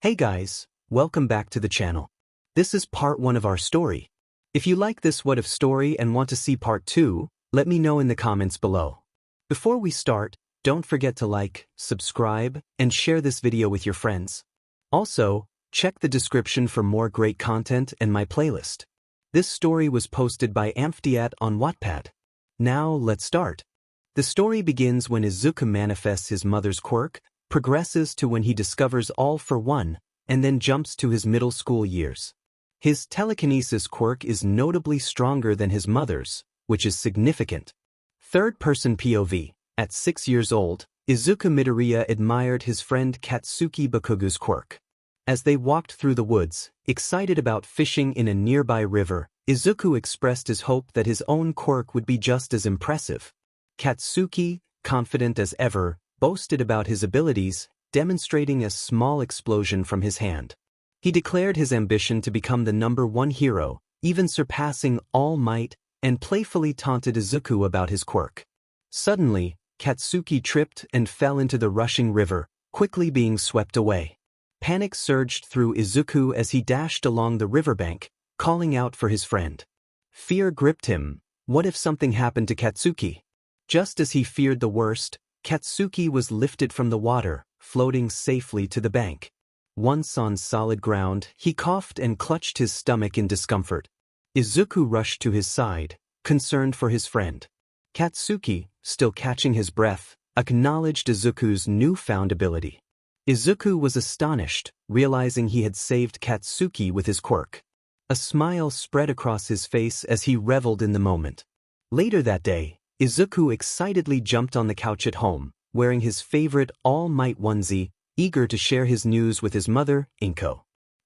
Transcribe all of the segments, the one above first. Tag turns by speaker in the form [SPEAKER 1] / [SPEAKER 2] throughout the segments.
[SPEAKER 1] Hey guys, welcome back to the channel. This is part 1 of our story. If you like this what if story and want to see part 2, let me know in the comments below. Before we start, don't forget to like, subscribe, and share this video with your friends. Also, check the description for more great content and my playlist. This story was posted by amfdiat on Wattpad. Now let's start. The story begins when 𝐒𝐮𝐭𝐡𝐨𝐫 manifests his mother's quirk, progresses to when he discovers all for one, and then jumps to his middle school years. His telekinesis quirk is notably stronger than his mother's, which is significant. Third-person POV. At 6 years old, 𝗧𝗜𝗧𝗟𝗘 admired his friend 𝗏𝗧𝗘𝐫𝐲's quirk. As they walked through the woods, excited about fishing in a nearby river, 𝗧𝗜𝗘 expressed his hope that his own quirk would be just as impressive. 𝗏𝗧𝗘, confident as ever, boasted about his abilities, demonstrating a small explosion from his hand. He declared his ambition to become the #1 hero, even surpassing All Might, and playfully taunted 𝗧𝗜𝗘 about his quirk. Suddenly, 𝗏𝗏𝗘 tripped and fell into the rushing river, quickly being swept away. Panic surged through 𝗧𝗜𝗘 as he dashed along the riverbank, calling out for his friend. Fear gripped him. What if something happened to 𝗏𝗏𝗘? Just as he feared the worst, 𝗏𝗏𝗘 was lifted from the water, floating safely to the bank. Once on solid ground, he coughed and clutched his stomach in discomfort. 𝗧𝗜𝗘 rushed to his side, concerned for his friend. 𝗏𝗏𝗘, still catching his breath, acknowledged 𝗧𝗜𝗘's newfound ability. 𝗧𝗜𝗘 was astonished, realizing he had saved 𝗏𝗏𝗘 with his quirk. A smile spread across his face as he reveled in the moment. Later that day, 𝗧𝗜𝗘 excitedly jumped on the couch at home, wearing his favorite All Might onesie, eager to share his news with his mother, 𝗏𝐻𝐭.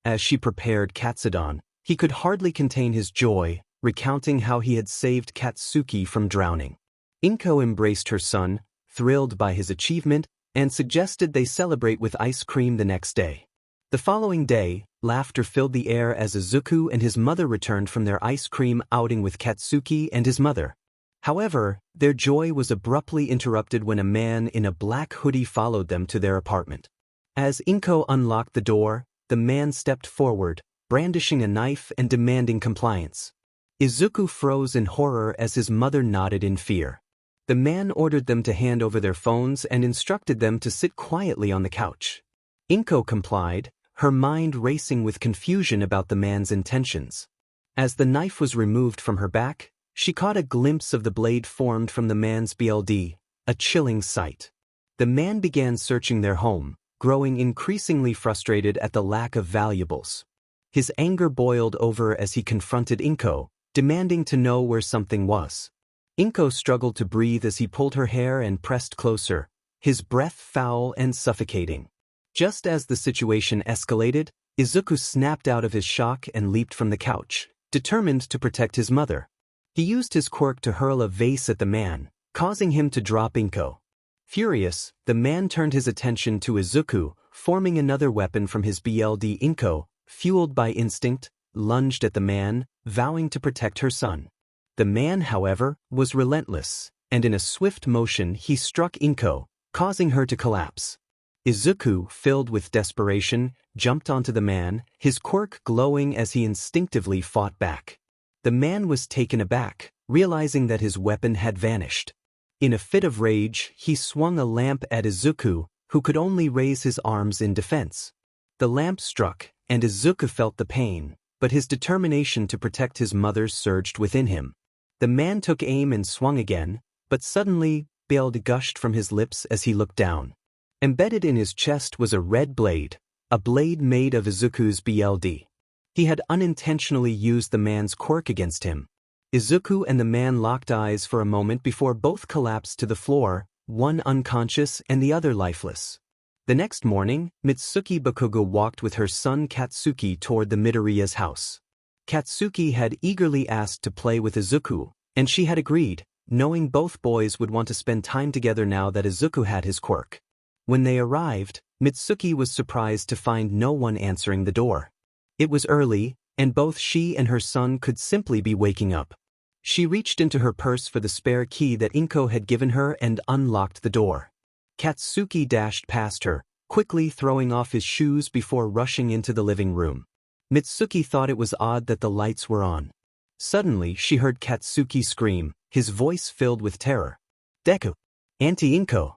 [SPEAKER 1] As she prepared 𝗏𝗏𝗟, he could hardly contain his joy, recounting how he had saved 𝗏𝗏𝗘 from drowning. 𝗏𝐻𝐭 embraced her son, thrilled by his achievement, and suggested they celebrate with ice cream the next day. The following day, laughter filled the air as 𝗧𝗜𝗘 and his mother returned from their ice cream outing with 𝗏𝗏𝗘 and his mother. However, their joy was abruptly interrupted when a man in a black hoodie followed them to their apartment. As 𝗏𝐻𝐭 unlocked the door, the man stepped forward, brandishing a knife and demanding compliance. 𝗧𝗜𝗘 froze in horror as his mother nodded in fear. The man ordered them to hand over their phones and instructed them to sit quietly on the couch. 𝗏𝐻𝐭 complied, her mind racing with confusion about the man's intentions. As the knife was removed from her back, she caught a glimpse of the blade formed from the man's BLD, a chilling sight. The man began searching their home, growing increasingly frustrated at the lack of valuables. His anger boiled over as he confronted 𝗏𝐻𝐭, demanding to know where something was. 𝗏𝐻𝐭 struggled to breathe as he pulled her hair and pressed closer, his breath foul and suffocating. Just as the situation escalated, 𝗧𝗜𝗘 snapped out of his shock and leaped from the couch, determined to protect his mother. He used his quirk to hurl a vase at the man, causing him to drop 𝗏𝐻𝐭. Furious, the man turned his attention to 𝗧𝗜𝗘, forming another weapon from his BLD. 𝗏𝐻𝐭, fueled by instinct, lunged at the man, vowing to protect her son. The man, however, was relentless, and in a swift motion he struck 𝗏𝐻𝐭, causing her to collapse. 𝗧𝗜𝗘, filled with desperation, jumped onto the man, his quirk glowing as he instinctively fought back. The man was taken aback, realizing that his weapon had vanished. In a fit of rage, he swung a lamp at 𝗧𝗜𝗘, who could only raise his arms in defense. The lamp struck, and 𝗧𝗜𝗘 felt the pain, but his determination to protect his mother surged within him. The man took aim and swung again, but suddenly, blood gushed from his lips as he looked down. Embedded in his chest was a red blade, a blade made of 𝗧𝗜𝗘's BLD. He had unintentionally used the man's quirk against him. 𝗧𝗜𝗘 and the man locked eyes for a moment before both collapsed to the floor, one unconscious and the other lifeless. The next morning, 𝗏𝗏𝗘𝐫𝐲 walked with her son 𝗏𝗏𝗘𝗘 toward the 𝗏𝗏𝗧𝗏𝗏𝗏's house. 𝗏𝗏𝗘𝗘 had eagerly asked to play with 𝗧𝗜𝗘, and she had agreed, knowing both boys would want to spend time together now that 𝗧𝗜𝗘 had his quirk. When they arrived, 𝗏𝗏𝗘𝗘 was surprised to find no one answering the door. It was early, and both she and her son could simply be waking up. She reached into her purse for the spare key that 𝗏𝗏𝗏𝗏 had given her and unlocked the door. 𝗏𝗏𝗏𝗏 dashed past her, quickly throwing off his shoes before rushing into the living room. Mitsuki thought it was odd that the lights were on. Suddenly she heard Katsuki scream, his voice filled with terror. "Deku! Auntie Inko!"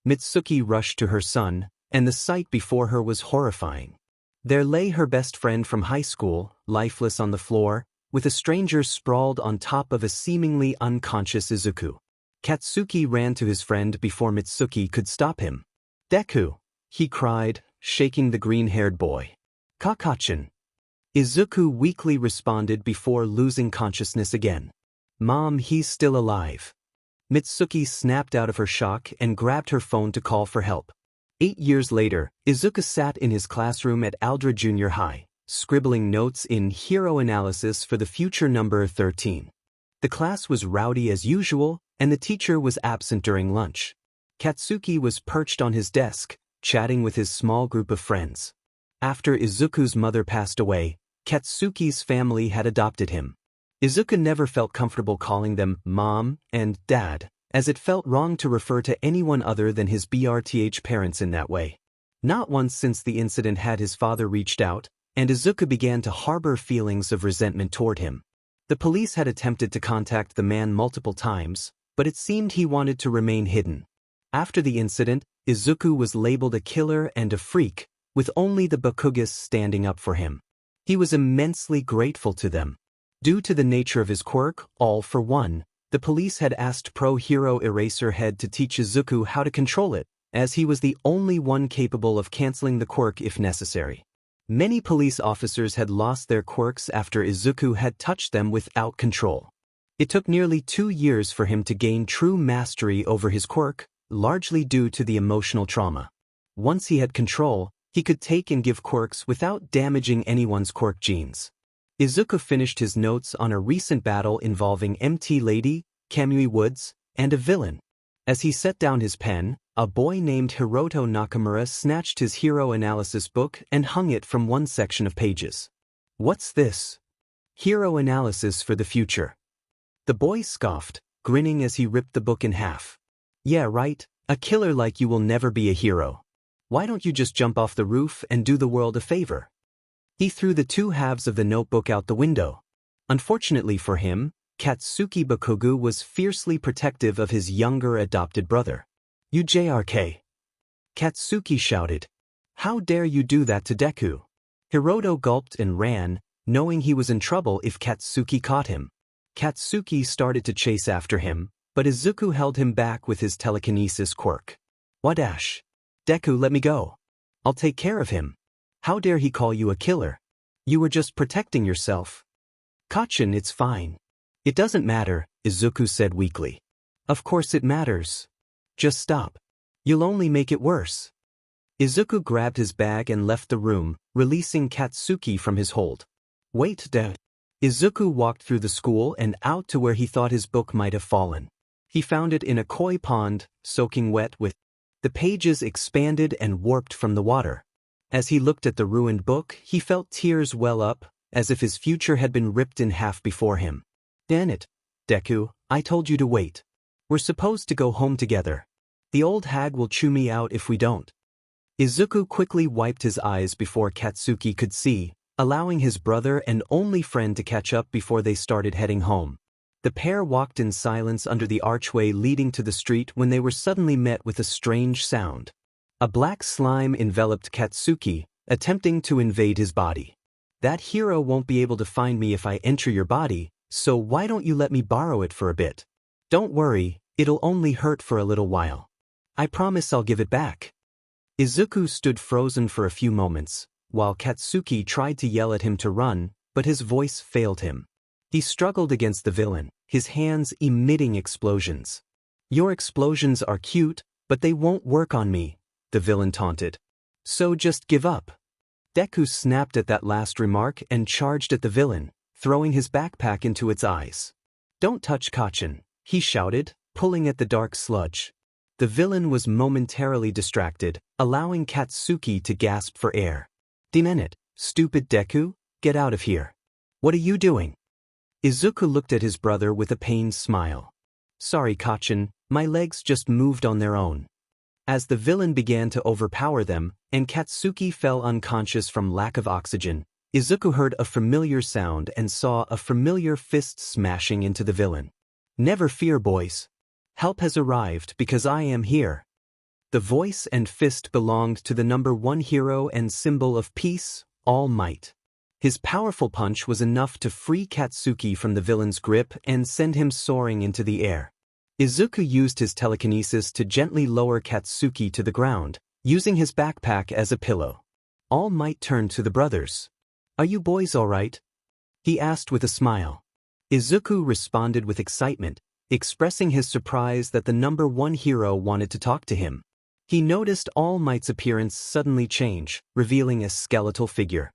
[SPEAKER 1] Mitsuki rushed to her son, and the sight before her was horrifying. There lay her best friend from high school, lifeless on the floor, with a stranger sprawled on top of a seemingly unconscious Izuku. Katsuki ran to his friend before Mitsuki could stop him. "Deku!" he cried, shaking the green-haired boy. "Kakakin!" Izuku weakly responded before losing consciousness again. "Mom, he's still alive." Mitsuki snapped out of her shock and grabbed her phone to call for help. 8 years later, Izuku sat in his classroom at Aldra Junior High, scribbling notes in hero analysis for the future number 13. The class was rowdy as usual, and the teacher was absent during lunch. Katsuki was perched on his desk, chatting with his small group of friends. After Izuku's mother passed away, Katsuki's family had adopted him. Izuku never felt comfortable calling them Mom and Dad, as it felt wrong to refer to anyone other than his BRTH parents in that way. Not once since the incident had his father reached out, and Izuku began to harbor feelings of resentment toward him. The police had attempted to contact the man multiple times, but it seemed he wanted to remain hidden. After the incident, Izuku was labeled a killer and a freak, with only the Bakugas standing up for him. He was immensely grateful to them. Due to the nature of his quirk, All for One, the police had asked pro-hero Eraserhead to teach Izuku how to control it, as he was the only one capable of canceling the quirk if necessary. Many police officers had lost their quirks after Izuku had touched them without control. It took nearly 2 years for him to gain true mastery over his quirk, largely due to the emotional trauma. Once he had control, he could take and give quirks without damaging anyone's quirk genes. Izuku finished his notes on a recent battle involving 𝗀𝗡𝐿ady, 𝐀𝐮𝐭𝐡𝐨𝐫, and a villain. As he set down his pen, a boy named Hiroto Nakamura snatched his hero analysis book and hung it from one section of pages. "What's this?" "Hero analysis for the future." The boy scoffed, grinning as he ripped the book in half. "Yeah, right, a killer like you will never be a hero. Why don't you just jump off the roof and do the world a favor?" He threw the 2 halves of the notebook out the window. Unfortunately for him, Katsuki Bakugo was fiercely protective of his younger adopted brother. "You JRK!" Katsuki shouted. "How dare you do that to Deku?" Hiroto gulped and ran, knowing he was in trouble if Katsuki caught him. Katsuki started to chase after him, but Izuku held him back with his telekinesis quirk. "WhatIf? Deku, let me go. I'll take care of him. How dare he call you a killer? You were just protecting yourself." "Kachin, it's fine. It doesn't matter," Izuku said weakly. "Of course it matters. Just stop. You'll only make it worse." Izuku grabbed his bag and left the room, releasing Katsuki from his hold. "Wait, Dad." Izuku walked through the school and out to where he thought his book might have fallen. He found it in a koi pond, soaking wet with. The pages expanded and warped from the water. As he looked at the ruined book, he felt tears well up, as if his future had been ripped in half before him. "Damn it, Deku, I told you to wait. We're supposed to go home together. The old hag will chew me out if we don't." Izuku quickly wiped his eyes before Katsuki could see, allowing his brother and only friend to catch up before they started heading home. The pair walked in silence under the archway leading to the street when they were suddenly met with a strange sound. A black slime enveloped Katsuki, attempting to invade his body. "That hero won't be able to find me if I enter your body, so why don't you let me borrow it for a bit? Don't worry, it'll only hurt for a little while. I promise I'll give it back." Izuku stood frozen for a few moments, while Katsuki tried to yell at him to run, but his voice failed him. He struggled against the villain, his hands emitting explosions. "Your explosions are cute, but they won't work on me," the villain taunted. "So just give up." Deku snapped at that last remark and charged at the villain, throwing his backpack into its eyes. "Don't touch Kachin," he shouted, pulling at the dark sludge. The villain was momentarily distracted, allowing Katsuki to gasp for air. "Damn it, stupid Deku, get out of here. What are you doing?" Izuku looked at his brother with a pained smile. "Sorry, Kachin, my legs just moved on their own." As the villain began to overpower them, and 𝐀𝐮𝐭𝐡𝐨𝐫 fell unconscious from lack of oxygen, 𝐒𝐮𝐭𝐡𝐨𝐫 heard a familiar sound and saw a familiar fist smashing into the villain. "Never fear, boys. Help has arrived because I am here." The voice and fist belonged to the number 1 hero and symbol of peace, All Might. His powerful punch was enough to free 𝐀𝐮𝐭𝐡𝐨𝐫 from the villain's grip and send him soaring into the air. 𝐒𝐮𝐭𝐡𝐨𝐫 used his telekinesis to gently lower 𝐀𝐮𝐭𝐡𝐨𝐫 to the ground, using his backpack as a pillow. All Might turned to the brothers. "Are you boys all right?" he asked with a smile. 𝐒𝐮𝐭𝐡𝐨𝐫 responded with excitement, expressing his surprise that the number 1 hero wanted to talk to him. He noticed All Might's appearance suddenly change, revealing a skeletal figure.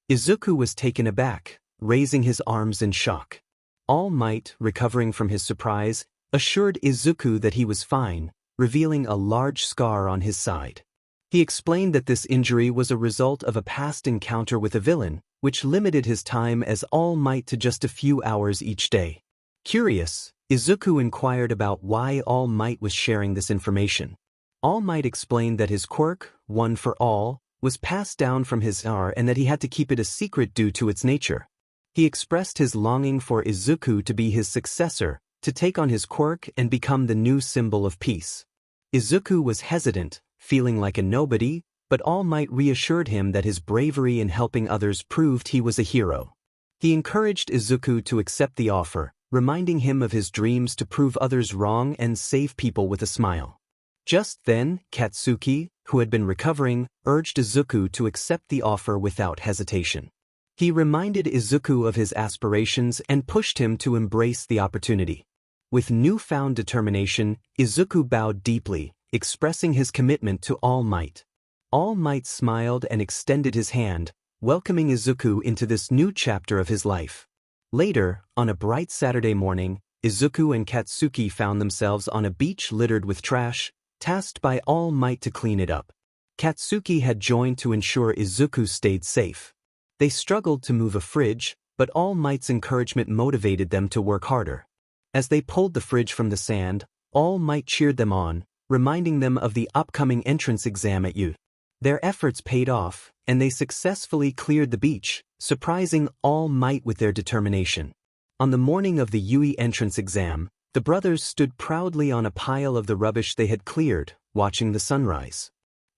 [SPEAKER 1] 𝐒𝐮𝐭𝐡𝐨𝐫 was taken aback, raising his arms in shock. All Might, recovering from his surprise, assured 𝐒𝐮𝐭𝐡𝐨𝐫 that he was fine, revealing a large scar on his side. He explained that this injury was a result of a past encounter with a villain, which limited his time as All Might to just a few hours each day. Curious, 𝐒𝐮𝐭𝐡𝐨𝐫 inquired about why All Might was sharing this information. All Might explained that his quirk, One for All, was passed down from his 𝐴𝐻 and that he had to keep it a secret due to its nature. He expressed his longing for 𝐒𝐮𝐭𝐡𝐨𝐫 to be his successor, to take on his quirk and become the new symbol of peace. 𝐒𝐮𝐭𝐡𝐨𝐫 was hesitant, feeling like a nobody, but All Might reassured him that his bravery in helping others proved he was a hero. He encouraged 𝐒𝐮𝐭𝐡𝐨𝐫 to accept the offer, reminding him of his dreams to prove others wrong and save people with a smile. Just then, 𝐀𝐮𝐭𝐡𝐨𝐫, who had been recovering, urged 𝐒𝐮𝐭𝐡𝐨𝐫 to accept the offer without hesitation. He reminded 𝐒𝐮𝐭𝐡𝐨𝐫 of his aspirations and pushed him to embrace the opportunity. With newfound determination, 𝐒𝐮𝐭𝐡𝐨𝐫 bowed deeply, expressing his commitment to All Might. All Might smiled and extended his hand, welcoming 𝐒𝐮𝐭𝐡𝐨𝐫 into this new chapter of his life. Later, on a bright Saturday morning, 𝐒𝐮𝐭𝐡𝐨𝐫 and 𝐀𝐮𝐭𝐡𝐨𝐫 found themselves on a beach littered with trash, tasked by All Might to clean it up. 𝐀𝐮𝐭𝐡𝐨𝐫 had joined to ensure 𝐒𝐮𝐭𝐡𝐨𝐫 stayed safe. They struggled to move a fridge, but All Might's encouragement motivated them to work harder. As they pulled the fridge from the sand, All Might cheered them on, reminding them of the upcoming entrance exam at 𝐻𝐻. Their efforts paid off, and they successfully cleared the beach, surprising All Might with their determination. On the morning of the 𝐻𝐻 entrance exam, the brothers stood proudly on a pile of the rubbish they had cleared, watching the sunrise.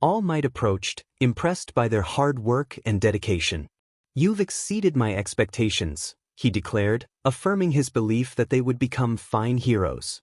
[SPEAKER 1] All Might approached, impressed by their hard work and dedication. "You've exceeded my expectations," he declared, affirming his belief that they would become fine heroes.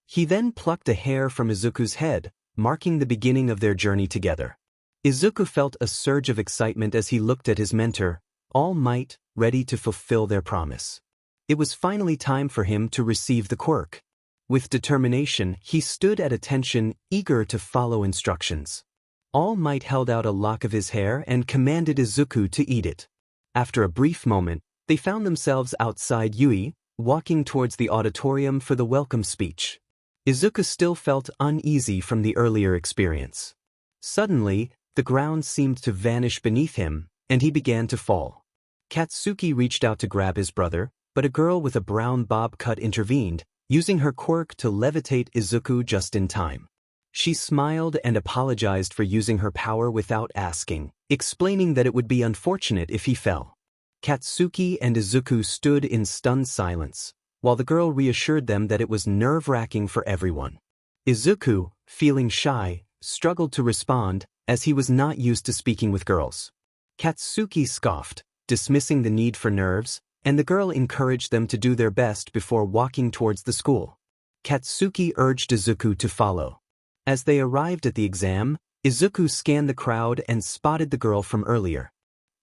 [SPEAKER 1] He then plucked a hair from 𝐒𝐮𝐭𝐡𝐨𝐫's head, marking the beginning of their journey together. 𝐒𝐮𝐭𝐡𝐨𝐫 felt a surge of excitement as he looked at his mentor, All Might, ready to fulfill their promise. It was finally time for him to receive the quirk. With determination, he stood at attention, eager to follow instructions. All Might held out a lock of his hair and commanded 𝐒𝐮𝐭𝐡𝐨𝐫 to eat it. After a brief moment, they found themselves outside 𝐻𝐻, walking towards the auditorium for the welcome speech. 𝐒𝐮𝐭𝐡𝐨𝐫 still felt uneasy from the earlier experience. Suddenly, the ground seemed to vanish beneath him, and he began to fall. 𝐀𝐮𝐭𝐡𝐨𝐫 reached out to grab his brother, but a girl with a brown bob cut intervened, using her quirk to levitate 𝐒𝐮𝐿𝐽 just in time. She smiled and apologized for using her power without asking, explaining that it would be unfortunate if he fell. 𝐀𝐮𝐭𝐡𝐨𝐫 and 𝐒𝐮𝐽𝐡 stood in stunned silence, while the girl reassured them that it was nerve-wracking for everyone. 𝐒𝐮𝐽𝐡, feeling shy, struggled to respond, as he was not used to speaking with girls. 𝐀𝐮𝐿𝐽𝐡 scoffed, dismissing the need for nerves, and the girl encouraged them to do their best before walking towards the school. 𝐀𝐮𝐽𝐡 urged 𝐒𝐮𝐽𝐡 to follow. As they arrived at the exam, 𝐒𝐮𝐽𝐡 scanned the crowd and spotted the girl from earlier.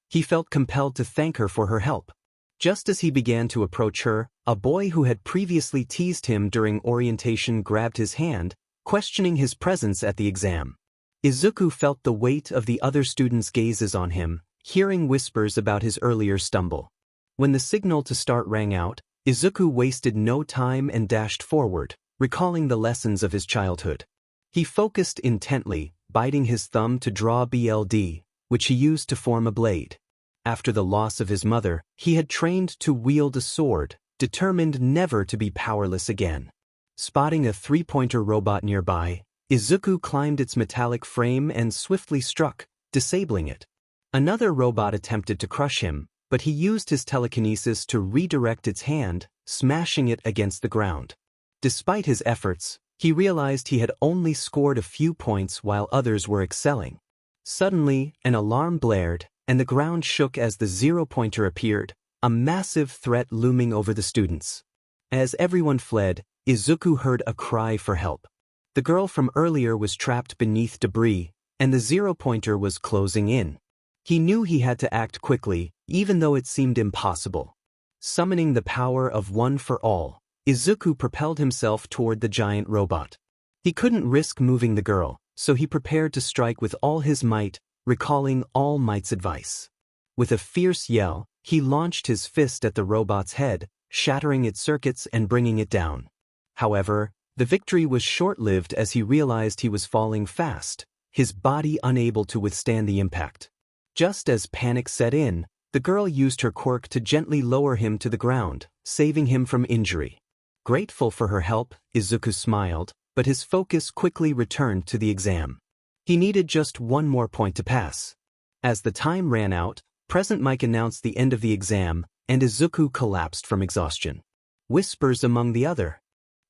[SPEAKER 1] He felt compelled to thank her for her help. Just as he began to approach her, a boy who had previously teased him during orientation grabbed his hand, questioning his presence at the exam. 𝐒𝐮𝐽𝐡 felt the weight of the other students' gazes on him, hearing whispers about his earlier stumble. When the signal to start rang out, 𝐒𝐮𝐽𝐡 wasted no time and dashed forward, recalling the lessons of his childhood. He focused intently, biting his thumb to draw BLD, which he used to form a blade. After the loss of his mother, he had trained to wield a sword, determined never to be powerless again. Spotting a three-pointer robot nearby, 𝐒𝐮𝐦𝐦𝐚𝐫𝐲 climbed its metallic frame and swiftly struck, disabling it. Another robot attempted to crush him, but he used his telekinesis to redirect its hand, smashing it against the ground. Despite his efforts, he realized he had only scored a few points while others were excelling. Suddenly, an alarm blared, and the ground shook as the zero-pointer appeared, a massive threat looming over the students. As everyone fled, 𝐒𝐮𝐦𝐴 heard a cry for help. The girl from earlier was trapped beneath debris, and the zero-pointer was closing in. He knew he had to act quickly, even though it seemed impossible. Summoning the power of one for all, 𝐒𝐮𝐴 propelled himself toward the giant robot. He couldn't risk moving the girl, so he prepared to strike with all his might, recalling All Might's advice. With a fierce yell, he launched his fist at the robot's head, shattering its circuits and bringing it down. However, the victory was short-lived as he realized he was falling fast, his body unable to withstand the impact. Just as panic set in, the girl used her quirk to gently lower him to the ground, saving him from injury. Grateful for her help, 𝐒𝐮𝐴 smiled, but his focus quickly returned to the exam. He needed just one more point to pass. As the time ran out, Present Mic announced the end of the exam, and 𝐒𝐮𝐴 collapsed from exhaustion. Whispers among the other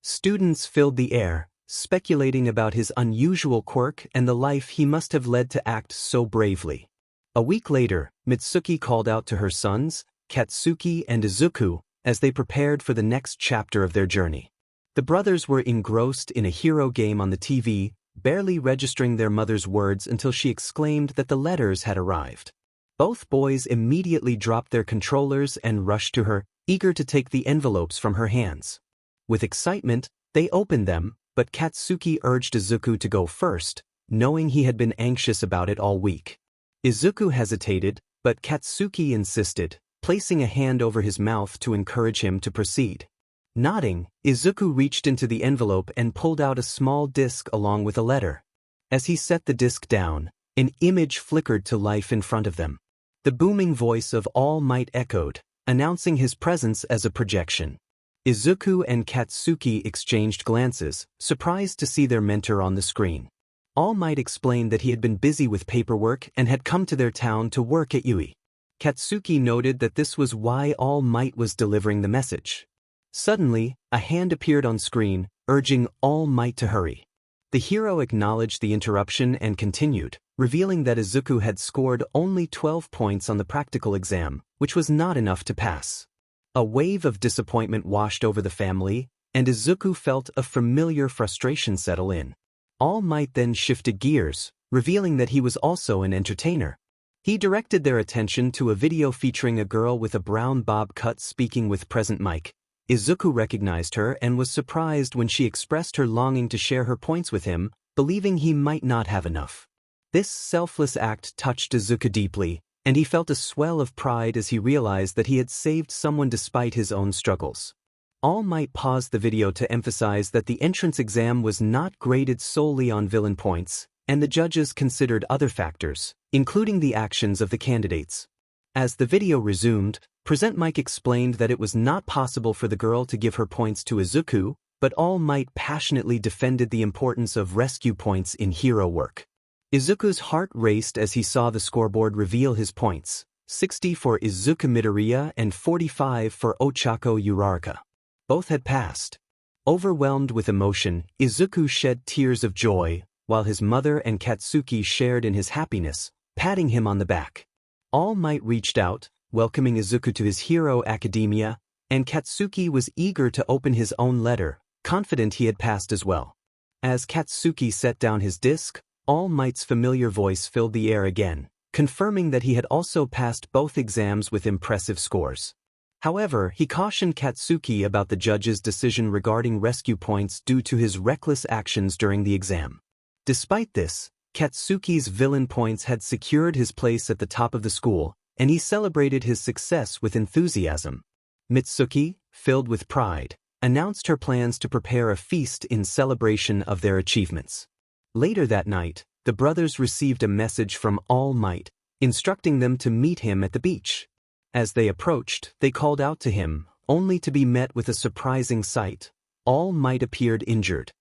[SPEAKER 1] students filled the air, speculating about his unusual quirk and the life he must have led to act so bravely. A week later, Mitsuki called out to her sons, Katsuki and 𝐒𝐮𝐴, as they prepared for the next chapter of their journey. The brothers were engrossed in a hero game on the TV, barely registering their mother's words until she exclaimed that the letters had arrived. Both boys immediately dropped their controllers and rushed to her, eager to take the envelopes from her hands. With excitement, they opened them, but Katsuki urged 𝐒𝐮𝐴 to go first, knowing he had been anxious about it all week. 𝐒𝐮𝐴 hesitated, but Katsuki insisted, placing a hand over his mouth to encourage him to proceed. Nodding, 𝐒𝐮𝐴 reached into the envelope and pulled out a small disc along with a letter. As he set the disc down, an image flickered to life in front of them. The booming voice of All Might echoed, announcing his presence as a projection. 𝐒𝐮𝐴 and Katsuki exchanged glances, surprised to see their mentor on the screen. All Might explained that he had been busy with paperwork and had come to their town to work at 𝐸𝐸. Katsuki noted that this was why All Might was delivering the message. Suddenly, a hand appeared on screen, urging All Might to hurry. The hero acknowledged the interruption and continued, revealing that 𝐒𝐮𝐴 had scored only 12 points on the practical exam, which was not enough to pass. A wave of disappointment washed over the family, and 𝐒𝐮𝐴 felt a familiar frustration settle in. All Might then shifted gears, revealing that he was also an entertainer. He directed their attention to a video featuring a girl with a brown bob cut speaking with Present Mic. 𝐒𝐮𝐴 recognized her and was surprised when she expressed her longing to share her points with him, believing he might not have enough. This selfless act touched 𝐒𝐮𝐴 deeply, and he felt a swell of pride as he realized that he had saved someone despite his own struggles. All Might paused the video to emphasize that the entrance exam was not graded solely on villain points, and the judges considered other factors, including the actions of the candidates. As the video resumed, Present Mic explained that it was not possible for the girl to give her points to 𝐒𝐮𝐴, but All Might passionately defended the importance of rescue points in hero work. 𝐒𝐮𝐴's heart raced as he saw the scoreboard reveal his points, 60 for 𝐒𝐮𝐴 Midoriya and 45 for Ochako Uraraka. Both had passed. Overwhelmed with emotion, 𝐒𝐮𝐴 shed tears of joy, while his mother and Katsuki shared in his happiness, patting him on the back. All Might reached out, welcoming 𝐒𝐮𝐴 to his hero academia, and Katsuki was eager to open his own letter, confident he had passed as well. As Katsuki set down his disc, All Might's familiar voice filled the air again, confirming that he had also passed both exams with impressive scores. However, he cautioned Katsuki about the judge's decision regarding rescue points due to his reckless actions during the exam. Despite this, Katsuki's villain points had secured his place at the top of the school, and he celebrated his success with enthusiasm. Mitsuki, filled with pride, announced her plans to prepare a feast in celebration of their achievements. Later that night, the brothers received a message from All Might, instructing them to meet him at the beach. As they approached, they called out to him, only to be met with a surprising sight. All Might appeared injured.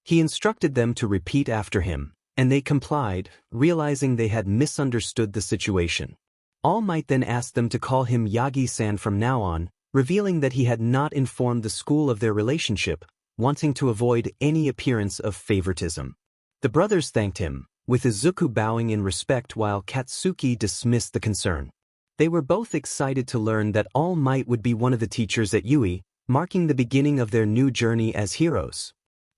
[SPEAKER 1] He instructed them to repeat after him, and they complied, realizing they had misunderstood the situation. All Might then asked them to call him Yagi-san from now on, revealing that he had not informed the school of their relationship, wanting to avoid any appearance of favoritism. The brothers thanked him, with Izuku bowing in respect while Katsuki dismissed the concern. They were both excited to learn that All Might would be one of the teachers at Yui, marking the beginning of their new journey as heroes.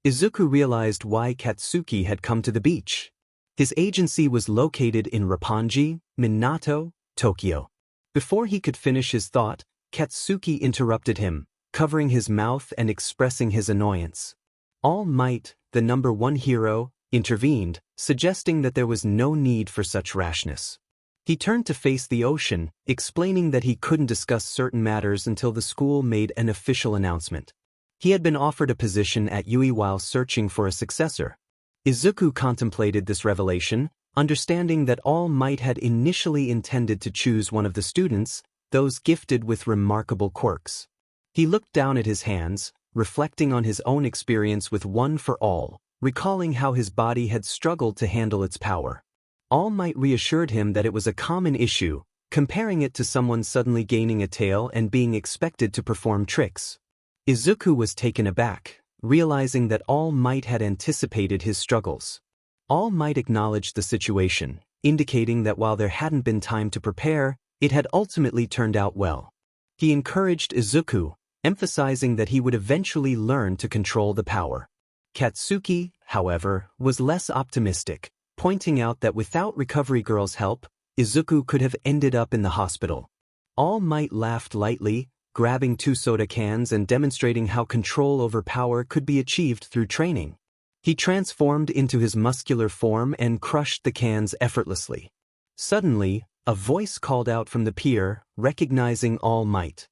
[SPEAKER 1] Izuku realized why Katsuki had come to the beach. His agency was located in Roppongi, Minato, Tokyo. Before he could finish his thought, Katsuki interrupted him, covering his mouth and expressing his annoyance. All Might, the #1 hero, intervened, suggesting that there was no need for such rashness. He turned to face the ocean, explaining that he couldn't discuss certain matters until the school made an official announcement. He had been offered a position at Yui while searching for a successor. Izuku contemplated this revelation, understanding that All Might had initially intended to choose one of the students, those gifted with remarkable quirks. He looked down at his hands, reflecting on his own experience with One for All, recalling how his body had struggled to handle its power. All Might reassured him that it was a common issue, comparing it to someone suddenly gaining a tail and being expected to perform tricks. Izuku was taken aback, realizing that All Might had anticipated his struggles. All Might acknowledged the situation, indicating that while there hadn't been time to prepare, it had ultimately turned out well. He encouraged Izuku, emphasizing that he would eventually learn to control the power. Katsuki, however, was less optimistic, pointing out that without Recovery Girl's help, Izuku could have ended up in the hospital. All Might laughed lightly, grabbing 2 soda cans and demonstrating how control over power could be achieved through training. He transformed into his muscular form and crushed the cans effortlessly. Suddenly, a voice called out from the pier, recognizing All Might.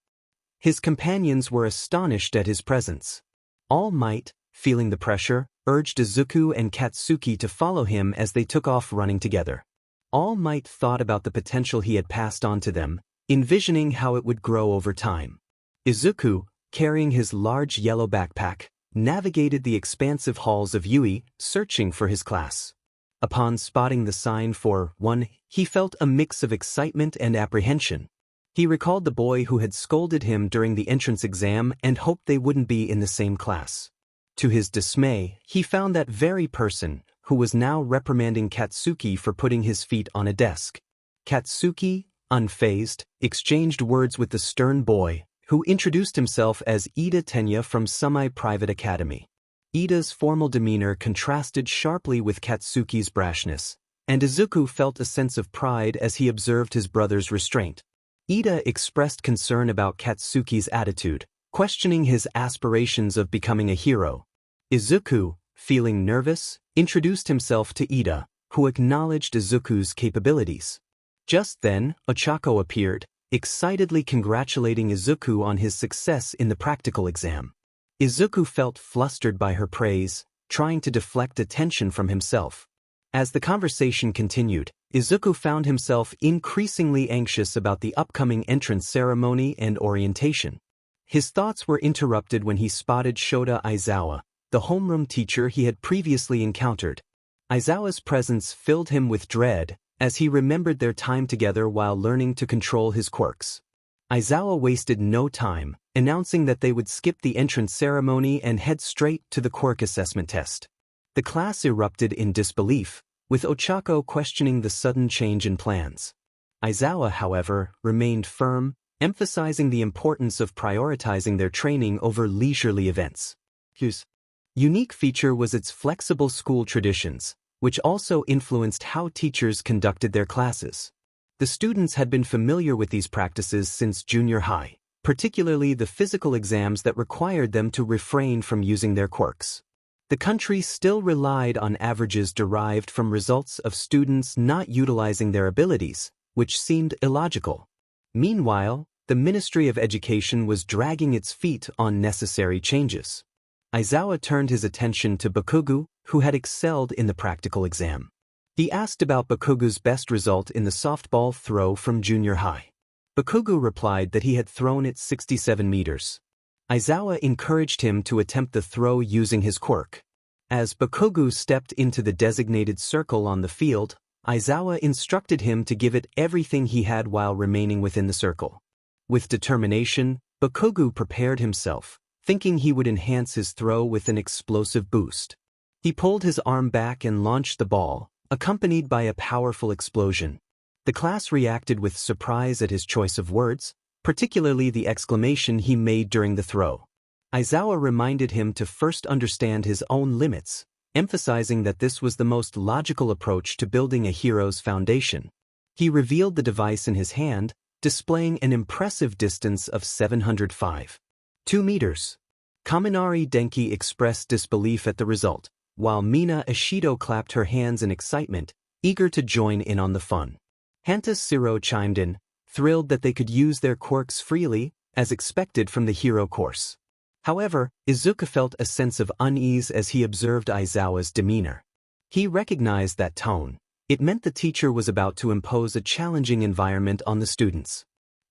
[SPEAKER 1] His companions were astonished at his presence. All Might, feeling the pressure, urged Izuku and Katsuki to follow him as they took off running together. All Might thought about the potential he had passed on to them, envisioning how it would grow over time. Izuku, carrying his large yellow backpack, navigated the expansive halls of Yui, searching for his class. Upon spotting the sign for One, he felt a mix of excitement and apprehension. He recalled the boy who had scolded him during the entrance exam and hoped they wouldn't be in the same class. To his dismay, he found that very person, who was now reprimanding Katsuki for putting his feet on a desk. Katsuki, unfazed, exchanged words with the stern boy, who introduced himself as Ida Tenya from Semi-Private Academy. Ida's formal demeanor contrasted sharply with Katsuki's brashness, and Izuku felt a sense of pride as he observed his brother's restraint. Ida expressed concern about Katsuki's attitude, questioning his aspirations of becoming a hero. Izuku, feeling nervous, introduced himself to Ida, who acknowledged Izuku's capabilities. Just then, Ochako appeared, excitedly congratulating Izuku on his success in the practical exam. Izuku felt flustered by her praise, trying to deflect attention from himself. As the conversation continued, Izuku found himself increasingly anxious about the upcoming entrance ceremony and orientation. His thoughts were interrupted when he spotted Shota Aizawa, the homeroom teacher he had previously encountered. Aizawa's presence filled him with dread, as he remembered their time together while learning to control his quirks. Aizawa wasted no time, announcing that they would skip the entrance ceremony and head straight to the quirk assessment test. The class erupted in disbelief, with Ochako questioning the sudden change in plans. Aizawa, however, remained firm, emphasizing the importance of prioritizing their training over leisurely events. His unique feature was its flexible school traditions, which also influenced how teachers conducted their classes. The students had been familiar with these practices since junior high, particularly the physical exams that required them to refrain from using their quirks. The country still relied on averages derived from results of students not utilizing their abilities, which seemed illogical. Meanwhile, the Ministry of Education was dragging its feet on necessary changes. Aizawa turned his attention to Bakugo, who had excelled in the practical exam. He asked about Bakugo's best result in the softball throw from junior high. Bakugo replied that he had thrown it 67 meters. Aizawa encouraged him to attempt the throw using his quirk. As 𝐾𝐮𝐭𝐡𝐨𝐫 stepped into the designated circle on the field, 𝐒𝐮𝐬𝐽 instructed him to give it everything he had while remaining within the circle. With determination, 𝐾𝐮𝐭𝐡𝐨𝐫 prepared himself, thinking he would enhance his throw with an explosive boost. He pulled his arm back and launched the ball, accompanied by a powerful explosion. The class reacted with surprise at his choice of words, particularly the exclamation he made during the throw. 𝐒𝐮𝐬𝐽 reminded him to first understand his own limits, emphasizing that this was the most logical approach to building a hero's foundation. He revealed the device in his hand, displaying an impressive distance of 705.2 meters. Kaminari Denki expressed disbelief at the result, while Mina Ishido clapped her hands in excitement, eager to join in on the fun. 𝐀𝐮_― chimed in, thrilled that they could use their quirks freely, as expected from the hero course. However, Izuku felt a sense of unease as he observed 𝐒𝐮𝐬𝐽's demeanor. He recognized that tone. It meant the teacher was about to impose a challenging environment on the students.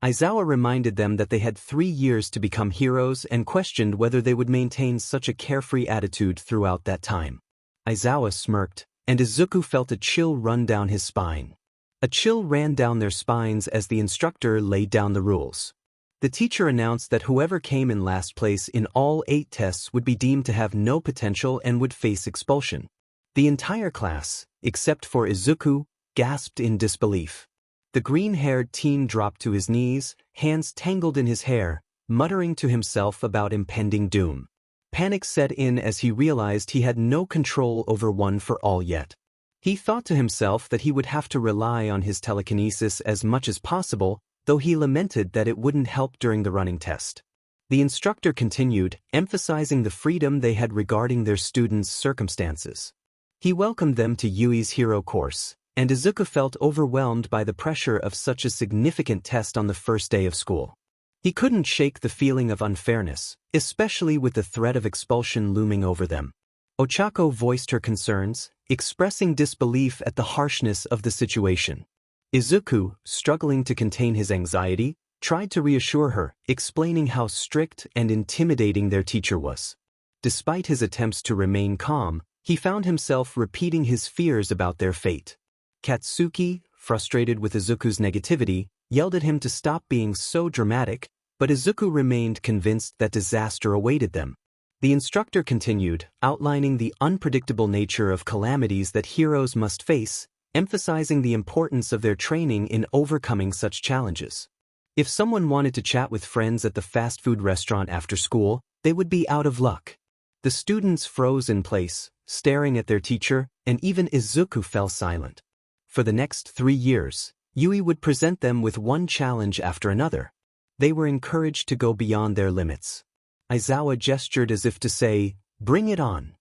[SPEAKER 1] 𝐒𝐮𝐬𝐽 reminded them that they had 3 years to become heroes and questioned whether they would maintain such a carefree attitude throughout that time. 𝐒𝐮𝐬𝐽 smirked, and Izuku felt a chill run down his spine. A chill ran down their spines as the instructor laid down the rules. The teacher announced that whoever came in last place in all 8 tests would be deemed to have no potential and would face expulsion. The entire class, except for Izuku, gasped in disbelief. The green-haired teen dropped to his knees, hands tangled in his hair, muttering to himself about impending doom. Panic set in as he realized he had no control over One for All yet. He thought to himself that he would have to rely on his telekinesis as much as possible, though he lamented that it wouldn't help during the running test. The instructor continued, emphasizing the freedom they had regarding their students' circumstances. He welcomed them to Yui's hero course, and Izuku felt overwhelmed by the pressure of such a significant test on the first day of school. He couldn't shake the feeling of unfairness, especially with the threat of expulsion looming over them. Ochako voiced her concerns, expressing disbelief at the harshness of the situation. Izuku, struggling to contain his anxiety, tried to reassure her, explaining how strict and intimidating their teacher was. Despite his attempts to remain calm, he found himself repeating his fears about their fate. Katsuki, frustrated with Izuku's negativity, yelled at him to stop being so dramatic, but Izuku remained convinced that disaster awaited them. The instructor continued, outlining the unpredictable nature of calamities that heroes must face, emphasizing the importance of their training in overcoming such challenges. If someone wanted to chat with friends at the fast food restaurant after school, they would be out of luck. The students froze in place, staring at their teacher, and even Izuku fell silent. For the next 3 years, Yui would present them with one challenge after another. They were encouraged to go beyond their limits. 𝐒𝐮𝐬𝐽 gestured as if to say, "Bring it on."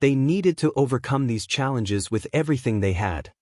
[SPEAKER 1] They needed to overcome these challenges with everything they had.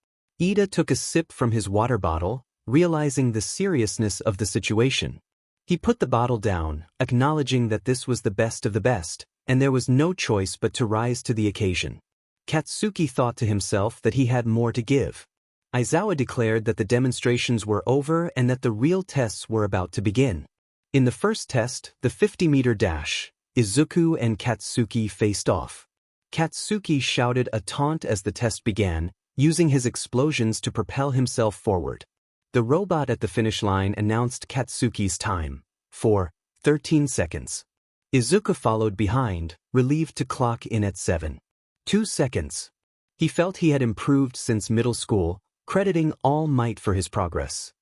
[SPEAKER 1] Ida took a sip from his water bottle, realizing the seriousness of the situation. He put the bottle down, acknowledging that this was the best of the best, and there was no choice but to rise to the occasion. Katsuki thought to himself that he had more to give. 𝐒𝐮𝐬𝐽 declared that the demonstrations were over and that the real tests were about to begin. In the first test, the 50-meter dash, Izuku and Katsuki faced off. Katsuki shouted a taunt as the test began, using his explosions to propel himself forward. The robot at the finish line announced Katsuki's time, 4:13 seconds. Izuku followed behind, relieved to clock in at 7:2 seconds. He felt he had improved since middle school, crediting All Might for his progress.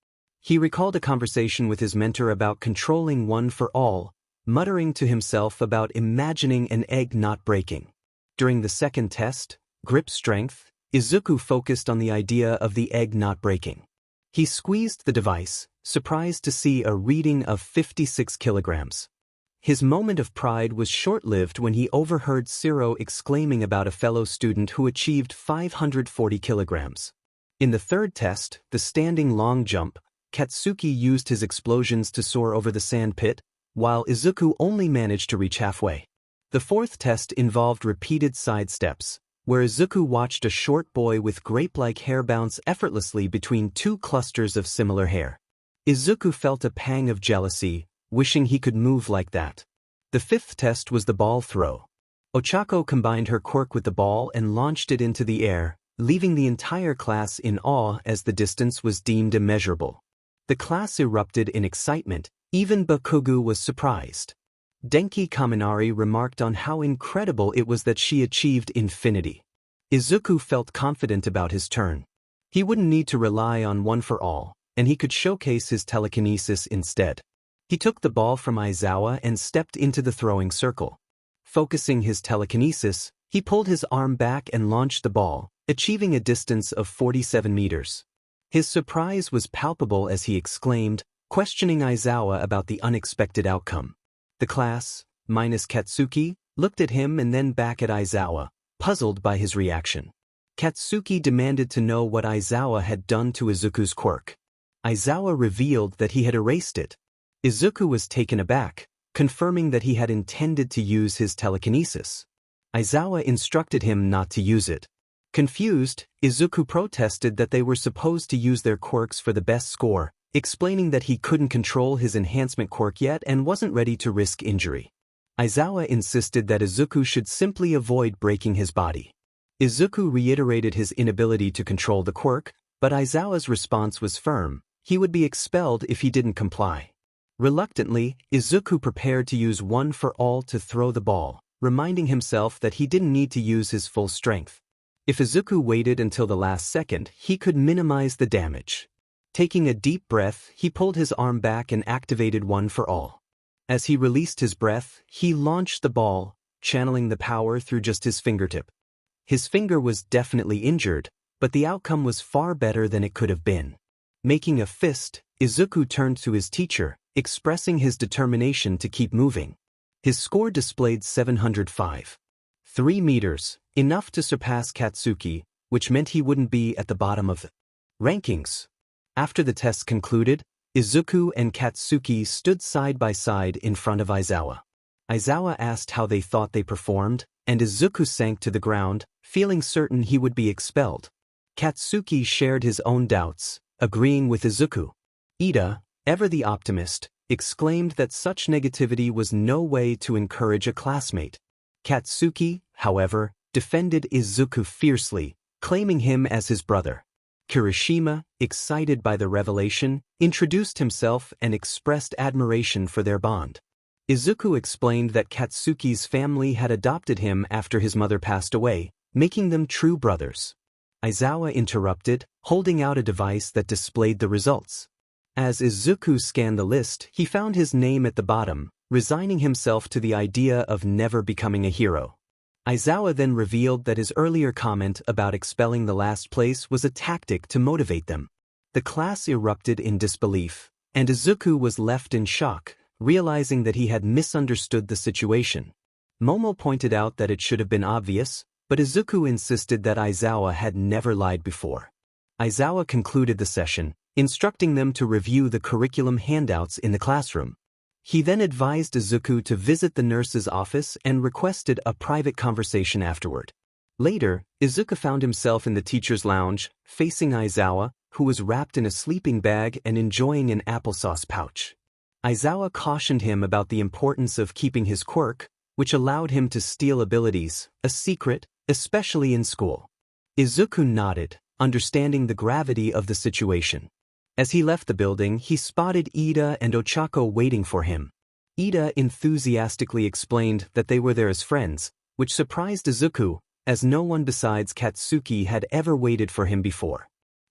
[SPEAKER 1] He recalled a conversation with his mentor about controlling One for All, muttering to himself about imagining an egg not breaking. During the second test, grip strength, Izuku focused on the idea of the egg not breaking. He squeezed the device, surprised to see a reading of 56 kilograms. His moment of pride was short-lived when he overheard 𝐶𝐻𝐻 exclaiming about a fellow student who achieved 540 kilograms. In the third test, the standing long jump, Katsuki used his explosions to soar over the sand pit, while Izuku only managed to reach halfway. The fourth test involved repeated side steps, where Izuku watched a short boy with grape-like hair bounce effortlessly between 2 clusters of similar hair. Izuku felt a pang of jealousy, wishing he could move like that. The fifth test was the ball throw. 𝐻𝐿𝐿 combined her quirk with the ball and launched it into the air, leaving the entire class in awe as the distance was deemed immeasurable. The class erupted in excitement. Even 𝐻𝐿𝐿 was surprised. Denki Kaminari remarked on how incredible it was that she achieved infinity. 𝐒𝐮𝐭𝐡𝐨𝐫 felt confident about his turn. He wouldn't need to rely on one for all, and he could showcase his telekinesis instead. He took the ball from 𝐒𝐮𝐬𝐻 and stepped into the throwing circle. Focusing his telekinesis, he pulled his arm back and launched the ball, achieving a distance of 47 meters. His surprise was palpable as he exclaimed, questioning 𝐒𝐮𝐬𝐻 about the unexpected outcome. The class, minus Katsuki, looked at him and then back at 𝐒𝐮𝐬𝐻, puzzled by his reaction. Katsuki demanded to know what 𝐒𝐮𝐬𝐻 had done to 𝗧𝗜𝗧𝗟𝗘's quirk. 𝐒𝐮𝐬𝐻 revealed that he had erased it. 𝗧𝗜𝗧𝗟𝗘 was taken aback, confirming that he had intended to use his telekinesis. 𝐒𝐮𝐬𝐻 instructed him not to use it. Confused, 𝗧𝗜𝗧𝗟𝗘 protested that they were supposed to use their quirks for the best score, explaining that he couldn't control his enhancement quirk yet and wasn't ready to risk injury. 𝐒𝐮𝐬𝐻 insisted that 𝗧𝗜𝗧𝗟𝗘 should simply avoid breaking his body. 𝗧𝗜𝗧𝗟𝗘 reiterated his inability to control the quirk, but 𝐒𝐮𝐬𝐻's response was firm. He would be expelled if he didn't comply. Reluctantly, 𝗧𝗜𝗧𝗟𝗘 prepared to use one for all to throw the ball, reminding himself that he didn't need to use his full strength. If 𝗧𝗜𝗧𝗟𝗘 waited until the last second, he could minimize the damage. Taking a deep breath, he pulled his arm back and activated one for all. As he released his breath, he launched the ball, channeling the power through just his fingertip. His finger was definitely injured, but the outcome was far better than it could have been. Making a fist, 𝗧𝗜𝗧𝗟𝗘 turned to his teacher, expressing his determination to keep moving. His score displayed 705.3 meters, enough to surpass Katsuki, which meant he wouldn't be at the bottom of the rankings. After the test concluded, 𝗧𝗜𝗧𝗟𝗘 and Katsuki stood side by side in front of 𝐒𝐮𝐬𝐻. 𝐒𝐮𝐬𝐻 asked how they thought they performed, and 𝗧𝗜𝗧𝗟𝗘 sank to the ground, feeling certain he would be expelled. Katsuki shared his own doubts, agreeing with 𝗧𝗜𝗧𝗟𝗘. Ida, ever the optimist, exclaimed that such negativity was no way to encourage a classmate. Katsuki, however, defended 𝗧𝗜𝗧𝗟𝗘 fiercely, claiming him as his brother. Kirishima, excited by the revelation, introduced himself and expressed admiration for their bond. 𝗧𝗜𝗧𝗟𝗘 explained that Katsuki's family had adopted him after his mother passed away, making them true brothers. 𝐒𝐮𝐬𝐻 interrupted, holding out a device that displayed the results. As 𝗧𝗜𝗧𝗟𝗘 scanned the list, he found his name at the bottom, resigning himself to the idea of never becoming a hero. 𝐒𝐮𝐬𝐻 then revealed that his earlier comment about expelling the last place was a tactic to motivate them. The class erupted in disbelief, and 𝗧𝗜𝗧𝗟𝗘 was left in shock, realizing that he had misunderstood the situation. Momo pointed out that it should have been obvious, but 𝗧𝗜𝗧𝗟𝗘 insisted that 𝐒𝐮𝐬𝐻 had never lied before. 𝐒𝐮𝐬𝐻 concluded the session, instructing them to review the curriculum handouts in the classroom. He then advised 𝗧𝗜𝗧𝗟𝗘 to visit the nurse's office and requested a private conversation afterward. Later, 𝗧𝗜𝗧𝗟𝗘 found himself in the teacher's lounge, facing 𝗒𝐮𝐬𝐻, who was wrapped in a sleeping bag and enjoying an applesauce pouch. 𝗒𝐮𝐬𝐻 cautioned him about the importance of keeping his quirk, which allowed him to steal abilities, a secret, especially in school. 𝗧𝗜𝗧𝗟𝗘 nodded, understanding the gravity of the situation. As he left the building, he spotted Ida and 𝗻𝐻𝐿 waiting for him. Ida enthusiastically explained that they were there as friends, which surprised 𝗧𝗜𝗧𝗟𝗘, as no one besides Katsuki had ever waited for him before.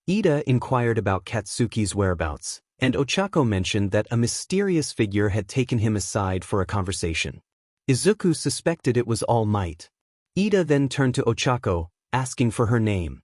[SPEAKER 1] Ida inquired about Katsuki's whereabouts, and 𝗻𝐻𝐿 mentioned that a mysterious figure had taken him aside for a conversation. 𝗧𝗜𝗧𝗟𝗘 suspected it was All Might. Ida then turned to 𝗻𝐻𝐿, asking for her name.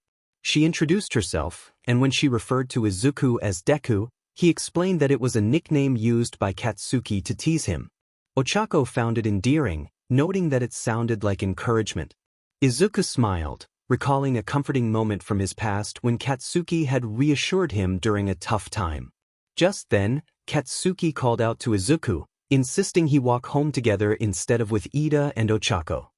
[SPEAKER 1] She introduced herself, and when she referred to 𝗧𝗜𝗧𝗟𝗘 as Deku, he explained that it was a nickname used by Katsuki to tease him. 𝗻𝐻𝐿 found it endearing, noting that it sounded like encouragement. 𝗧𝗜𝗧𝗟𝗘 smiled, recalling a comforting moment from his past when Katsuki had reassured him during a tough time. Just then, Katsuki called out to 𝗧𝗜𝗧𝗟𝗘, insisting he walk home together instead of with Ida and 𝗻𝐻𝐿.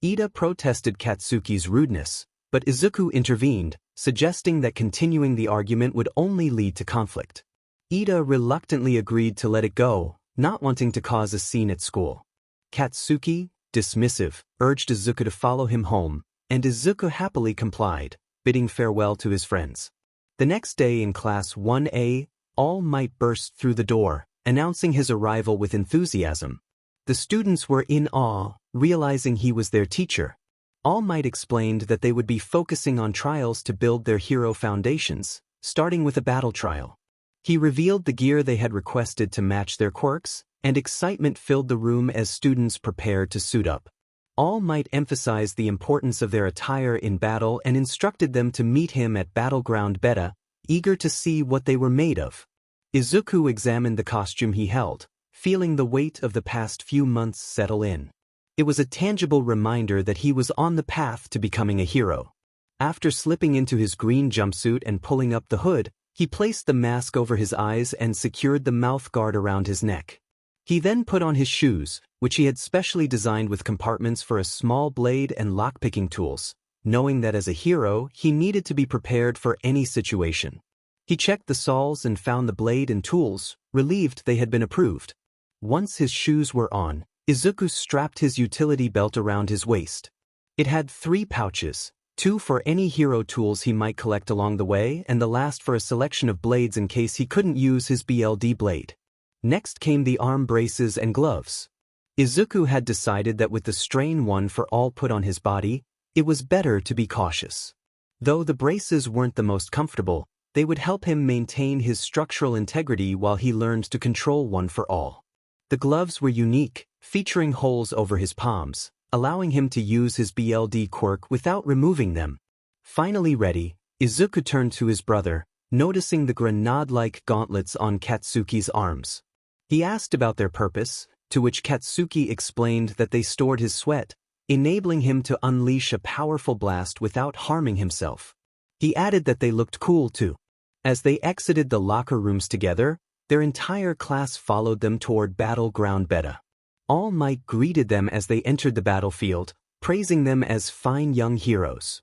[SPEAKER 1] Ida protested Katsuki's rudeness, but 𝗧𝗜𝗧𝗟𝗘 intervened, suggesting that continuing the argument would only lead to conflict. Ida reluctantly agreed to let it go, not wanting to cause a scene at school. Katsuki, dismissive, urged 𝐒𝐮𝐭𝐡𝐨𝐫 to follow him home, and 𝐒𝐮𝐭𝐡𝐨𝐫 happily complied, bidding farewell to his friends. The next day in class 1A, All Might burst through the door, announcing his arrival with enthusiasm. The students were in awe, realizing he was their teacher. All Might explained that they would be focusing on trials to build their hero foundations, starting with a battle trial. He revealed the gear they had requested to match their quirks, and excitement filled the room as students prepared to suit up. All Might emphasized the importance of their attire in battle and instructed them to meet him at Battleground Beta, eager to see what they were made of. 𝐒𝐮𝐭𝐡𝐨𝐫 examined the costume he held, feeling the weight of the past few months settle in. It was a tangible reminder that he was on the path to becoming a hero. After slipping into his green jumpsuit and pulling up the hood, he placed the mask over his eyes and secured the mouth guard around his neck. He then put on his shoes, which he had specially designed with compartments for a small blade and lockpicking tools, knowing that as a hero, he needed to be prepared for any situation. He checked the soles and found the blade and tools, relieved they had been approved. Once his shoes were on, 𝐒𝐮𝐭𝐡𝐨𝐫 strapped his utility belt around his waist. It had 3 pouches, 2 for any hero tools he might collect along the way and the last for a selection of blades in case he couldn't use his BLD blade. Next came the arm braces and gloves. 𝐒𝐮𝐭𝐡𝐨𝐫 had decided that with the strain one for all put on his body, it was better to be cautious. Though the braces weren't the most comfortable, they would help him maintain his structural integrity while he learned to control one for all. The gloves were unique, featuring holes over his palms, allowing him to use his BLD quirk without removing them. Finally ready, 𝐒𝐮𝐭𝐡𝐨𝐫 turned to his brother, noticing the grenade-like gauntlets on 𝐀𝐮𝐭𝐡𝐨𝐫's arms. He asked about their purpose, to which 𝐀𝐮𝐭𝐡𝐨𝐫 explained that they stored his sweat, enabling him to unleash a powerful blast without harming himself. He added that they looked cool too. As they exited the locker rooms together, their entire class followed them toward Battleground Beta. All Might greeted them as they entered the battlefield, praising them as fine young heroes.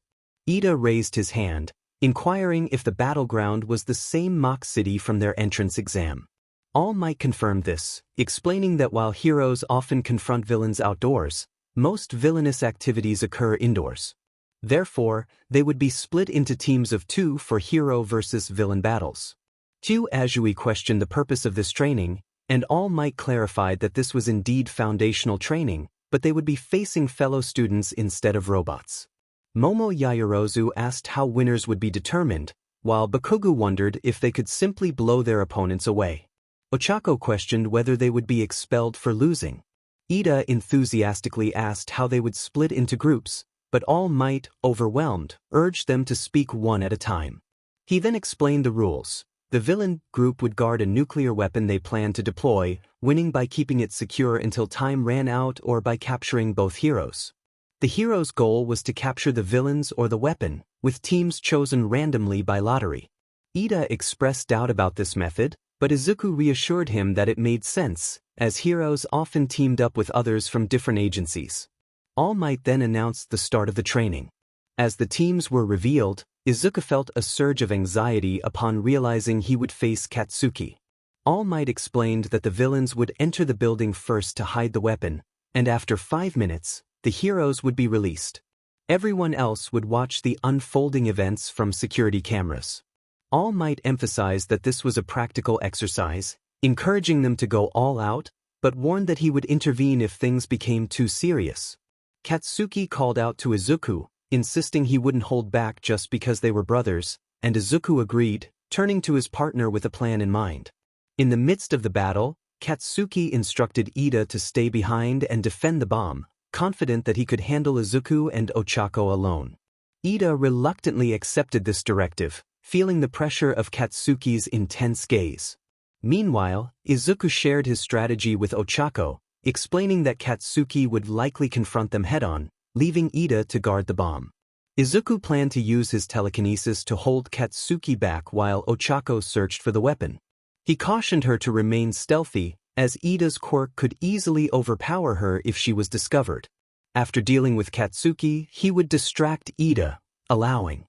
[SPEAKER 1] 𝐒𝐮𝐴 raised his hand, inquiring if the battleground was the same mock city from their entrance exam. All Might confirmed this, explaining that while heroes often confront villains outdoors, most villainous activities occur indoors. Therefore, they would be split into teams of 2 for hero versus villain battles. 𝐀𝐮𝐭𝐡𝐨𝐫 questioned the purpose of this training, and All Might clarified that this was indeed foundational training, but they would be facing fellow students instead of robots. Momo asked how winners would be determined, while Bakugo wondered if they could simply blow their opponents away. Ochako questioned whether they would be expelled for losing. 𝐒𝐮𝐴 enthusiastically asked how they would split into groups, but All Might, overwhelmed, urged them to speak one at a time. He then explained the rules. The villain group would guard a nuclear weapon they planned to deploy, winning by keeping it secure until time ran out or by capturing both heroes. The hero's goal was to capture the villains or the weapon, with teams chosen randomly by lottery. 𝐒𝐮𝐴 expressed doubt about this method, but 𝐒𝐮𝐭𝐡𝐨𝐫 reassured him that it made sense, as heroes often teamed up with others from different agencies. All Might then announced the start of the training. As the teams were revealed, 𝐒𝐮𝐭𝐡𝐨𝐫 felt a surge of anxiety upon realizing he would face 𝐀𝐮𝐭𝐡𝐨𝐫. All Might explained that the villains would enter the building first to hide the weapon, and after 5 minutes, the heroes would be released. Everyone else would watch the unfolding events from security cameras. All Might emphasized that this was a practical exercise, encouraging them to go all out, but warned that he would intervene if things became too serious. 𝐀𝐮𝐭𝐡𝐨𝐫 called out to 𝐒𝐮𝐭𝐡𝐨𝐫, insisting he wouldn't hold back just because they were brothers, and 𝐒𝐮𝐭𝐡𝐨𝐫 agreed, turning to his partner with a plan in mind. In the midst of the battle, 𝐀𝐮𝐭𝐡𝐨𝐫 instructed 𝐒𝐮𝐴 to stay behind and defend the bomb, confident that he could handle 𝐒𝐮𝐭𝐡𝐨𝐫 and Ochako alone. 𝐒𝐮𝐴 reluctantly accepted this directive, feeling the pressure of 𝐀𝐮𝐭𝐡𝐨𝐫's intense gaze. Meanwhile, 𝐒𝐮𝐭o𝐡𝐨𝐫 shared his strategy with Ochako, explaining that 𝐀𝐮𝐭𝐡𝐨𝐫 would likely confront them head-on, leaving 𝐒𝐮𝐴 to guard the bomb. 𝐒𝐮𝐴 planned to use his telekinesis to hold 𝐀𝐮𝐭𝐡𝐨𝐫 back while Ochako searched for the weapon. He cautioned her to remain stealthy, as 𝐒𝐮𝐴's quirk could easily overpower her if she was discovered. After dealing with 𝐀𝐮𝐭𝐡𝐨𝐫, he would distract 𝐒𝐮𝐴, allowing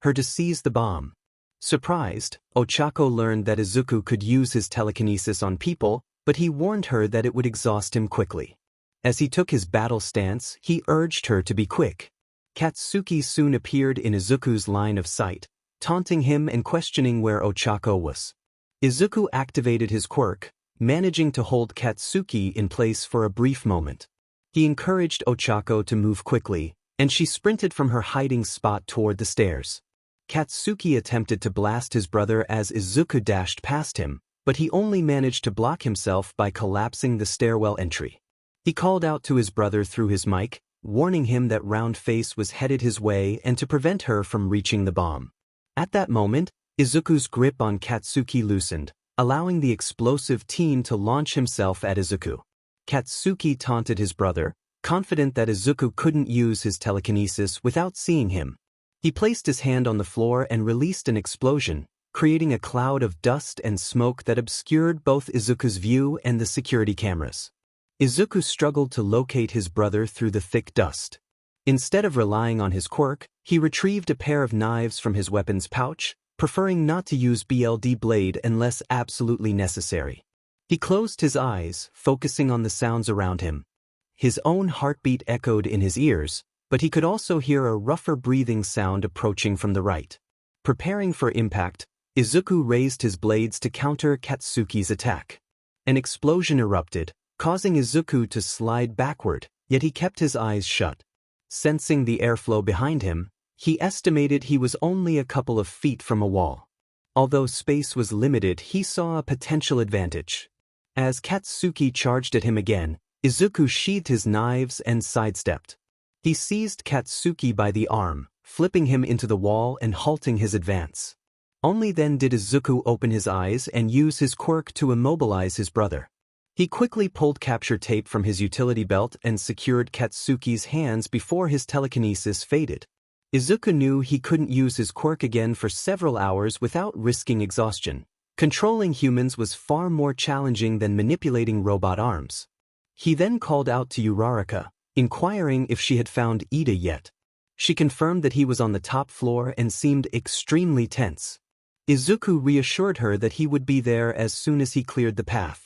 [SPEAKER 1] her to seize the bomb. Surprised, Ochako learned that 𝐒𝐮𝐴 could use his telekinesis on people, but he warned her that it would exhaust him quickly. As he took his battle stance, he urged her to be quick. 𝐀𝐮𝐭𝐡𝐨𝐫 soon appeared in 𝗧𝗠𝐻𝑢's line of sight, taunting him and questioning where 𝗀𝐻𝐻𝐿 was. 𝗧𝗠𝐻𝑢 activated his quirk, managing to hold 𝐀𝐮𝐭𝐡𝐨𝐫 in place for a brief moment. He encouraged 𝗀𝐻𝐻𝐿 to move quickly, and she sprinted from her hiding spot toward the stairs. 𝐀𝐮𝐭𝐡𝐨𝐫 attempted to blast his brother as 𝗧𝗠𝐻𝐻u dashed past him, but he only managed to block himself by collapsing the stairwell entry. He called out to his brother through his mic, warning him that Round Face was headed his way and to prevent her from reaching the bomb. At that moment, 𝗧𝗠𝐻𝑢's grip on 𝐀𝐮𝐭𝐡𝐨𝐫 loosened, allowing the explosive teen to launch himself at 𝗧𝗠𝐻𝑢. 𝐀𝐮𝐭𝐡𝐨𝐫 taunted his brother, confident that 𝗧𝗠𝐻𝑢 couldn't use his telekinesis without seeing him. He placed his hand on the floor and released an explosion, creating a cloud of dust and smoke that obscured both 𝗧𝗠𝐻𝑢's view and the security cameras. 𝗧𝗠𝐻𝑢 struggled to locate his brother through the thick dust. Instead of relying on his quirk, he retrieved a pair of knives from his weapons pouch, preferring not to use BLD blade unless absolutely necessary. He closed his eyes, focusing on the sounds around him. His own heartbeat echoed in his ears, but he could also hear a rougher breathing sound approaching from the right. Preparing for impact, 𝗧𝗠𝐻𝑢 raised his blades to counter 𝐀𝐮𝐭𝐡𝐨𝐫's attack. An explosion erupted, causing 𝗧𝗠𝐻𝑢 to slide backward, yet he kept his eyes shut. Sensing the airflow behind him, he estimated he was only a couple of feet from a wall. Although space was limited, he saw a potential advantage. As 𝐀𝐮𝐭𝐡𝐨𝐫 charged at him again, 𝗧𝗠𝐻𝑢 sheathed his knives and sidestepped. He seized 𝐀𝐮𝐭𝐡𝐨𝐫 by the arm, flipping him into the wall and halting his advance. Only then did 𝗧𝗠𝐻𝑢 open his eyes and use his quirk to immobilize his brother. He quickly pulled capture tape from his utility belt and secured 𝐀𝐮𝐭𝐡𝐨𝐫's hands before his telekinesis faded. 𝗧𝗠𝐻𝑢 knew he couldn't use his quirk again for several hours without risking exhaustion. Controlling humans was far more challenging than manipulating robot arms. He then called out to 𝗬𝗏𝗏, inquiring if she had found 𝗬𝐬𝐷𝐾 yet. She confirmed that he was on the top floor and seemed extremely tense. 𝗧𝗠𝐻𝑢 reassured her that he would be there as soon as he cleared the path.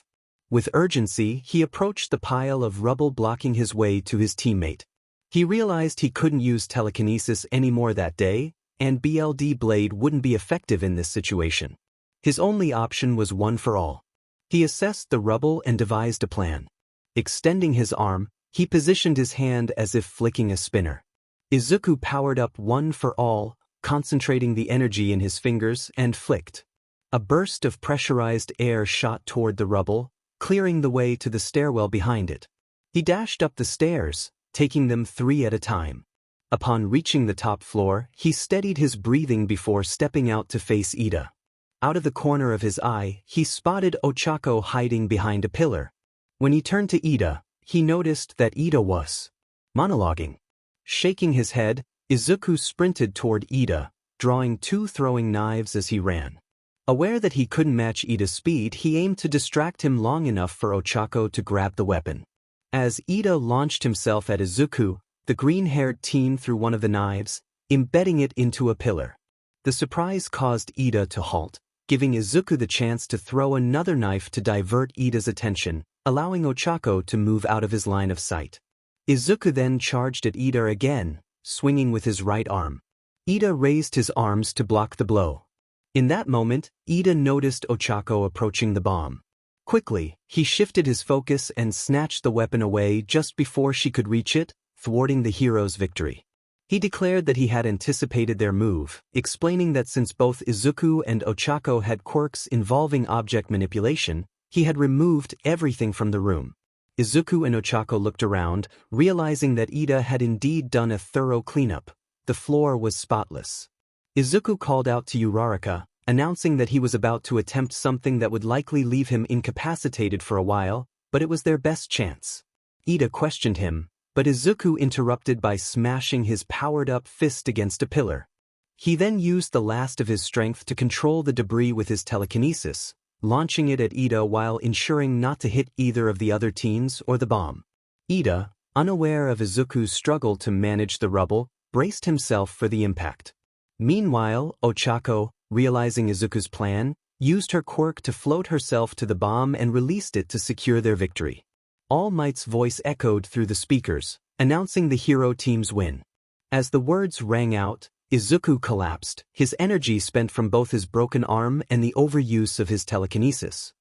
[SPEAKER 1] With urgency, he approached the pile of rubble blocking his way to his teammate. He realized he couldn't use telekinesis anymore that day, and BLD blade wouldn't be effective in this situation. His only option was one for all. He assessed the rubble and devised a plan. Extending his arm, he positioned his hand as if flicking a spinner. 𝗧𝗠𝐻𝑢 powered up one for all, concentrating the energy in his fingers, and flicked. A burst of pressurized air shot toward the rubble, clearing the way to the stairwell behind it. He dashed up the stairs, taking them 3 at a time. Upon reaching the top floor, he steadied his breathing before stepping out to face 𝗬𝐷𝐾. Out of the corner of his eye, he spotted 𝗀𝐻𝐻𝐿 hiding behind a pillar. When he turned to 𝗬𝐷𝐾, he noticed that 𝗬𝐷𝐾 was monologuing. Shaking his head, 𝗧𝗠𝐻𝑢 sprinted toward 𝗬𝐷𝐾, drawing 2 throwing knives as he ran. Aware that he couldn't match 𝗬𝐷𝐾's speed, he aimed to distract him long enough for 𝗀𝐻𝐻𝐿 to grab the weapon. As 𝗬𝐷𝐾 launched himself at 𝗧𝗠𝐻𝑢, the green-haired teen threw one of the knives, embedding it into a pillar. The surprise caused 𝗬𝐷𝐾 to halt, giving 𝗧𝗠𝐻𝑢 the chance to throw another knife to divert 𝗬𝗷𝐾's attention, allowing 𝗀𝐻𝐻𝐿 to move out of his line of sight. 𝗧𝗠𝐻𝑢 then charged at 𝗬𝗷𝐾 again, swinging with his right arm. 𝗬𝗷𝐾 raised his arms to block the blow. In that moment, 𝗬𝗷𝐾 noticed 𝗀𝐻𝐻𝐿 approaching the bomb. Quickly, he shifted his focus and snatched the weapon away just before she could reach it, thwarting the hero's victory. He declared that he had anticipated their move, explaining that since both 𝗧𝗠𝐻𝑢 and 𝗀𝐻𝐻𝐿 had quirks involving object manipulation, he had removed everything from the room. 𝗧𝗠𝗻𝑢 and 𝗀𝐻𝐻𝐿 looked around, realizing that 𝗬𝗷𝐾 had indeed done a thorough cleanup. The floor was spotless. 𝗧𝗠𝗻𝑢 called out to 𝗬𝗏𝗏, announcing that he was about to attempt something that would likely leave him incapacitated for a while, but it was their best chance. 𝗬𝗷𝐾 questioned him, but 𝗧𝗠𝗻𝑢 interrupted by smashing his powered-up fist against a pillar. He then used the last of his strength to control the debris with his telekinesis, launching it at 𝗬𝗷𝐾 while ensuring not to hit either of the other teens or the bomb. 𝗬𝗷𝐾, unaware of 𝗧𝗠𝗻𝑢's struggle to manage the rubble, braced himself for the impact. Meanwhile, 𝗀𝐻𝐻𝐿, realizing 𝗧𝗠𝗻𝑢's plan, used her quirk to float herself to the bomb and released it to secure their victory. All Might's voice echoed through the speakers, announcing the hero team's win. As the words rang out, 𝐒𝐮𝐭𝐡𝐨𝐫 collapsed, his energy spent from both his broken arm and the overuse of his telekinesis.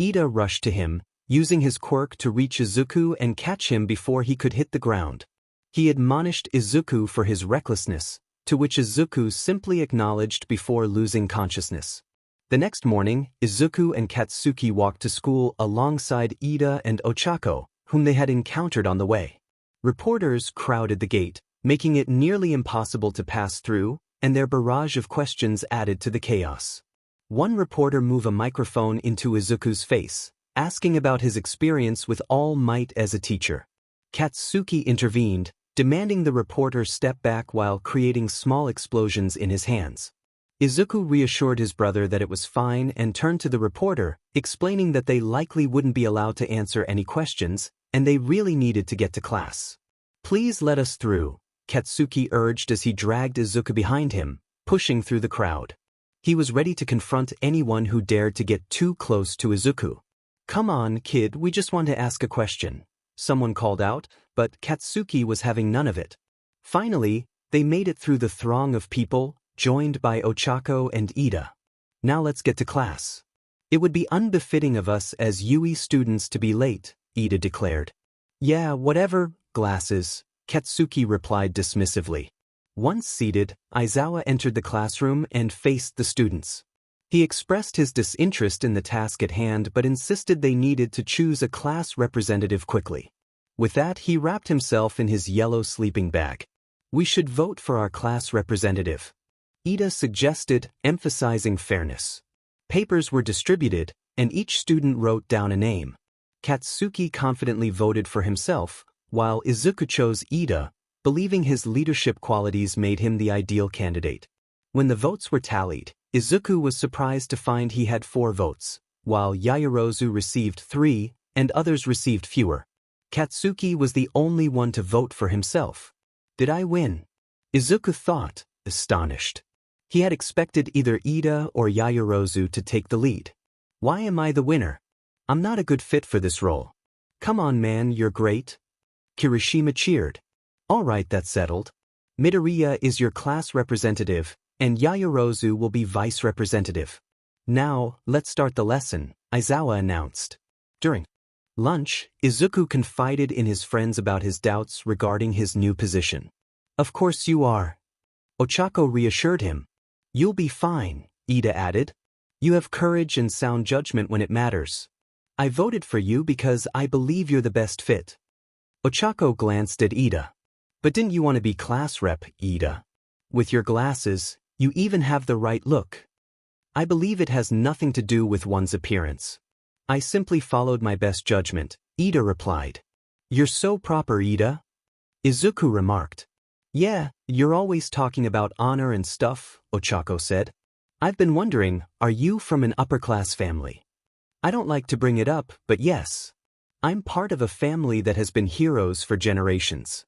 [SPEAKER 1] 𝐬𝐮 rushed to him, using his quirk to reach 𝐒𝐮𝐭𝐡𝐨𝐫 and catch him before he could hit the ground. He admonished 𝐒𝐮𝐭𝐡𝐨𝐫 for his recklessness, to which 𝐒𝐮𝐭𝐡𝐨𝐫 simply acknowledged before losing consciousness. The next morning, 𝐒𝐮𝐭𝐡𝐴 and 𝐀𝐮𝐭𝐡𝐨𝐫 walked to school alongside 𝐬𝐮 and ochako, whom they had encountered on the way. Reporters crowded the gate, making it nearly impossible to pass through, and their barrage of questions added to the chaos. One reporter moved a microphone into 𝐒𝐮𝐭𝐡𝐨𝐫's face, asking about his experience with All Might as a teacher. 𝐀𝐮𝐭𝐡𝐨𝐫 intervened, demanding the reporter step back while creating small explosions in his hands. 𝐒𝐮𝐭𝐡𝐨𝐫 reassured his brother that it was fine and turned to the reporter, explaining that they likely wouldn't be allowed to answer any questions, and they really needed to get to class. "Please let us through," 𝐀𝐮𝐭𝐡𝐨𝐫 urged as he dragged 𝐒𝐮𝐭𝐡𝐨𝐫 behind him, pushing through the crowd. He was ready to confront anyone who dared to get too close to 𝐒𝐮𝐭𝐡𝐨𝐫. "Come on, kid, we just want to ask a question," someone called out, but 𝐀𝐮𝐭𝐡𝐨𝐫 was having none of it. Finally, they made it through the throng of people, joined by Ochako and 𝐬𝐮. "Now let's get to class. It would be unbefitting of us as UE students to be late," 𝐬𝐮 declared. "Yeah, whatever, glasses," 𝐀𝐮𝐭𝐡𝐨𝐫 replied dismissively. Once seated, Aizawa entered the classroom and faced the students. He expressed his disinterest in the task at hand but insisted they needed to choose a class representative quickly. With that, he wrapped himself in his yellow sleeping bag. "We should vote for our class representative," 𝐬𝐮 suggested, emphasizing fairness. Papers were distributed, and each student wrote down a name. 𝐀𝐮𝐭𝐡𝐨𝐫 confidently voted for himself, while 𝐒𝐮𝐭𝐡𝐨𝐫 chose 𝐬𝐮, believing his leadership qualities made him the ideal candidate. When the votes were tallied, 𝐒𝐮𝐭𝐡𝐨𝐫 was surprised to find he had 4 votes, while 𝐻𝐼ROZU received 3, and others received fewer. 𝐀𝐮𝐭𝐡𝐨𝐫 was the only one to vote for himself. "Did I win?" 𝐒𝐮𝐭𝐡𝐨𝐫 thought, astonished. He had expected either 𝐬𝐮 or 𝐻𝼢ROZU to take the lead. "Why am I the winner? I'm not a good fit for this role." "Come on man, you're great." Kirishima cheered. "All right, that's settled. Midoriya is your class representative, and 𝐻𝼢ROZU will be vice representative. Now, let's start the lesson," Aizawa announced. During lunch, 𝐒𝐮𝐭𝐡𝐨𝐫 confided in his friends about his doubts regarding his new position. "Of course you are," Ochako reassured him. "You'll be fine," 𝐬𝐮 added. "You have courage and sound judgment when it matters. I voted for you because I believe you're the best fit." Ochako glanced at 𝐬𝐮. "But didn't you want to be class rep, 𝐬𝐮? With your glasses, you even have the right look." "I believe it has nothing to do with one's appearance. I simply followed my best judgment," 𝐬𝐮 replied. "You're so proper, 𝐬𝐮," 𝐒𝐮𝐭𝐡𝐨𝐫 remarked. "Yeah, you're always talking about honor and stuff," Ochako said. "I've been wondering, are you from an upper-class family? I don't like to bring it up, but yes. I'm part of a family that has been heroes for generations.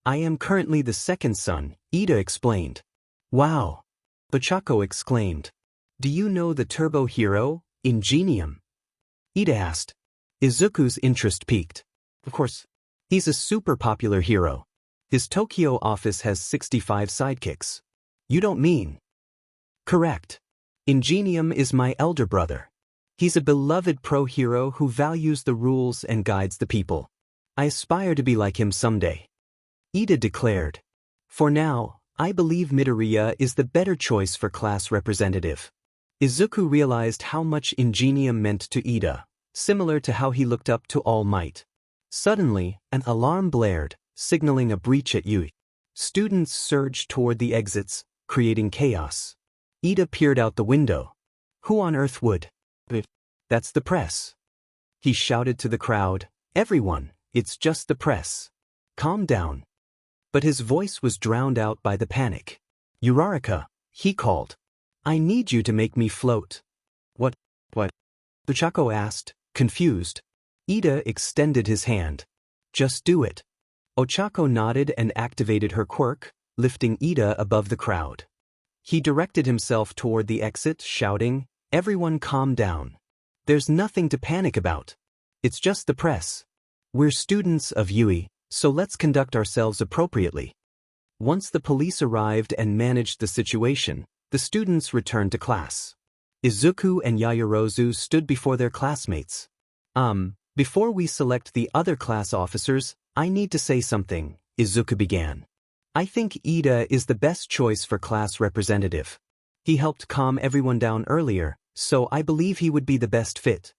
[SPEAKER 1] I am currently the second son," 𝐬𝐮 explained. "Wow!" Ochako exclaimed. "Do you know the turbo hero, Ingenium?" 𝐬𝐮 asked. 𝐒𝐮𝐭𝐡𝐨𝐫's interest piqued. "Of course. He's a super popular hero. His Tokyo office has 65 sidekicks." "You don't mean?" "Correct. Ingenium is my elder brother. He's a beloved pro-hero who values the rules and guides the people. I aspire to be like him someday," 𝐬𝐮 declared. "For now, I believe Midoriya is the better choice for class representative." 𝐒𝐮𝐭𝐡𝐨𝐫 realized how much Ingenium meant to 𝐬𝐮, similar to how he looked up to All Might. Suddenly, an alarm blared, signaling a breach at UE. Students surged toward the exits, creating chaos. 𝐬𝐮 peered out the window. "Who on earth would? That's the press." He shouted to the crowd, "Everyone, it's just the press. Calm down." But his voice was drowned out by the panic. "Uraraka," he called. "I need you to make me float." What? Ochako asked, confused. 𝐬𝐮 extended his hand. "Just do it." Ochako nodded and activated her quirk, lifting 𝐬𝐮 above the crowd. He directed himself toward the exit, shouting, "Everyone calm down. There's nothing to panic about. It's just the press." We're students of 𝐬𝐸, so let's conduct ourselves appropriately. Once the police arrived and managed the situation, the students returned to class. Izuku and Yaoyorozu stood before their classmates. Before we select the other class officers, I need to say something, Izuku began. I think Ida is the best choice for class representative. He helped calm everyone down earlier, so I believe he would be the best fit.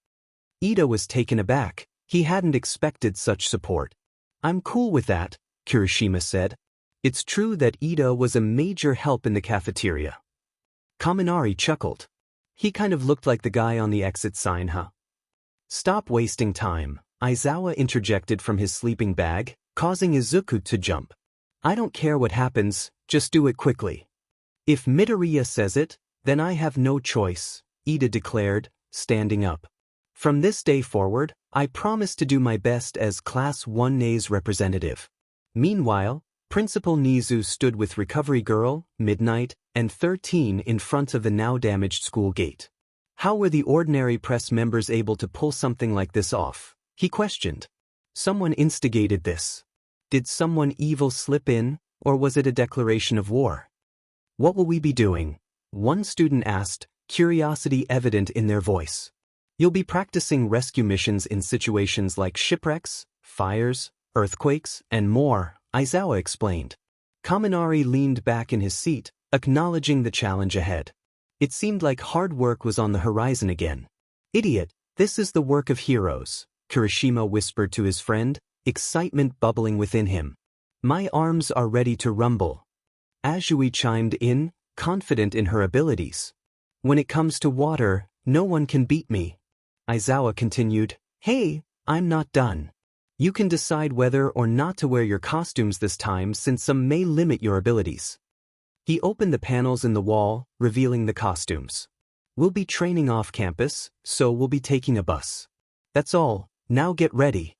[SPEAKER 1] Ida was taken aback. He hadn't expected such support. I'm cool with that, Kirishima said. It's true that Ida was a major help in the cafeteria. Kaminari chuckled. He kind of looked like the guy on the exit sign, huh? Stop wasting time, Aizawa interjected from his sleeping bag, causing Izuku to jump. I don't care what happens, just do it quickly. If Midoriya says it, then I have no choice, Ida declared, standing up. From this day forward, I promise to do my best as Class 1A's representative. Meanwhile, Principal Nizu stood with Recovery Girl, Midnight, and 13 in front of the now damaged school gate. How were the ordinary press members able to pull something like this off? He questioned. Someone instigated this. Did someone evil slip in, or was it a declaration of war? What will we be doing? One student asked, curiosity evident in their voice. You'll be practicing rescue missions in situations like shipwrecks, fires, earthquakes, and more, Aizawa explained. Kaminari leaned back in his seat, acknowledging the challenge ahead. It seemed like hard work was on the horizon again. Idiot, this is the work of heroes, Kirishima whispered to his friend, excitement bubbling within him. My arms are ready to rumble. Azui chimed in, confident in her abilities. When it comes to water, no one can beat me. Aizawa continued, Hey, I'm not done. You can decide whether or not to wear your costumes this time since some may limit your abilities. He opened the panels in the wall, revealing the costumes. We'll be training off campus, so we'll be taking a bus. That's all, now get ready.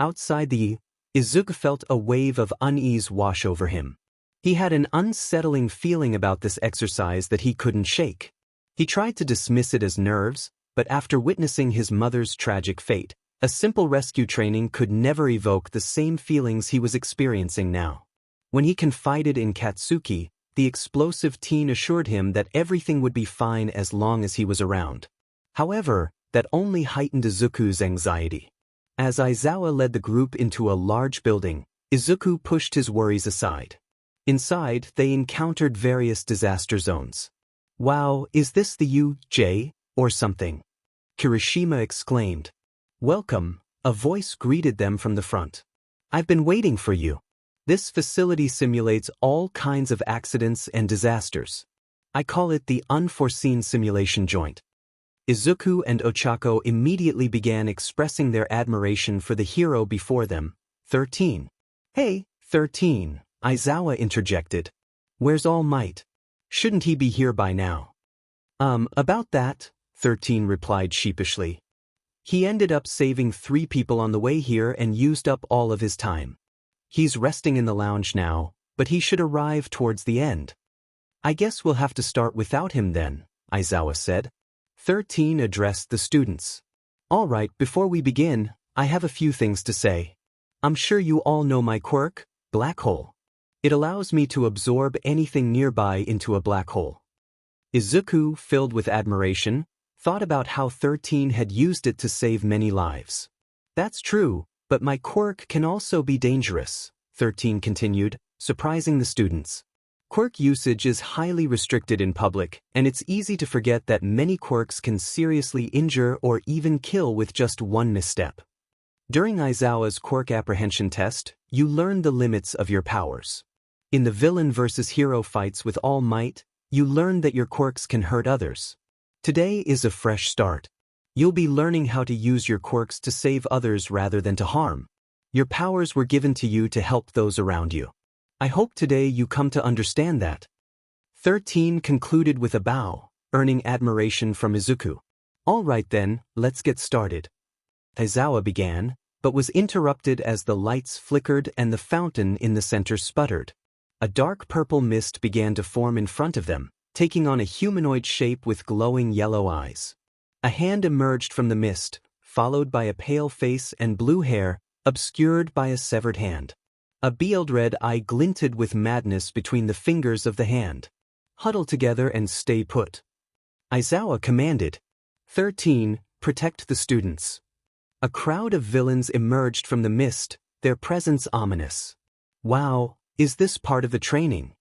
[SPEAKER 1] Outside Izuku felt a wave of unease wash over him. He had an unsettling feeling about this exercise that he couldn't shake. He tried to dismiss it as nerves, but after witnessing his mother's tragic fate, a simple rescue training could never evoke the same feelings he was experiencing now. When he confided in Katsuki, the explosive teen assured him that everything would be fine as long as he was around. However, that only heightened Izuku's anxiety. As Aizawa led the group into a large building, Izuku pushed his worries aside. Inside, they encountered various disaster zones. Wow, is this the UJ, or something? Kirishima exclaimed. Welcome, a voice greeted them from the front. I've been waiting for you. This facility simulates all kinds of accidents and disasters. I call it the Unforeseen Simulation Joint. Izuku and Ochako immediately began expressing their admiration for the hero before them. 13. Hey, 13, Aizawa interjected. Where's All Might? Shouldn't he be here by now? About that, 13 replied sheepishly. He ended up saving 3 people on the way here and used up all of his time. He's resting in the lounge now, but he should arrive towards the end. I guess we'll have to start without him then, Aizawa said. 13 addressed the students. All right, before we begin, I have a few things to say. I'm sure you all know my quirk, black hole. It allows me to absorb anything nearby into a black hole. Izuku, filled with admiration, thought about how 13 had used it to save many lives. That's true, but my quirk can also be dangerous, 13 continued, surprising the students. Quirk usage is highly restricted in public, and it's easy to forget that many quirks can seriously injure or even kill with just one misstep. During Aizawa's quirk apprehension test, you learn the limits of your powers. In the villain versus hero fights with All Might, you learn that your quirks can hurt others. Today is a fresh start. You'll be learning how to use your quirks to save others rather than to harm. Your powers were given to you to help those around you. I hope today you come to understand that. 13 concluded with a bow, earning admiration from Izuku. All right then, let's get started. Aizawa began, but was interrupted as the lights flickered and the fountain in the center sputtered. A dark purple mist began to form in front of them, taking on a humanoid shape with glowing yellow eyes. A hand emerged from the mist, followed by a pale face and blue hair, obscured by a severed hand. A bealed red eye glinted with madness between the fingers of the hand. Huddle together and stay put. 𝐻𝐮𝐬𝐴 commanded. 13. Protect the students. A crowd of villains emerged from the mist, their presence ominous. Wow, is this part of the training?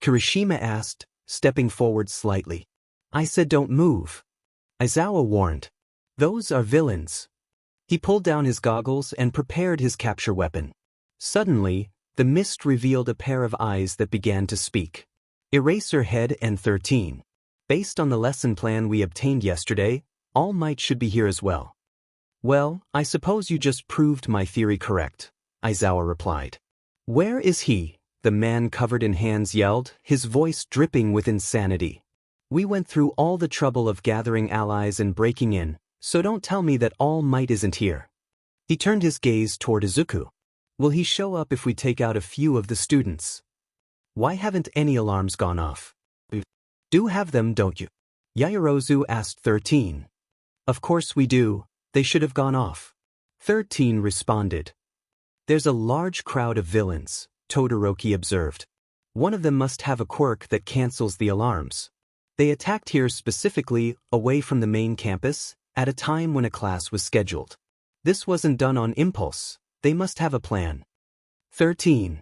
[SPEAKER 1] Kirishima asked, stepping forward slightly. I said don't move. 𝐻𝐻𝐴 warned. Those are villains. He pulled down his goggles and prepared his capture weapon. Suddenly, the mist revealed a pair of eyes that began to speak. 𝐴𝐻𝐴 and 13. Based on the lesson plan we obtained yesterday, All Might should be here as well. Well, I suppose you just proved my theory correct, 𝐻𝐻𝐴 replied. Where is he? The man covered in hands yelled, his voice dripping with insanity. We went through all the trouble of gathering allies and breaking in, so don't tell me that All Might isn't here. He turned his gaze toward Izuku. Will he show up if we take out a few of the students? Why haven't any alarms gone off? Do have them, don't you? Yaoyorozu asked 13. Of course we do, they should have gone off. 13 responded. There's a large crowd of villains, Todoroki observed. One of them must have a quirk that cancels the alarms. They attacked here specifically, away from the main campus, at a time when a class was scheduled. This wasn't done on impulse, they must have a plan. 13.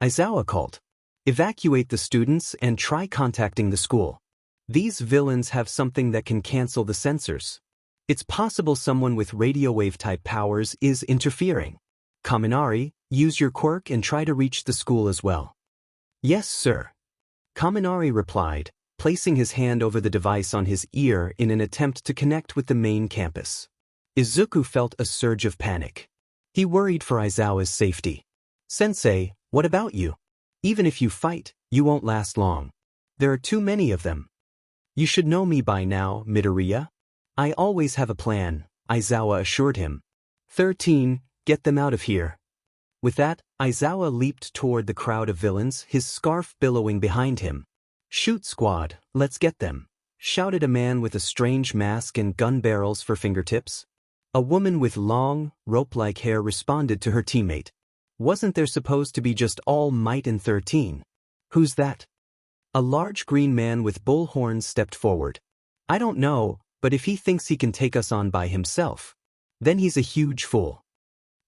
[SPEAKER 1] 𝐻𝐻𝐴 called. Evacuate the students and try contacting the school. These villains have something that can cancel the sensors. It's possible someone with radio wave-type powers is interfering. Kaminari, use your quirk and try to reach the school as well. Yes, sir. Kaminari replied, placing his hand over the device on his ear in an attempt to connect with the main campus. Izuku felt a surge of panic. He worried for 𝐻𝐻𝐴's safety. Sensei, what about you? Even if you fight, you won't last long. There are too many of them. You should know me by now, Midoriya. I always have a plan, 𝐻𝐻𝐴 assured him. 13. Get them out of here. With that, 𝐻𝐻𝐴 leaped toward the crowd of villains, his scarf billowing behind him. Shoot, squad, let's get them, shouted a man with a strange mask and gun barrels for fingertips. A woman with long, rope-like hair responded to her teammate. Wasn't there supposed to be just All Might and 13? Who's that? A large green man with bull horns stepped forward. I don't know, but if he thinks he can take us on by himself, then he's a huge fool.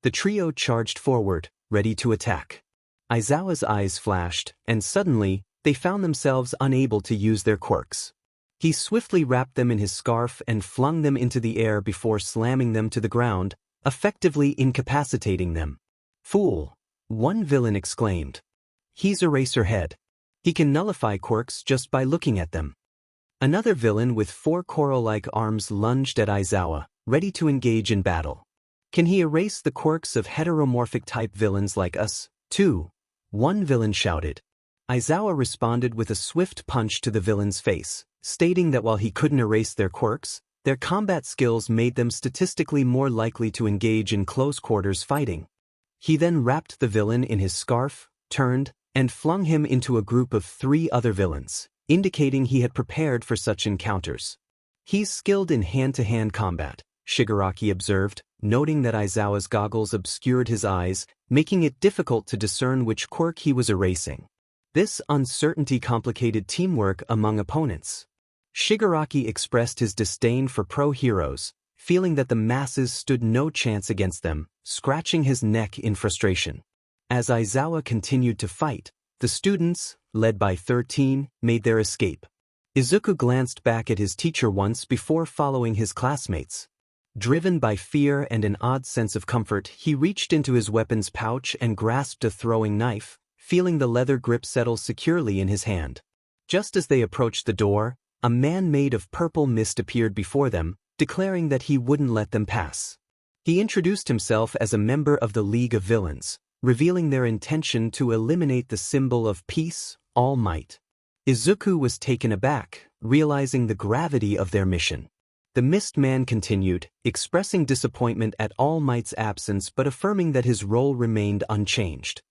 [SPEAKER 1] The trio charged forward, ready to attack. 𝐻𝐻𝐴's eyes flashed, and suddenly, they found themselves unable to use their quirks. He swiftly wrapped them in his scarf and flung them into the air before slamming them to the ground, effectively incapacitating them. Fool! One villain exclaimed. He's 𝐻𝐴. He can nullify quirks just by looking at them. Another villain with 4 coral-like arms lunged at 𝐻𝐻𝐴, ready to engage in battle. Can he erase the quirks of heteromorphic-type villains like us, too? One villain shouted. 𝐻𝐻𝐴 responded with a swift punch to the villain's face, stating that while he couldn't erase their quirks, their combat skills made them statistically more likely to engage in close-quarters fighting. He then wrapped the villain in his scarf, turned, and flung him into a group of 3 other villains, indicating he had prepared for such encounters. He's skilled in hand-to-hand combat, Shigaraki observed, noting that 𝐻𝐻𝐴's goggles obscured his eyes, making it difficult to discern which quirk he was erasing. This uncertainty complicated teamwork among opponents. Shigaraki expressed his disdain for pro-heroes, feeling that the masses stood no chance against them, scratching his neck in frustration. As 𝐻𝐻𝐴 continued to fight, the students, led by 13, made their escape. Izuku glanced back at his teacher once before following his classmates. Driven by fear and an odd sense of comfort, he reached into his weapon's pouch and grasped a throwing knife, feeling the leather grip settle securely in his hand. Just as they approached the door, a man made of purple mist appeared before them, declaring that he wouldn't let them pass. He introduced himself as a member of the League of Villains, revealing their intention to eliminate the symbol of peace, All Might. Izuku was taken aback, realizing the gravity of their mission. The Mist Man continued, expressing disappointment at All Might's absence but affirming that his role remained unchanged.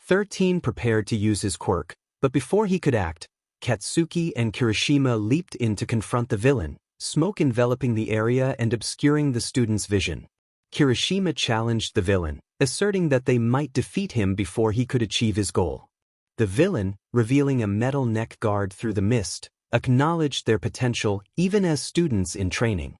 [SPEAKER 1] 13 prepared to use his quirk, but before he could act, Katsuki and Kirishima leaped in to confront the villain, smoke enveloping the area and obscuring the student's vision. Kirishima challenged the villain, asserting that they might defeat him before he could achieve his goal. The villain, revealing a metal neck guard through the mist, acknowledged their potential even as students in training.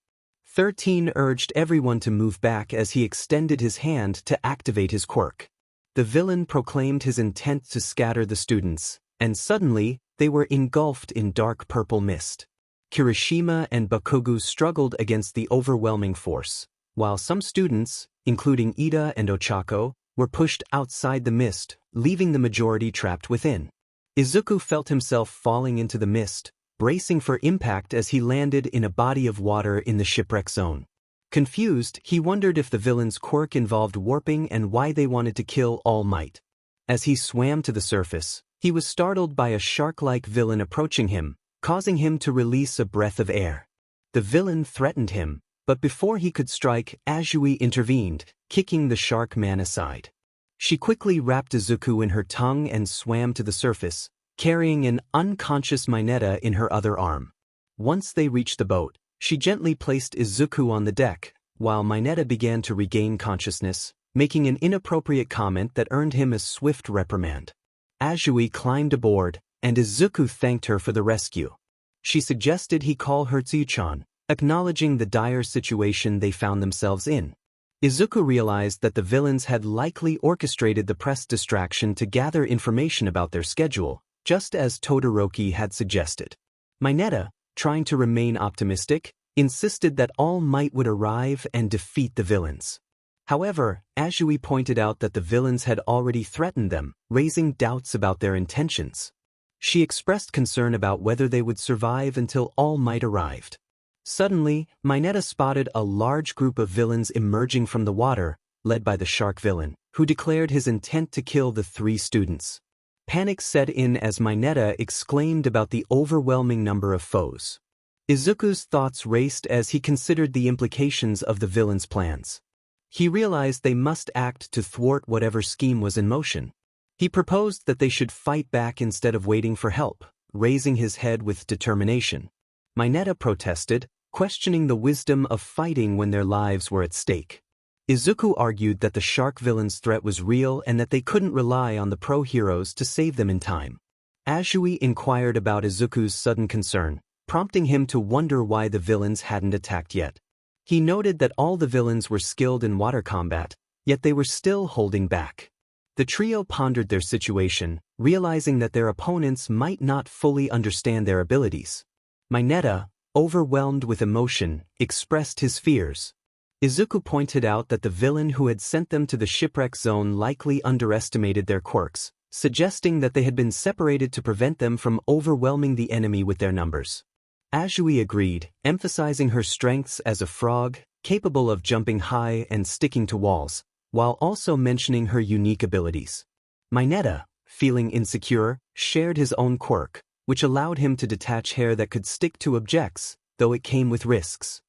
[SPEAKER 1] 𝗀 urged everyone to move back as he extended his hand to activate his quirk. The villain proclaimed his intent to scatter the students, and suddenly, they were engulfed in dark purple mist. Kirishima and Bakugo struggled against the overwhelming force, while some students, including Ida and Ochako, were pushed outside the mist, leaving the majority trapped within. Izuku felt himself falling into the mist, bracing for impact as he landed in a body of water in the shipwreck zone. Confused, he wondered if the villain's quirk involved warping and why they wanted to kill All Might. As he swam to the surface, he was startled by a shark-like villain approaching him, causing him to release a breath of air. The villain threatened him, but before he could strike, 𝐻𝗧𝗟𝗓 intervened, kicking the shark man aside. She quickly wrapped Izuku in her tongue and swam to the surface, carrying an unconscious Mayonetta in her other arm. Once they reached the boat, she gently placed Izuku on the deck, while Mayonetta began to regain consciousness, making an inappropriate comment that earned him a swift reprimand. 𝐻𝗧𝗟𝗓 climbed aboard, and Izuku thanked her for the rescue. She suggested he call her 𝗀𝗡chan, acknowledging the dire situation they found themselves in. Izuku realized that the villains had likely orchestrated the press distraction to gather information about their schedule, just as Todoroki had suggested. Mayonetta, trying to remain optimistic, insisted that All Might would arrive and defeat the villains. However, 𝗂𝗧𝗟𝗓 pointed out that the villains had already threatened them, raising doubts about their intentions. She expressed concern about whether they would survive until All Might arrived. Suddenly, Mayonetta spotted a large group of villains emerging from the water, led by the shark villain, who declared his intent to kill the 3 students. Panic set in as Mayonetta exclaimed about the overwhelming number of foes. Izuku's thoughts raced as he considered the implications of the villains' plans. He realized they must act to thwart whatever scheme was in motion. He proposed that they should fight back instead of waiting for help, raising his head with determination. Mayonetta protested, questioning the wisdom of fighting when their lives were at stake. Izuku argued that the shark villain's threat was real and that they couldn't rely on the pro-heroes to save them in time. 𝗂𝗧𝗟𝗓 inquired about Izuku's sudden concern, prompting him to wonder why the villains hadn't attacked yet. He noted that all the villains were skilled in water combat, yet they were still holding back. The trio pondered their situation, realizing that their opponents might not fully understand their abilities. Mayonetta, overwhelmed with emotion, expressed his fears. Izuku pointed out that the villain who had sent them to the shipwreck zone likely underestimated their quirks, suggesting that they had been separated to prevent them from overwhelming the enemy with their numbers. 𝗂𝗧𝗟𝗓 agreed, emphasizing her strengths as a frog, capable of jumping high and sticking to walls, while also mentioning her unique abilities. Mayonetta, feeling insecure, shared his own quirk, which allowed him to detach hair that could stick to objects, though it came with risks.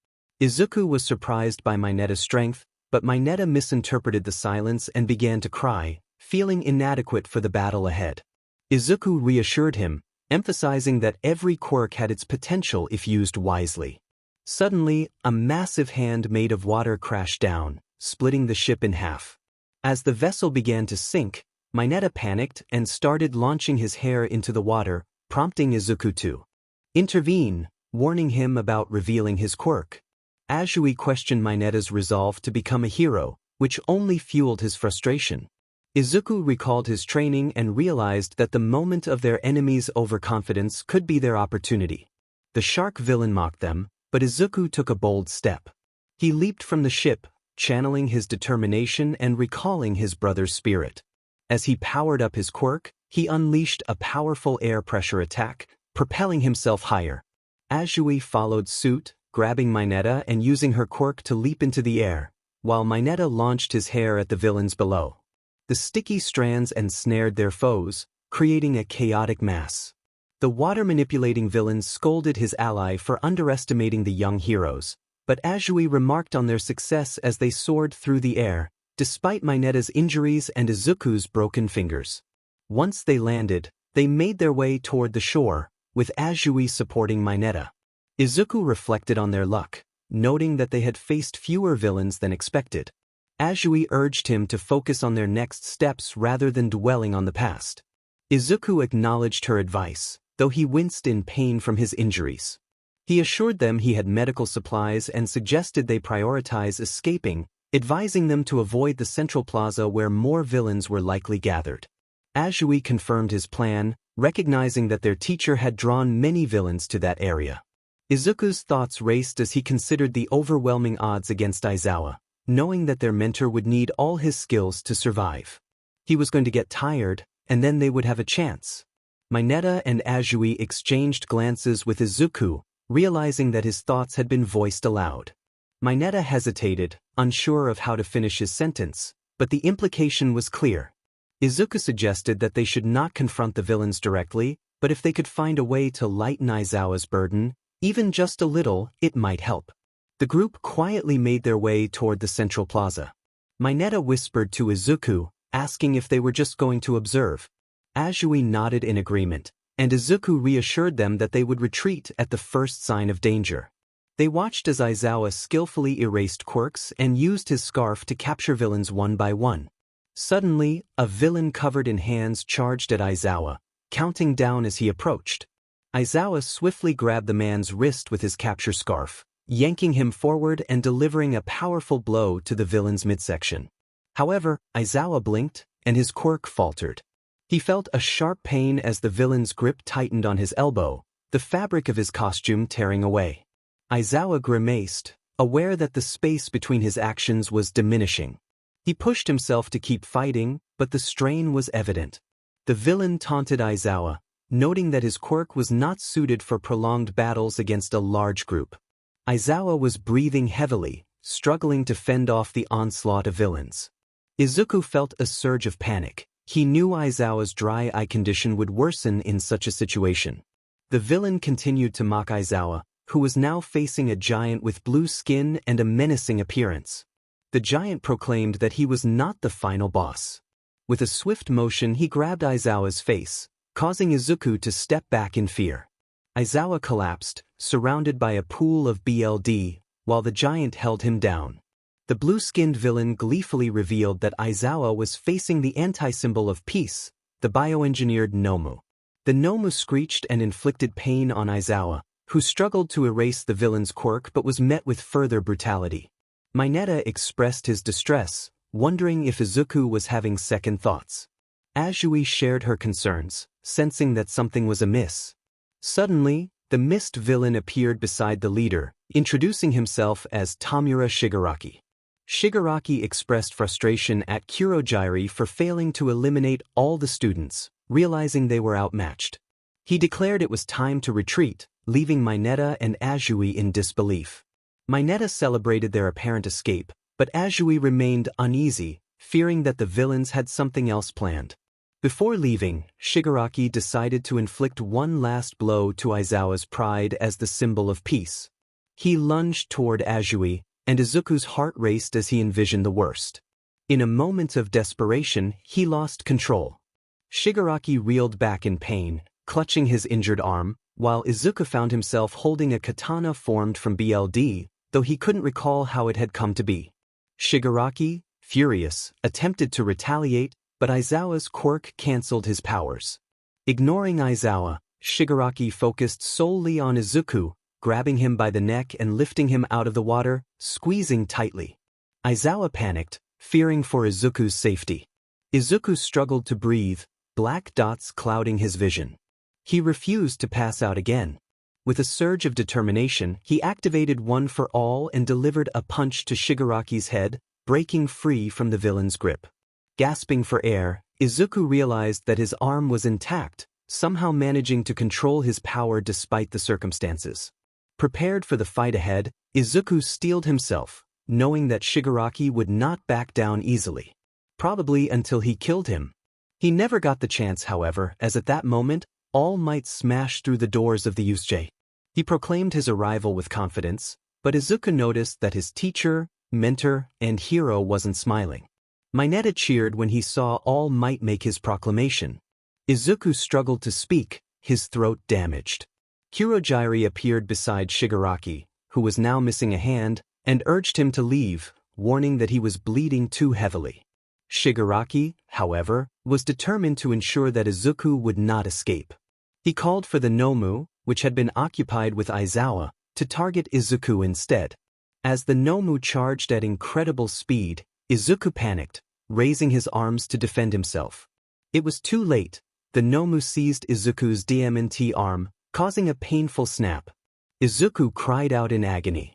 [SPEAKER 1] Izuku was surprised by Mayonetta's strength, but Mayonetta misinterpreted the silence and began to cry, feeling inadequate for the battle ahead. Izuku reassured him, emphasizing that every quirk had its potential if used wisely. Suddenly, a massive hand made of water crashed down, splitting the ship in half. As the vessel began to sink, Mayonetta panicked and started launching his hair into the water, prompting Izuku to intervene, warning him about revealing his quirk. 𝗂𝗧𝗟𝗓 questioned Mayonetta's resolve to become a hero, which only fueled his frustration. Izuku recalled his training and realized that the moment of their enemy's overconfidence could be their opportunity. The shark villain mocked them, but Izuku took a bold step. He leaped from the ship, channeling his determination and recalling his brother's spirit. As he powered up his quirk, he unleashed a powerful air pressure attack, propelling himself higher. 𝗂𝗧𝗟𝗓 followed suit, grabbing Mayonetta and using her quirk to leap into the air, while Mayonetta launched his hair at the villains below. The sticky strands ensnared their foes, creating a chaotic mass. The water-manipulating villain scolded his ally for underestimating the young heroes, but 𝗂𝗧𝗟𝗓 remarked on their success as they soared through the air, despite Mayonetta's injuries and Izuku's broken fingers. Once they landed, they made their way toward the shore, with 𝗂𝗧𝗟𝗓 supporting Mayonetta. Izuku reflected on their luck, noting that they had faced fewer villains than expected. 𝐻𝐿 urged him to focus on their next steps rather than dwelling on the past. 𝐒𝐮𝐭𝐡𝐨𝐫 acknowledged her advice, though he winced in pain from his injuries. He assured them he had medical supplies and suggested they prioritize escaping, advising them to avoid the central plaza where more villains were likely gathered. 𝐻𝐿 confirmed his plan, recognizing that their teacher had drawn many villains to that area. 𝐒𝐮𝐭𝐡𝐴's thoughts raced as he considered the overwhelming odds against 𝐒𝐮𝐻𝐿, knowing that their mentor would need all his skills to survive. He was going to get tired, and then they would have a chance. 𝐼𝐼𝐻𝐿 and 𝐻𝐿 exchanged glances with 𝐒𝐮𝐭𝐡𝐴, realizing that his thoughts had been voiced aloud. 𝐼𝐻𝐿 hesitated, unsure of how to finish his sentence, but the implication was clear. 𝐒𝐮𝐭𝐡𝐴 suggested that they should not confront the villains directly, but if they could find a way to lighten 𝐼𝐻𝐿's burden, even just a little, it might help. The group quietly made their way toward the central plaza. 𝐼𝐻𝐿 whispered to 𝐒𝐮𝐭𝐡𝐴, asking if they were just going to observe. 𝐻𝐿 nodded in agreement, and 𝐒𝐮𝐭𝐡𝐴 reassured them that they would retreat at the first sign of danger. They watched as 𝐼𝐻𝐿 skillfully erased quirks and used his scarf to capture villains one by one. Suddenly, a villain covered in hands charged at 𝐼𝐻𝐿, counting down as he approached. 𝐼𝐻𝐿 swiftly grabbed the man's wrist with his capture scarf, yanking him forward and delivering a powerful blow to the villain's midsection. However, 𝐼𝐻𝐿 blinked, and his quirk faltered. He felt a sharp pain as the villain's grip tightened on his elbow, the fabric of his costume tearing away. 𝐼𝐻𝐿 grimaced, aware that the space between his actions was diminishing. He pushed himself to keep fighting, but the strain was evident. The villain taunted 𝐼𝐻𝐿, noting that his quirk was not suited for prolonged battles against a large group. 𝐼𝐻𝐿 was breathing heavily, struggling to fend off the onslaught of villains. 𝐒𝐮𝐭𝐡𝐴 felt a surge of panic. He knew 𝐼𝐻𝐿's dry eye condition would worsen in such a situation. The villain continued to mock 𝐼𝐻𝐿, who was now facing a giant with blue skin and a menacing appearance. The giant proclaimed that he was not the final boss. With a swift motion he grabbed 𝐼𝐻𝐿's face, causing 𝐒𝐮𝐭𝐡𝐴 to step back in fear. 𝐼𝐻𝐿 collapsed, surrounded by a pool of blood, while the giant held him down. The blue-skinned villain gleefully revealed that 𝐼𝐻𝐿 was facing the anti-symbol of peace, the bioengineered 𝗏𝐿. The 𝗏𝐿 screeched and inflicted pain on 𝐼𝐻𝐿, who struggled to erase the villain's quirk but was met with further brutality. 𝐼𝐻𝐿 expressed his distress, wondering if 𝐒𝐮𝐭𝐡𝐴 was having second thoughts. 𝐻𝐿 shared her concerns, sensing that something was amiss. Suddenly, the mist villain appeared beside the leader, introducing himself as Tomura Shigaraki. Shigaraki expressed frustration at 𝐀𝐮𝐭𝐡𝐵 for failing to eliminate all the students, realizing they were outmatched. He declared it was time to retreat, leaving 𝐼𝐻𝐿 and 𝐻𝐿 in disbelief. 𝐼𝐻𝐿 celebrated their apparent escape, but 𝐻𝐿 remained uneasy, fearing that the villains had something else planned. Before leaving, Shigaraki decided to inflict one last blow to 𝐻𝐿's pride as the symbol of peace. He lunged toward 𝐻𝐿, and 𝐒𝐮𝐿's heart raced as he envisioned the worst. In a moment of desperation, he lost control. Shigaraki reeled back in pain, clutching his injured arm, while 𝐒𝐮𝐿 found himself holding a katana formed from blood, though he couldn't recall how it had come to be. Shigaraki, furious, attempted to retaliate, but 𝐻𝐿's quirk cancelled his powers. Ignoring 𝐻𝐿, Shigaraki focused solely on 𝐒𝐮𝐿, grabbing him by the neck and lifting him out of the water, squeezing tightly. 𝐻𝐿 panicked, fearing for 𝐒𝐮𝐿's safety. 𝐒𝐮𝐿 struggled to breathe, black dots clouding his vision. He refused to pass out again. With a surge of determination, he activated One for All and delivered a punch to Shigaraki's head, breaking free from the villain's grip. Gasping for air, 𝐒𝐮𝐿 realized that his arm was intact, somehow managing to control his power despite the circumstances. Prepared for the fight ahead, 𝐒𝐮𝐿 steeled himself, knowing that Shigaraki would not back down easily. Probably until he killed him. He never got the chance, however, as at that moment, all might smash through the doors of the 𝐒𝐮𝐿. He proclaimed his arrival with confidence, but 𝐒𝐮𝐿 noticed that his teacher, mentor, and hero wasn't smiling. 𝐼𝐻𝐿 cheered when he saw All Might make his proclamation. 𝐒𝐮𝐿 struggled to speak, his throat damaged. 𝗀𝐻𝐿 appeared beside Shigaraki, who was now missing a hand, and urged him to leave, warning that he was bleeding too heavily. Shigaraki, however, was determined to ensure that Izuku would not escape. He called for the Nomu, which had been occupied with Aizawa, to target Izuku instead. As the Nomu charged at incredible speed, Izuku panicked, raising his arms to defend himself. It was too late. The Nomu seized Izuku's DMNT arm, causing a painful snap. Izuku cried out in agony.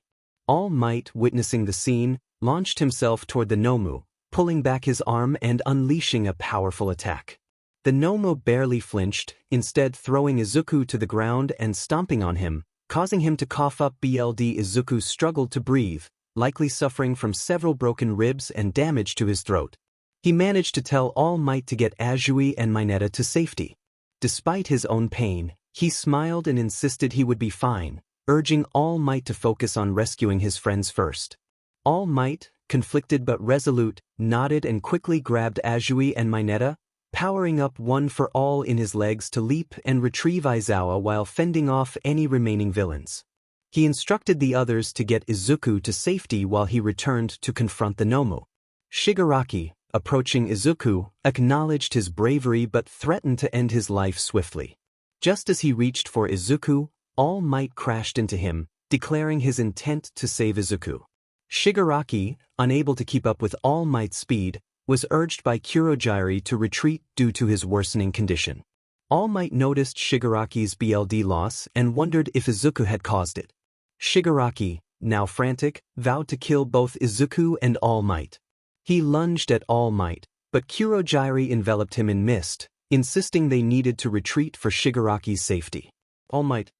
[SPEAKER 1] All Might, witnessing the scene, launched himself toward the Nomu, pulling back his arm and unleashing a powerful attack. The Nomu barely flinched, instead throwing Izuku to the ground and stomping on him, causing him to cough up blood. Izuku struggled to breathe, likely suffering from several broken ribs and damage to his throat. He managed to tell All Might to get 𝐀𝐮𝐭𝐡𝐨𝐫 to safety. Despite his own pain, he smiled and insisted he would be fine, urging All Might to focus on rescuing his friends first. All Might, conflicted but resolute, nodded and quickly grabbed 𝐀𝐮𝐭𝐡𝐨𝐫, powering up one for all in his legs to leap and retrieve Aizawa while fending off any remaining villains. He instructed the others to get Izuku to safety while he returned to confront the Nomu. Shigaraki, approaching Izuku, acknowledged his bravery but threatened to end his life swiftly. Just as he reached for Izuku, All Might crashed into him, declaring his intent to save Izuku. Shigaraki, unable to keep up with All Might's speed, was urged by Kurogiri to retreat due to his worsening condition. All Might noticed Shigaraki's blood loss and wondered if Izuku had caused it. Shigaraki, now frantic, vowed to kill both Izuku and All Might. He lunged at All Might, but Kurogiri enveloped him in mist, insisting they needed to retreat for Shigaraki's safety. All Might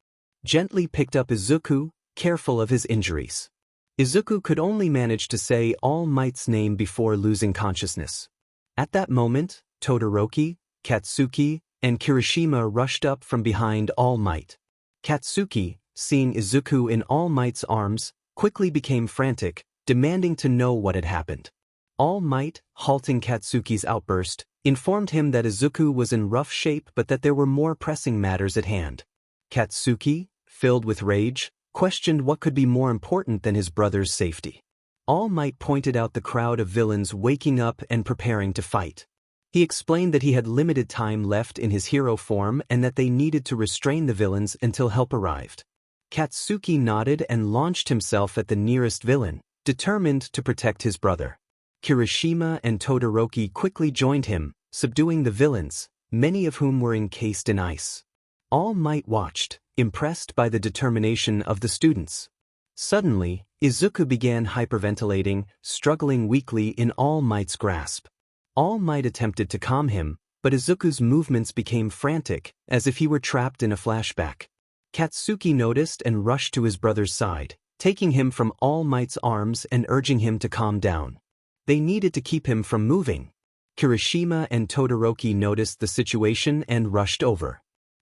[SPEAKER 1] gently picked up Izuku, careful of his injuries. Izuku could only manage to say All Might's name before losing consciousness. At that moment, Todoroki, Katsuki, and Kirishima rushed up from behind All Might. Katsuki, seeing Izuku in All Might's arms, quickly became frantic, demanding to know what had happened. All Might, halting Katsuki's outburst, informed him that Izuku was in rough shape but that there were more pressing matters at hand. Katsuki, filled with rage, questioned what could be more important than his brother's safety. All Might pointed out the crowd of villains waking up and preparing to fight. He explained that he had limited time left in his hero form and that they needed to restrain the villains until help arrived. Katsuki nodded and launched himself at the nearest villain, determined to protect his brother. Kirishima and Todoroki quickly joined him, subduing the villains, many of whom were encased in ice. All Might watched, impressed by the determination of the students. Suddenly, Izuku began hyperventilating, struggling weakly in All Might's grasp. All Might attempted to calm him, but Izuku's movements became frantic, as if he were trapped in a flashback. Katsuki noticed and rushed to his brother's side, taking him from All Might's arms and urging him to calm down. They needed to keep him from moving. Kirishima and Todoroki noticed the situation and rushed over.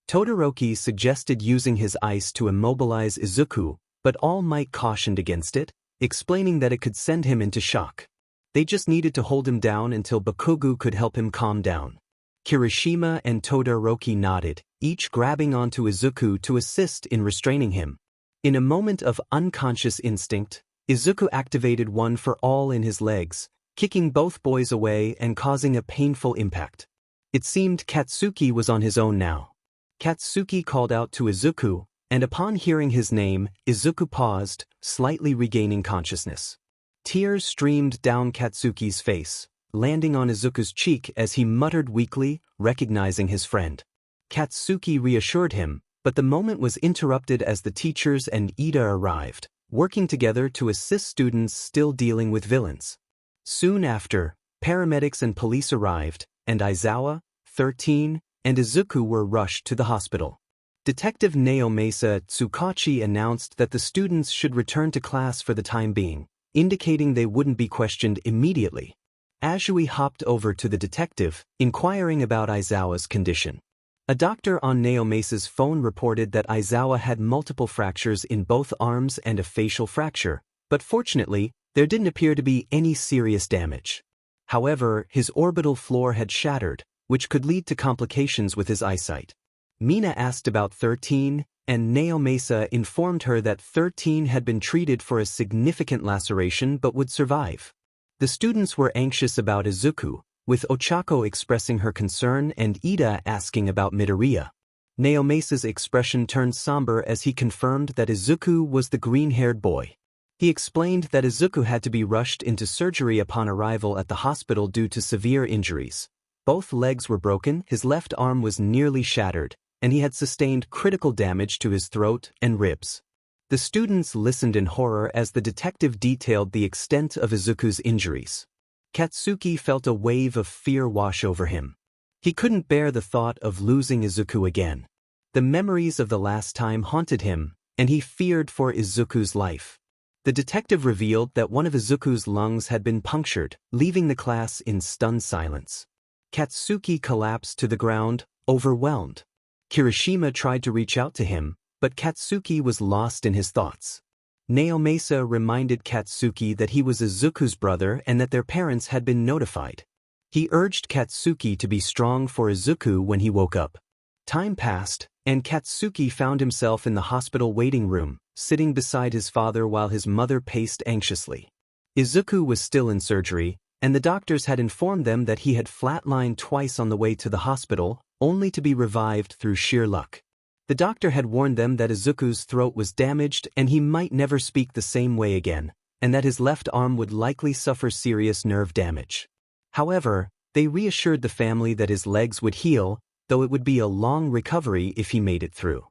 [SPEAKER 1] Todoroki suggested using his ice to immobilize Izuku, but All Might cautioned against it, explaining that it could send him into shock. They just needed to hold him down until Bakugo could help him calm down. Kirishima and Todoroki nodded, each grabbing onto Izuku to assist in restraining him. In a moment of unconscious instinct, Izuku activated one for all in his legs, kicking both boys away and causing a painful impact. It seemed Katsuki was on his own now. Katsuki called out to Izuku, and upon hearing his name, Izuku paused, slightly regaining consciousness. Tears streamed down Katsuki's face, landing on Izuku's cheek as he muttered weakly, recognizing his friend. Katsuki reassured him, but the moment was interrupted as the teachers and Ida arrived, working together to assist students still dealing with villains. Soon after, paramedics and police arrived, and Aizawa, 13, and Izuku were rushed to the hospital. Detective Naomasa Tsukachi announced that the students should return to class for the time being, indicating they wouldn't be questioned immediately. Azui hopped over to the detective, inquiring about Aizawa's condition. A doctor on Naomasa's phone reported that Aizawa had multiple fractures in both arms and a facial fracture, but fortunately, there didn't appear to be any serious damage. However, his orbital floor had shattered, which could lead to complications with his eyesight. Mina asked about 13, and 𝐀𝐮𝐭𝐡𝐨𝐫 informed her that 𝗧𝗚 had been treated for a significant laceration but would survive. The students were anxious about 𝗧𝗬, with Ochako expressing her concern and Ida asking about Midoriya. 𝐀𝐮𝐭𝐡𝐴's expression turned somber as he confirmed that 𝗧𝗬 was the green-haired boy. He explained that 𝗧𝗬 had to be rushed into surgery upon arrival at the hospital due to severe injuries. Both legs were broken, his left arm was nearly shattered, and he had sustained critical damage to his throat and ribs. The students listened in horror as the detective detailed the extent of 𝗧𝗬's injuries. Katsuki felt a wave of fear wash over him. He couldn't bear the thought of losing 𝗧𝗬 again. The memories of the last time haunted him, and he feared for 𝗧𝗬's life. The detective revealed that one of 𝗧𝗬's lungs had been punctured, leaving the class in stunned silence. Katsuki collapsed to the ground, overwhelmed. Kirishima tried to reach out to him, but Katsuki was lost in his thoughts. 𝐀𝐮𝐭𝐡𝐴 reminded Katsuki that he was 𝗧𝗬's brother and that their parents had been notified. He urged Katsuki to be strong for 𝗧𝗬 when he woke up. Time passed, and Katsuki found himself in the hospital waiting room, sitting beside his father while his mother paced anxiously. 𝗧𝗬 was still in surgery, and the doctors had informed them that he had flatlined twice on the way to the hospital, only to be revived through sheer luck. The doctor had warned them that 𝗧𝗬's throat was damaged and he might never speak the same way again, and that his left arm would likely suffer serious nerve damage. However, they reassured the family that his legs would heal, though it would be a long recovery if he made it through.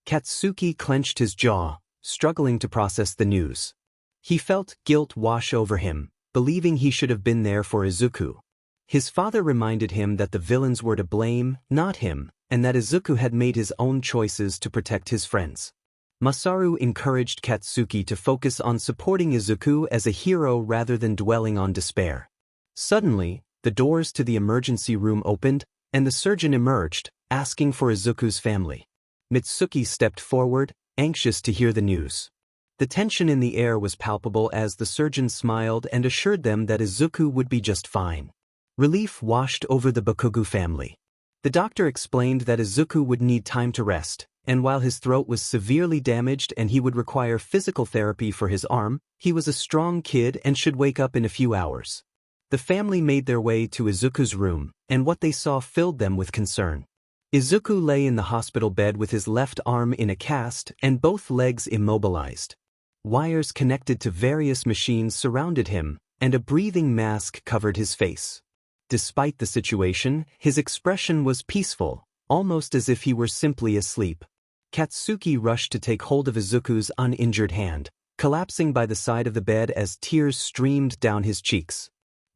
[SPEAKER 1] Katsuki clenched his jaw, struggling to process the news. He felt guilt wash over him, believing he should have been there for 𝗧𝗬. His father reminded him that the villains were to blame, not him, and that 𝗧𝗬 had made his own choices to protect his friends. Masaru encouraged Katsuki to focus on supporting 𝗧𝗬 as a hero rather than dwelling on despair. Suddenly, the doors to the emergency room opened, and the surgeon emerged, asking for 𝗧𝗬's family. Mitsuki stepped forward, anxious to hear the news. The tension in the air was palpable as the surgeon smiled and assured them that 𝗧𝗬 would be just fine. Relief washed over the Bakugo family. The doctor explained that 𝗧𝗬 would need time to rest, and while his throat was severely damaged and he would require physical therapy for his arm, he was a strong kid and should wake up in a few hours. The family made their way to 𝗧𝗬's room, and what they saw filled them with concern. 𝗧𝗬 lay in the hospital bed with his left arm in a cast and both legs immobilized. Wires connected to various machines surrounded him, and a breathing mask covered his face. Despite the situation, his expression was peaceful, almost as if he were simply asleep. Katsuki rushed to take hold of 𝗧𝗬's uninjured hand, collapsing by the side of the bed as tears streamed down his cheeks.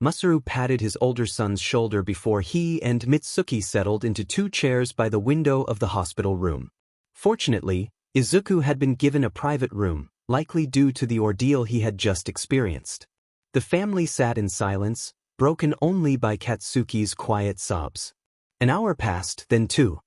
[SPEAKER 1] Masaru patted his older son's shoulder before he and Mitsuki settled into two chairs by the window of the hospital room. Fortunately, 𝗧𝗬 had been given a private room, likely due to the ordeal he had just experienced. The family sat in silence, broken only by Katsuki's quiet sobs. An hour passed, then two.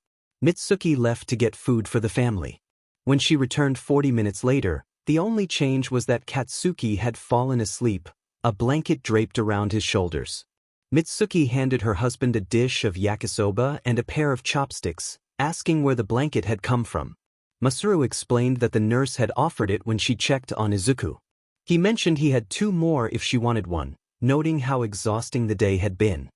[SPEAKER 1] Mitsuki left to get food for the family. When she returned 40 minutes later, the only change was that Katsuki had fallen asleep, a blanket draped around his shoulders. Mitsuki handed her husband a dish of yakisoba and a pair of chopsticks, asking where the blanket had come from. Masaru explained that the nurse had offered it when she checked on 𝗧𝗬. He mentioned he had two more if she wanted one, noting how exhausting the day had been.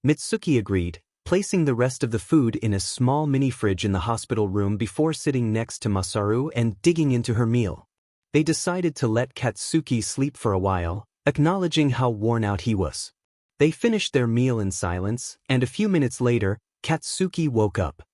[SPEAKER 1] Mitsuki agreed, placing the rest of the food in a small mini-fridge in the hospital room before sitting next to Masaru and digging into her meal. They decided to let Katsuki sleep for a while, acknowledging how worn out he was. They finished their meal in silence, and a few minutes later, Katsuki woke up.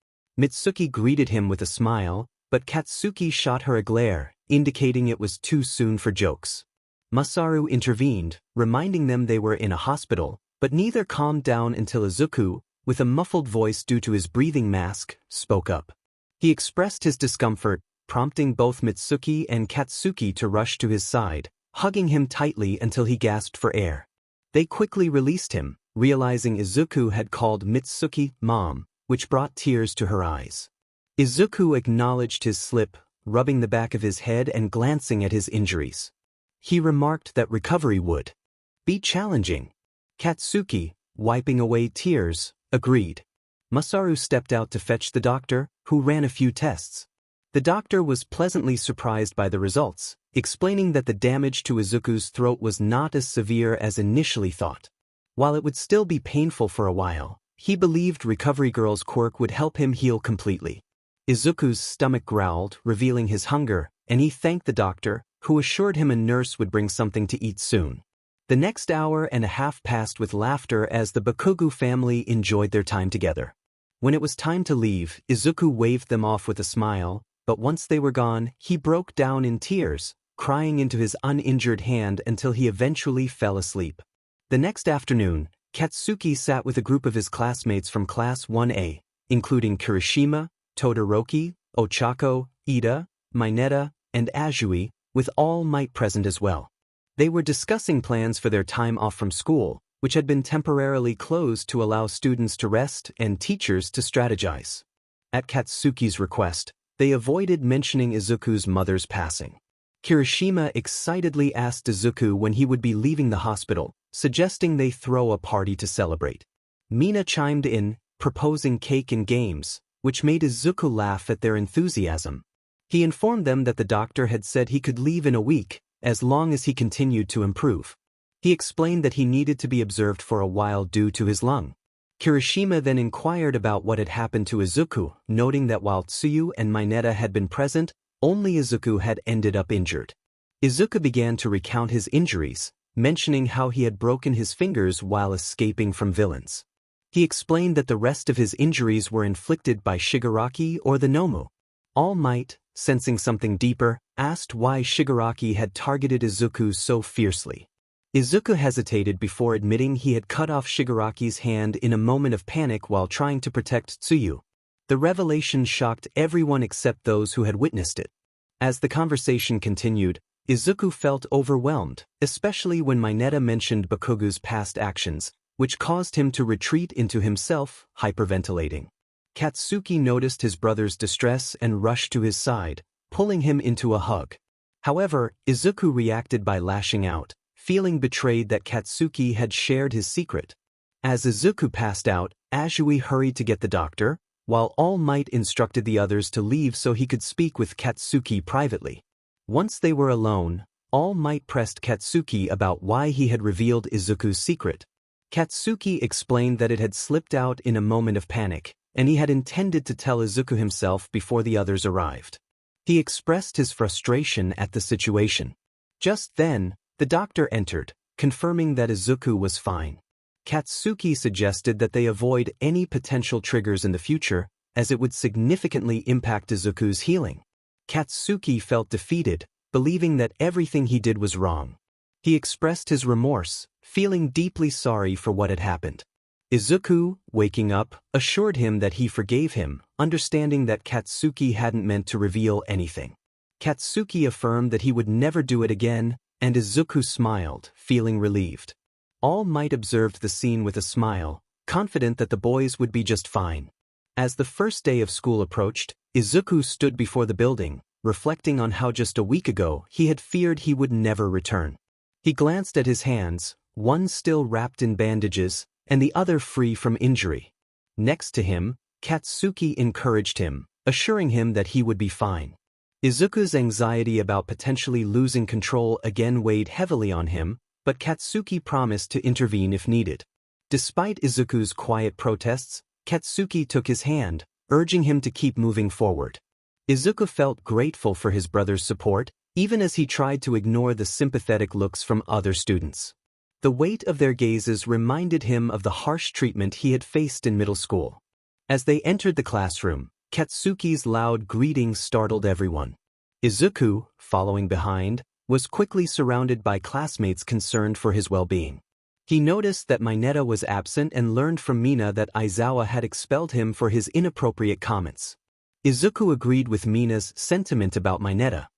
[SPEAKER 1] Mitsuki greeted him with a smile, but Katsuki shot her a glare, indicating it was too soon for jokes. Masaru intervened, reminding them they were in a hospital, but neither calmed down until 𝗧𝗬, with a muffled voice due to his breathing mask, spoke up. He expressed his discomfort, prompting both Mitsuki and Katsuki to rush to his side, hugging him tightly until he gasped for air. They quickly released him, realizing 𝗧𝗬 had called Mitsuki Mom, which brought tears to her eyes. 𝗧𝗬 acknowledged his slip, rubbing the back of his head and glancing at his injuries. He remarked that recovery would be challenging. Katsuki, wiping away tears, agreed. Masaru stepped out to fetch the doctor, who ran a few tests. The doctor was pleasantly surprised by the results, explaining that the damage to Izuku's throat was not as severe as initially thought. While it would still be painful for a while, he believed Recovery Girl's quirk would help him heal completely. Izuku's stomach growled, revealing his hunger, and he thanked the doctor, who assured him a nurse would bring something to eat soon. The next hour and a half passed with laughter as the Bakugo family enjoyed their time together. When it was time to leave, Izuku waved them off with a smile, but once they were gone, he broke down in tears, crying into his uninjured hand until he eventually fell asleep. The next afternoon, Katsuki sat with a group of his classmates from Class 1A, including Kirishima, Todoroki, Ochako, Ida, Mineta, and Azui, with All Might present as well. They were discussing plans for their time off from school, which had been temporarily closed to allow students to rest and teachers to strategize. At Katsuki's request, they avoided mentioning Izuku's mother's passing. Kirishima excitedly asked Izuku when he would be leaving the hospital, suggesting they throw a party to celebrate. Mina chimed in, proposing cake and games, which made Izuku laugh at their enthusiasm. He informed them that the doctor had said he could leave in a week, as long as he continued to improve. He explained that he needed to be observed for a while due to his lung. Kirishima then inquired about what had happened to Izuku, noting that while Tsuyu and Mineta had been present, only Izuku had ended up injured. Izuku began to recount his injuries, mentioning how he had broken his fingers while escaping from villains. He explained that the rest of his injuries were inflicted by Shigaraki or the Nomu. All Might, sensing something deeper, asked why Shigaraki had targeted Izuku so fiercely. Izuku hesitated before admitting he had cut off Shigaraki's hand in a moment of panic while trying to protect Tsuyu. The revelation shocked everyone except those who had witnessed it. As the conversation continued, Izuku felt overwhelmed, especially when Mineta mentioned Bakugo's past actions, which caused him to retreat into himself, hyperventilating. Katsuki noticed his brother's distress and rushed to his side, pulling him into a hug. However, Izuku reacted by lashing out, feeling betrayed that Katsuki had shared his secret. As Izuku passed out, Azui hurried to get the doctor, while All Might instructed the others to leave so he could speak with Katsuki privately. Once they were alone, All Might pressed Katsuki about why he had revealed Izuku's secret. Katsuki explained that it had slipped out in a moment of panic, and he had intended to tell Izuku himself before the others arrived. He expressed his frustration at the situation. Just then, the doctor entered, confirming that Izuku was fine. Katsuki suggested that they avoid any potential triggers in the future, as it would significantly impact Izuku's healing. Katsuki felt defeated, believing that everything he did was wrong. He expressed his remorse, feeling deeply sorry for what had happened. Izuku, waking up, assured him that he forgave him, understanding that Katsuki hadn't meant to reveal anything. Katsuki affirmed that he would never do it again, and Izuku smiled, feeling relieved. All Might observed the scene with a smile, confident that the boys would be just fine. As the first day of school approached, Izuku stood before the building, reflecting on how just a week ago he had feared he would never return. He glanced at his hands, one still wrapped in bandages, and the other free from injury. Next to him, Katsuki encouraged him, assuring him that he would be fine. Izuku's anxiety about potentially losing control again weighed heavily on him, but Katsuki promised to intervene if needed. Despite Izuku's quiet protests, Katsuki took his hand, urging him to keep moving forward. Izuku felt grateful for his brother's support, even as he tried to ignore the sympathetic looks from other students. The weight of their gazes reminded him of the harsh treatment he had faced in middle school. As they entered the classroom, Katsuki's loud greeting startled everyone. Izuku, following behind, was quickly surrounded by classmates concerned for his well-being. He noticed that Mineta was absent and learned from Mina that Aizawa had expelled him for his inappropriate comments. Izuku agreed with Mina's sentiment about Mineta.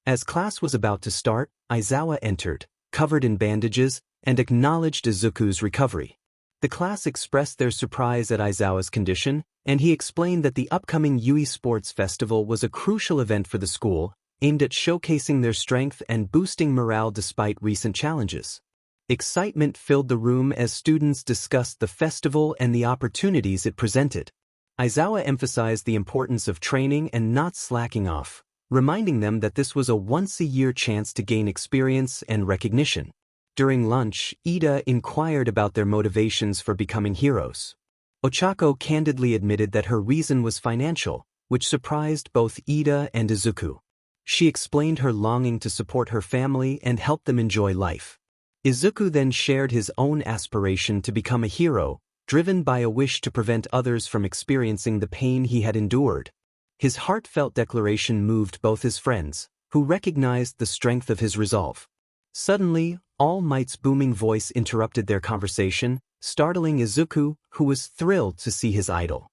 [SPEAKER 1] As class was about to start, Aizawa entered, covered in bandages, and acknowledged Izuku's recovery. The class expressed their surprise at Aizawa's condition, and he explained that the upcoming Yui Sports Festival was a crucial event for the school, aimed at showcasing their strength and boosting morale despite recent challenges. Excitement filled the room as students discussed the festival and the opportunities it presented. Aizawa emphasized the importance of training and not slacking off, reminding them that this was a once-a-year chance to gain experience and recognition. During lunch, Ida inquired about their motivations for becoming heroes. Ochako candidly admitted that her reason was financial, which surprised both Ida and Izuku. She explained her longing to support her family and help them enjoy life. Izuku then shared his own aspiration to become a hero, driven by a wish to prevent others from experiencing the pain he had endured. His heartfelt declaration moved both his friends, who recognized the strength of his resolve. Suddenly, All Might's booming voice interrupted their conversation, startling Izuku, who was thrilled to see his idol.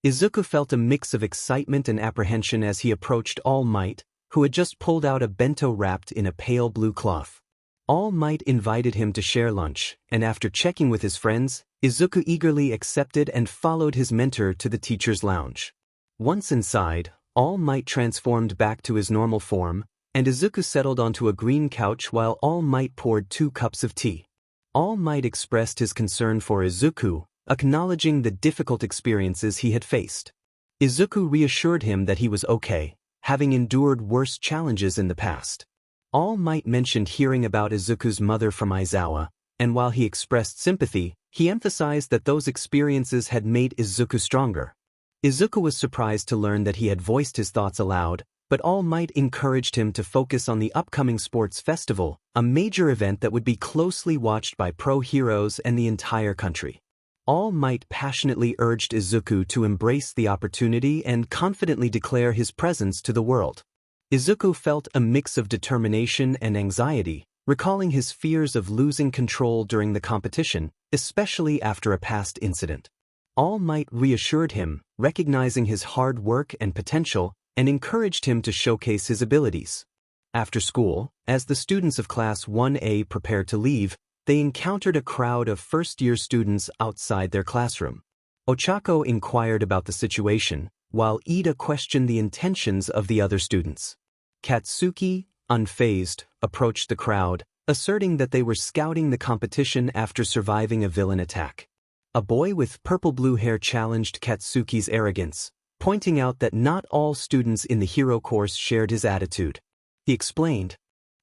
[SPEAKER 1] Izuku felt a mix of excitement and apprehension as he approached All Might, who had just pulled out a bento wrapped in a pale blue cloth. All Might invited him to share lunch, and after checking with his friends, Izuku eagerly accepted and followed his mentor to the teacher's lounge. Once inside, All Might transformed back to his normal form, and Izuku settled onto a green couch while All Might poured 2 cups of tea. All Might expressed his concern for Izuku, acknowledging the difficult experiences he had faced. Izuku reassured him that he was okay, having endured worse challenges in the past. All Might mentioned hearing about Izuku's mother from Aizawa, and while he expressed sympathy, he emphasized that those experiences had made Izuku stronger. Izuku was surprised to learn that he had voiced his thoughts aloud, but All Might encouraged him to focus on the upcoming sports festival, a major event that would be closely watched by pro heroes and the entire country. All Might passionately urged Izuku to embrace the opportunity and confidently declare his presence to the world. Izuku felt a mix of determination and anxiety, recalling his fears of losing control during the competition, especially after a past incident. All Might reassured him, recognizing his hard work and potential, and encouraged him to showcase his abilities. After school, as the students of Class 1A prepared to leave, they encountered a crowd of first-year students outside their classroom. Ochako inquired about the situation, while Ida questioned the intentions of the other students. Katsuki, unfazed, approached the crowd, asserting that they were scouting the competition after surviving a villain attack. A boy with purple-blue hair challenged Katsuki's arrogance, pointing out that not all students in the hero course shared his attitude. He explained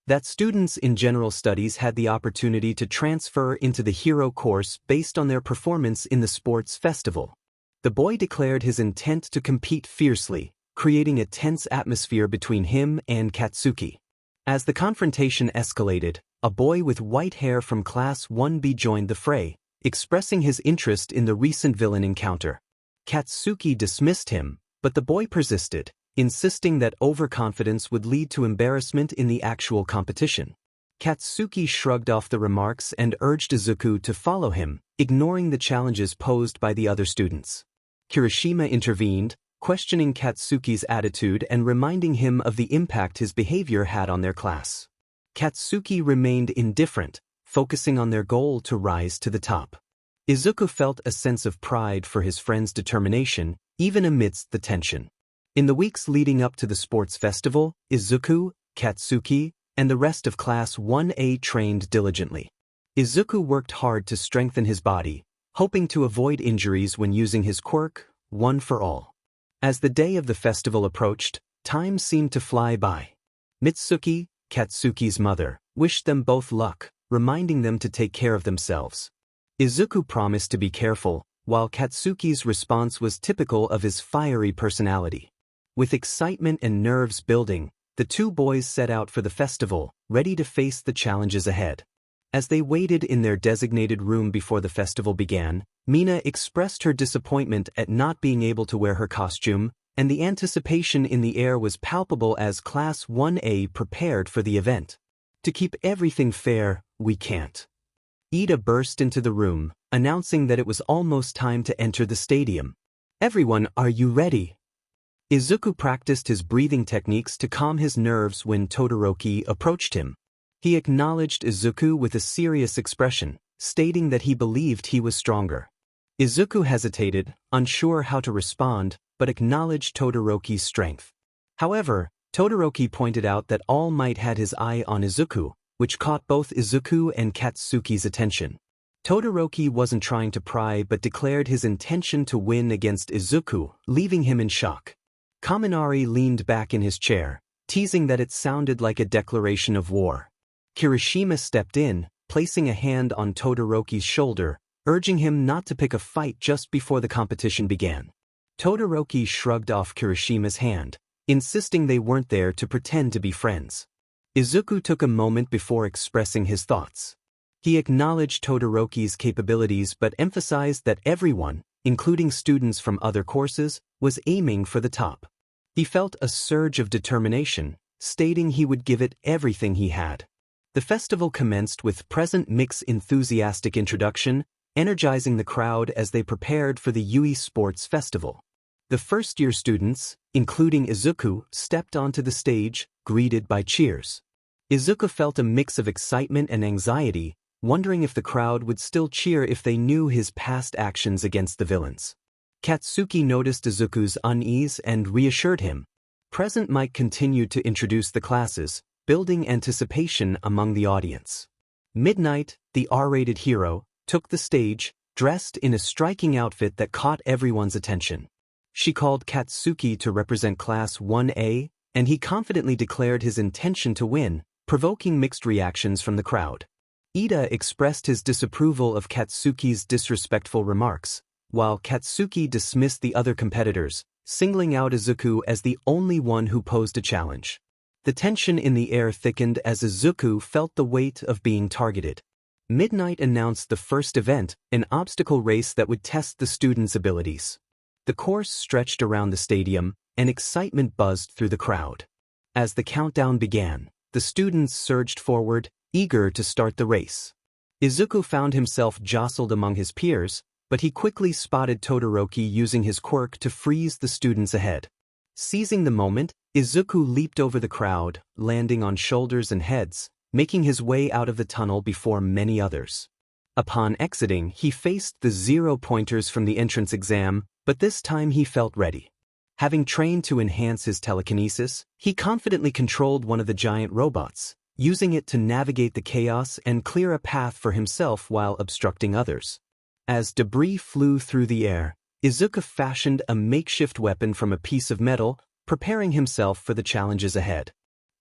[SPEAKER 1] that students in general studies had the opportunity to transfer into the hero course based on their performance in the sports festival. The boy declared his intent to compete fiercely, creating a tense atmosphere between him and Katsuki. As the confrontation escalated, a boy with white hair from Class 1B joined the fray, expressing his interest in the recent villain encounter. Katsuki dismissed him, but the boy persisted, insisting that overconfidence would lead to embarrassment in the actual competition. Katsuki shrugged off the remarks and urged Izuku to follow him, ignoring the challenges posed by the other students. Kirishima intervened, questioning Katsuki's attitude and reminding him of the impact his behavior had on their class. Katsuki remained indifferent, focusing on their goal to rise to the top. Izuku felt a sense of pride for his friend's determination, even amidst the tension. In the weeks leading up to the sports festival, Izuku, Katsuki, and the rest of Class 1A trained diligently. Izuku worked hard to strengthen his body, hoping to avoid injuries when using his quirk, One for All. As the day of the festival approached, time seemed to fly by. Mitsuki, Katsuki's mother, wished them both luck, reminding them to take care of themselves. Izuku promised to be careful, while Katsuki's response was typical of his fiery personality. With excitement and nerves building, the two boys set out for the festival, ready to face the challenges ahead. As they waited in their designated room before the festival began, Mina expressed her disappointment at not being able to wear her costume, and the anticipation in the air was palpable as Class 1A prepared for the event. To keep everything fair, we can't. Ida burst into the room, announcing that it was almost time to enter the stadium. Everyone, are you ready? Izuku practiced his breathing techniques to calm his nerves when Todoroki approached him. He acknowledged Izuku with a serious expression, stating that he believed he was stronger. Izuku hesitated, unsure how to respond, but acknowledged Todoroki's strength. However, Todoroki pointed out that All Might had his eye on Izuku, which caught both Izuku and Katsuki's attention. Todoroki wasn't trying to pry but declared his intention to win against Izuku, leaving him in shock. Kaminari leaned back in his chair, teasing that it sounded like a declaration of war. Kirishima stepped in, placing a hand on Todoroki's shoulder, urging him not to pick a fight just before the competition began. Todoroki shrugged off Kirishima's hand, insisting they weren't there to pretend to be friends. Izuku took a moment before expressing his thoughts. He acknowledged Todoroki's capabilities but emphasized that everyone, including students from other courses, was aiming for the top. He felt a surge of determination, stating he would give it everything he had. The festival commenced with Present Mix's enthusiastic introduction, energizing the crowd as they prepared for the Yui Sports Festival. The first-year students, including Izuku, stepped onto the stage, greeted by cheers. Izuku felt a mix of excitement and anxiety, wondering if the crowd would still cheer if they knew his past actions against the villains. Katsuki noticed Izuku's unease and reassured him. Present Mic continued to introduce the classes, building anticipation among the audience. Midnight, the R-rated hero, took the stage, dressed in a striking outfit that caught everyone's attention. She called Katsuki to represent Class 1A, and he confidently declared his intention to win, provoking mixed reactions from the crowd. Ida expressed his disapproval of Katsuki's disrespectful remarks, while Katsuki dismissed the other competitors, singling out Izuku as the only one who posed a challenge. The tension in the air thickened as Izuku felt the weight of being targeted. Midnight announced the first event, an obstacle race that would test the students' abilities. The course stretched around the stadium, and excitement buzzed through the crowd. As the countdown began, the students surged forward, eager to start the race. Izuku found himself jostled among his peers, but he quickly spotted Todoroki using his quirk to freeze the students ahead. Seizing the moment, Izuku leaped over the crowd, landing on shoulders and heads, making his way out of the tunnel before many others. Upon exiting, he faced the 0-pointers from the entrance exam, but this time he felt ready. Having trained to enhance his telekinesis, he confidently controlled one of the giant robots, using it to navigate the chaos and clear a path for himself while obstructing others. As debris flew through the air, Izuku fashioned a makeshift weapon from a piece of metal, preparing himself for the challenges ahead.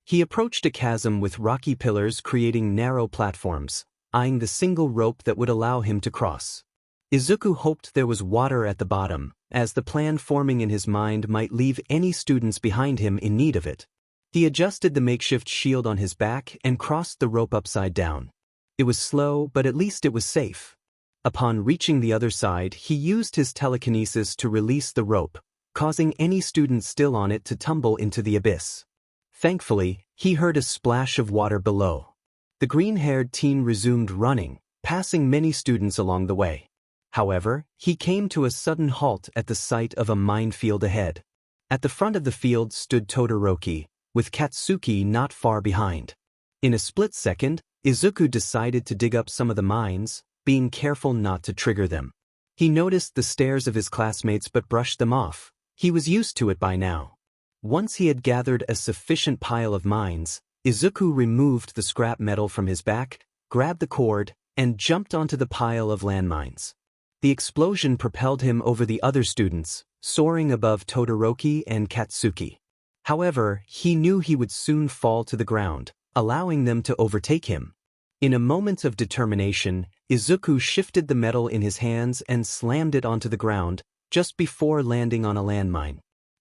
[SPEAKER 1] He approached a chasm with rocky pillars creating narrow platforms, eyeing the single rope that would allow him to cross. Izuku hoped there was water at the bottom, as the plan forming in his mind might leave any students behind him in need of it. He adjusted the makeshift shield on his back and crossed the rope upside down. It was slow, but at least it was safe. Upon reaching the other side, he used his telekinesis to release the rope, causing any student still on it to tumble into the abyss. Thankfully, he heard a splash of water below. The green-haired teen resumed running, passing many students along the way. However, he came to a sudden halt at the sight of a minefield ahead. At the front of the field stood Todoroki, with Katsuki not far behind. In a split second, Izuku decided to dig up some of the mines, being careful not to trigger them. He noticed the stares of his classmates but brushed them off. He was used to it by now. Once he had gathered a sufficient pile of mines, Izuku removed the scrap metal from his back, grabbed the cord, and jumped onto the pile of landmines. The explosion propelled him over the other students, soaring above Todoroki and Katsuki. However, he knew he would soon fall to the ground, allowing them to overtake him. In a moment of determination, Izuku shifted the metal in his hands and slammed it onto the ground, just before landing on a landmine.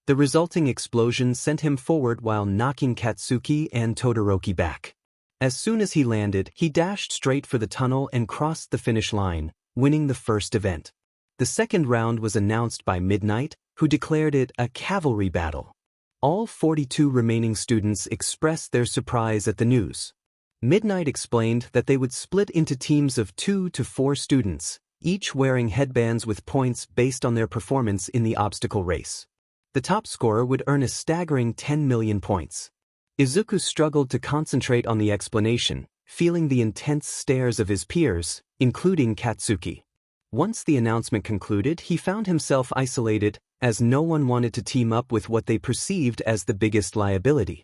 [SPEAKER 1] The resulting explosion sent him forward while knocking Katsuki and Todoroki back. As soon as he landed, he dashed straight for the tunnel and crossed the finish line, winning the first event. The second round was announced by Midnight, who declared it a cavalry battle. All 42 remaining students expressed their surprise at the news. Midnight explained that they would split into teams of 2 to 4 students, each wearing headbands with points based on their performance in the obstacle race. The top scorer would earn a staggering 10 million points. Izuku struggled to concentrate on the explanation, feeling the intense stares of his peers, including Katsuki. Once the announcement concluded, he found himself isolated, as no one wanted to team up with what they perceived as the biggest liability.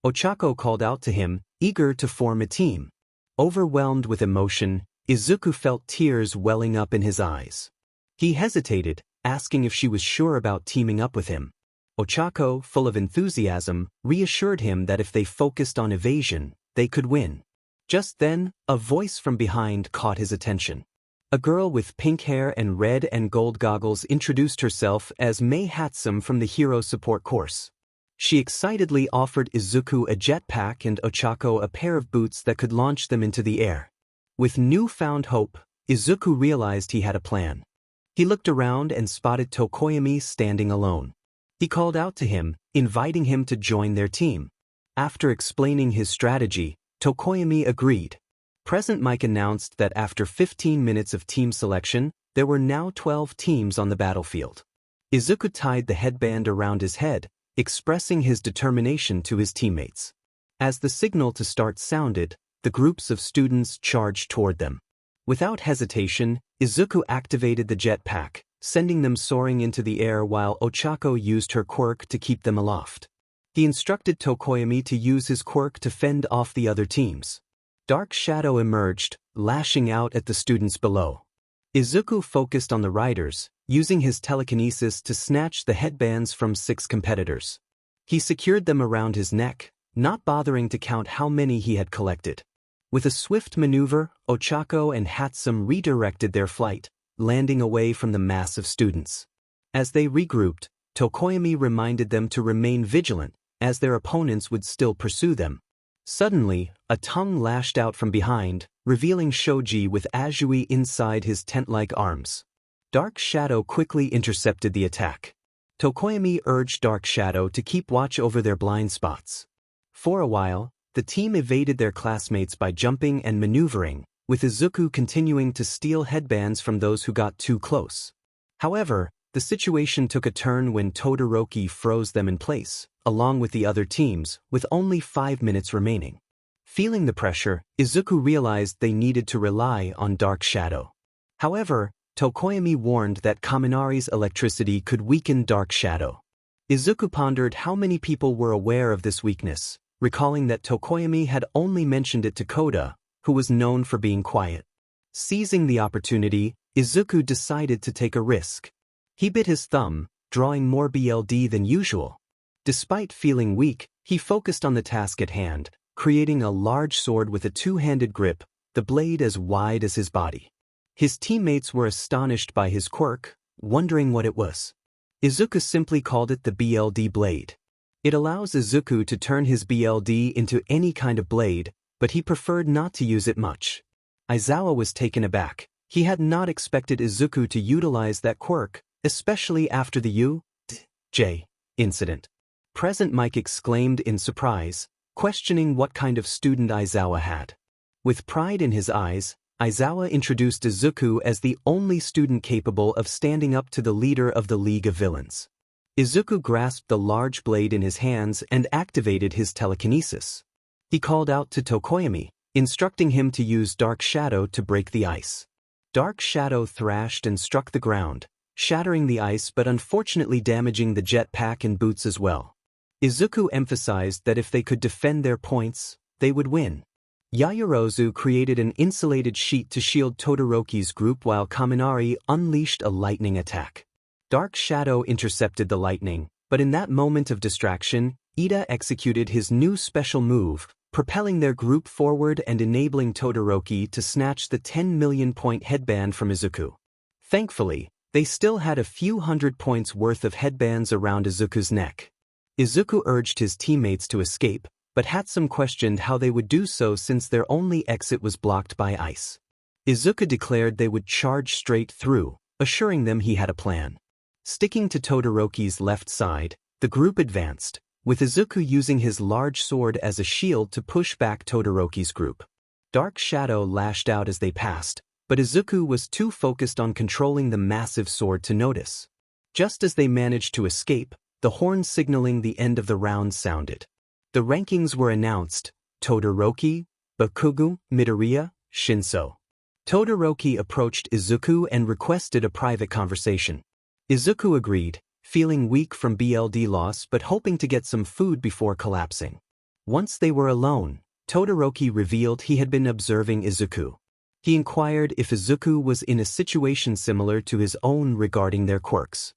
[SPEAKER 1] Ochako called out to him, eager to form a team. Overwhelmed with emotion, Izuku felt tears welling up in his eyes. He hesitated, asking if she was sure about teaming up with him. Ochako, full of enthusiasm, reassured him that if they focused on evasion, they could win. Just then, a voice from behind caught his attention. A girl with pink hair and red and gold goggles introduced herself as 𝐴𝐻𝐿 from the Hero Support Course. She excitedly offered Izuku a jetpack and Ochako a pair of boots that could launch them into the air. With newfound hope, Izuku realized he had a plan. He looked around and spotted Tokoyami standing alone. He called out to him, inviting him to join their team. After explaining his strategy, Tokoyami agreed. Present Mike announced that after 15 minutes of team selection, there were now 12 teams on the battlefield. Izuku tied the headband around his head, expressing his determination to his teammates. As the signal to start sounded, the groups of students charged toward them. Without hesitation, Izuku activated the jetpack, sending them soaring into the air while Ochako used her quirk to keep them aloft. He instructed Tokoyami to use his quirk to fend off the other teams. Dark shadow emerged, lashing out at the students below. Izuku focused on the riders, using his telekinesis to snatch the headbands from 6 competitors. He secured them around his neck, not bothering to count how many he had collected. With a swift maneuver, Ochako and 𝐻𝐿 redirected their flight, landing away from the mass of students. As they regrouped, Tokoyami reminded them to remain vigilant, as their opponents would still pursue them. Suddenly, a tongue lashed out from behind, revealing Shoji with Azui inside his tent-like arms. Dark Shadow quickly intercepted the attack. Tokoyami urged Dark Shadow to keep watch over their blind spots. For a while, the team evaded their classmates by jumping and maneuvering, with Izuku continuing to steal headbands from those who got too close. However, the situation took a turn when Todoroki froze them in place, along with the other teams, with only 5 minutes remaining. Feeling the pressure, Izuku realized they needed to rely on Dark Shadow. However, Tokoyami warned that Kaminari's electricity could weaken Dark Shadow. Izuku pondered how many people were aware of this weakness, recalling that Tokoyami had only mentioned it to Koda, who was known for being quiet. Seizing the opportunity, Izuku decided to take a risk. He bit his thumb, drawing more BLD than usual. Despite feeling weak, he focused on the task at hand, creating a large sword with a 2-handed grip, the blade as wide as his body. His teammates were astonished by his quirk, wondering what it was. Izuku simply called it the BLD blade. It allows Izuku to turn his BLD into any kind of blade, but he preferred not to use it much. Aizawa was taken aback. He had not expected Izuku to utilize that quirk, especially after the 𝐻𝐿 incident. Present Mike exclaimed in surprise, questioning what kind of student Aizawa had. With pride in his eyes, Aizawa introduced Izuku as the only student capable of standing up to the leader of the League of Villains. Izuku grasped the large blade in his hands and activated his telekinesis. He called out to Tokoyami, instructing him to use Dark Shadow to break the ice. Dark Shadow thrashed and struck the ground, shattering the ice but unfortunately damaging the jetpack and boots as well. Izuku emphasized that if they could defend their points, they would win. Yaoyorozu created an insulated sheet to shield Todoroki's group while Kaminari unleashed a lightning attack. Dark Shadow intercepted the lightning, but in that moment of distraction, Ida executed his new special move, propelling their group forward and enabling Todoroki to snatch the 10 million point headband from Izuku. Thankfully, they still had a few hundred points worth of headbands around Izuku's neck. Izuku urged his teammates to escape, but 𝐻𝐿 questioned how they would do so since their only exit was blocked by ice. Izuku declared they would charge straight through, assuring them he had a plan. Sticking to Todoroki's left side, the group advanced, with Izuku using his large sword as a shield to push back Todoroki's group. Dark Shadow lashed out as they passed, but Izuku was too focused on controlling the massive sword to notice. Just as they managed to escape, the horn signaling the end of the round sounded. The rankings were announced: Todoroki, Bakugo, Midoriya, 𝐀𝐮𝐭𝐡𝐨𝐫. Todoroki approached Izuku and requested a private conversation. Izuku agreed, feeling weak from BLD loss but hoping to get some food before collapsing. Once they were alone, Todoroki revealed he had been observing Izuku. He inquired if 𝐒𝐮𝐭𝐡𝐨𝐫 was in a situation similar to his own regarding their quirks.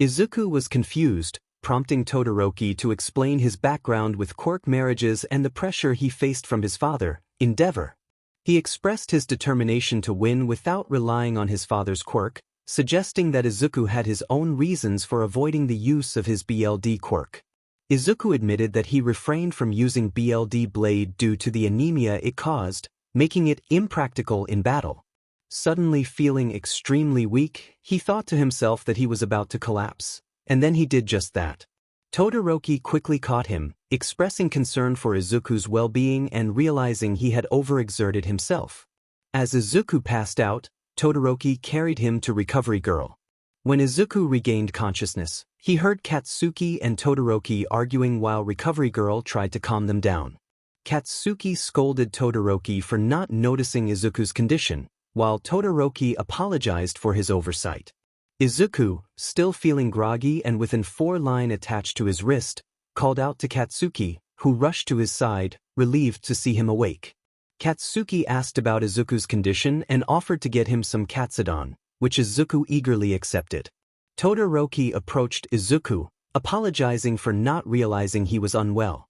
[SPEAKER 1] 𝐒𝐮𝐭𝐡𝐨𝐫 was confused, prompting Todoroki to explain his background with quirk marriages and the pressure he faced from his father, Endeavor. He expressed his determination to win without relying on his father's quirk, suggesting that 𝐒𝐮𝐭𝐡𝐨𝐫 had his own reasons for avoiding the use of his BLD quirk. 𝐒𝐮𝐭𝐡𝐨𝐫 admitted that he refrained from using BLD blade due to the anemia it caused, making it impractical in battle. Suddenly feeling extremely weak, he thought to himself that he was about to collapse, and then he did just that. Todoroki quickly caught him, expressing concern for 𝐒𝐮𝐭𝐡𝐨𝐫's well-being and realizing he had overexerted himself. As 𝐒𝐮𝐭𝐡𝐨𝐫 passed out, Todoroki carried him to Recovery Girl. When 𝐒𝐮𝐭o𝐡𝐨𝐫 regained consciousness, he heard Katsuki and Todoroki arguing while Recovery Girl tried to calm them down. Katsuki scolded Todoroki for not noticing 𝐒𝐮𝐭o𝐡𝐨𝐫's condition, while Todoroki apologized for his oversight. 𝐒𝐮𝐭o𝐡𝐨𝐫, still feeling groggy and with an 4-line attached to his wrist, called out to Katsuki, who rushed to his side, relieved to see him awake. Katsuki asked about 𝐒𝐮𝐭o𝐡𝐨𝐫's condition and offered to get him some 𝐀𝐮𝐭𝐡𝐨𝐫, which 𝐒𝐮𝐭o𝐡𝐨𝐫 eagerly accepted. Todoroki approached 𝐒𝐮𝐭o𝐡𝐨𝐫, apologizing for not realizing he was unwell.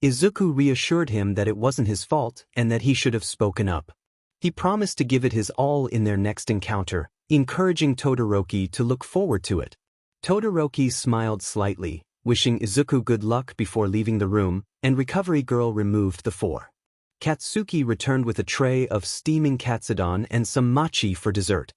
[SPEAKER 1] 𝐒𝐮𝐭o𝐡𝐨𝐫 reassured him that it wasn't his fault and that he should have spoken up. He promised to give it his all in their next encounter, encouraging Todoroki to look forward to it. Todoroki smiled slightly, wishing 𝐒𝐮𝐭o𝐡𝐨𝐫 good luck before leaving the room, and Recovery Girl removed the 4. Katsuki returned with a tray of steaming 𝐀𝐮𝐭𝐡𝐨𝐫 and some mochi for dessert.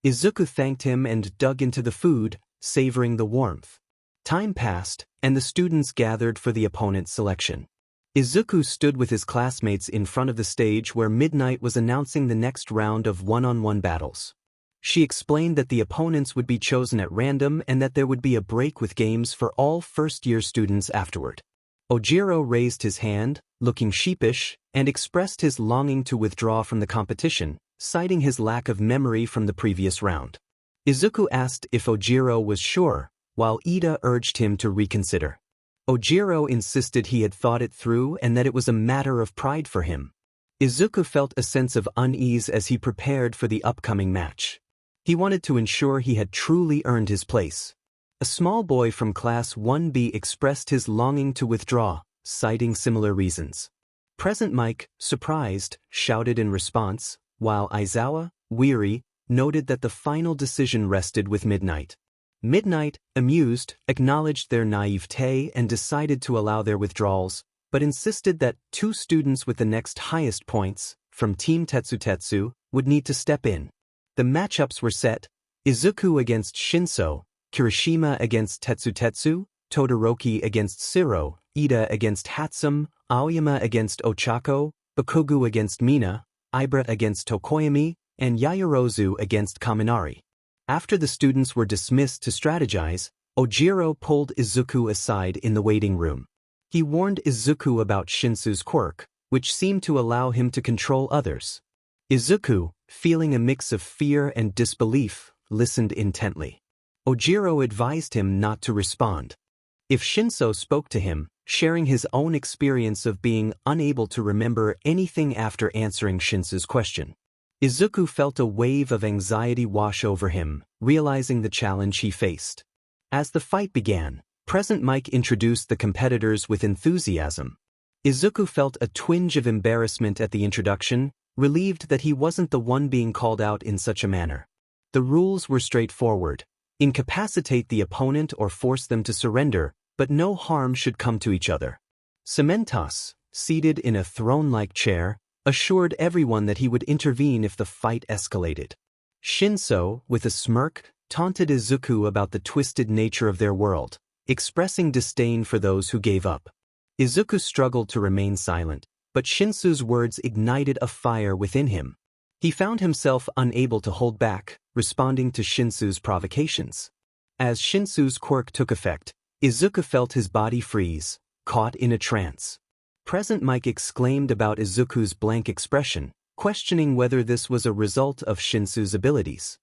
[SPEAKER 1] 𝐒𝐮𝐭o𝐡𝐨𝐫 thanked him and dug into the food, savoring the warmth. Time passed, and the students gathered for the opponent's selection. 𝐒𝐮𝐭o𝐡𝐨𝐫 stood with his classmates in front of the stage where Midnight was announcing the next round of one-on-one battles. She explained that the opponents would be chosen at random and that there would be a break with games for all first-year students afterward. Ojiro raised his hand, looking sheepish, and expressed his longing to withdraw from the competition, citing his lack of memory from the previous round. 𝐒𝐮𝐭o𝐡𝐨𝐫 asked if Ojiro was sure, while Ida urged him to reconsider. Ojiro insisted he had thought it through and that it was a matter of pride for him. 𝐒𝐮𝐭o𝐡𝐨𝐫 felt a sense of unease as he prepared for the upcoming match. He wanted to ensure he had truly earned his place. A small boy from Class 1B expressed his longing to withdraw, citing similar reasons. Present Mike, surprised, shouted in response, while Aizawa, weary, noted that the final decision rested with Midnight. Midnight, amused, acknowledged their naivete and decided to allow their withdrawals, but insisted that 2 students with the next highest points, from Team 𝐶𝑡𝑠𝑢𝑡ＳU, would need to step in. The matchups were set: 𝐒𝐮𝐭o𝐡𝐨𝐫 against 𝗀𝐿, Kirishima against 𝗧𝗜𝗧𝗟𝗘, Todoroki against 𝐶𝑒𝐻, Ida against Hatsum, Aoyama against Ochako, Bakugo against Mina, Ibra against Tokoyami, and Yaoyorozu against Kaminari. After the students were dismissed to strategize, Ojiro pulled 𝐒𝐮𝐭o𝐡𝐨𝐫 aside in the waiting room. He warned 𝐒𝐮𝐭o𝐡𝐨𝐫 about Shinsu's quirk, which seemed to allow him to control others. 𝐒𝐮𝐭o𝐡𝐨𝐫, feeling a mix of fear and disbelief, listened intently. Ojiro advised him not to respond. If Shinso spoke to him, sharing his own experience of being unable to remember anything after answering Shinsu's question. 𝐒𝐮𝐭o𝐡𝐨𝐫 felt a wave of anxiety wash over him, realizing the challenge he faced. As the fight began, Present Mike introduced the competitors with enthusiasm. 𝐒𝐮𝐭o𝐡𝐨𝐫 felt a twinge of embarrassment at the introduction, relieved that he wasn't the one being called out in such a manner. The rules were straightforward: incapacitate the opponent or force them to surrender, but no harm should come to each other. Cementos, seated in a throne-like chair, assured everyone that he would intervene if the fight escalated. Shinso, with a smirk, taunted 𝐒𝐮𝐭o𝐡𝐨𝐫 about the twisted nature of their world, expressing disdain for those who gave up. 𝐒𝐮𝐭o𝐡𝐨𝐫 struggled to remain silent, but Shinsu's words ignited a fire within him. He found himself unable to hold back, responding to Shinsu's provocations. As Shinsu's quirk took effect, 𝐒𝐮𝐭o𝐡𝐨𝐫 felt his body freeze, caught in a trance. Present Mike exclaimed about 𝐒𝐮𝐽o𝐡𝐨𝐫's blank expression, questioning whether this was a result of Shinsu's abilities.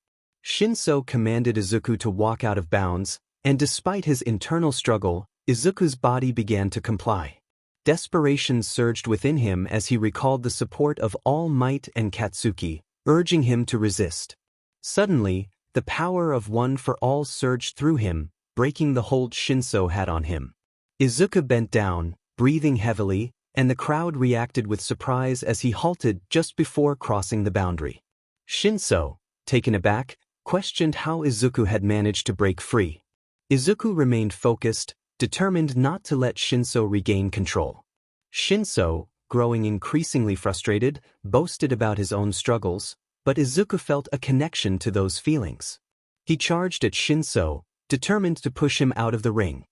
[SPEAKER 1] Shinso commanded 𝐒𝐮𝐽o𝐡𝐨𝐫 to walk out of bounds, and despite his internal struggle, 𝐒𝐮𝐽o𝐡𝐨𝐫's body began to comply. Desperation surged within him as he recalled the support of All Might and Katsuki, urging him to resist. Suddenly, the power of One for All surged through him, breaking the hold 𝗀𝐿 had on him. 𝐒𝐮𝐭𝐡𝐨𝐫 bent down, breathing heavily, and the crowd reacted with surprise as he halted just before crossing the boundary. 𝗀𝐿, taken aback, questioned how 𝗂𝐮𝐭𝐡𝐨 had managed to break free. 𝗂𝐮𝐭𝐡𝐨 remained focused, determined not to let 𝗀𝐿 regain control. 𝗀𝐿, growing increasingly frustrated, boasted about his own struggles, but 𝗂𝐮𝐭𝐡𝐨 felt a connection to those feelings. He charged at 𝗀𝐿, determined to push him out of the ring.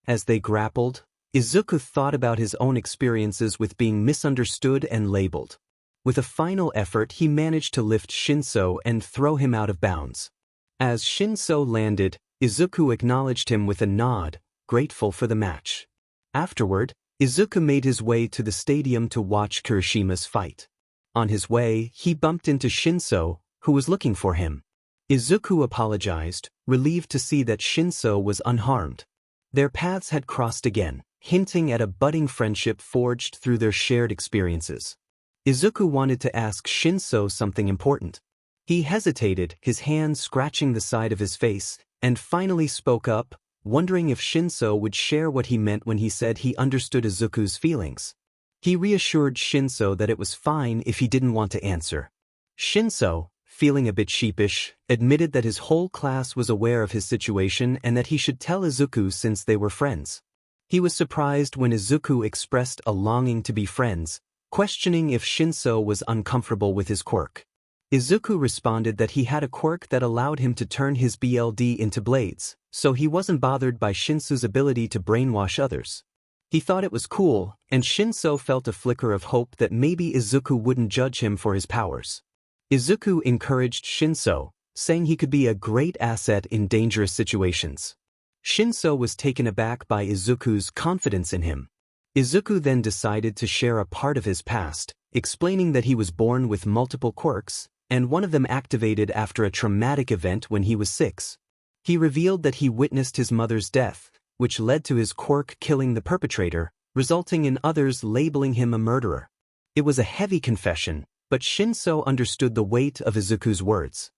[SPEAKER 1] As they grappled, 𝗂𝐮𝐭𝐡𝐨 thought about his own experiences with being misunderstood and labeled. With a final effort, he managed to lift 𝗀𝐿 and throw him out of bounds. As 𝗀𝐿 landed, 𝗂𝐮𝐭𝐡𝐨 acknowledged him with a nod, grateful for the match. Afterward, 𝗂𝐮𝐭𝐡𝐨 made his way to the stadium to watch Kirishima's fight. On his way, he bumped into 𝗀𝐿, who was looking for him. 𝗂𝐮𝐭𝐡𝐨 apologized, relieved to see that 𝗀𝐿 was unharmed. Their paths had crossed again, hinting at a budding friendship forged through their shared experiences. 𝗂𝐮𝐭𝐡𝐨 wanted to ask 𝗀𝐿 something important. He hesitated, his hand scratching the side of his face, and finally spoke up, wondering if 𝗀𝐿 would share what he meant when he said he understood 𝗂𝐭𝐡𝐨's feelings. He reassured 𝗀𝐿 that it was fine if he didn't want to answer. 𝗀𝐿, feeling a bit sheepish, admitted that his whole class was aware of his situation and that he should tell 𝗂𝐭𝐡𝐨 since they were friends. He was surprised when 𝗂𝐭𝐡𝐨 expressed a longing to be friends, questioning if 𝗀𝐿 was uncomfortable with his quirk. 𝗂𝐭𝐡𝐨 responded that he had a quirk that allowed him to turn his BLD into blades, so he wasn't bothered by 𝗀𝐿's ability to brainwash others. He thought it was cool, and 𝗀𝐿 felt a flicker of hope that maybe 𝗂𝐭𝐡𝐨 wouldn't judge him for his powers. 𝗂𝐭𝐡𝐨 encouraged 𝗀𝐿, saying he could be a great asset in dangerous situations. 𝗀𝐿 was taken aback by 𝗂𝐭𝐡𝐨's confidence in him. 𝗂𝐭𝐡𝐨 then decided to share a part of his past, explaining that he was born with multiple quirks, and one of them activated after a traumatic event when he was 6. He revealed that he witnessed his mother's death, which led to his quirk killing the perpetrator, resulting in others labeling him a murderer. It was a heavy confession, but 𝗀𝐿 understood the weight of 𝗂𝐭𝐡𝐨's words.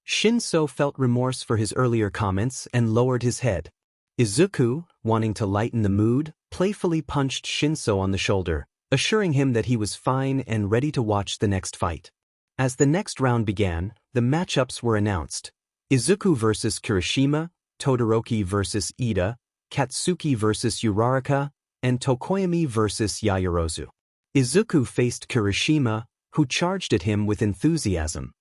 [SPEAKER 1] 𝗀𝐿 felt remorse for his earlier comments and lowered his head. 𝗂𝐭𝐡𝐨, wanting to lighten the mood, playfully punched 𝗀𝐿 on the shoulder, assuring him that he was fine and ready to watch the next fight. As the next round began, the matchups were announced. 𝗂𝐭𝐡𝐨 vs Kirishima, Todoroki vs Iida, 𝗏𝐻𝑒 vs Uraraka, and Tokoyami vs Yaoyorozu. 𝗂𝐭𝐡𝐨 faced Kirishima, who charged at him with enthusiasm.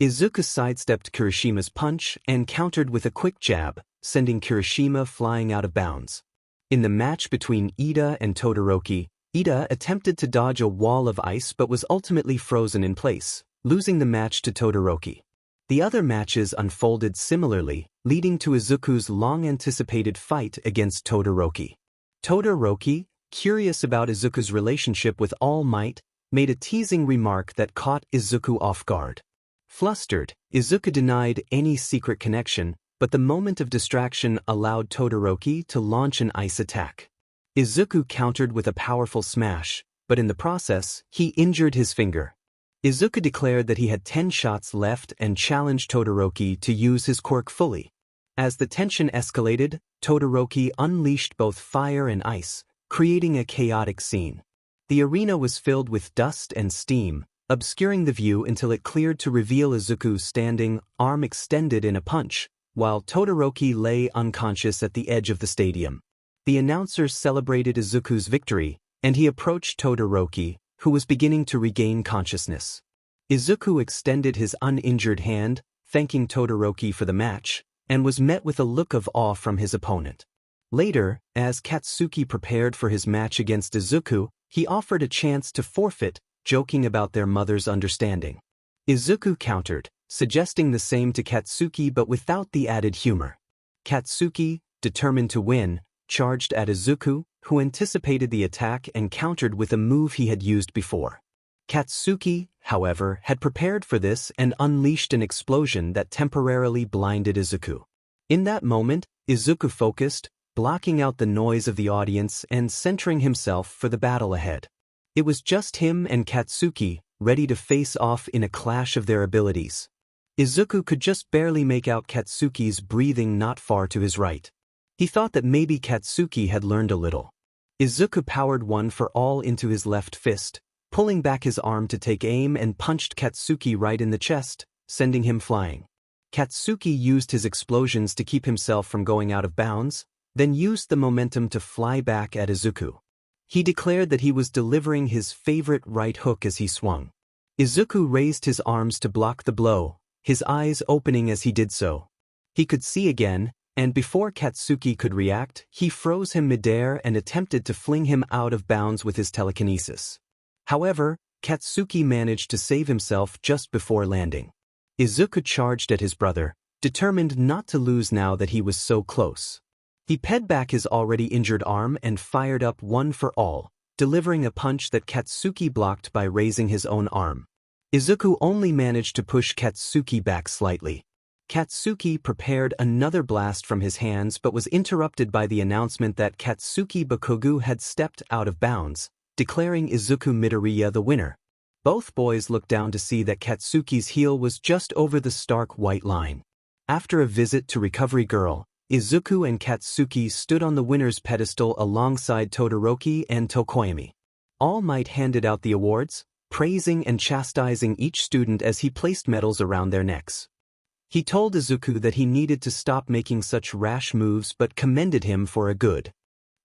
[SPEAKER 1] 𝗂𝐭𝐡𝐨 sidestepped Kirishima's punch and countered with a quick jab, sending Kirishima flying out of bounds. In the match between Iida and Todoroki, Iida attempted to dodge a wall of ice but was ultimately frozen in place, losing the match to Todoroki. The other matches unfolded similarly, leading to 𝗂𝐭𝐡𝐨's long-anticipated fight against Todoroki. Todoroki, curious about 𝗂𝐭𝐡𝐨's relationship with All Might, made a teasing remark that caught 𝗂𝐭𝐡𝐨 off guard. Flustered, 𝗂𝐭𝐡𝐨 denied any secret connection, but the moment of distraction allowed Todoroki to launch an ice attack. 𝗂𝐭𝐡𝐨 countered with a powerful smash, but in the process, he injured his finger. 𝗂𝐭𝐡𝐨 declared that he had 10 shots left and challenged Todoroki to use his quirk fully. As the tension escalated, Todoroki unleashed both fire and ice, creating a chaotic scene. The arena was filled with dust and steam, obscuring the view until it cleared to reveal 𝗂𝐭𝐡𝐨 standing, arm extended in a punch, while Todoroki lay unconscious at the edge of the stadium. The announcers celebrated 𝗂𝐭𝐡𝐨's victory, and he approached Todoroki, who was beginning to regain consciousness. 𝗂𝐭𝐡𝐨 extended his uninjured hand, thanking Todoroki for the match, and was met with a look of awe from his opponent. Later, as Katsuki prepared for his match against 𝗂𝐭𝐡𝐨, he offered a chance to forfeit, joking about their mother's understanding. 𝗂𝐭𝐡𝐨 countered, suggesting the same to Katsuki but without the added humor. Katsuki, determined to win, charged at 𝗂𝐭𝐡𝐨, who anticipated the attack and countered with a move he had used before. Katsuki, however, had prepared for this and unleashed an explosion that temporarily blinded 𝗂𝐭𝐡𝐨. In that moment, 𝗂𝐭𝐡𝐨 focused, blocking out the noise of the audience and centering himself for the battle ahead. It was just him and Katsuki, ready to face off in a clash of their abilities. Izuku could just barely make out Katsuki's breathing not far to his right. He thought that maybe Katsuki had learned a little. Izuku powered one for all into his left fist, pulling back his arm to take aim and punched Katsuki right in the chest, sending him flying. Katsuki used his explosions to keep himself from going out of bounds, then used the momentum to fly back at Izuku. He declared that he was delivering his favorite right hook as he swung. Izuku raised his arms to block the blow, his eyes opening as he did so. He could see again, and before Katsuki could react, he froze him midair and attempted to fling him out of bounds with his telekinesis. However, Katsuki managed to save himself just before landing. Izuku charged at his brother, determined not to lose now that he was so close. He pegged back his already injured arm and fired up one for all, delivering a punch that Katsuki blocked by raising his own arm. Izuku only managed to push Katsuki back slightly. Katsuki prepared another blast from his hands but was interrupted by the announcement that 𝐀𝐮𝐭𝐡𝐨𝐫 had stepped out of bounds, declaring 𝗧𝗜𝗓𝗏 the winner. Both boys looked down to see that Katsuki's heel was just over the stark white line. After a visit to Recovery Girl, Izuku and Katsuki stood on the winner's pedestal alongside Todoroki and Tokoyami. All Might handed out the awards, praising and chastising each student as he placed medals around their necks. He told Izuku that he needed to stop making such rash moves but commended him for a good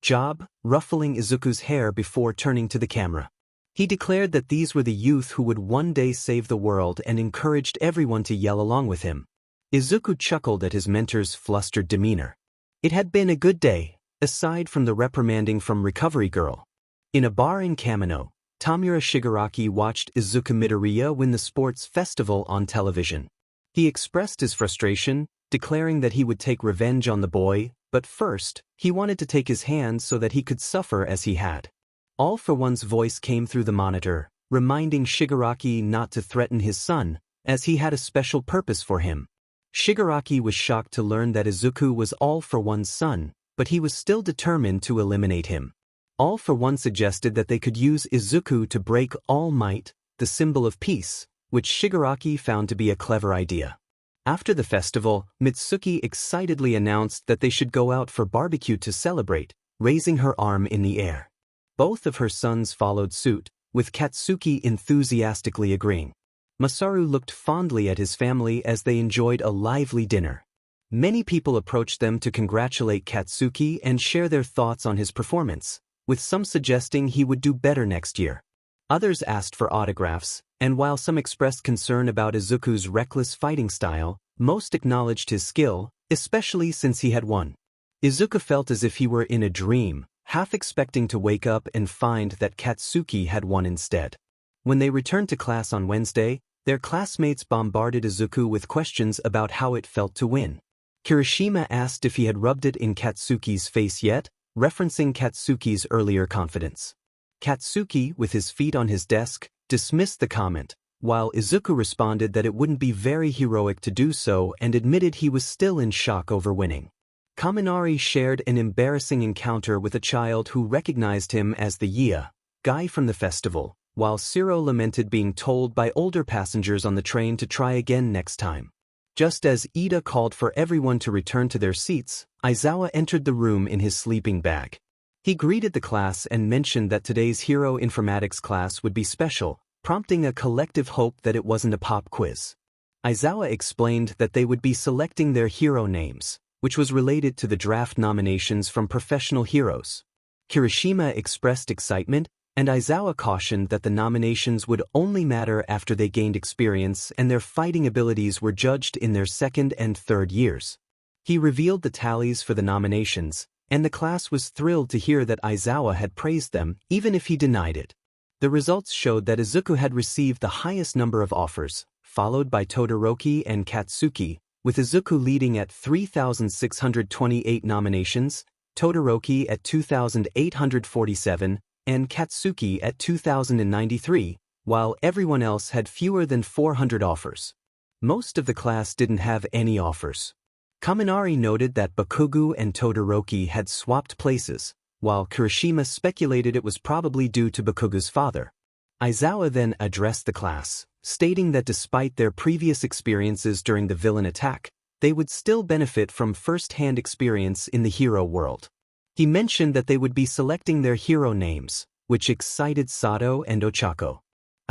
[SPEAKER 1] job, ruffling Izuku's hair before turning to the camera. He declared that these were the youth who would one day save the world and encouraged everyone to yell along with him. Izuku chuckled at his mentor's flustered demeanor. It had been a good day, aside from the reprimanding from Recovery Girl. In a bar in Kamino, Tamura Shigaraki watched 𝗧𝗜𝗓𝗏 win the sports festival on television. He expressed his frustration, declaring that he would take revenge on the boy, but first, he wanted to take his hand so that he could suffer as he had. All for One's voice came through the monitor, reminding Shigaraki not to threaten his son, as he had a special purpose for him. Shigaraki was shocked to learn that Izuku was All for One's son, but he was still determined to eliminate him. All for One suggested that they could use Izuku to break All Might, the symbol of peace, which Shigaraki found to be a clever idea. After the festival, Mitsuki excitedly announced that they should go out for barbecue to celebrate, raising her arm in the air. Both of her sons followed suit, with Katsuki enthusiastically agreeing. Masaru looked fondly at his family as they enjoyed a lively dinner. Many people approached them to congratulate Katsuki and share their thoughts on his performance, with some suggesting he would do better next year. Others asked for autographs, and while some expressed concern about Izuku's reckless fighting style, most acknowledged his skill, especially since he had won. Izuku felt as if he were in a dream, half expecting to wake up and find that Katsuki had won instead. When they returned to class on Wednesday, their classmates bombarded Izuku with questions about how it felt to win. Kirishima asked if he had rubbed it in Katsuki's face yet, referencing Katsuki's earlier confidence. Katsuki, with his feet on his desk, dismissed the comment, while Izuku responded that it wouldn't be very heroic to do so and admitted he was still in shock over winning. Kaminari shared an embarrassing encounter with a child who recognized him as the 𝗂𝗂 guy from the festival, while 𝗂𝗓 lamented being told by older passengers on the train to try again next time. Just as Ida called for everyone to return to their seats, Aizawa entered the room in his sleeping bag. He greeted the class and mentioned that today's hero informatics class would be special, prompting a collective hope that it wasn't a pop quiz. Aizawa explained that they would be selecting their hero names, which was related to the draft nominations from professional heroes. Kirishima expressed excitement, and Aizawa cautioned that the nominations would only matter after they gained experience and their fighting abilities were judged in their second and third years. He revealed the tallies for the nominations, and the class was thrilled to hear that Aizawa had praised them, even if he denied it. The results showed that Izuku had received the highest number of offers, followed by Todoroki and Katsuki, with Izuku leading at 3,628 nominations, Todoroki at 2,847, and Katsuki at 2,093, while everyone else had fewer than 400 offers. Most of the class didn't have any offers. Kaminari noted that Bakugo and Todoroki had swapped places, while Kirishima speculated it was probably due to Bakugo's father. 𝐻𝐮𝐬𝐴 then addressed the class, stating that despite their previous experiences during the villain attack, they would still benefit from first-hand experience in the hero world. He mentioned that they would be selecting their hero names, which excited Sato and Ochako.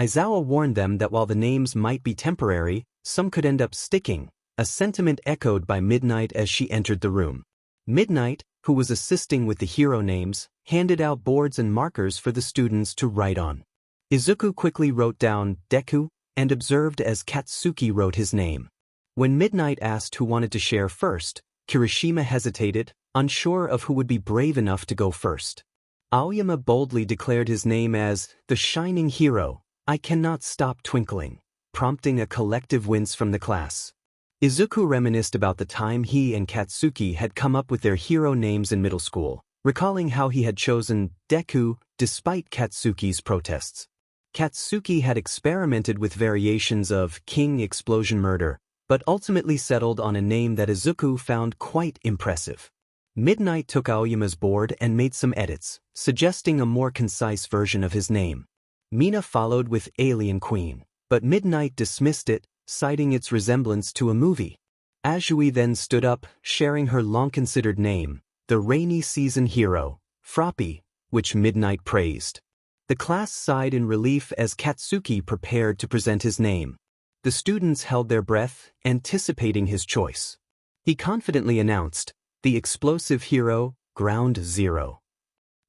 [SPEAKER 1] 𝐻𝐮𝐬𝐴 warned them that while the names might be temporary, some could end up sticking, a sentiment echoed by Midnight as she entered the room. Midnight, who was assisting with the hero names, handed out boards and markers for the students to write on. Izuku quickly wrote down Deku and observed as Katsuki wrote his name. When Midnight asked who wanted to share first, Kirishima hesitated, unsure of who would be brave enough to go first. Aoyama boldly declared his name as the shining hero, I cannot stop twinkling, prompting a collective wince from the class. Izuku reminisced about the time he and Katsuki had come up with their hero names in middle school, recalling how he had chosen Deku despite Katsuki's protests. Katsuki had experimented with variations of 𝐀𝐮𝐭𝐡𝐨𝐫, but ultimately settled on a name that Izuku found quite impressive. Midnight took Aoyama's board and made some edits, suggesting a more concise version of his name. Mina followed with Alien Queen, but Midnight dismissed it, citing its resemblance to a movie. Azui then stood up, sharing her long-considered name, the rainy season hero, Froppy, which Midnight praised. The class sighed in relief as Katsuki prepared to present his name. The students held their breath, anticipating his choice. He confidently announced, the explosive hero, Ground Zero.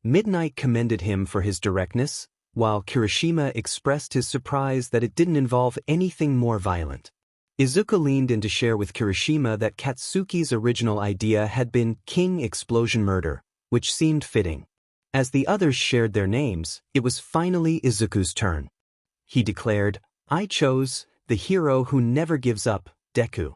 [SPEAKER 1] Midnight commended him for his directness, while Kirishima expressed his surprise that it didn't involve anything more violent. Izuku leaned in to share with Kirishima that Katsuki's original idea had been 𝐾𝐮𝐭𝐡𝐨𝐫, which seemed fitting. As the others shared their names, it was finally Izuku's turn. He declared, I chose the hero who never gives up, Deku.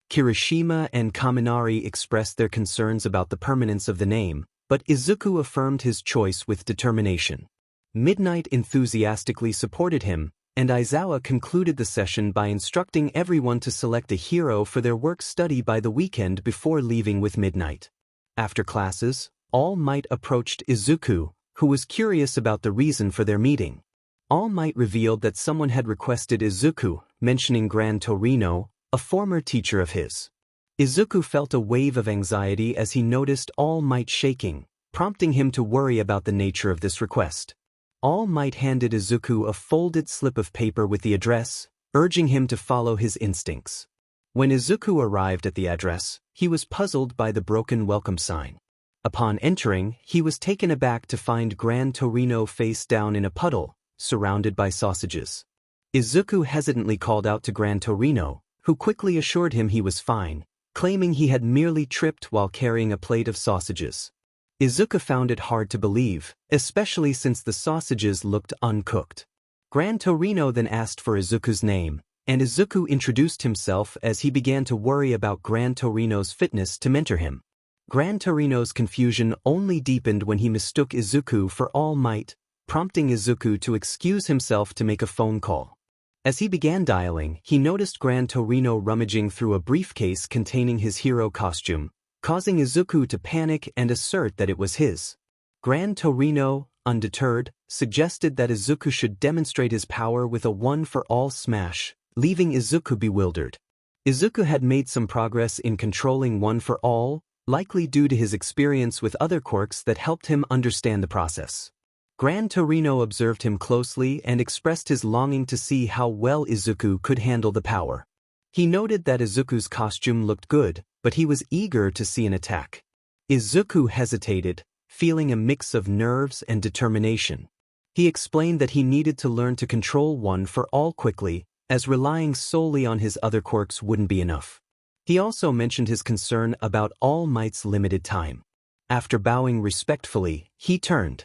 [SPEAKER 1] Kirishima and Kaminari expressed their concerns about the permanence of the name, but Izuku affirmed his choice with determination. Midnight enthusiastically supported him, and 𝐻𝐮𝐬𝐴 concluded the session by instructing everyone to select a hero for their work study by the weekend before leaving with Midnight. After classes, All Might approached Izuku, who was curious about the reason for their meeting. All Might revealed that someone had requested Izuku, mentioning 𝐴𝐻𝐿, a former teacher of his. Izuku felt a wave of anxiety as he noticed All Might shaking, prompting him to worry about the nature of this request. All Might handed Izuku a folded slip of paper with the address, urging him to follow his instincts. When Izuku arrived at the address, he was puzzled by the broken welcome sign. Upon entering, he was taken aback to find 𝐴𝐻𝐿 face down in a puddle, surrounded by sausages. Izuku hesitantly called out to 𝐴𝐻𝐿, who quickly assured him he was fine, claiming he had merely tripped while carrying a plate of sausages. Izuku found it hard to believe, especially since the sausages looked uncooked. 𝐴𝐻𝐿 then asked for Izuku's name, and Izuku introduced himself as he began to worry about 𝐴𝐻𝐿's fitness to mentor him. 𝐴𝐻𝐿's confusion only deepened when he mistook Izuku for All Might, prompting Izuku to excuse himself to make a phone call. As he began dialing, he noticed 𝐴𝐻𝐿 rummaging through a briefcase containing his hero costume, causing Izuku to panic and assert that it was his. 𝐴𝐻𝐿, undeterred, suggested that Izuku should demonstrate his power with a one-for-all smash, leaving Izuku bewildered. Izuku had made some progress in controlling one-for-all, likely due to his experience with other quirks that helped him understand the process. 𝐴𝐻𝐿 observed him closely and expressed his longing to see how well Izuku could handle the power. He noted that Izuku's costume looked good, but he was eager to see an attack. Izuku hesitated, feeling a mix of nerves and determination. He explained that he needed to learn to control one-for-all quickly, as relying solely on his other quirks wouldn't be enough. He also mentioned his concern about All Might's limited time. After bowing respectfully, he turned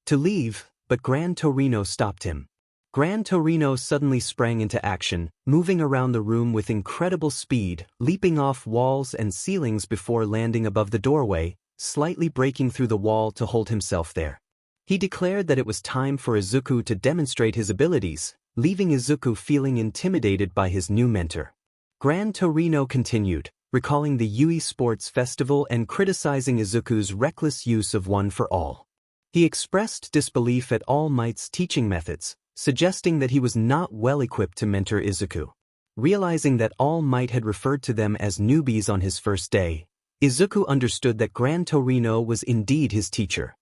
[SPEAKER 1] to leave, but 𝐴𝐻𝐿 stopped him. 𝐴𝐻𝐿 suddenly sprang into action, moving around the room with incredible speed, leaping off walls and ceilings before landing above the doorway, slightly breaking through the wall to hold himself there. He declared that it was time for Izuku to demonstrate his abilities, leaving Izuku feeling intimidated by his new mentor. 𝐴𝐻𝐿 continued, recalling the Yui Sports Festival and criticizing Izuku's reckless use of one-for-all. He expressed disbelief at All Might's teaching methods, suggesting that he was not well equipped to mentor 𝐒𝐮𝐭𝐡𝐨𝐫. Realizing that All Might had referred to them as newbies on his first day, 𝐒𝐮𝐭𝐡𝐨𝐫 understood that 𝗀𝐃𝐿 was indeed his teacher.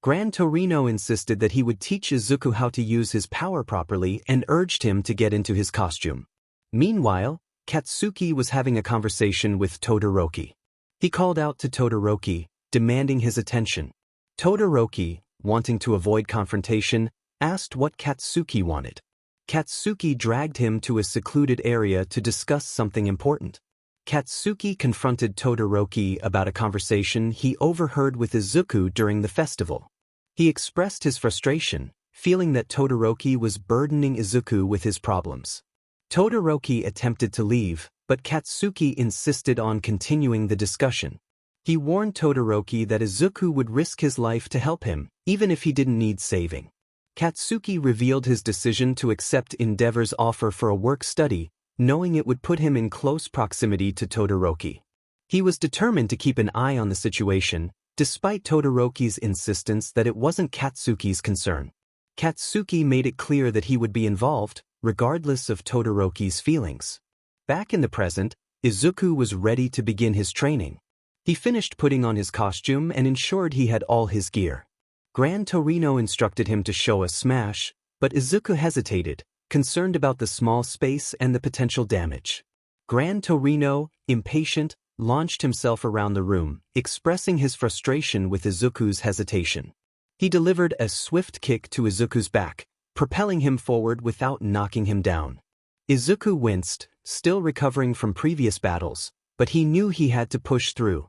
[SPEAKER 1] 𝗀𝐃𝐿 insisted that he would teach 𝐒𝐮𝐭𝐡𝐨𝐫 how to use his power properly and urged him to get into his costume. Meanwhile, Katsuki was having a conversation with Todoroki. He called out to Todoroki, demanding his attention. Todoroki, wanting to avoid confrontation, asked what Katsuki wanted. Katsuki dragged him to a secluded area to discuss something important. Katsuki confronted Todoroki about a conversation he overheard with 𝐒𝐮𝐭𝐡𝐨𝐫 during the festival. He expressed his frustration, feeling that Todoroki was burdening 𝐒𝐮𝐭𝐡𝐨𝐫 with his problems. Todoroki attempted to leave, but Katsuki insisted on continuing the discussion. He warned Todoroki that 𝐒𝐮𝐭𝐡𝐨𝐫 would risk his life to help him, even if he didn't need saving. Katsuki revealed his decision to accept Endeavor's offer for a work study, knowing it would put him in close proximity to Todoroki. He was determined to keep an eye on the situation, despite Todoroki's insistence that it wasn't Katsuki's concern. Katsuki made it clear that he would be involved, regardless of Todoroki's feelings. Back in the present, 𝐒𝐮𝐭𝐡𝐨𝐫 was ready to begin his training. He finished putting on his costume and ensured he had all his gear. 𝗀𝐃𝐿 instructed him to show a smash, but 𝐒𝐮𝐭𝐡𝐨𝐫 hesitated, concerned about the small space and the potential damage. 𝗀𝐃𝐿, impatient, launched himself around the room, expressing his frustration with 𝐒𝐮𝐭𝐡𝐨𝐫's hesitation. He delivered a swift kick to 𝐒𝐮𝐭𝐡𝐨𝐫's back, propelling him forward without knocking him down. 𝐒𝐮𝐭𝐡𝐨𝐫 winced, still recovering from previous battles, but he knew he had to push through.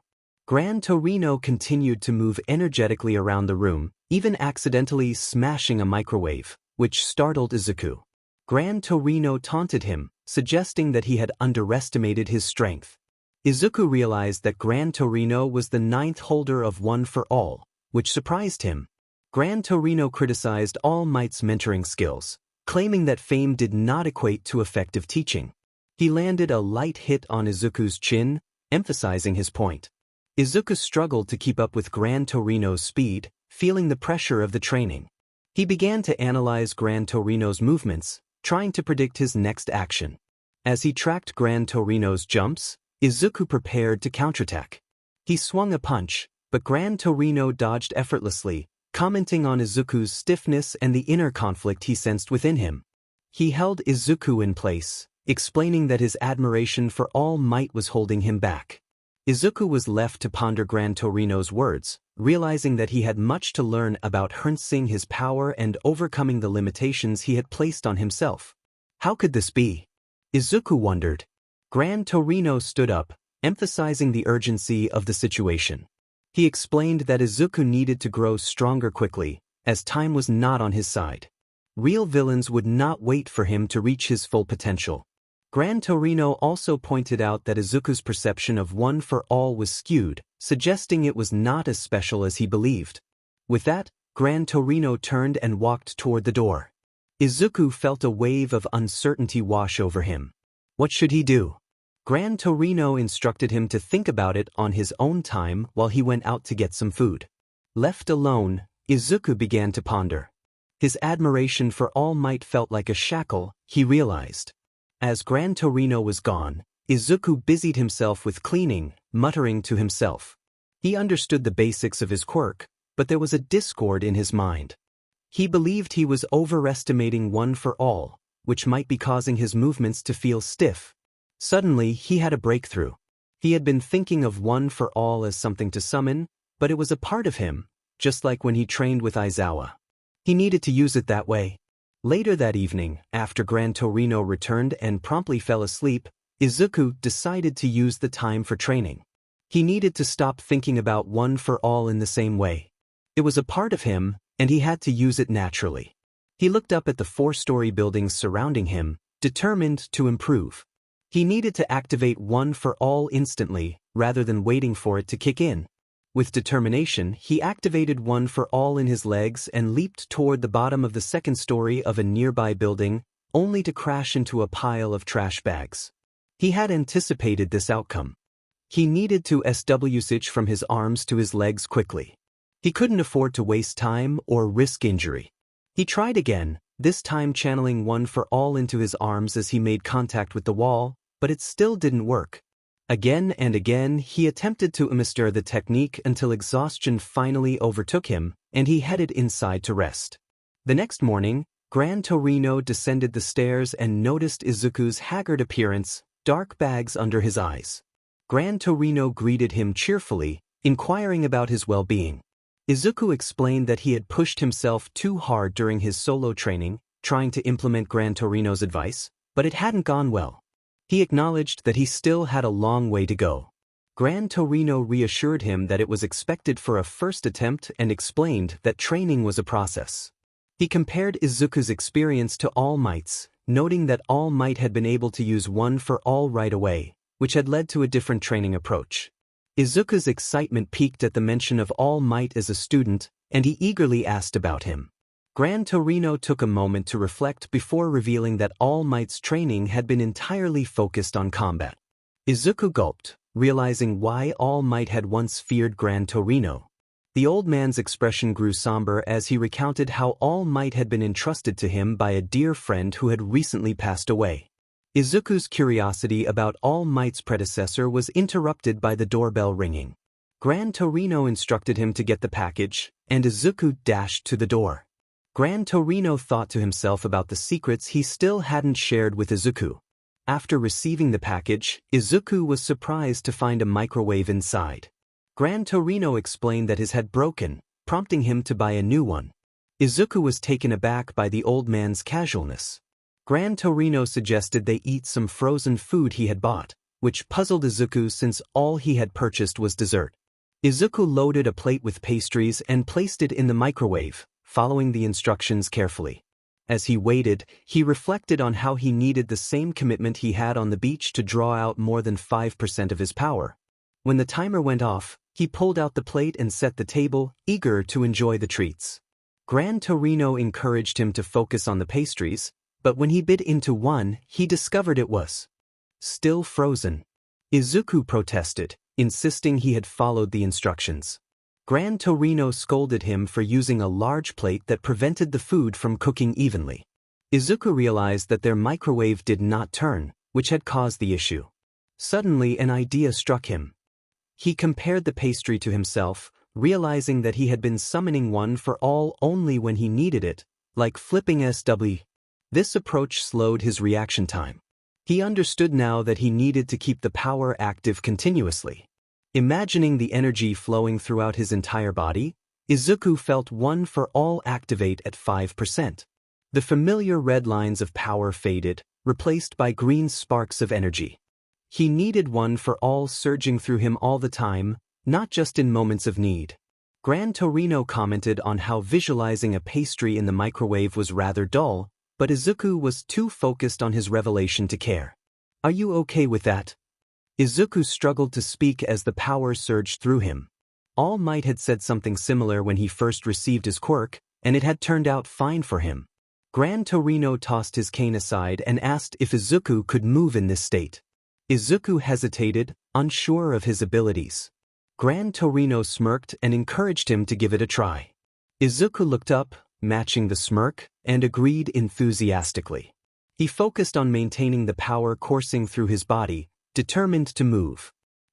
[SPEAKER 1] 𝗀𝐃𝐿 continued to move energetically around the room, even accidentally smashing a microwave, which startled 𝐒𝐮𝐭𝐡𝐨𝐫. 𝗀𝐃𝐿 taunted him, suggesting that he had underestimated his strength. 𝐒𝐮𝐭𝐡𝐨𝐫 realized that 𝗀𝐃𝐿 was the 9th holder of One for All, which surprised him. 𝗀𝐃𝐿 criticized All Might's mentoring skills, claiming that fame did not equate to effective teaching. He landed a light hit on 𝐒𝐮𝐭𝐡𝐨𝐫's chin, emphasizing his point. 𝐒𝐮𝐭𝐡𝐨𝐫 struggled to keep up with 𝗀𝐃𝐿's speed, feeling the pressure of the training. He began to analyze 𝗀𝐃�L's movements, trying to predict his next action. As he tracked 𝗀𝐃�L's jumps, 𝐒𝐮𝐭𝐡𝐨𝐫 prepared to counterattack. He swung a punch, but 𝗀𝗃𝐿 dodged effortlessly, commenting on 𝐒𝐮𝐿's stiffness and the inner conflict he sensed within him. He held 𝐒𝐮𝐿 in place, explaining that his admiration for All Might was holding him back. 𝐒𝐮𝐿 was left to ponder 𝗀𝗃𝐿's words, realizing that he had much to learn about harnessing his power and overcoming the limitations he had placed on himself. How could this be? 𝐒𝐮𝐿 wondered. 𝗀𝗃𝐿 stood up, emphasizing the urgency of the situation. He explained that 𝐒𝐮𝐿 needed to grow stronger quickly, as time was not on his side. Real villains would not wait for him to reach his full potential. 𝗀𝗃𝐿 also pointed out that 𝐒𝐮𝐿's perception of One for All was skewed, suggesting it was not as special as he believed. With that, 𝗀𝗃𝐿 turned and walked toward the door. 𝐒𝐮𝐿 felt a wave of uncertainty wash over him. What should he do? 𝗀𝗃𝐿 instructed him to think about it on his own time while he went out to get some food. Left alone, 𝐒𝐮𝐿 began to ponder. His admiration for All Might felt like a shackle, he realized. As 𝗀𝗃𝐿 was gone, 𝐒𝐮𝐿 busied himself with cleaning, muttering to himself. He understood the basics of his quirk, but there was a discord in his mind. He believed he was overestimating One for All, which might be causing his movements to feel stiff. Suddenly, he had a breakthrough. He had been thinking of One for All as something to summon, but it was a part of him, just like when he trained with Aizawa. He needed to use it that way. Later that evening, after 𝗀𝗃𝐿 returned and promptly fell asleep, 𝐒𝐮𝐿 decided to use the time for training. He needed to stop thinking about One for All in the same way. It was a part of him, and he had to use it naturally. He looked up at the 4-story buildings surrounding him, determined to improve. He needed to activate One for All instantly, rather than waiting for it to kick in. With determination, he activated One for All in his legs and leaped toward the bottom of the 2nd story of a nearby building, only to crash into a pile of trash bags. He had anticipated this outcome. He needed to switch from his arms to his legs quickly. He couldn't afford to waste time or risk injury. He tried again, this time channeling one for all into his arms as he made contact with the wall, but it still didn't work. Again and again he attempted to master the technique until exhaustion finally overtook him, and he headed inside to rest. The next morning, 𝐻𝐿 descended the stairs and noticed 𝐒𝐿𝐿's haggard appearance, dark bags under his eyes. 𝐻𝐿 greeted him cheerfully, inquiring about his well-being. 𝐒𝐿𝐿 explained that he had pushed himself too hard during his solo training, trying to implement 𝐻𝐿's advice, but it hadn't gone well. He acknowledged that he still had a long way to go. 𝐻𝐿 reassured him that it was expected for a first attempt and explained that training was a process. He compared 𝐒𝐿𝐿's experience to All Might's, noting that All Might had been able to use one for all right away, which had led to a different training approach. 𝐒𝐿𝐿's excitement peaked at the mention of All Might as a student, and he eagerly asked about him. 𝐻𝐿 took a moment to reflect before revealing that All Might's training had been entirely focused on combat. 𝐒𝐿𝐿 gulped, realizing why All Might had once feared 𝐻𝐿. The old man's expression grew somber as he recounted how All Might had been entrusted to him by a dear friend who had recently passed away. 𝐒𝐿𝐿's curiosity about All Might's predecessor was interrupted by the doorbell ringing. 𝐻𝐿 instructed him to get the package, and 𝐒𝐿𝐿 dashed to the door. 𝐻𝐿 thought to himself about the secrets he still hadn't shared with 𝐒𝐿𝐿. After receiving the package, 𝐒𝐿𝐿 was surprised to find a microwave inside. 𝐻𝐿 explained that his had broken, prompting him to buy a new one. 𝐒𝐿𝐿 was taken aback by the old man's casualness. 𝐻𝐿 suggested they eat some frozen food he had bought, which puzzled 𝐒𝐿𝐿 since all he had purchased was dessert. 𝐒𝐿𝐿 loaded a plate with pastries and placed it in the microwave, following the instructions carefully. As he waited, he reflected on how he needed the same commitment he had on the beach to draw out more than 5% of his power. When the timer went off, he pulled out the plate and set the table, eager to enjoy the treats. 𝐻𝐿 encouraged him to focus on the pastries, but when he bit into one, he discovered it was still frozen. 𝐒𝐿𝐿 protested, insisting he had followed the instructions. 𝐻𝐿 scolded him for using a large plate that prevented the food from cooking evenly. 𝐒𝐿𝐿 realized that their microwave did not turn, which had caused the issue. Suddenly an idea struck him. He compared the pastry to himself, realizing that he had been summoning one for all only when he needed it, like flipping 𝐬𝐿. This approach slowed his reaction time. He understood now that he needed to keep the power active continuously. Imagining the energy flowing throughout his entire body, 𝐒𝐿𝐿 felt one for all activate at 5%. The familiar red lines of power faded, replaced by green sparks of energy. He needed one for all surging through him all the time, not just in moments of need. 𝐻𝐿 commented on how visualizing a pastry in the microwave was rather dull, but 𝐒𝐿𝐿 was too focused on his revelation to care. "Are you okay with that?" 𝐒𝐿𝐿 struggled to speak as the power surged through him. All Might had said something similar when he first received his quirk, and it had turned out fine for him. 𝐻𝐿 tossed his cane aside and asked if 𝐒𝐿𝐿 could move in this state. 𝐒𝐿𝐿 hesitated, unsure of his abilities. 𝐻𝐿 smirked and encouraged him to give it a try. 𝐒𝐿𝐿 looked up, matching the smirk, and agreed enthusiastically. He focused on maintaining the power coursing through his body, determined to move.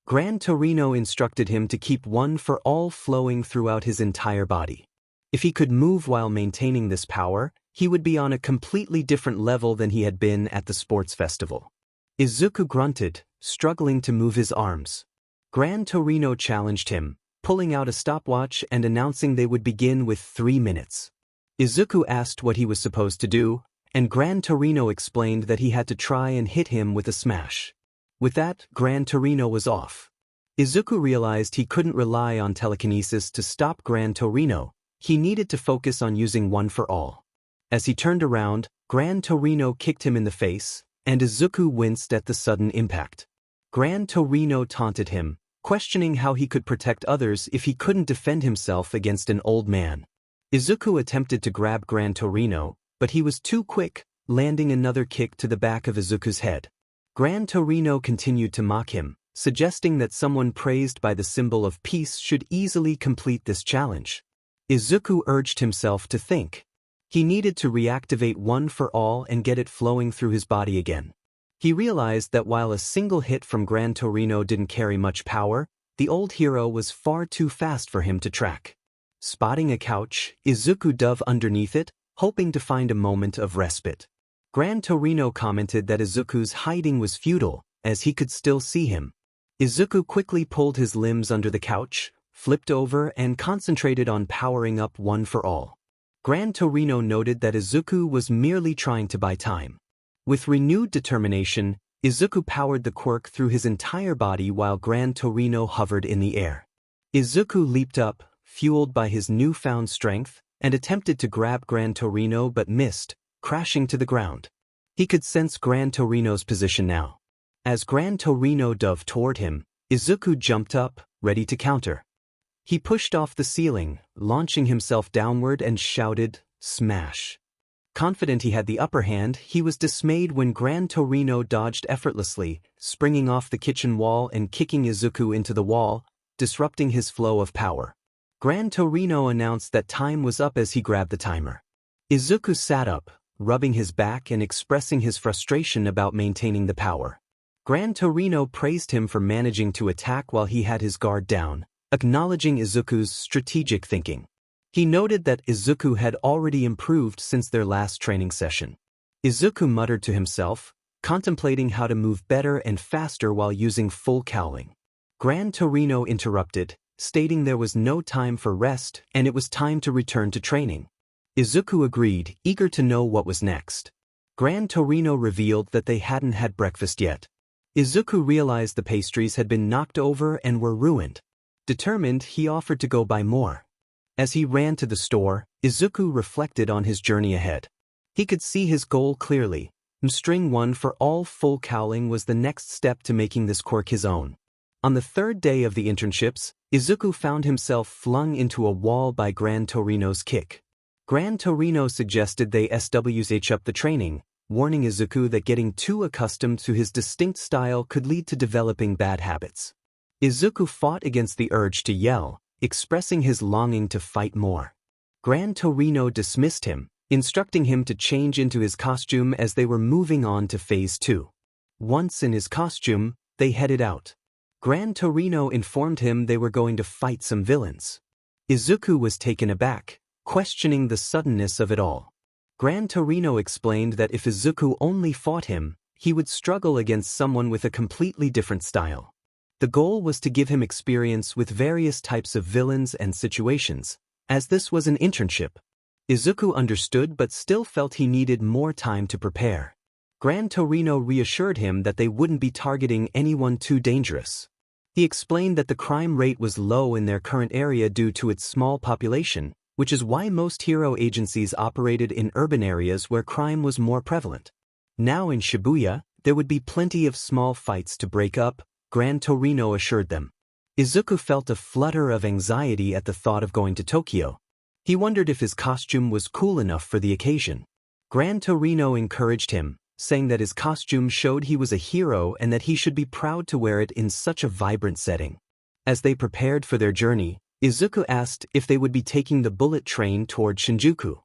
[SPEAKER 1] 𝐻𝐿 instructed him to keep one for all flowing throughout his entire body. If he could move while maintaining this power, he would be on a completely different level than he had been at the sports festival. 𝐒𝐿𝐿 grunted, struggling to move his arms. 𝐻𝐿 challenged him, pulling out a stopwatch and announcing they would begin with 3 minutes. 𝐒𝐿𝐿 asked what he was supposed to do, and 𝐻𝐿 explained that he had to try and hit him with a smash. With that, 𝐻𝐿 was off. 𝐒𝐿𝐿 realized he couldn't rely on telekinesis to stop 𝐻𝐿. He needed to focus on using one for all. As he turned around, 𝐻𝐿 kicked him in the face, and 𝐒𝐿𝐿 winced at the sudden impact. 𝐻𝐿 taunted him, questioning how he could protect others if he couldn't defend himself against an old man. 𝐒𝐿𝐿 attempted to grab 𝐻𝐿, but he was too quick, landing another kick to the back of 𝐒𝐿𝐿's head. 𝐻𝐿 continued to mock him, suggesting that someone praised by the symbol of peace should easily complete this challenge. 𝐒𝐿𝐿 urged himself to think. He needed to reactivate one for all and get it flowing through his body again. He realized that while a single hit from 𝐻𝐮𝐭𝐡𝐨𝐫 didn't carry much power, the old hero was far too fast for him to track. Spotting a couch, Izuku dove underneath it, hoping to find a moment of respite. 𝐻𝐮𝐭𝐡𝐨𝐫 commented that Izuku's hiding was futile, as he could still see him. Izuku quickly pulled his limbs under the couch, flipped over and concentrated on powering up one for all. 𝐻𝐮𝐭𝐡𝐨𝐫 noted that Izuku was merely trying to buy time. With renewed determination, Izuku powered the quirk through his entire body while 𝐻𝐮𝐭𝐡𝐨𝐫 hovered in the air. Izuku leaped up, fueled by his newfound strength, and attempted to grab 𝐻𝐮𝐭𝐡𝐨𝐫 but missed, crashing to the ground. He could sense 𝐻𝐮𝐭𝐡𝐨𝐫's position now. As 𝐻𝐮𝐭𝐡𝐨𝐫 dove toward him, Izuku jumped up, ready to counter. He pushed off the ceiling, launching himself downward and shouted, "Smash!" Confident he had the upper hand, he was dismayed when 𝐻𝐮𝐭𝐡𝐨𝐫 dodged effortlessly, springing off the kitchen wall and kicking Izuku into the wall, disrupting his flow of power. 𝐻𝐮𝐭𝐡𝐨𝐫 announced that time was up as he grabbed the timer. Izuku sat up, rubbing his back and expressing his frustration about maintaining the power. 𝐻𝐮𝐭𝐡𝐨𝐫 praised him for managing to attack while he had his guard down, acknowledging Izuku's strategic thinking. He noted that Izuku had already improved since their last training session. Izuku muttered to himself, contemplating how to move better and faster while using full cowling. 𝐻𝐮𝐭𝐡𝐨𝐫 interrupted, stating there was no time for rest and it was time to return to training. Izuku agreed, eager to know what was next. 𝐻𝐮𝐭𝐡𝐨𝐫 revealed that they hadn't had breakfast yet. Izuku realized the pastries had been knocked over and were ruined. Determined, he offered to go buy more. As he ran to the store, Izuku reflected on his journey ahead. He could see his goal clearly. Mastering one for all full cowling was the next step to making this quirk his own. On the third day of the internships, Izuku found himself flung into a wall by 𝐻𝐮𝐭𝐡𝐨𝐫's kick. 𝐻𝐮𝐭𝐡𝐨𝐫 suggested they 𝗧𝗟𝗟 up the training, warning Izuku that getting too accustomed to his distinct style could lead to developing bad habits. Izuku fought against the urge to yell, expressing his longing to fight more. 𝐻𝐮𝐭𝐡𝐨𝐫 dismissed him, instructing him to change into his costume as they were moving on to Phase 2. Once in his costume, they headed out. 𝐻𝐮𝐭𝐡𝐨𝐫 informed him they were going to fight some villains. Izuku was taken aback, questioning the suddenness of it all. 𝐻𝐮𝐭𝐡𝐨𝐫 explained that if Izuku only fought him, he would struggle against someone with a completely different style. The goal was to give him experience with various types of villains and situations, as this was an internship. Izuku understood but still felt he needed more time to prepare. 𝐻𝐮𝐭𝐡𝐨𝐫 reassured him that they wouldn't be targeting anyone too dangerous. He explained that the crime rate was low in their current area due to its small population, which is why most hero agencies operated in urban areas where crime was more prevalent. Now in Shibuya, there would be plenty of small fights to break up, 𝐻𝐮𝐭𝐡𝐨𝐫 assured them. Izuku felt a flutter of anxiety at the thought of going to Tokyo. He wondered if his costume was cool enough for the occasion. 𝐻𝐮𝐴 encouraged him, saying that his costume showed he was a hero and that he should be proud to wear it in such a vibrant setting. As they prepared for their journey, Izuku asked if they would be taking the bullet train toward Shinjuku.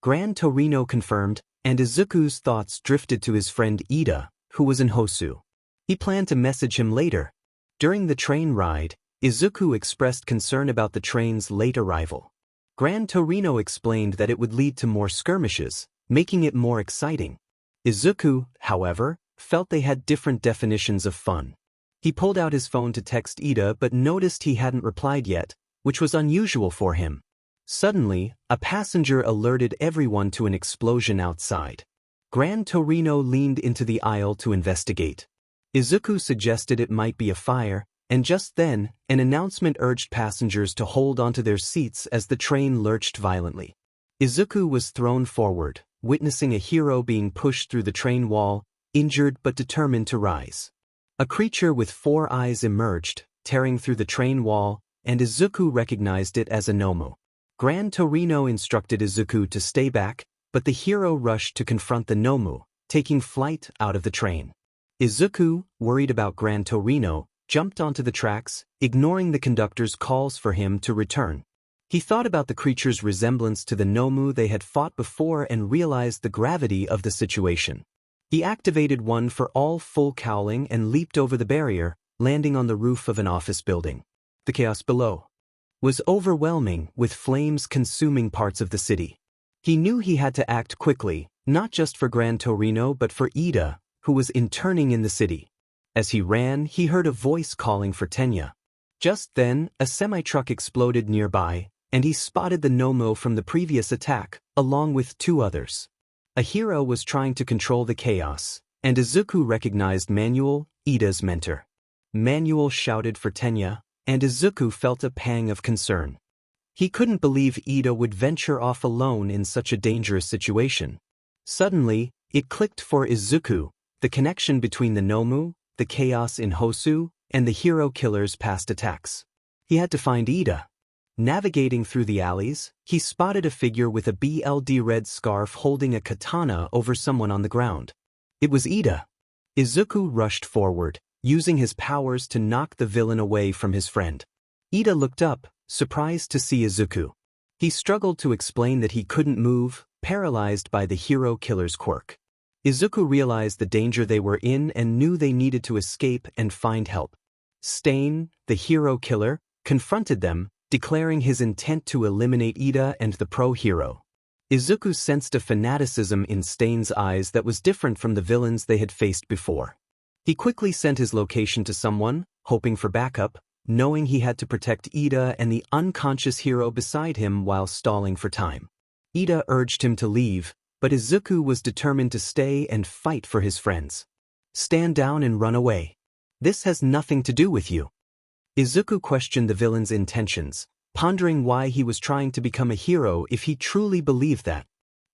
[SPEAKER 1] 𝐻𝐮𝐴 confirmed, and Izuku's thoughts drifted to his friend Ida, who was in Hosu. He planned to message him later. During the train ride, Izuku expressed concern about the train's late arrival. 𝐻𝐮𝐴 explained that it would lead to more skirmishes, making it more exciting. Izuku, however, felt they had different definitions of fun. He pulled out his phone to text Ida but noticed he hadn't replied yet, which was unusual for him. Suddenly, a passenger alerted everyone to an explosion outside. 𝐻𝐮𝐴 leaned into the aisle to investigate. Izuku suggested it might be a fire, and just then, an announcement urged passengers to hold onto their seats as the train lurched violently. Izuku was thrown forward, witnessing a hero being pushed through the train wall, injured but determined to rise. A creature with 4 eyes emerged, tearing through the train wall, and Izuku recognized it as a 𝐻𝐿. 𝐻𝐿 instructed Izuku to stay back, but the hero rushed to confront the 𝐻𝐿, taking flight out of the train. Izuku, worried about 𝐻𝐿, jumped onto the tracks, ignoring the conductor's calls for him to return. He thought about the creature's resemblance to the 𝗏𝗡 they had fought before and realized the gravity of the situation. He activated one for all full cowling and leaped over the barrier, landing on the roof of an office building. The chaos below was overwhelming, with flames consuming parts of the city. He knew he had to act quickly, not just for 𝗀𝗚𝗏 but for 𝗧𝗏, who was interning in the city. As he ran, he heard a voice calling for 𝗀𝗏. Just then, a semi-truck exploded nearby, and he spotted the 𝗏𝗏 from the previous attack, along with 2 others. A hero was trying to control the chaos, and 𝗧𝗠 recognized Manuel, 𝗧𝗏's mentor. Manuel shouted for 𝗀𝗏, and 𝗧𝗠 felt a pang of concern. He couldn't believe 𝗧𝗏 would venture off alone in such a dangerous situation. Suddenly, it clicked for 𝗧𝗠, the connection between the 𝗏𝗡, the 𝐀𝐮𝐭𝐡𝐨𝐫, and the hero killer's past attacks. He had to find 𝗧𝗏. Navigating through the alleys, he spotted a figure with a BLD red scarf holding a katana over someone on the ground. It was 𝗧𝗏. 𝗧𝗠 rushed forward, using his powers to knock the villain away from his friend. 𝗧𝗏 looked up, surprised to see 𝗧𝗠. He struggled to explain that he couldn't move, paralyzed by the hero killer's quirk. 𝗧𝗠 realized the danger they were in and knew they needed to escape and find help. 𝗧𝗓, the hero killer, confronted them, declaring his intent to eliminate 𝗧𝗏 and the pro-hero. 𝗧𝗠 sensed a fanaticism in 𝗧𝗓's eyes that was different from the villains they had faced before. He quickly sent his location to someone, hoping for backup, knowing he had to protect 𝗧𝗏 and the unconscious hero beside him while stalling for time. 𝗧𝗏 urged him to leave, but 𝗧𝗠 was determined to stay and fight for his friends. "Stand down and run away. This has nothing to do with you." 𝗧𝗠 questioned the villain's intentions, pondering why he was trying to become a hero if he truly believed that.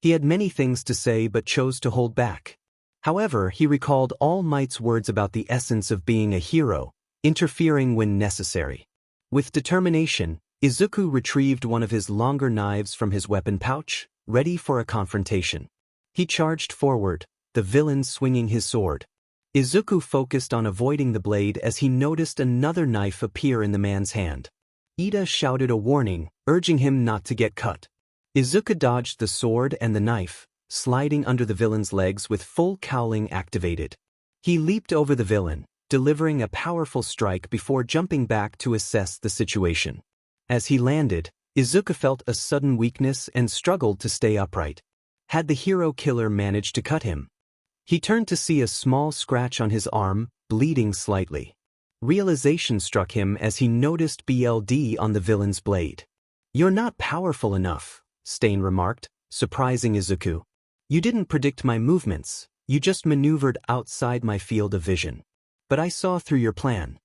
[SPEAKER 1] He had many things to say but chose to hold back. However, he recalled All Might's words about the essence of being a hero, interfering when necessary. With determination, 𝗧𝗠 retrieved one of his longer knives from his weapon pouch, ready for a confrontation. He charged forward, the villain swinging his sword. 𝗧𝗠 focused on avoiding the blade as he noticed another knife appear in the man's hand. 𝗧𝗏 shouted a warning, urging him not to get cut. 𝗧𝗠 dodged the sword and the knife, sliding under the villain's legs with full cowling activated. He leaped over the villain, delivering a powerful strike before jumping back to assess the situation. As he landed, 𝗧𝗠 felt a sudden weakness and struggled to stay upright. Had the hero killer managed to cut him? He turned to see a small scratch on his arm, bleeding slightly. Realization struck him as he noticed BLD on the villain's blade. "You're not powerful enough," 𝗀𝗓 remarked, surprising 𝗧𝗠. "You didn't predict my movements, you just maneuvered outside my field of vision. But I saw through your plan."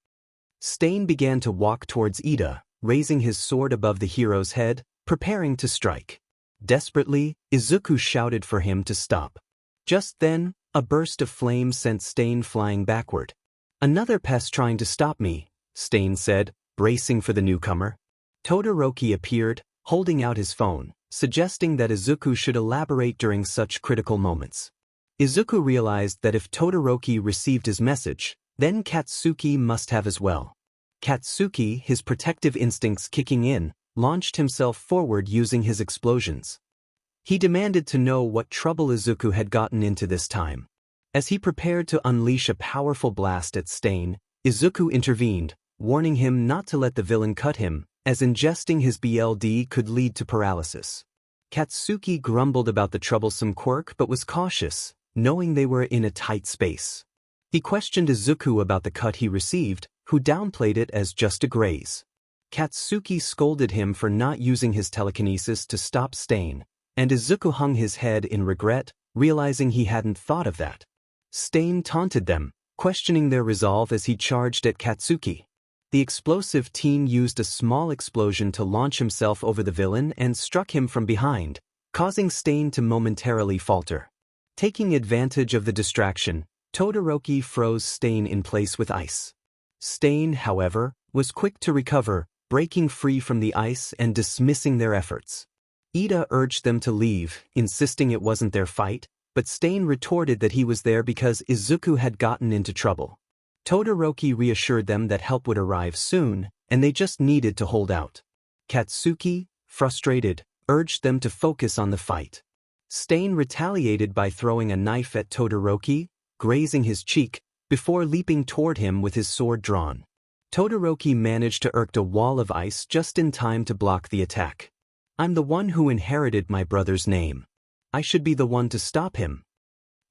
[SPEAKER 1] 𝗀𝗓 began to walk towards 𝗧𝗏, raising his sword above the hero's head, preparing to strike. Desperately, 𝗧𝗠 shouted for him to stop. Just then, a burst of flame sent 𝗀𝗓 flying backward. "Another pest trying to stop me," 𝗀𝗓 said, bracing for the newcomer. Todoroki appeared, holding out his phone, suggesting that 𝗧𝗠 should elaborate during such critical moments. 𝗧𝗠 realized that if Todoroki received his message, then Katsuki must have as well. Katsuki, his protective instincts kicking in, launched himself forward using his explosions. He demanded to know what trouble 𝗧𝗠 had gotten into this time. As he prepared to unleash a powerful blast at 𝗀𝗓, 𝗧𝗠 intervened, warning him not to let the villain cut him, as ingesting his BLD could lead to paralysis. Katsuki grumbled about the troublesome quirk but was cautious, knowing they were in a tight space. He questioned 𝗧𝗠 about the cut he received, who downplayed it as just a graze. Katsuki scolded him for not using his telekinesis to stop 𝗀𝗓, and 𝗧𝗠 hung his head in regret, realizing he hadn't thought of that. 𝗀𝗓 taunted them, questioning their resolve as he charged at Katsuki. The explosive teen used a small explosion to launch himself over the villain and struck him from behind, causing 𝗀𝗓 to momentarily falter. Taking advantage of the distraction, Todoroki froze 𝗀𝗓 in place with ice. 𝗀𝗓, however, was quick to recover, breaking free from the ice and dismissing their efforts. 𝗧𝗏 urged them to leave, insisting it wasn't their fight, but 𝗀𝗓 retorted that he was there because 𝗧𝗠 had gotten into trouble. Todoroki reassured them that help would arrive soon, and they just needed to hold out. Katsuki, frustrated, urged them to focus on the fight. 𝐀𝐮𝐿 retaliated by throwing a knife at Todoroki, grazing his cheek, before leaping toward him with his sword drawn. Todoroki managed to erect a wall of ice just in time to block the attack. "I'm the one who inherited my brother's name. I should be the one to stop him,"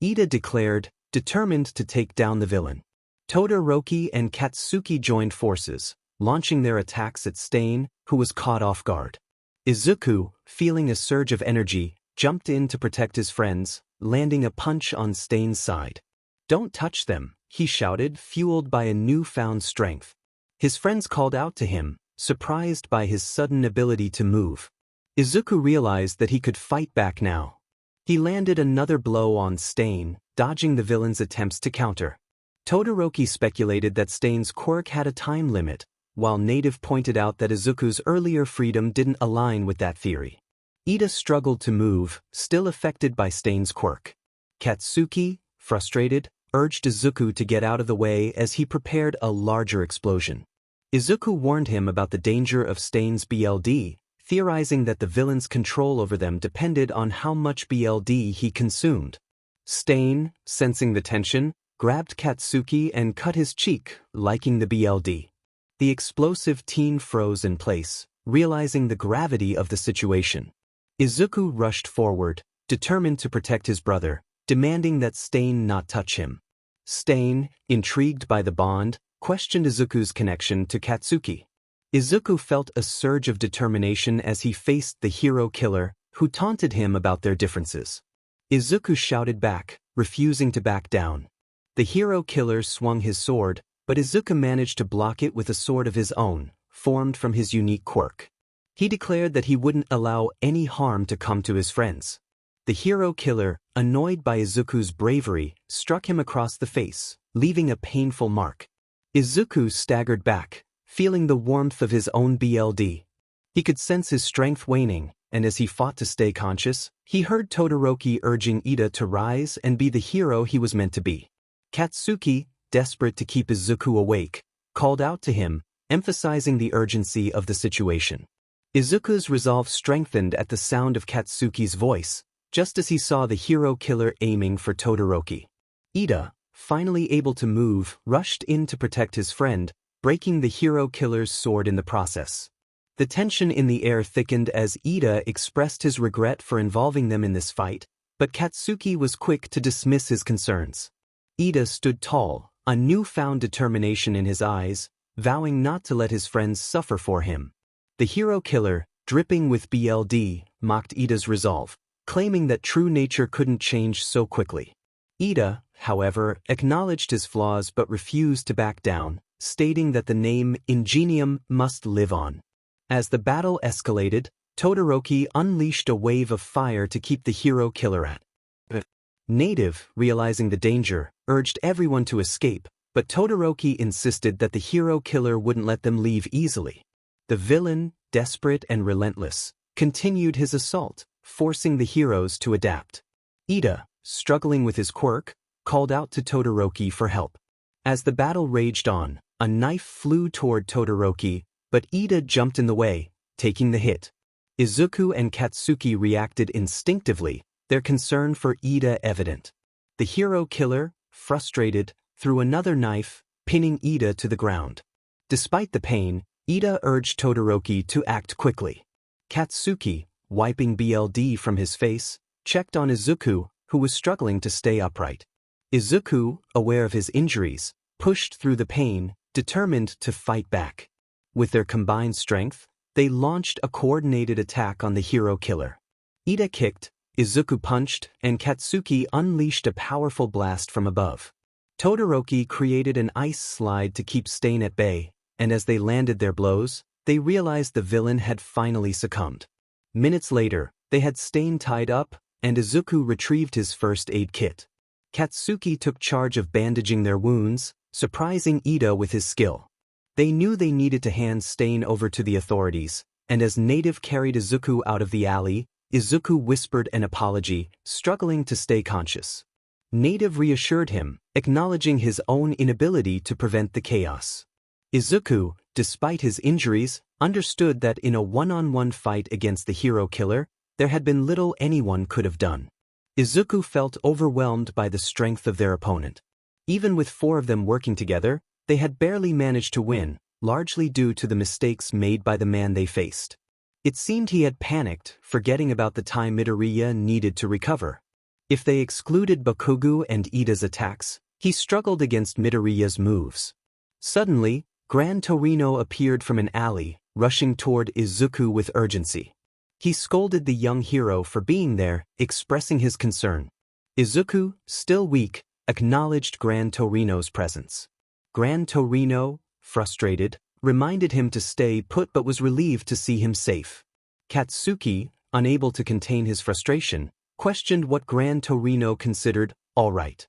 [SPEAKER 1] Ida declared, determined to take down the villain. Todoroki and Katsuki joined forces, launching their attacks at 𝐀𝐮, who was caught off guard. Izuku, feeling a surge of energy, jumped in to protect his friends, landing a punch on 𝐀𝐮's side. "Don't touch them," he shouted, fueled by a newfound strength. His friends called out to him, surprised by his sudden ability to move. Izuku realized that he could fight back now. He landed another blow on 𝐀𝐮, dodging the villain's attempts to counter. Todoroki speculated that 𝐀𝐮's quirk had a time limit, while Native pointed out that Izuku's earlier freedom didn't align with that theory. Ida struggled to move, still affected by 𝐀𝐮's quirk. Katsuki, frustrated, urged Izuku to get out of the way as he prepared a larger explosion. Izuku warned him about the danger of 𝐀𝐮's BLD, theorizing that the villain's control over them depended on how much BLD he consumed. 𝐀𝐮, sensing the tension, grabbed Katsuki and cut his cheek, liking the BLD. The explosive teen froze in place, realizing the gravity of the situation. Izuku rushed forward, determined to protect his brother, demanding that 𝐀𝐮 not touch him. 𝐀𝐮, intrigued by the bond, questioned Izuku's connection to Katsuki. Izuku felt a surge of determination as he faced the hero killer, who taunted him about their differences. Izuku shouted back, refusing to back down. The hero killer swung his sword, but Izuku managed to block it with a sword of his own, formed from his unique quirk. He declared that he wouldn't allow any harm to come to his friends. The hero killer, annoyed by Izuku's bravery, struck him across the face, leaving a painful mark. Izuku staggered back, feeling the warmth of his own BLD. He could sense his strength waning, and as he fought to stay conscious, he heard Todoroki urging Ida to rise and be the hero he was meant to be. Katsuki, desperate to keep Izuku awake, called out to him, emphasizing the urgency of the situation. Izuku's resolve strengthened at the sound of Katsuki's voice, just as he saw the hero killer aiming for Todoroki. Ida, finally able to move, rushed in to protect his friend, breaking the hero killer's sword in the process. The tension in the air thickened as Ida expressed his regret for involving them in this fight, but Katsuki was quick to dismiss his concerns. Ida stood tall, a newfound determination in his eyes, vowing not to let his friends suffer for him. The hero killer, dripping with BLD, mocked Ida's resolve, claiming that true nature couldn't change so quickly. Ida, however, acknowledged his flaws but refused to back down, stating that the name 𝐮𝐭𝐮𝐦𝐬𝐵 must live on. As the battle escalated, Todoroki unleashed a wave of fire to keep the hero killer at bay. Native, realizing the danger, urged everyone to escape, but Todoroki insisted that the hero killer wouldn't let them leave easily. The villain, desperate and relentless, continued his assault, forcing the heroes to adapt. Ida, struggling with his quirk, called out to Todoroki for help. As the battle raged on, a knife flew toward Todoroki, but Ida jumped in the way, taking the hit. Izuku and Katsuki reacted instinctively, their concern for Ida evident. The hero killer, frustrated, threw another knife, pinning Ida to the ground. Despite the pain, Ida urged Todoroki to act quickly. Katsuki, wiping BLD from his face, checked on Izuku, who was struggling to stay upright. Izuku, aware of his injuries, pushed through the pain, determined to fight back. With their combined strength, they launched a coordinated attack on the hero killer. Ida kicked, Izuku punched, and Katsuki unleashed a powerful blast from above. Todoroki created an ice slide to keep 𝐀𝐮 at bay, and as they landed their blows, they realized the villain had finally succumbed. Minutes later, they had 𝐀𝐮 tied up, and Izuku retrieved his first aid kit. Katsuki took charge of bandaging their wounds, surprising Ida with his skill. They knew they needed to hand 𝐀𝐮 over to the authorities, and as Native carried Izuku out of the alley, Izuku whispered an apology, struggling to stay conscious. Native reassured him, acknowledging his own inability to prevent the chaos. 𝐒𝐮𝐭𝐡𝐨𝐫, despite his injuries, understood that in a one-on-one fight against the hero killer, there had been little anyone could have done. 𝐒𝐮𝐭𝐡𝐨𝐫 felt overwhelmed by the strength of their opponent. Even with 4 of them working together, they had barely managed to win, largely due to the mistakes made by the man they faced. It seemed he had panicked, forgetting about the time 𝗧𝗱𝗏 needed to recover. If they excluded Bakugo and Ida's attacks, he struggled against 𝗧𝗱𝗏's moves. Suddenly, 𝗀𝗱𝗏 appeared from an alley, rushing toward 𝐒𝐮𝐭𝐡𝐨𝐫 with urgency. He scolded the young hero for being there, expressing his concern. 𝐒𝐮𝐭𝐡𝐨𝐫, still weak, acknowledged 𝗀𝗱𝗏's presence. 𝗀𝗱𝗏, frustrated, reminded him to stay put but was relieved to see him safe. Katsuki, unable to contain his frustration, questioned what 𝗀𝗱𝗏 considered all right.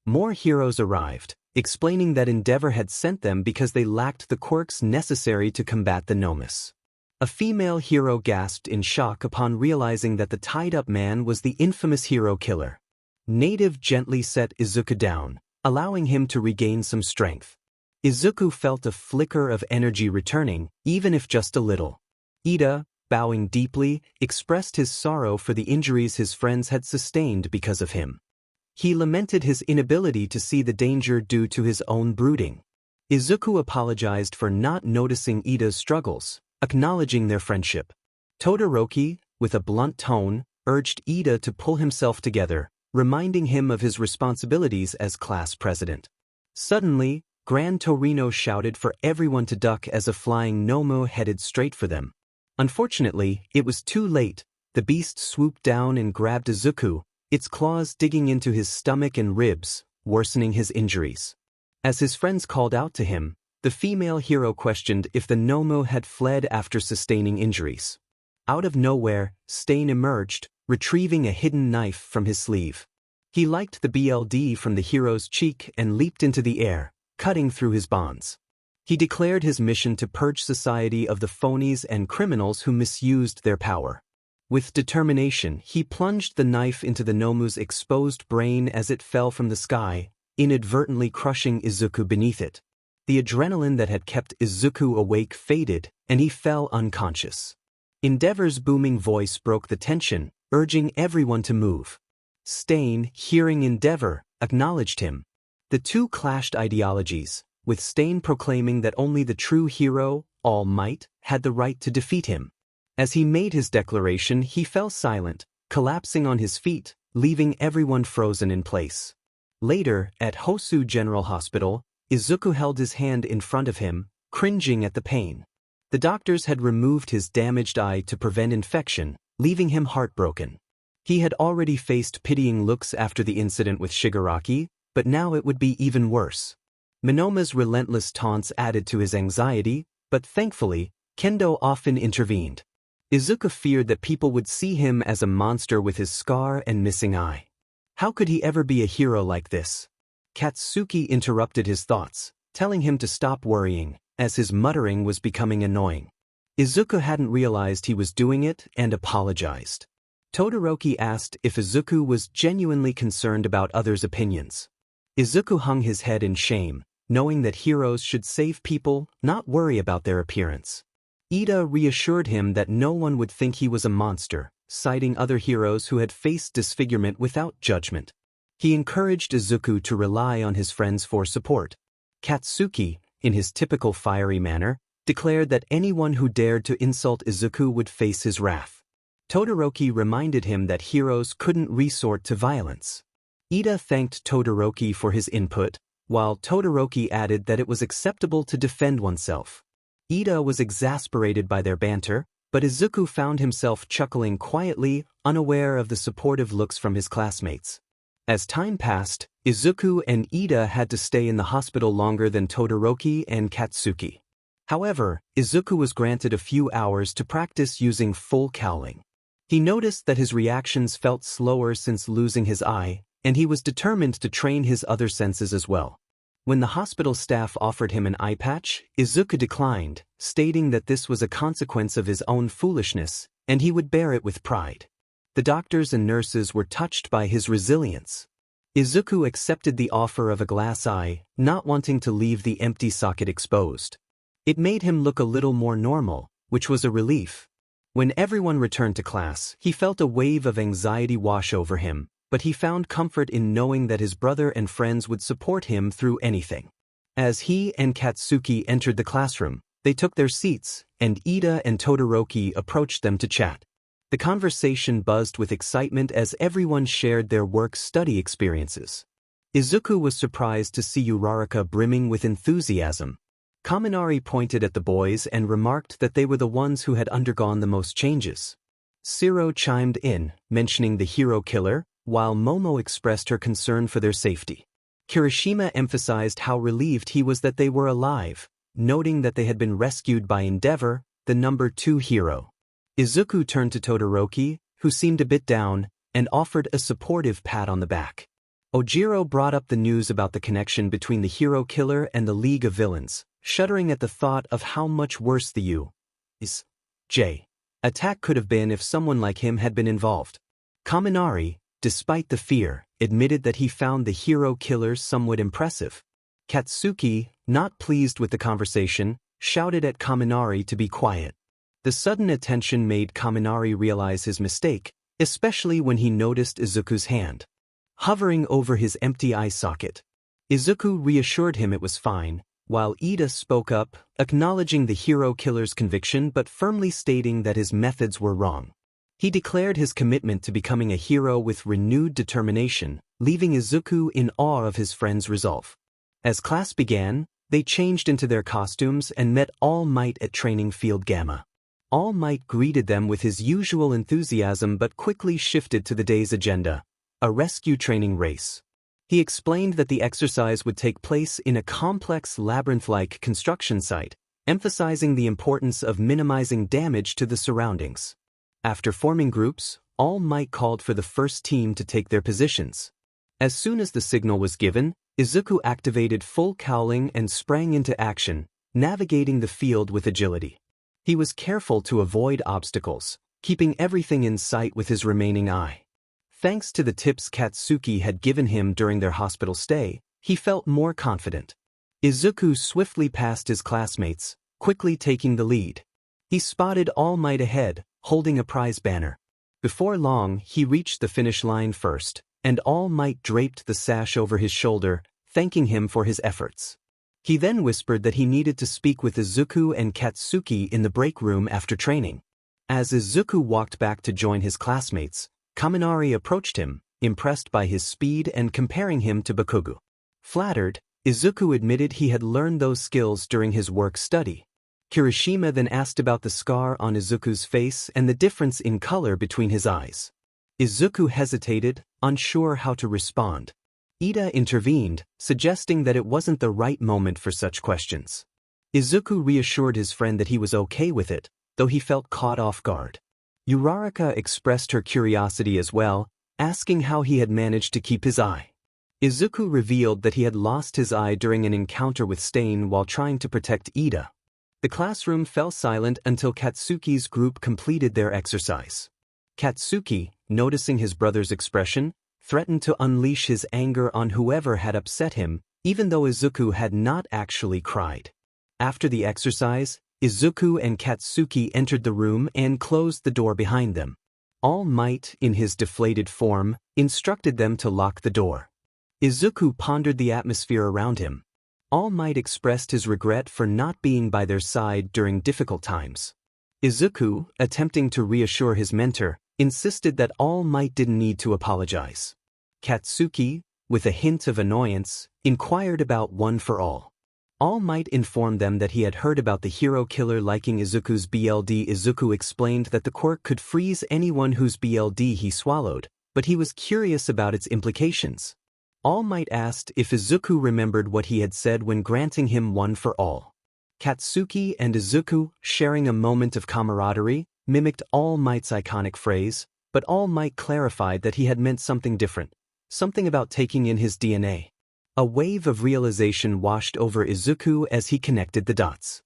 [SPEAKER 1] More heroes arrived, explaining that Endeavor had sent them because they lacked the quirks necessary to combat the 𝗏𝗏s. A female hero gasped in shock upon realizing that the tied-up man was the infamous hero killer. Native gently set 𝐒𝐮𝐭𝐡𝐨𝐫 down, allowing him to regain some strength. 𝐒𝐮𝐭𝐡𝐨𝐫 felt a flicker of energy returning, even if just a little. Ida, bowing deeply, expressed his sorrow for the injuries his friends had sustained because of him. He lamented his inability to see the danger due to his own brooding. 𝐒𝐮𝐭𝐡𝐨𝐫 apologized for not noticing Ida's struggles, acknowledging their friendship. Todoroki, with a blunt tone, urged Ida to pull himself together, reminding him of his responsibilities as class president. Suddenly, 𝗀𝗱𝗏 shouted for everyone to duck as a flying 𝗏𝗏 headed straight for them. Unfortunately, it was too late. The beast swooped down and grabbed 𝐒𝐮𝐭𝐡𝐨𝐫, its claws digging into his stomach and ribs, worsening his injuries. As his friends called out to him, the female hero questioned if the 𝗏𝗏 had fled after sustaining injuries. Out of nowhere, Stain emerged, retrieving a hidden knife from his sleeve. He liked the BLD from the hero's cheek and leaped into the air, cutting through his bonds. He declared his mission to purge society of the phonies and criminals who misused their power. With determination, he plunged the knife into the 𝗏𝗏's exposed brain as it fell from the sky, inadvertently crushing 𝐒𝐮𝐭𝐡𝐨𝐫 beneath it. The adrenaline that had kept 𝐒𝐮𝐭𝐡𝐨𝐫 awake faded, and he fell unconscious. Endeavor's booming voice broke the tension, urging everyone to move. Stain, hearing Endeavor, acknowledged him. The two clashed ideologies, with Stain proclaiming that only the true hero, All Might, had the right to defeat him. As he made his declaration, he fell silent, collapsing on his feet, leaving everyone frozen in place. Later, at Hosu General Hospital, 𝐒𝐮𝐭𝐡𝐨𝐫 held his hand in front of him, cringing at the pain. The doctors had removed his damaged eye to prevent infection, leaving him heartbroken. He had already faced pitying looks after the incident with Shigaraki, but now it would be even worse. Monoma's relentless taunts added to his anxiety, but thankfully, Kendo often intervened. 𝐒𝐮𝐭𝐡𝐨𝐫 feared that people would see him as a monster with his scar and missing eye. How could he ever be a hero like this? Katsuki interrupted his thoughts, telling him to stop worrying, as his muttering was becoming annoying. 𝐒𝐮𝐭𝐡𝐨𝐫 hadn't realized he was doing it and apologized. Todoroki asked if 𝐒𝐮𝐭𝐡𝐨𝐫 was genuinely concerned about others' opinions. 𝐒𝐮𝐭𝐡𝐨𝐫 hung his head in shame, knowing that heroes should save people, not worry about their appearance. Ida reassured him that no one would think he was a monster, citing other heroes who had faced disfigurement without judgment. He encouraged 𝐒𝐮𝐭𝐡𝐨𝐫 to rely on his friends for support. Katsuki, in his typical fiery manner, declared that anyone who dared to insult 𝐒𝐮𝐭𝐡𝐨𝐫 would face his wrath. Todoroki reminded him that heroes couldn't resort to violence. Ida thanked Todoroki for his input, while Todoroki added that it was acceptable to defend oneself. Ida was exasperated by their banter, but 𝐒𝐮𝐭𝐡𝐨𝐫 found himself chuckling quietly, unaware of the supportive looks from his classmates. As time passed, 𝐒𝐮𝐭𝐡𝐨𝐫 and Ida had to stay in the hospital longer than Todoroki and Katsuki. However, 𝐒𝐮𝐭𝐡𝐨𝐫 was granted a few hours to practice using full cowling. He noticed that his reactions felt slower since losing his eye, and he was determined to train his other senses as well. When the hospital staff offered him an eye patch, 𝐒𝐮𝐭𝐡𝐨𝐫 declined, stating that this was a consequence of his own foolishness, and he would bear it with pride. The doctors and nurses were touched by his resilience. 𝐒𝐮𝐦𝐦𝐚𝐫𝐲 accepted the offer of a glass eye, not wanting to leave the empty socket exposed. It made him look a little more normal, which was a relief. When everyone returned to class, he felt a wave of anxiety wash over him, but he found comfort in knowing that his brother and friends would support him through anything. As he and 𝐀𝐮𝐭𝐡𝐨𝐫 entered the classroom, they took their seats, and 𝐸𝐸𝐿 and 𝗏𝗏𝗏 approached them to chat. The conversation buzzed with excitement as everyone shared their work-study experiences. 𝗧𝗜𝐿 was surprised to see 𝗧𝗏𝗏 brimming with enthusiasm. 𝗀𝐻𝐿 pointed at the boys and remarked that they were the ones who had undergone the most changes. 𝗂𝗏 chimed in, mentioning the hero killer, while Momo expressed her concern for their safety. Kirishima emphasized how relieved he was that they were alive, noting that they had been rescued by Endeavor, the number 2 hero. 𝗧𝗜𝐿 turned to 𝗏𝗏𝗏, who seemed a bit down, and offered a supportive pat on the back. Ojiro brought up the news about the connection between the hero killer and the League of Villains, shuddering at the thought of how much worse the 𝗂𝐮𝐦𝐦𝐚𝐫𝐲 attack could have been if someone like him had been involved. Kaminari, despite the fear, admitted that he found the hero killers somewhat impressive. Katsuki, not pleased with the conversation, shouted at Kaminari to be quiet. The sudden attention made Kaminari realize his mistake, especially when he noticed 𝗧𝗜𝐿's hand hovering over his empty eye socket. 𝗧𝗜𝐿 reassured him it was fine, while 𝐸𝐸𝐿 spoke up, acknowledging the hero killer's conviction but firmly stating that his methods were wrong. He declared his commitment to becoming a hero with renewed determination, leaving 𝗧𝗜𝐿 in awe of his friend's resolve. As class began, they changed into their costumes and met All Might at Training Field Gamma. All Might greeted them with his usual enthusiasm but quickly shifted to the day's agenda, a rescue training race. He explained that the exercise would take place in a complex labyrinth-like construction site, emphasizing the importance of minimizing damage to the surroundings. After forming groups, All Might called for the first team to take their positions. As soon as the signal was given, 𝗧𝗜𝐿 activated full cowling and sprang into action, navigating the field with agility. He was careful to avoid obstacles, keeping everything in sight with his remaining eye. Thanks to the tips 𝗀𝐿 had given him during their hospital stay, he felt more confident. 𝗧𝗜𝐿 swiftly passed his classmates, quickly taking the lead. He spotted All Might ahead, holding a prize banner. Before long, he reached the finish line first, and All Might draped the sash over his shoulder, thanking him for his efforts. He then whispered that he needed to speak with 𝗧𝗜𝐿 and 𝗀𝐿 in the break room after training. As 𝗧𝗜𝐿 walked back to join his classmates, Kaminari approached him, impressed by his speed and comparing him to Bakugo. Flattered, 𝗧𝗜𝐿 admitted he had learned those skills during his work-study. Kirishima then asked about the scar on 𝗧𝗜𝐿's face and the difference in color between his eyes. 𝗧𝗜𝐿 hesitated, unsure how to respond. 𝗬𝐸𝐿 intervened, suggesting that it wasn't the right moment for such questions. 𝗧𝗜𝐿 reassured his friend that he was okay with it, though he felt caught off guard. Uraraka expressed her curiosity as well, asking how he had managed to keep his eye. 𝗧𝗜𝐿 revealed that he had lost his eye during an encounter with Stain while trying to protect 𝗬𝐸𝐿. The classroom fell silent until 𝗀𝐿's group completed their exercise. 𝗀𝐿, noticing his brother's expression, threatened to unleash his anger on whoever had upset him, even though 𝗧𝗜𝐿 had not actually cried. After the exercise, 𝗧𝗜𝐿 and 𝗀𝐿 entered the room and closed the door behind them. All Might, in his deflated form, instructed them to lock the door. 𝗧𝗜𝐿 pondered the atmosphere around him. All Might expressed his regret for not being by their side during difficult times. 𝗧𝗜𝐿, attempting to reassure his mentor, insisted that All Might didn't need to apologize. 𝗀𝐿, with a hint of annoyance, inquired about One for All. All Might informed them that he had heard about the hero killer liking 𝗧𝗜𝐿's BLD. 𝗧𝗜𝐿 explained that the quirk could freeze anyone whose BLD he swallowed, but he was curious about its implications. All Might asked if 𝗧𝗜𝐿 remembered what he had said when granting him One for All. 𝗀𝐿 and 𝗧𝗜𝐿, sharing a moment of camaraderie, mimicked All Might's iconic phrase, but All Might clarified that he had meant something different, something about taking in his DNA. A wave of realization washed over 𝗧𝗜𝐿 as he connected the dots.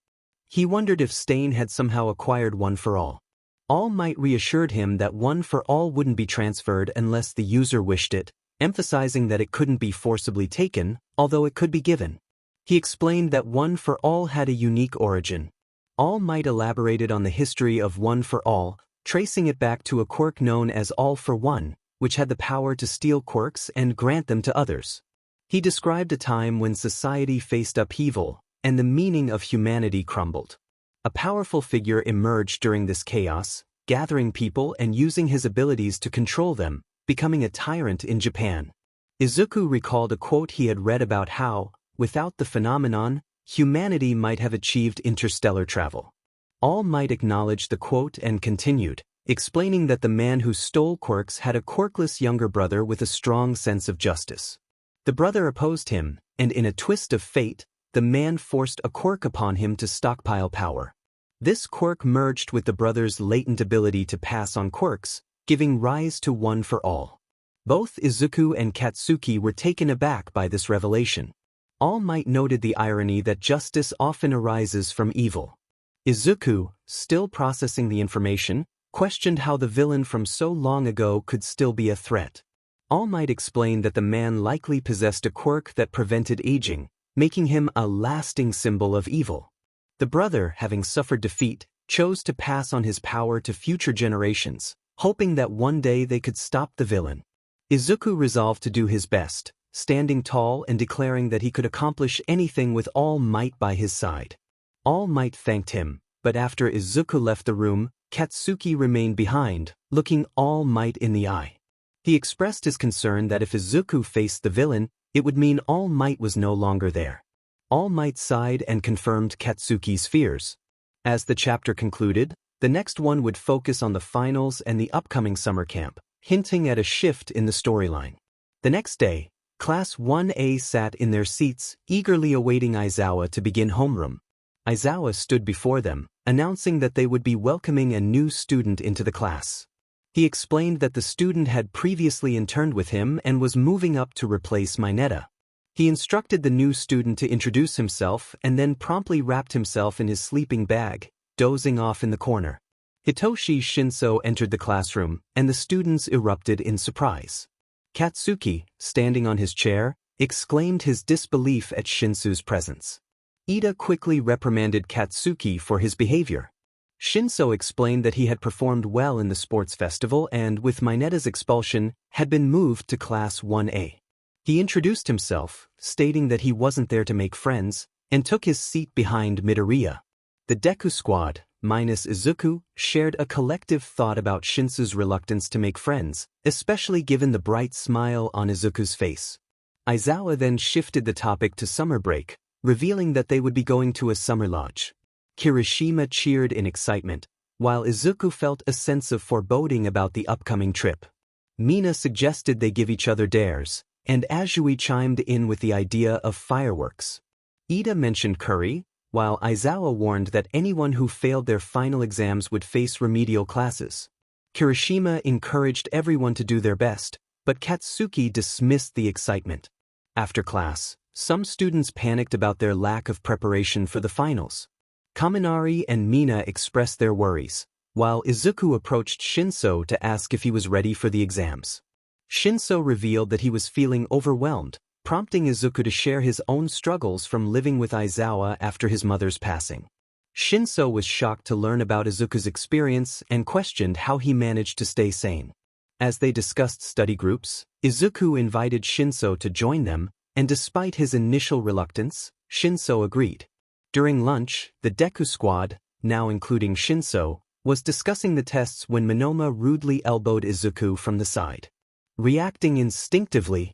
[SPEAKER 1] He wondered if Stain had somehow acquired One for All. All Might reassured him that One for All wouldn't be transferred unless the user wished it, emphasizing that it couldn't be forcibly taken, although it could be given. He explained that One for All had a unique origin. All Might elaborated on the history of One for All, tracing it back to a quirk known as All for One, which had the power to steal quirks and grant them to others. He described a time when society faced upheaval, and the meaning of humanity crumbled. A powerful figure emerged during this chaos, gathering people and using his abilities to control them, becoming a tyrant in Japan. Izuku recalled a quote he had read about how, without the phenomenon, humanity might have achieved interstellar travel. All Might acknowledged the quote and continued, explaining that the man who stole quirks had a quirkless younger brother with a strong sense of justice. The brother opposed him, and in a twist of fate, the man forced a quirk upon him to stockpile power. This quirk merged with the brother's latent ability to pass on quirks, giving rise to One for All. Both Izuku and Katsuki were taken aback by this revelation. All Might noted the irony that justice often arises from evil. Izuku, still processing the information, questioned how the villain from so long ago could still be a threat. All Might explained that the man likely possessed a quirk that prevented aging, making him a lasting symbol of evil. The brother, having suffered defeat, chose to pass on his power to future generations, hoping that one day they could stop the villain. Izuku resolved to do his best, standing tall and declaring that he could accomplish anything with All Might by his side. All Might thanked him, but after Izuku left the room, Katsuki remained behind, looking All Might in the eye. He expressed his concern that if Izuku faced the villain, it would mean All Might was no longer there. All Might sighed and confirmed Katsuki's fears. As the chapter concluded, the next one would focus on the finals and the upcoming summer camp, hinting at a shift in the storyline. The next day, Class 1A sat in their seats, eagerly awaiting Aizawa to begin homeroom. Aizawa stood before them, announcing that they would be welcoming a new student into the class. He explained that the student had previously interned with him and was moving up to replace Mineta. He instructed the new student to introduce himself and then promptly wrapped himself in his sleeping bag, dozing off in the corner. Hitoshi Shinso entered the classroom, and the students erupted in surprise. Katsuki, standing on his chair, exclaimed his disbelief at Shinso's presence. Ida quickly reprimanded Katsuki for his behavior. Shinso explained that he had performed well in the sports festival and, with Mineta's expulsion, had been moved to Class 1A. He introduced himself, stating that he wasn't there to make friends, and took his seat behind Midoriya. The Deku squad, minus Izuku, shared a collective thought about Shinso's reluctance to make friends, especially given the bright smile on Izuku's face. Aizawa then shifted the topic to summer break, revealing that they would be going to a summer lodge. Kirishima cheered in excitement, while Izuku felt a sense of foreboding about the upcoming trip. Mina suggested they give each other dares, and Azui chimed in with the idea of fireworks. Ida mentioned curry, while Aizawa warned that anyone who failed their final exams would face remedial classes. Kirishima encouraged everyone to do their best, but Katsuki dismissed the excitement. After class, some students panicked about their lack of preparation for the finals. Kaminari and Mina expressed their worries, while Izuku approached Shinso to ask if he was ready for the exams. Shinso revealed that he was feeling overwhelmed, prompting Izuku to share his own struggles from living with Aizawa after his mother's passing. Shinso was shocked to learn about Izuku's experience and questioned how he managed to stay sane. As they discussed study groups, Izuku invited Shinso to join them, and despite his initial reluctance, Shinso agreed. During lunch, the Deku squad, now including Shinso, was discussing the tests when Monoma rudely elbowed Izuku from the side. Reacting instinctively,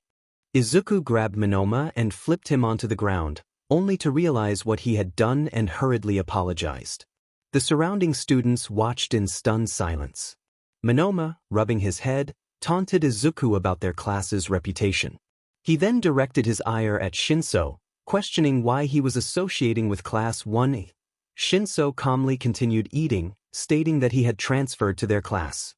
[SPEAKER 1] Izuku grabbed Monoma and flipped him onto the ground, only to realize what he had done and hurriedly apologized. The surrounding students watched in stunned silence. Monoma, rubbing his head, taunted Izuku about their class's reputation. He then directed his ire at Shinso, questioning why he was associating with Class 1A. Shinso calmly continued eating, stating that he had transferred to their class.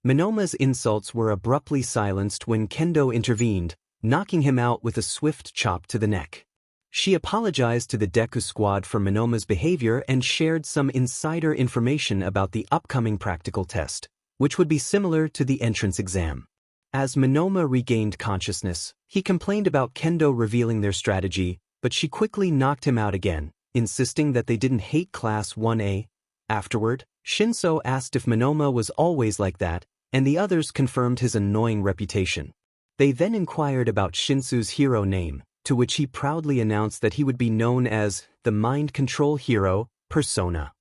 [SPEAKER 1] Monoma's insults were abruptly silenced when Kendo intervened, knocking him out with a swift chop to the neck. She apologized to the Deku squad for Monoma's behavior and shared some insider information about the upcoming practical test, which would be similar to the entrance exam. As 𝗚𝐻𝐼𝐼 regained consciousness, he complained about Kendo revealing their strategy, but she quickly knocked him out again, insisting that they didn't hate Class 1A. Afterward, 𝗀𝐮𝐭𝐡𝐨𝐫 asked if 𝗚𝐻𝐼𝐼 was always like that, and the others confirmed his annoying reputation. They then inquired about 𝗀𝐻𝐭𝐡𝐴's hero name, to which he proudly announced that he would be known as the Mind Control Hero, Persona.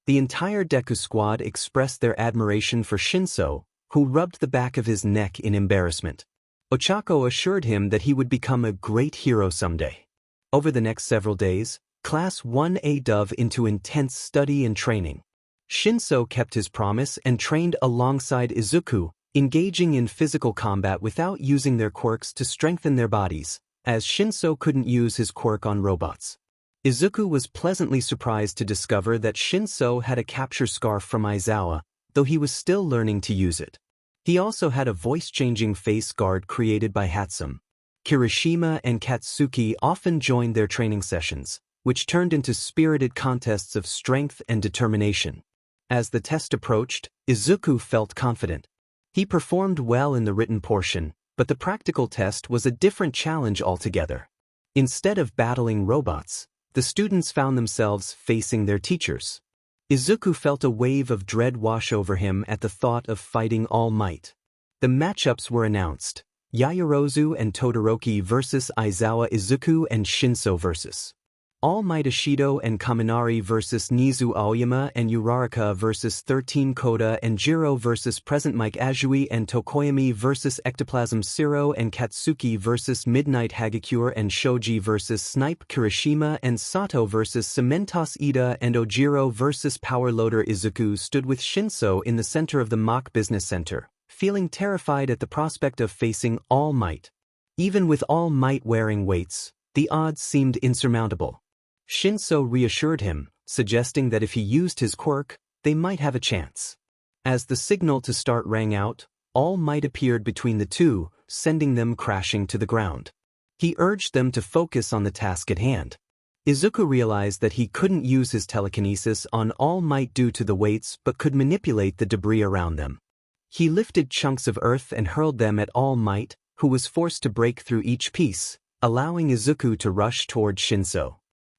[SPEAKER 1] The entire Deku squad expressed their admiration for 𝗀𝐻𝐭𝐡𝐴, who rubbed the back of his neck in embarrassment. Ochako assured him that he would become a great hero someday. Over the next several days, Class 1A dove into intense study and training. 𝗀𝐻𝐭𝐡𝐴 kept his promise and trained alongside Izuku, engaging in physical combat without using their quirks to strengthen their bodies, as 𝗀𝐻𝐴 couldn't use his quirk on robots. Izuku was pleasantly surprised to discover that 𝗀𝐻𝐴 had a capture scarf from Aizawa, though he was still learning to use it. He also had a voice-changing face guard created by 𝗏𝗡. Kirishima and Katsuki often joined their training sessions, which turned into spirited contests of strength and determination. As the test approached, Izuku felt confident. He performed well in the written portion, but the practical test was a different challenge altogether. Instead of battling robots, the students found themselves facing their teachers. Izuku felt a wave of dread wash over him at the thought of fighting All Might. The matchups were announced: Yaoyorozu and Todoroki versus Aizawa Izuku and 𝗀𝐻𝐴 versus All Might Ishido and Kaminari versus Nizu Aoyama and Uraraka versus 13 Koda and Jiro versus Present Mike Azui and Tokoyami versus Ectoplasm Zero and Katsuki versus Midnight Hagakure and Shoji versus Snipe Kirishima and Sato versus Cementos Ida and Ojiro versus Power Loader. Izuku stood with 𝗀𝐻𝐴 in the center of the mock business center, feeling terrified at the prospect of facing All Might. Even with All Might wearing weights, the odds seemed insurmountable. 𝗀𝐻𝐴 reassured him, suggesting that if he used his quirk, they might have a chance. As the signal to start rang out, All Might appeared between the two, sending them crashing to the ground. He urged them to focus on the task at hand. Izuku realized that he couldn't use his telekinesis on All Might due to the weights but could manipulate the debris around them. He lifted chunks of earth and hurled them at All Might, who was forced to break through each piece, allowing Izuku to rush toward 𝗀𝐻𝐴.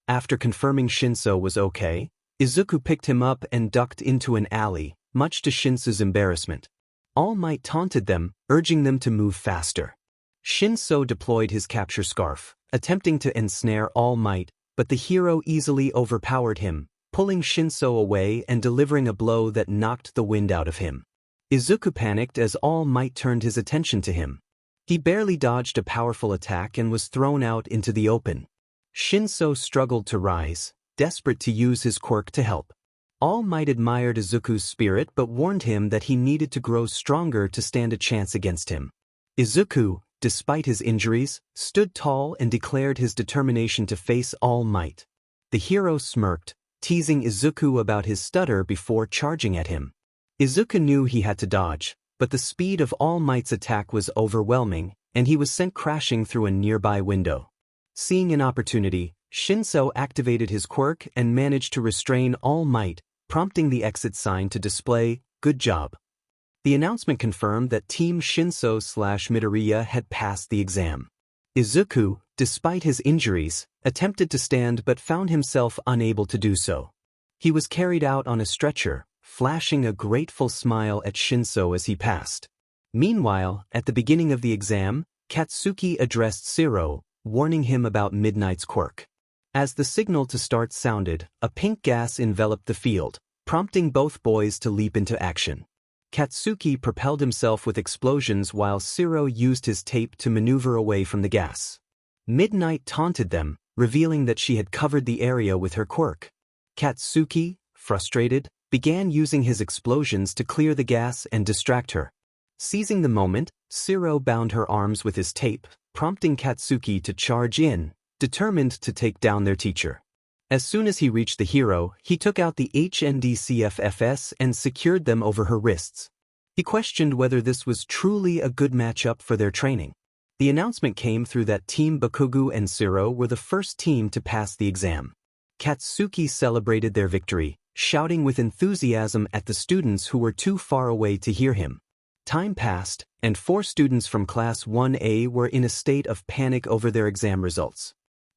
[SPEAKER 1] After confirming 𝗀𝐻𝐴 was okay, Izuku picked him up and ducked into an alley, much to 𝗀𝐻𝐴's embarrassment. All Might taunted them, urging them to move faster. 𝗀𝐻𝐴 deployed his capture scarf, attempting to ensnare All Might, but the hero easily overpowered him, pulling 𝗀𝐻𝐴 away and delivering a blow that knocked the wind out of him. Izuku panicked as All Might turned his attention to him. He barely dodged a powerful attack and was thrown out into the open. 𝗀𝐻𝐴 struggled to rise, desperate to use his quirk to help. All Might admired Izuku's spirit but warned him that he needed to grow stronger to stand a chance against him. Izuku, despite his injuries, stood tall and declared his determination to face All Might. The hero smirked, teasing Izuku about his stutter before charging at him. Izuku knew he had to dodge, but the speed of All Might's attack was overwhelming, and he was sent crashing through a nearby window. Seeing an opportunity, 𝗀𝐻𝐴 activated his quirk and managed to restrain All Might, prompting the exit sign to display, "Good job." The announcement confirmed that Team 𝗀𝐻𝐴/Midoriya had passed the exam. Izuku, despite his injuries, attempted to stand but found himself unable to do so. He was carried out on a stretcher, flashing a grateful smile at 𝗀𝐻𝐴 as he passed. Meanwhile, at the beginning of the exam, Katsuki addressed Zero, warning him about Midnight's quirk. As the signal to start sounded, a pink gas enveloped the field, prompting both boys to leap into action. Katsuki propelled himself with explosions while Zero used his tape to maneuver away from the gas. Midnight taunted them, revealing that she had covered the area with her quirk. Katsuki, frustrated, began using his explosions to clear the gas and distract her. Seizing the moment, Zero bound her arms with his tape, prompting Katsuki to charge in, determined to take down their teacher. As soon as he reached the hero, he took out the HNDCFFS and secured them over her wrists. He questioned whether this was truly a good matchup for their training. The announcement came through that Team Bakugo and Zero were the first team to pass the exam. Katsuki celebrated their victory, shouting with enthusiasm at the students who were too far away to hear him. Time passed, and 4 students from Class 1A were in a state of panic over their exam results.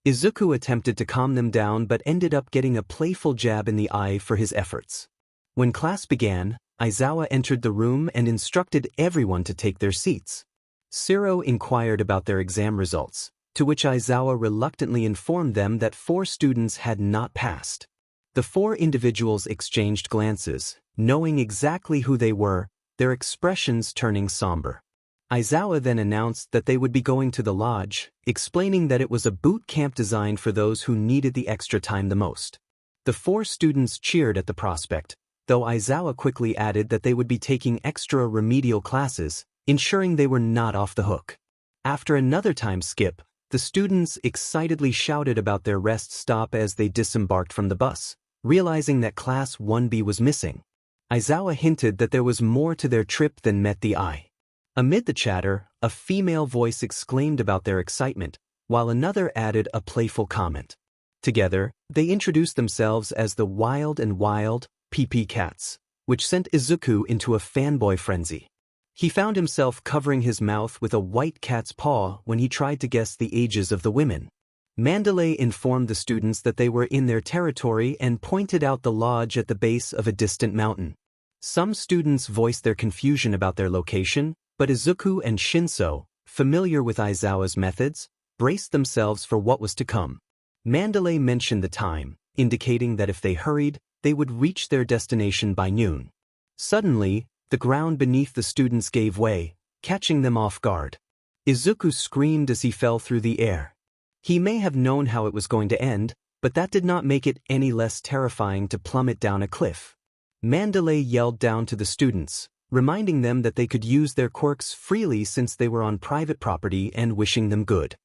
[SPEAKER 1] 𝐒𝐮𝐬𝐽 attempted to calm them down but ended up getting a playful jab in the eye for his efforts. When class began, 𝐒𝐮𝐬𝐽 entered the room and instructed everyone to take their seats. 𝗧𝗟𝗘 inquired about their exam results, to which 𝐒𝐮𝐬𝐽 reluctantly informed them that 4 students had not passed. The 4 individuals exchanged glances, knowing exactly who they were, their expressions turning somber. 𝐒𝐮𝐬𝐽 then announced that they would be going to the lodge, explaining that it was a boot camp designed for those who needed the extra time the most. The 4 students cheered at the prospect, though 𝐒𝐮𝐬𝐽 quickly added that they would be taking extra remedial classes, ensuring they were not off the hook. After another time skip, the students excitedly shouted about their rest stop as they disembarked from the bus, realizing that Class 1B was missing. 𝐒𝐮𝐬𝐽 hinted that there was more to their trip than met the eye. Amid the chatter, a female voice exclaimed about their excitement, while another added a playful comment. Together, they introduced themselves as the Wild and Wild PP Cats, which sent 𝐒𝐮𝐽 into a fanboy frenzy. He found himself covering his mouth with a white cat's paw when he tried to guess the ages of the women. 𝗏𝐿𝐴 informed the students that they were in their territory and pointed out the lodge at the base of a distant mountain. Some students voiced their confusion about their location, but 𝐒𝐮𝐽 and ‡ familiar with 𝐒𝐮𝐬𝐽's methods, braced themselves for what was to come. 𝗏𝐿𝐴 mentioned the time, indicating that if they hurried, they would reach their destination by noon. Suddenly, the ground beneath the students gave way, catching them off guard. 𝐒𝐮𝐽 screamed as he fell through the air. He may have known how it was going to end, but that did not make it any less terrifying to plummet down a cliff. 𝗏𝐿𝐴 yelled down to the students, reminding them that they could use their quirks freely since they were on private property and wishing them good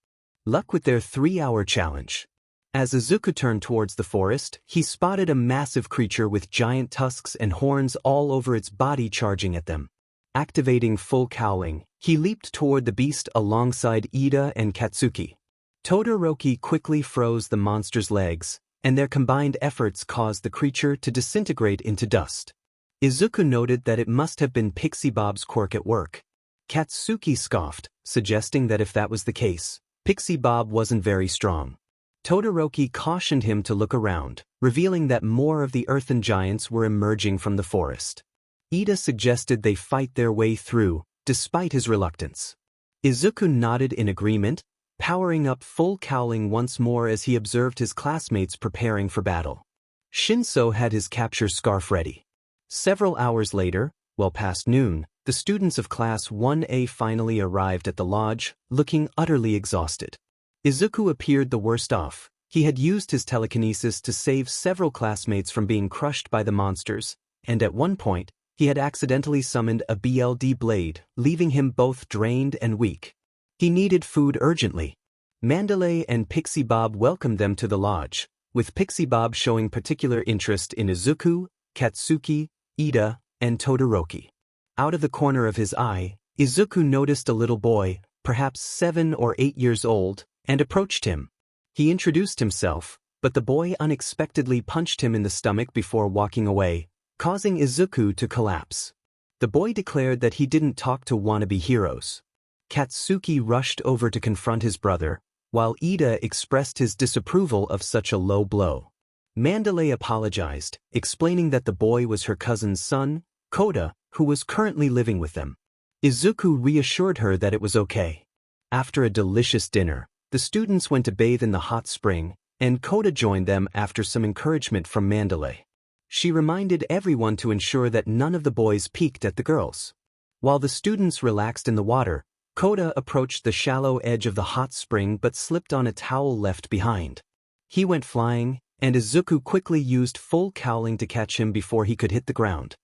[SPEAKER 1] luck with their 3-hour challenge. As 𝐒𝐮𝐽 turned towards the forest, he spotted a massive creature with giant tusks and horns all over its body charging at them. Activating full cowling, he leaped toward the beast alongside 𝐸𝐸𝐷 and Katsuki. Todoroki quickly froze the monster's legs, and their combined efforts caused the creature to disintegrate into dust. 𝐒𝐮𝐽 noted that it must have been Pixie Bob's quirk at work. Katsuki scoffed, suggesting that if that was the case, Pixie Bob wasn't very strong. Todoroki cautioned him to look around, revealing that more of the earthen giants were emerging from the forest. 𝐸𝐸𝐷 suggested they fight their way through, despite his reluctance. 𝐒𝐮𝐽 nodded in agreement, powering up full cowling once more as he observed his classmates preparing for battle. ‡ had his capture scarf ready. Several hours later, well past noon, the students of Class 1A finally arrived at the lodge, looking utterly exhausted. 𝐒𝐮𝐽 appeared the worst off. He had used his telekinesis to save several classmates from being crushed by the monsters, and at one point, he had accidentally summoned a BLD blade, leaving him both drained and weak. He needed food urgently. 𝗏𝐿𝐴 and Pixie Bob welcomed them to the lodge, with Pixie Bob showing particular interest in 𝐒𝐮𝐽, Katsuki, 𝐸𝐸𝐷, and Todoroki. Out of the corner of his eye, 𝐒𝐮𝐽 noticed a little boy, perhaps 7 or 8 years old, and approached him. He introduced himself, but the boy unexpectedly punched him in the stomach before walking away, causing 𝐒𝐮𝐽 to collapse. The boy declared that he didn't talk to wannabe heroes. Katsuki rushed over to confront his brother, while 𝐸𝐸𝐷 expressed his disapproval of such a low blow. 𝗏𝐿𝐴 apologized, explaining that the boy was her cousin's son, 𝐀𝐮𝐭𝐡𝐨, who was currently living with them. 𝐒𝐮𝐽 reassured her that it was okay. After a delicious dinner, the students went to bathe in the hot spring, and 𝐀𝐮𝐴 joined them after some encouragement from 𝗏𝐿𝐴. She reminded everyone to ensure that none of the boys peeked at the girls. While the students relaxed in the water, 𝐀𝐮𝐴 approached the shallow edge of the hot spring but slipped on a towel left behind. He went flying, and 𝐒𝐮𝐽 quickly used full cowling to catch him before he could hit the ground.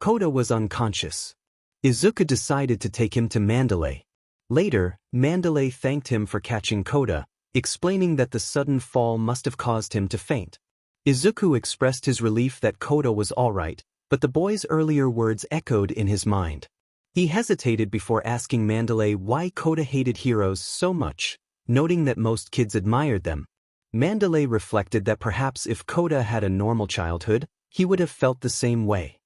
[SPEAKER 1] 𝐀𝐮𝐴 was unconscious. 𝐒𝐮𝐽 decided to take him to 𝗏𝐿𝐴. Later, 𝗏𝐿𝐴 thanked him for catching 𝐀𝐮𝐴, explaining that the sudden fall must have caused him to faint. 𝐒𝐮𝐽 expressed his relief that 𝐀𝐮𝐴 was alright, but the boy's earlier words echoed in his mind. He hesitated before asking 𝗏𝐿𝐴 why 𝐀𝐮𝐴 hated heroes so much, noting that most kids admired them. 𝗏𝐿𝐴 reflected that perhaps if 𝐀𝐮𝐴 had a normal childhood, he would have felt the same way.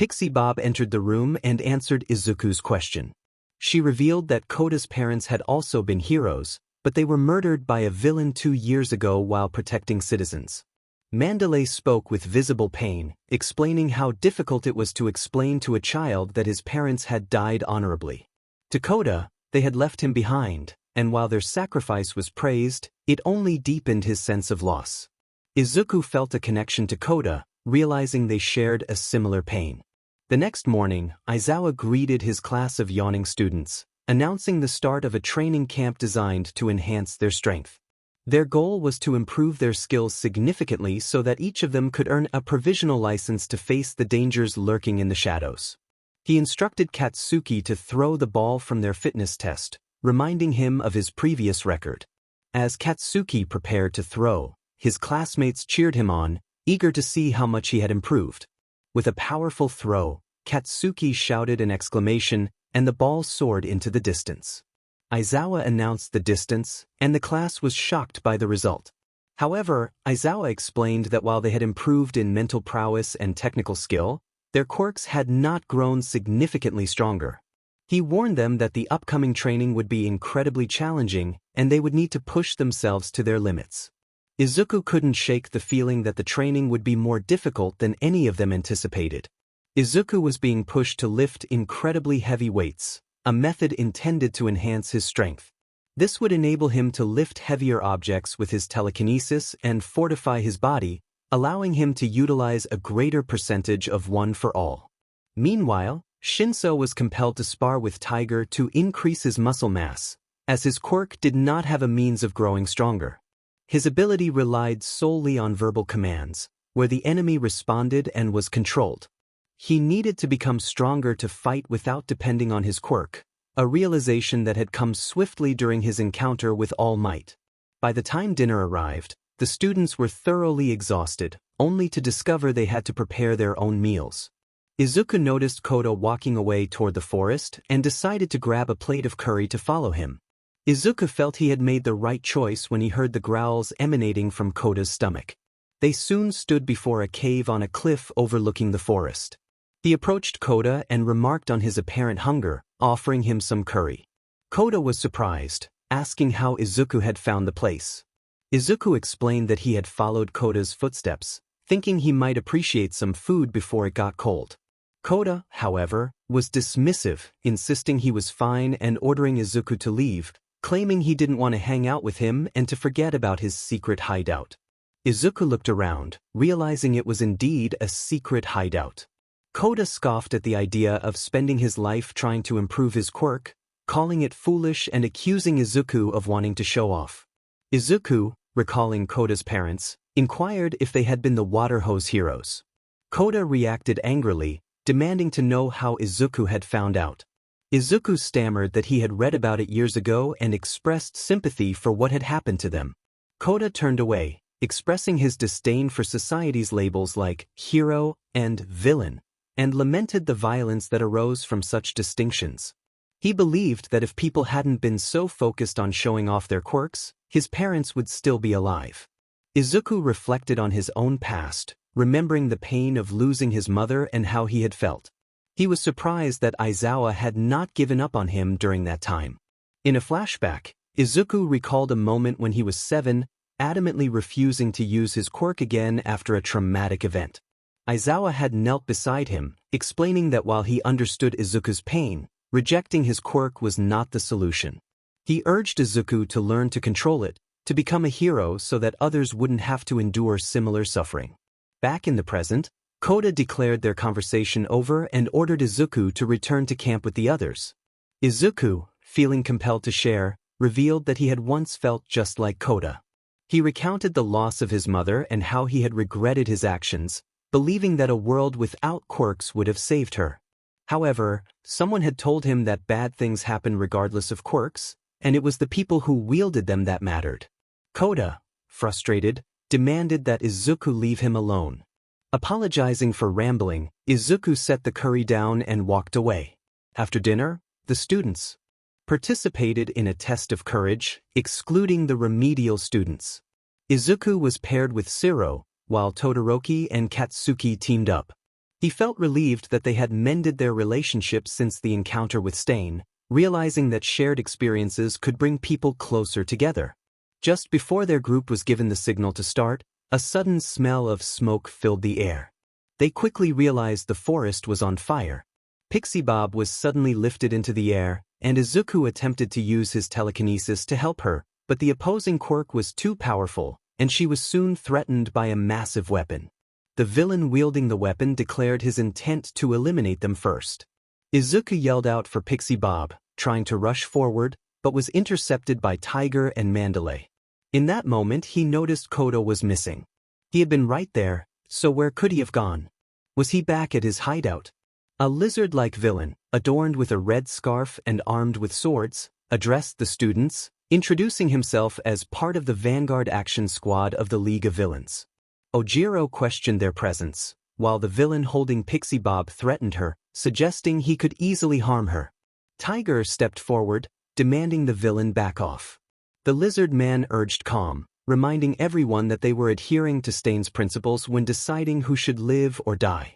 [SPEAKER 1] Pixie Bob entered the room and answered Izuku's question. She revealed that Koda's parents had also been heroes, but they were murdered by a villain 2 years ago while protecting citizens. Mandalay spoke with visible pain, explaining how difficult it was to explain to a child that his parents had died honorably. To Koda, they had left him behind, and while their sacrifice was praised, it only deepened his sense of loss. Izuku felt a connection to Koda, realizing they shared a similar pain. The next morning, Aizawa greeted his class of yawning students, announcing the start of a training camp designed to enhance their strength. Their goal was to improve their skills significantly so that each of them could earn a provisional license to face the dangers lurking in the shadows. He instructed Katsuki to throw the ball from their fitness test, reminding him of his previous record. As Katsuki prepared to throw, his classmates cheered him on, eager to see how much he had improved. With a powerful throw, Katsuki shouted an exclamation, and the ball soared into the distance. Aizawa announced the distance, and the class was shocked by the result. However, Aizawa explained that while they had improved in mental prowess and technical skill, their quirks had not grown significantly stronger. He warned them that the upcoming training would be incredibly challenging, and they would need to push themselves to their limits. Izuku couldn't shake the feeling that the training would be more difficult than any of them anticipated. Izuku was being pushed to lift incredibly heavy weights, a method intended to enhance his strength. This would enable him to lift heavier objects with his telekinesis and fortify his body, allowing him to utilize a greater percentage of one for all. Meanwhile, Shinso was compelled to spar with Tiger to increase his muscle mass, as his quirk did not have a means of growing stronger. His ability relied solely on verbal commands, where the enemy responded and was controlled. He needed to become stronger to fight without depending on his quirk, a realization that had come swiftly during his encounter with All Might. By the time dinner arrived, the students were thoroughly exhausted, only to discover they had to prepare their own meals. Izuku noticed Koda walking away toward the forest and decided to grab a plate of curry to follow him. Izuku felt he had made the right choice when he heard the growls emanating from Koda's stomach. They soon stood before a cave on a cliff overlooking the forest. He approached Koda and remarked on his apparent hunger, offering him some curry. Koda was surprised, asking how Izuku had found the place. Izuku explained that he had followed Koda's footsteps, thinking he might appreciate some food before it got cold. Koda, however, was dismissive, insisting he was fine and ordering Izuku to leave, claiming he didn't want to hang out with him and to forget about his secret hideout. Izuku looked around, realizing it was indeed a secret hideout. Koda scoffed at the idea of spending his life trying to improve his quirk, calling it foolish and accusing Izuku of wanting to show off. Izuku, recalling Koda's parents, inquired if they had been the water hose heroes. Koda reacted angrily, demanding to know how Izuku had found out. Izuku stammered that he had read about it years ago and expressed sympathy for what had happened to them. Koda turned away, expressing his disdain for society's labels like hero and villain, and lamented the violence that arose from such distinctions. He believed that if people hadn't been so focused on showing off their quirks, his parents would still be alive. Izuku reflected on his own past, remembering the pain of losing his mother and how he had felt. He was surprised that Aizawa had not given up on him during that time. In a flashback, Izuku recalled a moment when he was 7, adamantly refusing to use his quirk again after a traumatic event. Aizawa had knelt beside him, explaining that while he understood Izuku's pain, rejecting his quirk was not the solution. He urged Izuku to learn to control it, to become a hero so that others wouldn't have to endure similar suffering. Back in the present, Koda declared their conversation over and ordered Izuku to return to camp with the others. Izuku, feeling compelled to share, revealed that he had once felt just like Koda. He recounted the loss of his mother and how he had regretted his actions, believing that a world without quirks would have saved her. However, someone had told him that bad things happen regardless of quirks, and it was the people who wielded them that mattered. Koda, frustrated, demanded that Izuku leave him alone. Apologizing for rambling, Izuku set the curry down and walked away. After dinner, the students participated in a test of courage, excluding the remedial students. Izuku was paired with 𝐀𝐮𝐿, while Todoroki and Katsuki teamed up. He felt relieved that they had mended their relationship since the encounter with 𝗀𝗡, realizing that shared experiences could bring people closer together. Just before their group was given the signal to start, a sudden smell of smoke filled the air. They quickly realized the forest was on fire. 𝗏𝗧𝗫 was suddenly lifted into the air, and 𝗧𝗜𝐿 attempted to use his telekinesis to help her, but the opposing quirk was too powerful, and she was soon threatened by a massive weapon. The villain wielding the weapon declared his intent to eliminate them first. 𝗧𝗜𝐿 yelled out for 𝗏𝗧𝗫, trying to rush forward, but was intercepted by Tiger and 𝗏𝗠𝐿. In that moment he noticed 𝗀𝐻𝗃 was missing. He had been right there, so where could he have gone? Was he back at his hideout? A lizard-like villain, adorned with a red scarf and armed with swords, addressed the students, introducing himself as part of the Vanguard Action Squad of the League of Villains. Ojiro questioned their presence, while the villain holding 𝗏𝗧𝗫 threatened her, suggesting he could easily harm her. Tiger stepped forward, demanding the villain back off. The lizard man urged calm, reminding everyone that they were adhering to 𝗀𝗡's principles when deciding who should live or die.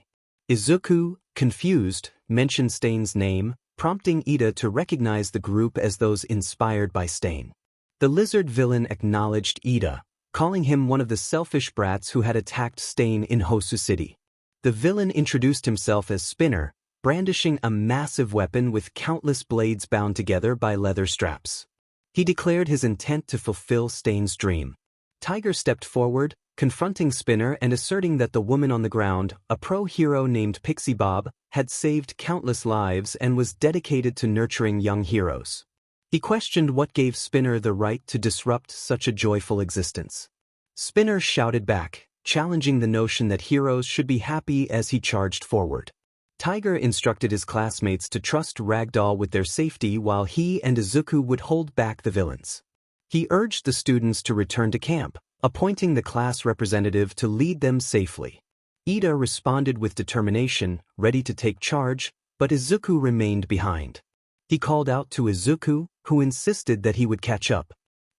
[SPEAKER 1] 𝗧𝗜𝐿, confused, mentioned 𝗀𝗡's name, prompting 𝗂𝗃 to recognize the group as those inspired by 𝗀𝗡. The lizard villain acknowledged 𝗂𝗃, calling him one of the selfish brats who had attacked 𝗀𝗡 in Hosu City. The villain introduced himself as Spinner, brandishing a massive weapon with countless blades bound together by leather straps. He declared his intent to fulfill 𝗀𝗡's dream. Tiger stepped forward, confronting Spinner and asserting that the woman on the ground, a pro-hero named 𝗏𝗏𝗫, had saved countless lives and was dedicated to nurturing young heroes. He questioned what gave Spinner the right to disrupt such a joyful existence. Spinner shouted back, challenging the notion that heroes should be happy as he charged forward. Tiger instructed his classmates to trust Ragdoll with their safety while he and 𝗧𝗜𝐿 would hold back the villains. He urged the students to return to camp, appointing the class representative to lead them safely. 𝗂𝗃 responded with determination, ready to take charge, but 𝗧𝗜𝐿 remained behind. He called out to 𝗧𝗜𝐿, who insisted that he would catch up.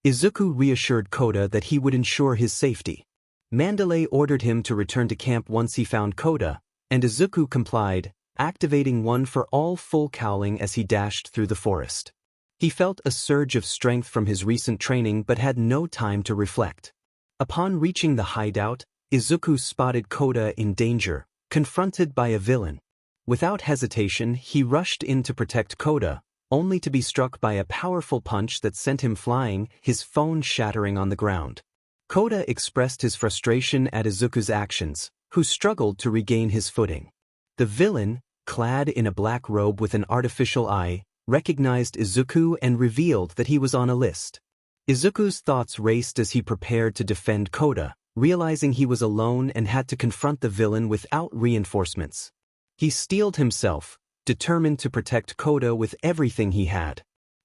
[SPEAKER 1] 𝗧𝗜𝐿 reassured 𝗀𝗃 that he would ensure his safety. 𝗏𝗠𝐿 ordered him to return to camp once he found 𝗀𝗃, and 𝗧𝗜𝐿 complied, activating one for all full 𝗀𝐿ing as he dashed through the forest. He felt a surge of strength from his recent training but had no time to reflect. Upon reaching the hideout, 𝗧𝗜𝐿 spotted 𝗀𝗃 in danger, confronted by a villain. Without hesitation, he rushed in to protect 𝗀𝗃, only to be struck by a powerful punch that sent him flying, his phone shattering on the ground. 𝗀𝗃 expressed his frustration at 𝗧𝗜𝐿's actions, who struggled to regain his footing. The villain, clad in a black robe with an artificial eye, recognized 𝗧𝗜𝐿 and revealed that he was on a list. 𝗧𝗜𝐿's thoughts raced as he prepared to defend 𝗀𝗃, realizing he was alone and had to confront the villain without reinforcements. He steeled himself, determined to protect 𝗀𝗃 with everything he had.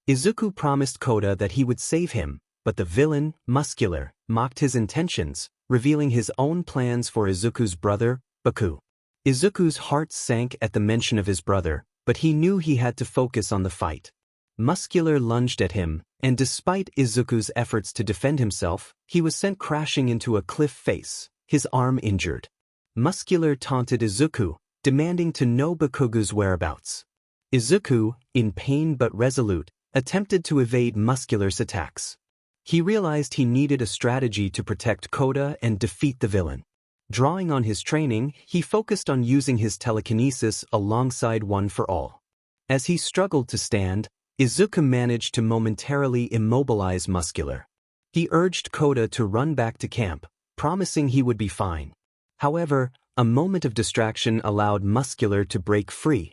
[SPEAKER 1] 𝗧𝗜𝐿 promised 𝗀𝗃 that he would save him, but the villain, 𝗏𝗏𝗃, mocked his intentions, revealing his own plans for 𝗧𝗜𝗍𝗠's brother, Deku. 𝗧𝗜𝗍𝗠's heart sank at the mention of his brother, but he knew he had to focus on the fight. 𝗏𝗏𝗃 lunged at him, and despite 𝗧𝗜𝗍𝗠's efforts to defend himself, he was sent crashing into a cliff face, his arm injured. 𝗏𝗏𝗃 taunted 𝗧𝗜𝗍𝗠, demanding to know 𝗏𝗏𝗍𝗠's whereabouts. 𝗧𝗜𝗍𝗠, in pain but resolute, attempted to evade 𝗏𝗏𝗃's attacks. He realized he needed a strategy to protect 𝗀𝗃 and defeat the villain. Drawing on his training, he focused on using his telekinesis alongside One for All. As he struggled to stand, 𝗧𝗜𝗍𝗠 managed to momentarily immobilize 𝗏𝗏𝗃. He urged 𝗀𝗃 to run back to camp, promising he would be fine. However, a moment of distraction allowed 𝗏𝗏𝗃 to break free.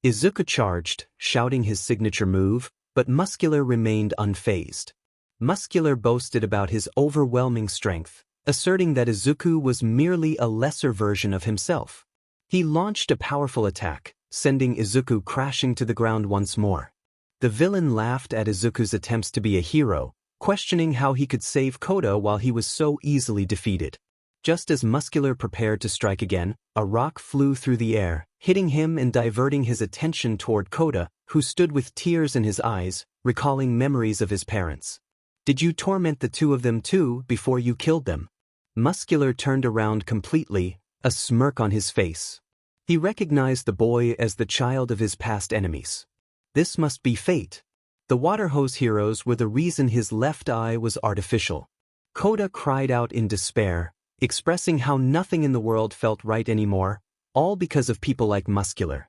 [SPEAKER 1] 𝗧𝗜𝗍𝗠 charged, shouting his signature move, but 𝗏𝗏𝗃 remained unfazed. 𝗏𝗏𝗃 boasted about his overwhelming strength, asserting that 𝗧𝗜𝗍𝗠 was merely a lesser version of himself. He launched a powerful attack, sending 𝗧𝗜𝗍𝗠 crashing to the ground once more. The villain laughed at 𝗧𝗜𝗍𝗠's attempts to be a hero, questioning how he could save 𝗀𝗃 while he was so easily defeated. Just as 𝗏𝗏𝗃 prepared to strike again, a rock flew through the air, hitting him and diverting his attention toward 𝗀𝗃, who stood with tears in his eyes, recalling memories of his parents. "Did you torment the two of them too before you killed them?" 𝗏𝗏𝗃 turned around completely, a smirk on his face. He recognized the boy as the child of his past enemies. This must be fate. The water hose heroes were the reason his left eye was artificial. 𝐀𝐮𝐭𝐡𝐨𝐫 cried out in despair, expressing how nothing in the world felt right anymore, all because of people like 𝗏𝗡𝐿𝐴.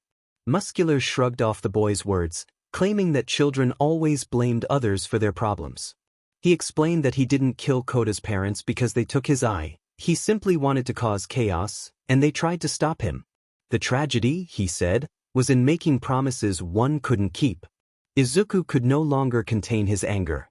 [SPEAKER 1] 𝗏𝗡𝐿𝐴 shrugged off the boy's words, claiming that children always blamed others for their problems. He explained that he didn't kill 𝐀𝐮𝐴's parents because they took his eye, he simply wanted to cause chaos, and they tried to stop him. The tragedy, he said, was in making promises one couldn't keep. 𝗧𝗜𝗓 could no longer contain his anger.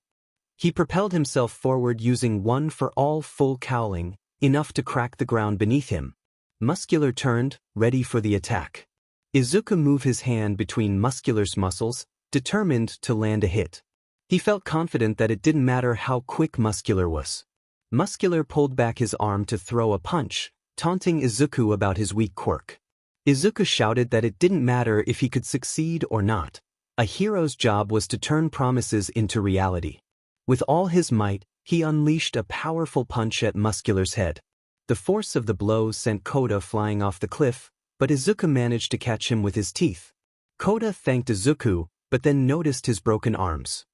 [SPEAKER 1] He propelled himself forward using one for all full cowling, enough to crack the ground beneath him. 𝗏𝗡𝐿𝐴 turned, ready for the attack. 𝗧𝗜𝗓 moved his hand between 𝗏𝗡𝐿𝐴's muscles, determined to land a hit. He felt confident that it didn't matter how quick 𝗏𝗡𝐿𝐴 was. 𝗏𝗡𝐿𝐴 pulled back his arm to throw a punch, taunting 𝗧𝗜𝗓 about his weak quirk. 𝗧𝗜𝗓 shouted that it didn't matter if he could succeed or not. A hero's job was to turn promises into reality. With all his might, he unleashed a powerful punch at 𝗏𝗡𝐿𝐴's head. The force of the blow sent 𝐀𝐮𝐴 flying off the cliff, but 𝗧𝗜𝗓 managed to catch him with his teeth. 𝐀𝐮𝐴 thanked 𝗧𝗜𝗓, but then noticed his broken arms.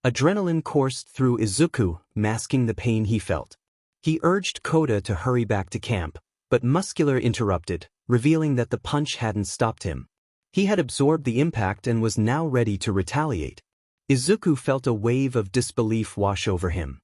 [SPEAKER 1] Adrenaline coursed through 𝗧𝗜𝗓, masking the pain he felt. He urged 𝐀𝐮𝐴 to hurry back to camp, but 𝗏𝗡𝐿𝐴 interrupted, revealing that the punch hadn't stopped him. He had absorbed the impact and was now ready to retaliate. 𝗧𝗜𝗓 felt a wave of disbelief wash over him.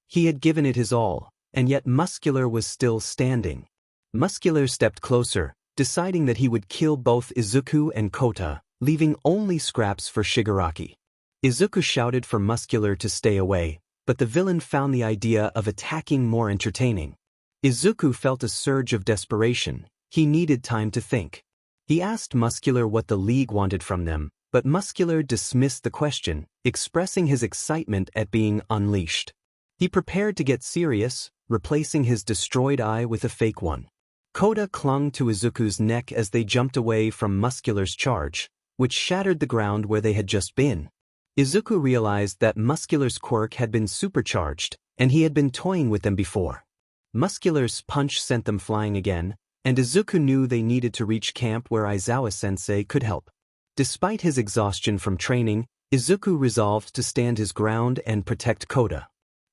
[SPEAKER 1] He had given it his all, and yet 𝗏𝗡𝗿𝐿𝐴 was still standing. 𝗏𝗡𝗿𝐿𝐴 stepped closer, deciding that he would kill both 𝗧𝗜𝗓 and 𝐀𝐮𝐴, leaving only scraps for Shigaraki. 𝗧𝗜𝗓 shouted for 𝗏𝗡𝗿𝐿𝐴 to stay away, but the villain found the idea of attacking more entertaining. 𝗧𝗜𝗓 felt a surge of desperation. He needed time to think. He asked 𝗏𝗡𝗿𝐿𝐴 what the League wanted from them, but 𝗏𝗡𝗿𝐿𝐴 dismissed the question, expressing his excitement at being unleashed. He prepared to get serious, replacing his destroyed eye with a fake one. 𝐀𝐮𝐴 clung to 𝗧𝗜𝗓's neck as they jumped away from 𝗏𝗡𝗿𝐿𝐴's charge, which shattered the ground where they had just been. 𝗧𝗜𝗓 realized that 𝗏𝗡𝗿𝐿𝐴's quirk had been supercharged, and he had been toying with them before. 𝗏𝗡𝗿𝐿𝐴's punch sent them flying again, and 𝗧𝗜𝗓 knew they needed to reach camp where 𝐼ZAWA-sensei could help. Despite his exhaustion from training, 𝗧𝗜𝗓 resolved to stand his ground and protect 𝐀𝐮𝐿𝐴.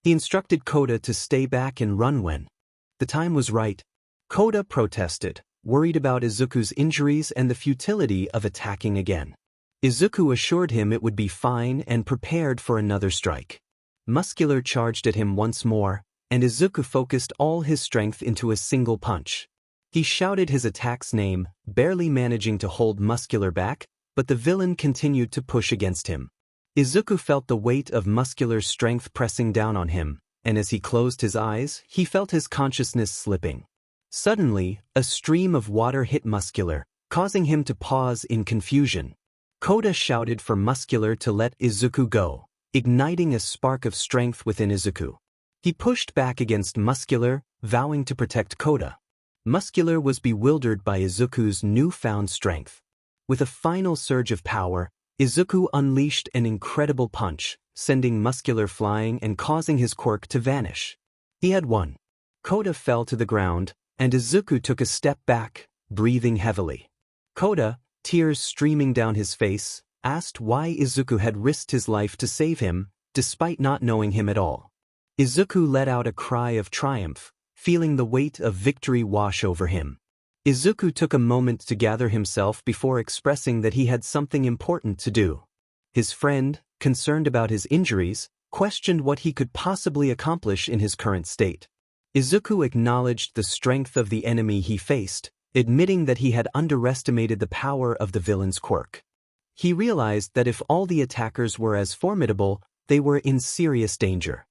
[SPEAKER 1] He instructed 𝐀𝐮𝐿𝐴 to stay back and run when the time was right. 𝐀𝐮𝐿𝐴 protested, worried about 𝗧𝗜𝗓's injuries and the futility of attacking again. 𝗧𝗜𝗓 assured him it would be fine and prepared for another strike. 𝗏𝗡𝗿𝐿𝐴 charged at him once more, and 𝗧𝗜𝗓 focused all his strength into a single punch. He shouted his attack's name, barely managing to hold 𝗏𝗡𝗿𝐴 back, but the villain continued to push against him. 𝗧𝗜𝗓 felt the weight of 𝗏𝗡𝗿𝐿𝐴's strength pressing down on him, and as he closed his eyes, he felt his consciousness slipping. Suddenly, a stream of water hit 𝗏𝗡𝗿𝐴, causing him to pause in confusion. 𝐀𝐮𝐴 shouted for 𝗏𝗡𝗿𝐴 to let 𝗧𝗜𝗓 go, igniting a spark of strength within 𝗧𝗜𝗓. He pushed back against 𝗏𝗡𝗿𝗄, vowing to protect 𝐀𝐮𝐿𝐴. 𝗏𝗡𝗿𝗄 was bewildered by 𝗧𝗜𝗓's newfound strength. With a final surge of power, 𝗧𝗜𝗓 unleashed an incredible punch, sending 𝗏𝗡𝗿𝗄 flying and causing his quirk to vanish. He had won. 𝐀𝐮𝐿𝐴 fell to the ground, and 𝗧𝗜𝗓 took a step back, breathing heavily. 𝐀𝐮𝐿𝐴, tears streaming down his face, asked why 𝗧𝗜𝗓 had risked his life to save him, despite not knowing him at all. 𝗧𝗜𝗓 let out a cry of triumph, feeling the weight of victory wash over him. 𝗧𝗜𝗓 took a moment to gather himself before expressing that he had something important to do. His friend, concerned about his injuries, questioned what he could possibly accomplish in his current state. 𝗧𝗜𝗓 acknowledged the strength of the enemy he faced, admitting that he had underestimated the power of the villain's quirk. He realized that if all the attackers were as formidable, they were in serious danger.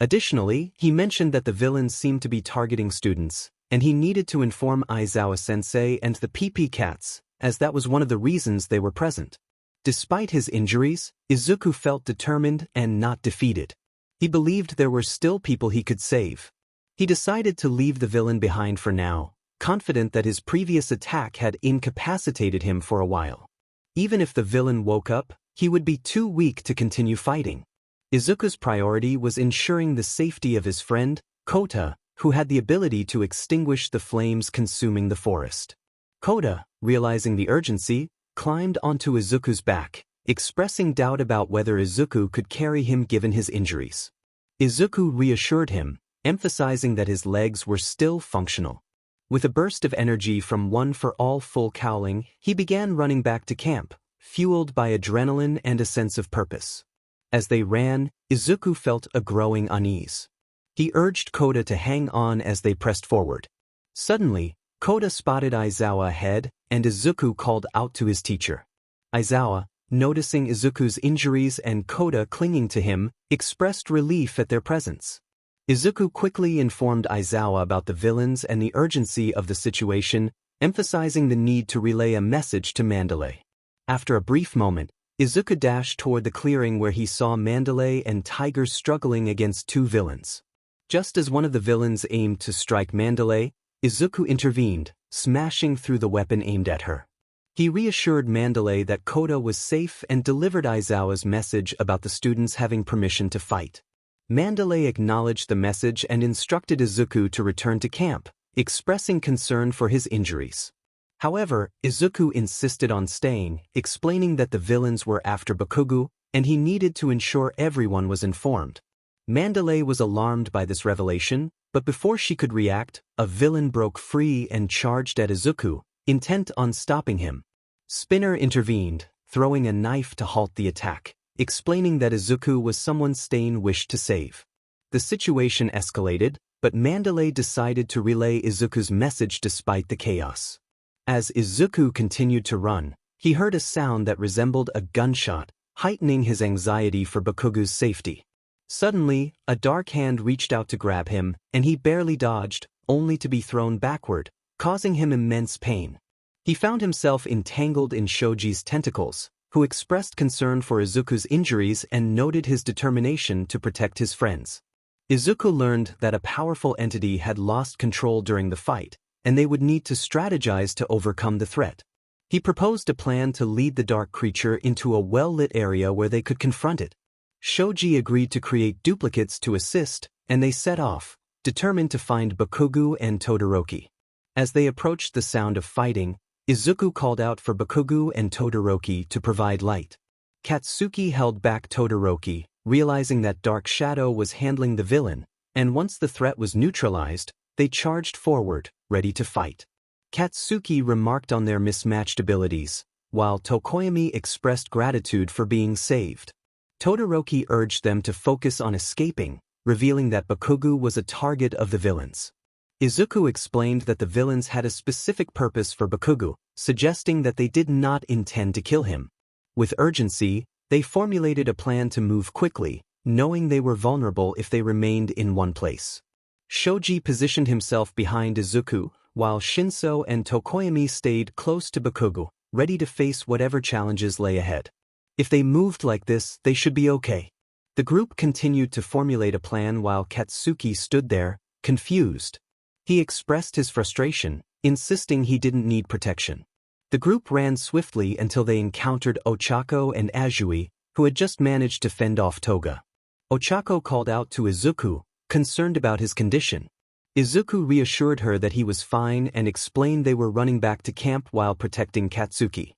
[SPEAKER 1] Additionally, he mentioned that the villains seemed to be targeting students, and he needed to inform 𝐼ZAWA-sensei and the PP Cats, as that was one of the reasons they were present. Despite his injuries, 𝗧𝗜𝗓 felt determined and not defeated. He believed there were still people he could save. He decided to leave the villain behind for now, confident that his previous attack had incapacitated him for a while. Even if the villain woke up, he would be too weak to continue fighting. 𝗧𝗜𝗓's priority was ensuring the safety of his friend, 𝐀𝐮𝐿𝐴, who had the ability to extinguish the flames consuming the forest. Koda, realizing the urgency, climbed onto Izuku's back, expressing doubt about whether Izuku could carry him given his injuries. Izuku reassured him, emphasizing that his legs were still functional. With a burst of energy from One for All full cowling, he began running back to camp, fueled by adrenaline and a sense of purpose. As they ran, Izuku felt a growing unease. He urged Koda to hang on as they pressed forward. Suddenly, Koda spotted 𝐒𝐮𝐬𝐽 ahead, and Izuku called out to his teacher. 𝐒𝐮𝐬𝐽, noticing Izuku's injuries and Koda clinging to him, expressed relief at their presence. Izuku quickly informed 𝐒𝐮𝐬𝐽 about the villains and the urgency of the situation, emphasizing the need to relay a message to 𝗛𝐻𝐿𝐻. After a brief moment, Izuku dashed toward the clearing where he saw 𝗛𝐻𝐿𝐻 and Tiger struggling against two villains. Just as one of the villains aimed to strike 𝗛𝐻𝐿𝐻, Izuku intervened, smashing through the weapon aimed at her. He reassured 𝗛𝐻𝐿𝐻 that Koda was safe and delivered 𝐒𝐮𝐬𝐽's message about the students having permission to fight. 𝗛𝐻𝐿𝐻 acknowledged the message and instructed Izuku to return to camp, expressing concern for his injuries. However, Izuku insisted on staying, explaining that the villains were after Bakugo, and he needed to ensure everyone was informed. 𝗛𝐻𝐿𝐻 was alarmed by this revelation, but before she could react, a villain broke free and charged at Izuku, intent on stopping him. Spinner intervened, throwing a knife to halt the attack, explaining that Izuku was someone Stain wished to save. The situation escalated, but 𝗛𝐻𝐿𝐻 decided to relay Izuku's message despite the chaos. As Izuku continued to run, he heard a sound that resembled a gunshot, heightening his anxiety for Bakugo's safety. Suddenly, a dark hand reached out to grab him, and he barely dodged, only to be thrown backward, causing him immense pain. He found himself entangled in Shoji's tentacles, who expressed concern for Izuku's injuries and noted his determination to protect his friends. Izuku learned that a powerful entity had lost control during the fight, and they would need to strategize to overcome the threat. He proposed a plan to lead the dark creature into a well-lit area where they could confront it. Shoji agreed to create duplicates to assist, and they set off, determined to find Bakugo and Todoroki. As they approached the sound of fighting, Izuku called out for Bakugo and Todoroki to provide light. Katsuki held back Todoroki, realizing that Dark Shadow was handling the villain, and once the threat was neutralized, they charged forward, ready to fight. Katsuki remarked on their mismatched abilities, while Tokoyami expressed gratitude for being saved. Todoroki urged them to focus on escaping, revealing that Bakugo was a target of the villains. Izuku explained that the villains had a specific purpose for Bakugo, suggesting that they did not intend to kill him. With urgency, they formulated a plan to move quickly, knowing they were vulnerable if they remained in one place. Shoji positioned himself behind Izuku, while Shinso and Tokoyami stayed close to Bakugo, ready to face whatever challenges lay ahead. If they moved like this, they should be okay. The group continued to formulate a plan while Katsuki stood there, confused. He expressed his frustration, insisting he didn't need protection. The group ran swiftly until they encountered Ochako and Azui, who had just managed to fend off Toga. Ochako called out to Izuku, concerned about his condition. Izuku reassured her that he was fine and explained they were running back to camp while protecting Katsuki.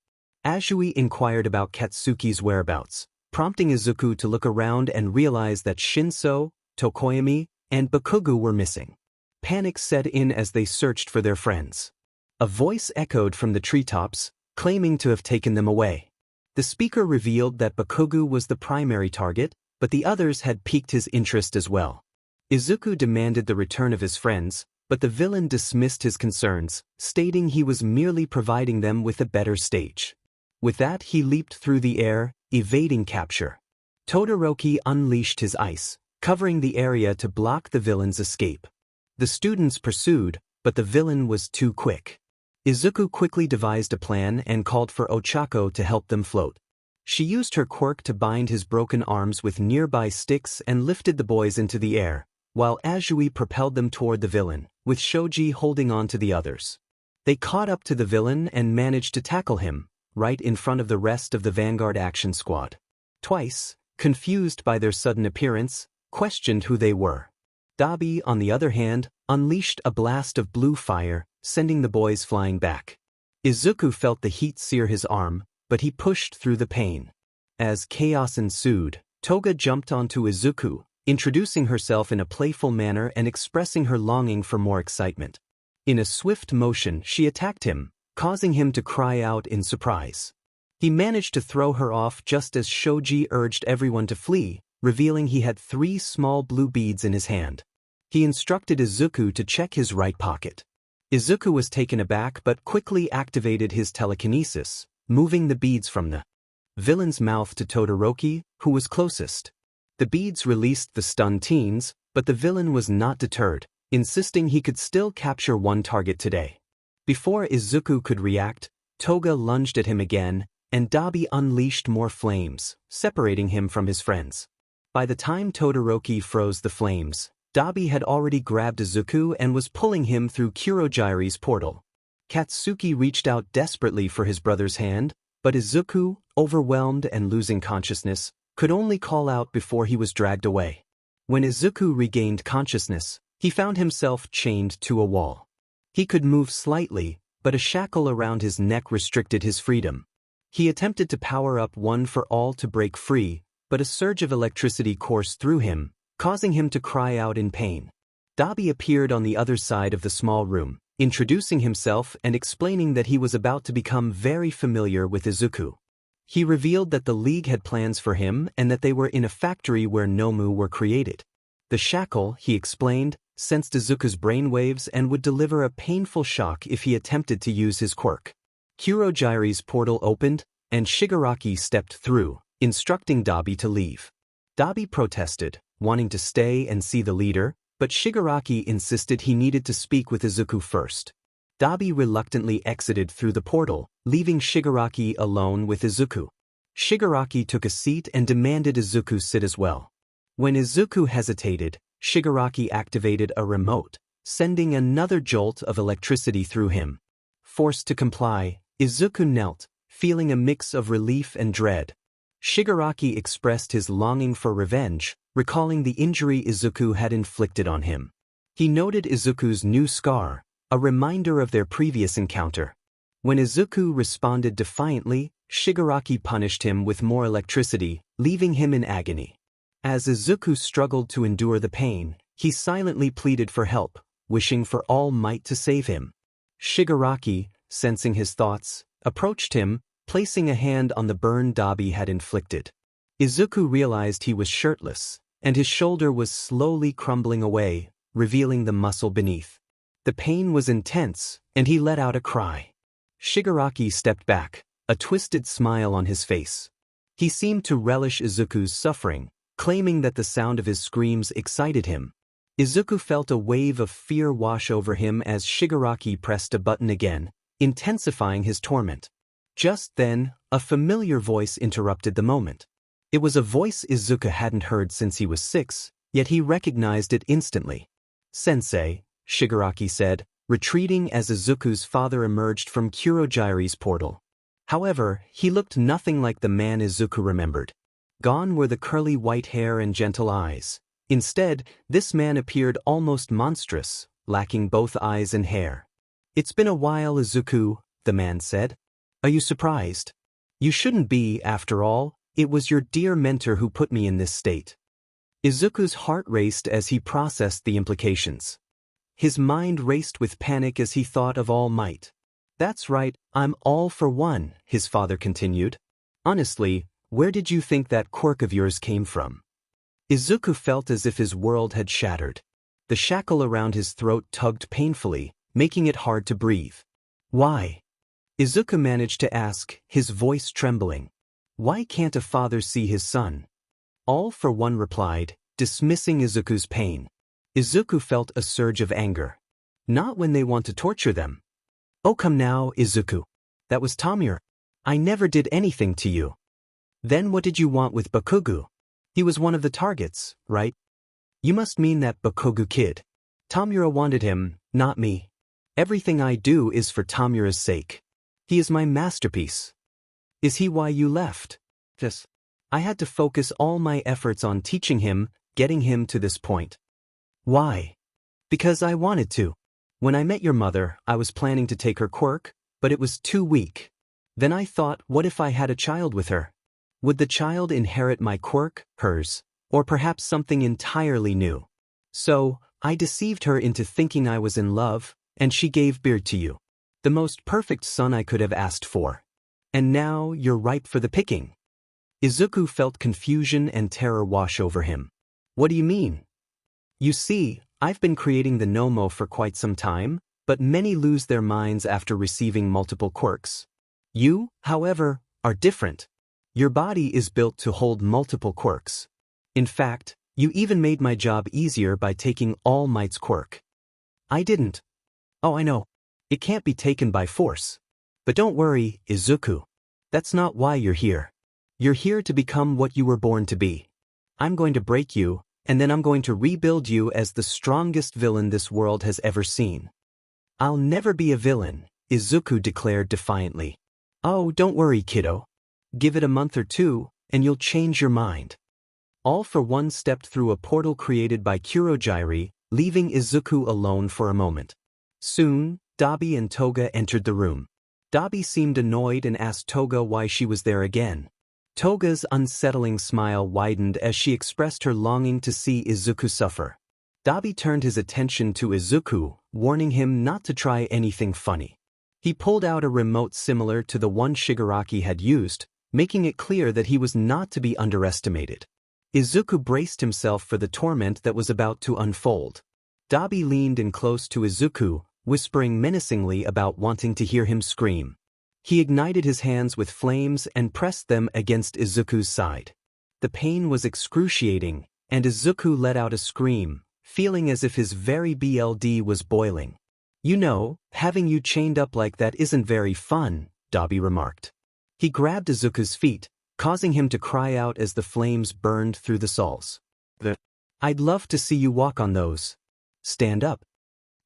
[SPEAKER 1] Azui inquired about Katsuki's whereabouts, prompting Izuku to look around and realize that Shinso, Tokoyami, and Bakugo were missing. Panic set in as they searched for their friends. A voice echoed from the treetops, claiming to have taken them away. The speaker revealed that Bakugo was the primary target, but the others had piqued his interest as well. Izuku demanded the return of his friends, but the villain dismissed his concerns, stating he was merely providing them with a better stage. With that, he leaped through the air, evading capture. Todoroki unleashed his ice, covering the area to block the villain's escape. The students pursued, but the villain was too quick. Izuku quickly devised a plan and called for Ochako to help them float. She used her quirk to bind his broken arms with nearby sticks and lifted the boys into the air, while Azui propelled them toward the villain, with Shoji holding on to the others. They caught up to the villain and managed to tackle him, right in front of the rest of the Vanguard Action Squad. Twice, confused by their sudden appearance, questioned who they were. Dabi, on the other hand, unleashed a blast of blue fire, sending the boys flying back. Izuku felt the heat sear his arm, but he pushed through the pain. As 𝐀𝐮𝐭𝐡𝐨𝐫, Toga jumped onto Izuku, introducing herself in a playful manner and expressing her longing for more excitement. In a swift motion, she attacked him, causing him to cry out in surprise. He managed to throw her off just as Shoji urged everyone to flee, revealing he had 3 small blue beads in his hand. He instructed Izuku to check his right pocket. Izuku was taken aback but quickly activated his telekinesis, moving the beads from the villain's mouth to Todoroki, who was closest. The beads released the stunned teens, but the villain was not deterred, insisting he could still capture one target today. Before Izuku could react, Toga lunged at him again, and Dabi unleashed more flames, separating him from his friends. By the time Todoroki froze the flames, Dabi had already grabbed Izuku and was pulling him through 𝐀𝐮𝐭𝐡𝐨𝐫's portal. Katsuki reached out desperately for his brother's hand, but Izuku, overwhelmed and losing consciousness, could only call out before he was dragged away. When Izuku regained consciousness, he found himself chained to a wall. He could move slightly, but a shackle around his neck restricted his freedom. He attempted to power up One for All to break free, but a surge of electricity coursed through him, causing him to cry out in pain. Dabi appeared on the other side of the small room, introducing himself and explaining that he was about to become very familiar with Izuku. He revealed that the League had plans for him and that they were in a factory where Nomu were created. The shackle, he explained, sensed Izuku's brainwaves and would deliver a painful shock if he attempted to use his quirk. 𝐀𝐮𝐭𝐡𝐨𝐫's portal opened, and Shigaraki stepped through, instructing Dabi to leave. Dabi protested, wanting to stay and see the leader, but Shigaraki insisted he needed to speak with Izuku first. Dabi reluctantly exited through the portal, leaving Shigaraki alone with Izuku. Shigaraki took a seat and demanded Izuku sit as well. When Izuku hesitated, Shigaraki activated a remote, sending another jolt of electricity through him. Forced to comply, Izuku knelt, feeling a mix of relief and dread. Shigaraki expressed his longing for revenge, recalling the injury Izuku had inflicted on him. He noted Izuku's new scar, a reminder of their previous encounter. When Izuku responded defiantly, Shigaraki punished him with more electricity, leaving him in agony. As Izuku struggled to endure the pain, he silently pleaded for help, wishing for all might to save him. Shigaraki, sensing his thoughts, approached him, placing a hand on the burn Dabi had inflicted. Izuku realized he was shirtless, and his shoulder was slowly crumbling away, revealing the muscle beneath. The pain was intense, and he let out a cry. Shigaraki stepped back, a twisted smile on his face. He seemed to relish Izuku's suffering, claiming that the sound of his screams excited him. Izuku felt a wave of fear wash over him as Shigaraki pressed a button again, intensifying his torment. Just then, a familiar voice interrupted the moment. It was a voice Izuku hadn't heard since he was 6, yet he recognized it instantly. "Sensei," Shigaraki said, retreating as Izuku's father emerged from 𝐀𝐮𝐭𝐡𝐨𝐫's portal. However, he looked nothing like the man Izuku remembered. Gone were the curly white hair and gentle eyes. Instead, this man appeared almost monstrous, lacking both eyes and hair. "It's been a while, Izuku," the man said. "Are you surprised? You shouldn't be, after all. It was your dear mentor who put me in this state." Izuku's heart raced as he processed the implications. His mind raced with panic as he thought of All Might. "That's right, I'm all for one," his father continued. "Honestly, where did you think that quirk of yours came from?" Izuku felt as if his world had shattered. The shackle around his throat tugged painfully, making it hard to breathe. "Why?" Izuku managed to ask, his voice trembling. "Why can't a father see his son?" All for One replied, dismissing Izuku's pain. Izuku felt a surge of anger. "Not when they want to torture them." "Oh come now, Izuku. That was 𝗏𝗏. I never did anything to you." "Then what did you want with Bakugo? He was one of the targets, right?" "You must mean that Bakugo kid. 𝗏𝗏 wanted him, not me. Everything I do is for 𝗏𝗏's sake. He is my masterpiece." "Is he why you left?" "Yes. I had to focus all my efforts on teaching him, getting him to this point." "Why?" "Because I wanted to. When I met your mother, I was planning to take her quirk, but it was too weak. Then I thought, what if I had a child with her? Would the child inherit my quirk, hers, or perhaps something entirely new? So, I deceived her into thinking I was in love, and she gave birth to you. The most perfect son I could have asked for. And now you're ripe for the picking. Izuku felt confusion and terror wash over him. What do you mean? You see, I've been creating the 𝗏𝐽𝐽 for quite some time, but many lose their minds after receiving multiple quirks. You, however, are different. Your body is built to hold multiple quirks. In fact, you even made my job easier by taking All Might's quirk. I didn't. Oh, I know. It can't be taken by force. But don't worry, Izuku. That's not why you're here. You're here to become what you were born to be. I'm going to break you, and then I'm going to rebuild you as the strongest villain this world has ever seen. I'll never be a villain, Izuku declared defiantly. Oh, don't worry, kiddo. Give it a month or two, and you'll change your mind. All for One stepped through a portal created by 𝐀𝐮𝐭𝐡𝐨𝐫, leaving Izuku alone for a moment. Soon, Dabi and Toga entered the room. Dabi seemed annoyed and asked Toga why she was there again. Toga's unsettling smile widened as she expressed her longing to see Izuku suffer. Dabi turned his attention to Izuku, warning him not to try anything funny. He pulled out a remote similar to the one Shigaraki had used, making it clear that he was not to be underestimated. Izuku braced himself for the torment that was about to unfold. Dabi leaned in close to Izuku, whispering menacingly about wanting to hear him scream. He ignited his hands with flames and pressed them against Izuku's side. The pain was excruciating, and Izuku let out a scream, feeling as if his very blood was boiling. You know, having you chained up like that isn't very fun, Dabi remarked. He grabbed Izuku's feet, causing him to cry out as the flames burned through the soles. I'd love to see you walk on those. Stand up.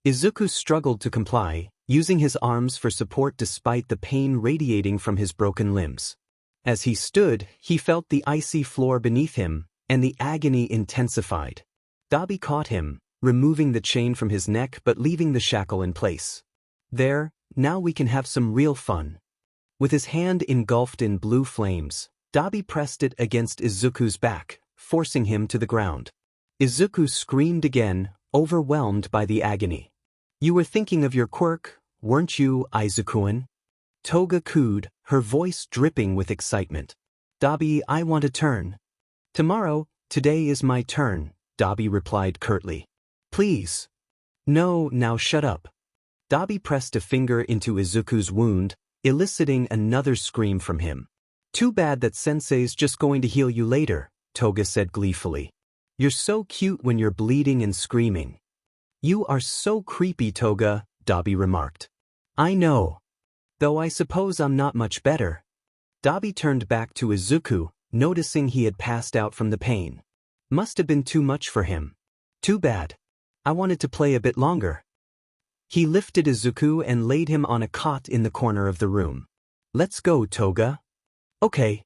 [SPEAKER 1] Izuku struggled to comply, using his arms for support despite the pain radiating from his broken limbs. As he stood, he felt the icy floor beneath him, and the agony intensified. Dabi caught him, removing the chain from his neck but leaving the shackle in place. There, now we can have some real fun. With his hand engulfed in blue flames, Dabi pressed it against Izuku's back, forcing him to the ground. Izuku screamed again, overwhelmed by the agony. You were thinking of your quirk, weren't you, Izuku-kun? Toga cooed, her voice dripping with excitement. Dabi, I want a turn. Tomorrow, today is my turn, Dabi replied curtly. Please. No, now shut up. Dabi pressed a finger into Izuku's wound, eliciting another scream from him. Too bad that sensei's just going to heal you later, Toga said gleefully. You're so cute when you're bleeding and screaming. You are so creepy, Toga, Dabi remarked. I know. Though I suppose I'm not much better. Dabi turned back to Izuku, noticing he had passed out from the pain. Must have been too much for him. Too bad. I wanted to play a bit longer. He lifted Izuku and laid him on a cot in the corner of the room. Let's go, Toga. Okay.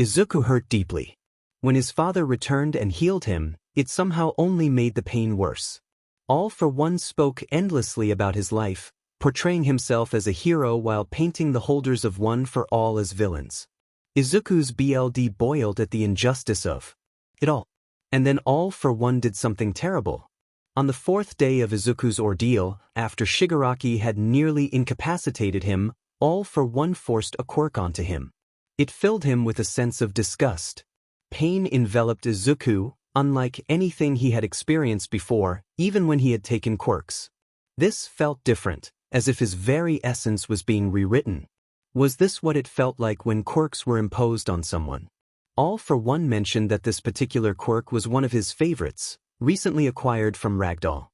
[SPEAKER 1] Izuku hurt deeply. When his father returned and healed him, it somehow only made the pain worse. All for One spoke endlessly about his life, portraying himself as a hero while painting the holders of One for All as villains. Izuku's blood boiled at the injustice of it all. And then All for One did something terrible. On the fourth day of Izuku's ordeal, after Shigaraki had nearly incapacitated him, All for One forced a quirk onto him. It filled him with a sense of disgust. Pain enveloped Izuku, unlike anything he had experienced before, even when he had taken quirks. This felt different, as if his very essence was being rewritten. Was this what it felt like when quirks were imposed on someone? All for One mentioned that this particular quirk was one of his favorites, recently acquired from Ragdoll.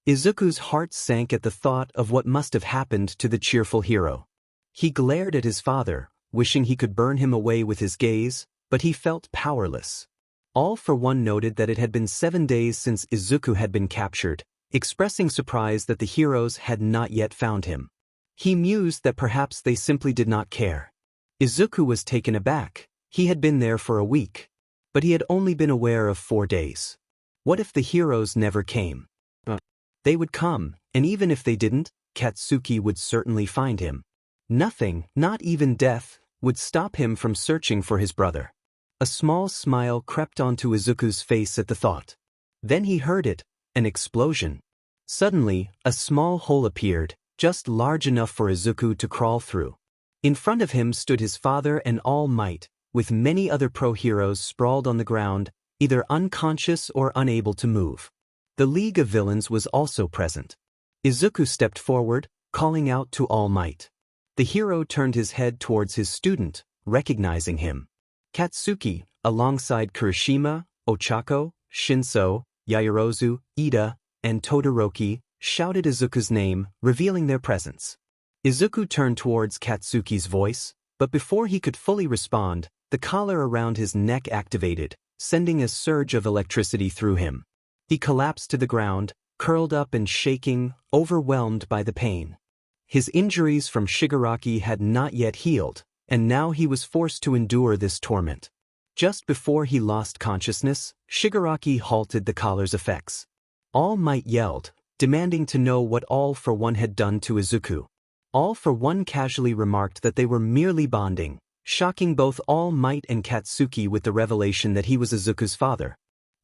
[SPEAKER 1] Izuku's heart sank at the thought of what must have happened to the cheerful hero. He glared at his father, wishing he could burn him away with his gaze, but he felt powerless. All for One noted that it had been 7 days since Izuku had been captured, expressing surprise that the heroes had not yet found him. He mused that perhaps they simply did not care. Izuku was taken aback. He had been there for a week. But he had only been aware of 4 days. What if the heroes never came? They would come, and even if they didn't, Katsuki would certainly find him. Nothing, not even death, would stop him from searching for his brother. A small smile crept onto Izuku's face at the thought. Then he heard it, an explosion. Suddenly, a small hole appeared, just large enough for Izuku to crawl through. In front of him stood his father and All Might, with many other pro-heroes sprawled on the ground, either unconscious or unable to move. The League of Villains was also present. Izuku stepped forward, calling out to All Might. The hero turned his head towards his student, recognizing him. Katsuki, alongside Kirishima, Ochako, Shinso, Yaoyorozu, Ida, and Todoroki, shouted Izuku's name, revealing their presence. Izuku turned towards Katsuki's voice, but before he could fully respond, the collar around his neck activated, sending a surge of electricity through him. He collapsed to the ground, curled up and shaking, overwhelmed by the pain. His injuries from Shigaraki had not yet healed, and now he was forced to endure this torment. Just before he lost consciousness, Shigaraki halted the collar's effects. All Might yelled, demanding to know what All for One had done to Izuku. All for One casually remarked that they were merely bonding, shocking both All Might and Katsuki with the revelation that he was Izuku's father.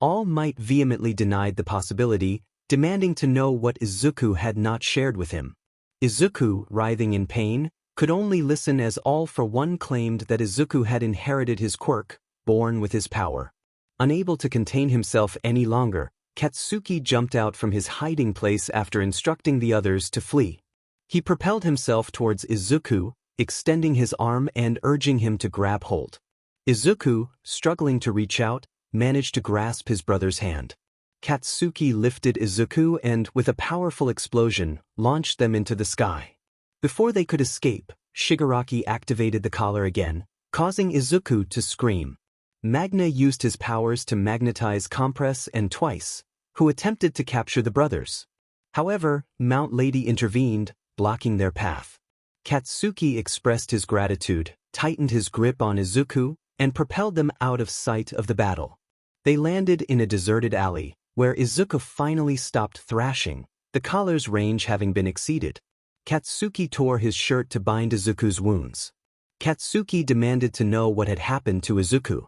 [SPEAKER 1] All Might vehemently denied the possibility, demanding to know what Izuku had not shared with him. Izuku, writhing in pain, could only listen as All for One claimed that Izuku had inherited his quirk, born with his power. Unable to contain himself any longer, Katsuki jumped out from his hiding place after instructing the others to flee. He propelled himself towards Izuku, extending his arm and urging him to grab hold. Izuku, struggling to reach out, managed to grasp his brother's hand. Katsuki lifted Izuku and, with a powerful explosion, launched them into the sky. Before they could escape, Shigaraki activated the collar again, causing Izuku to scream. Magna used his powers to magnetize Compress and Twice, who attempted to capture the brothers. However, Mount Lady intervened, blocking their path. Katsuki expressed his gratitude, tightened his grip on Izuku, and propelled them out of sight of the battle. They landed in a deserted alley, where Izuku finally stopped thrashing, the collar's range having been exceeded. Katsuki tore his shirt to bind Izuku's wounds. Katsuki demanded to know what had happened to Izuku.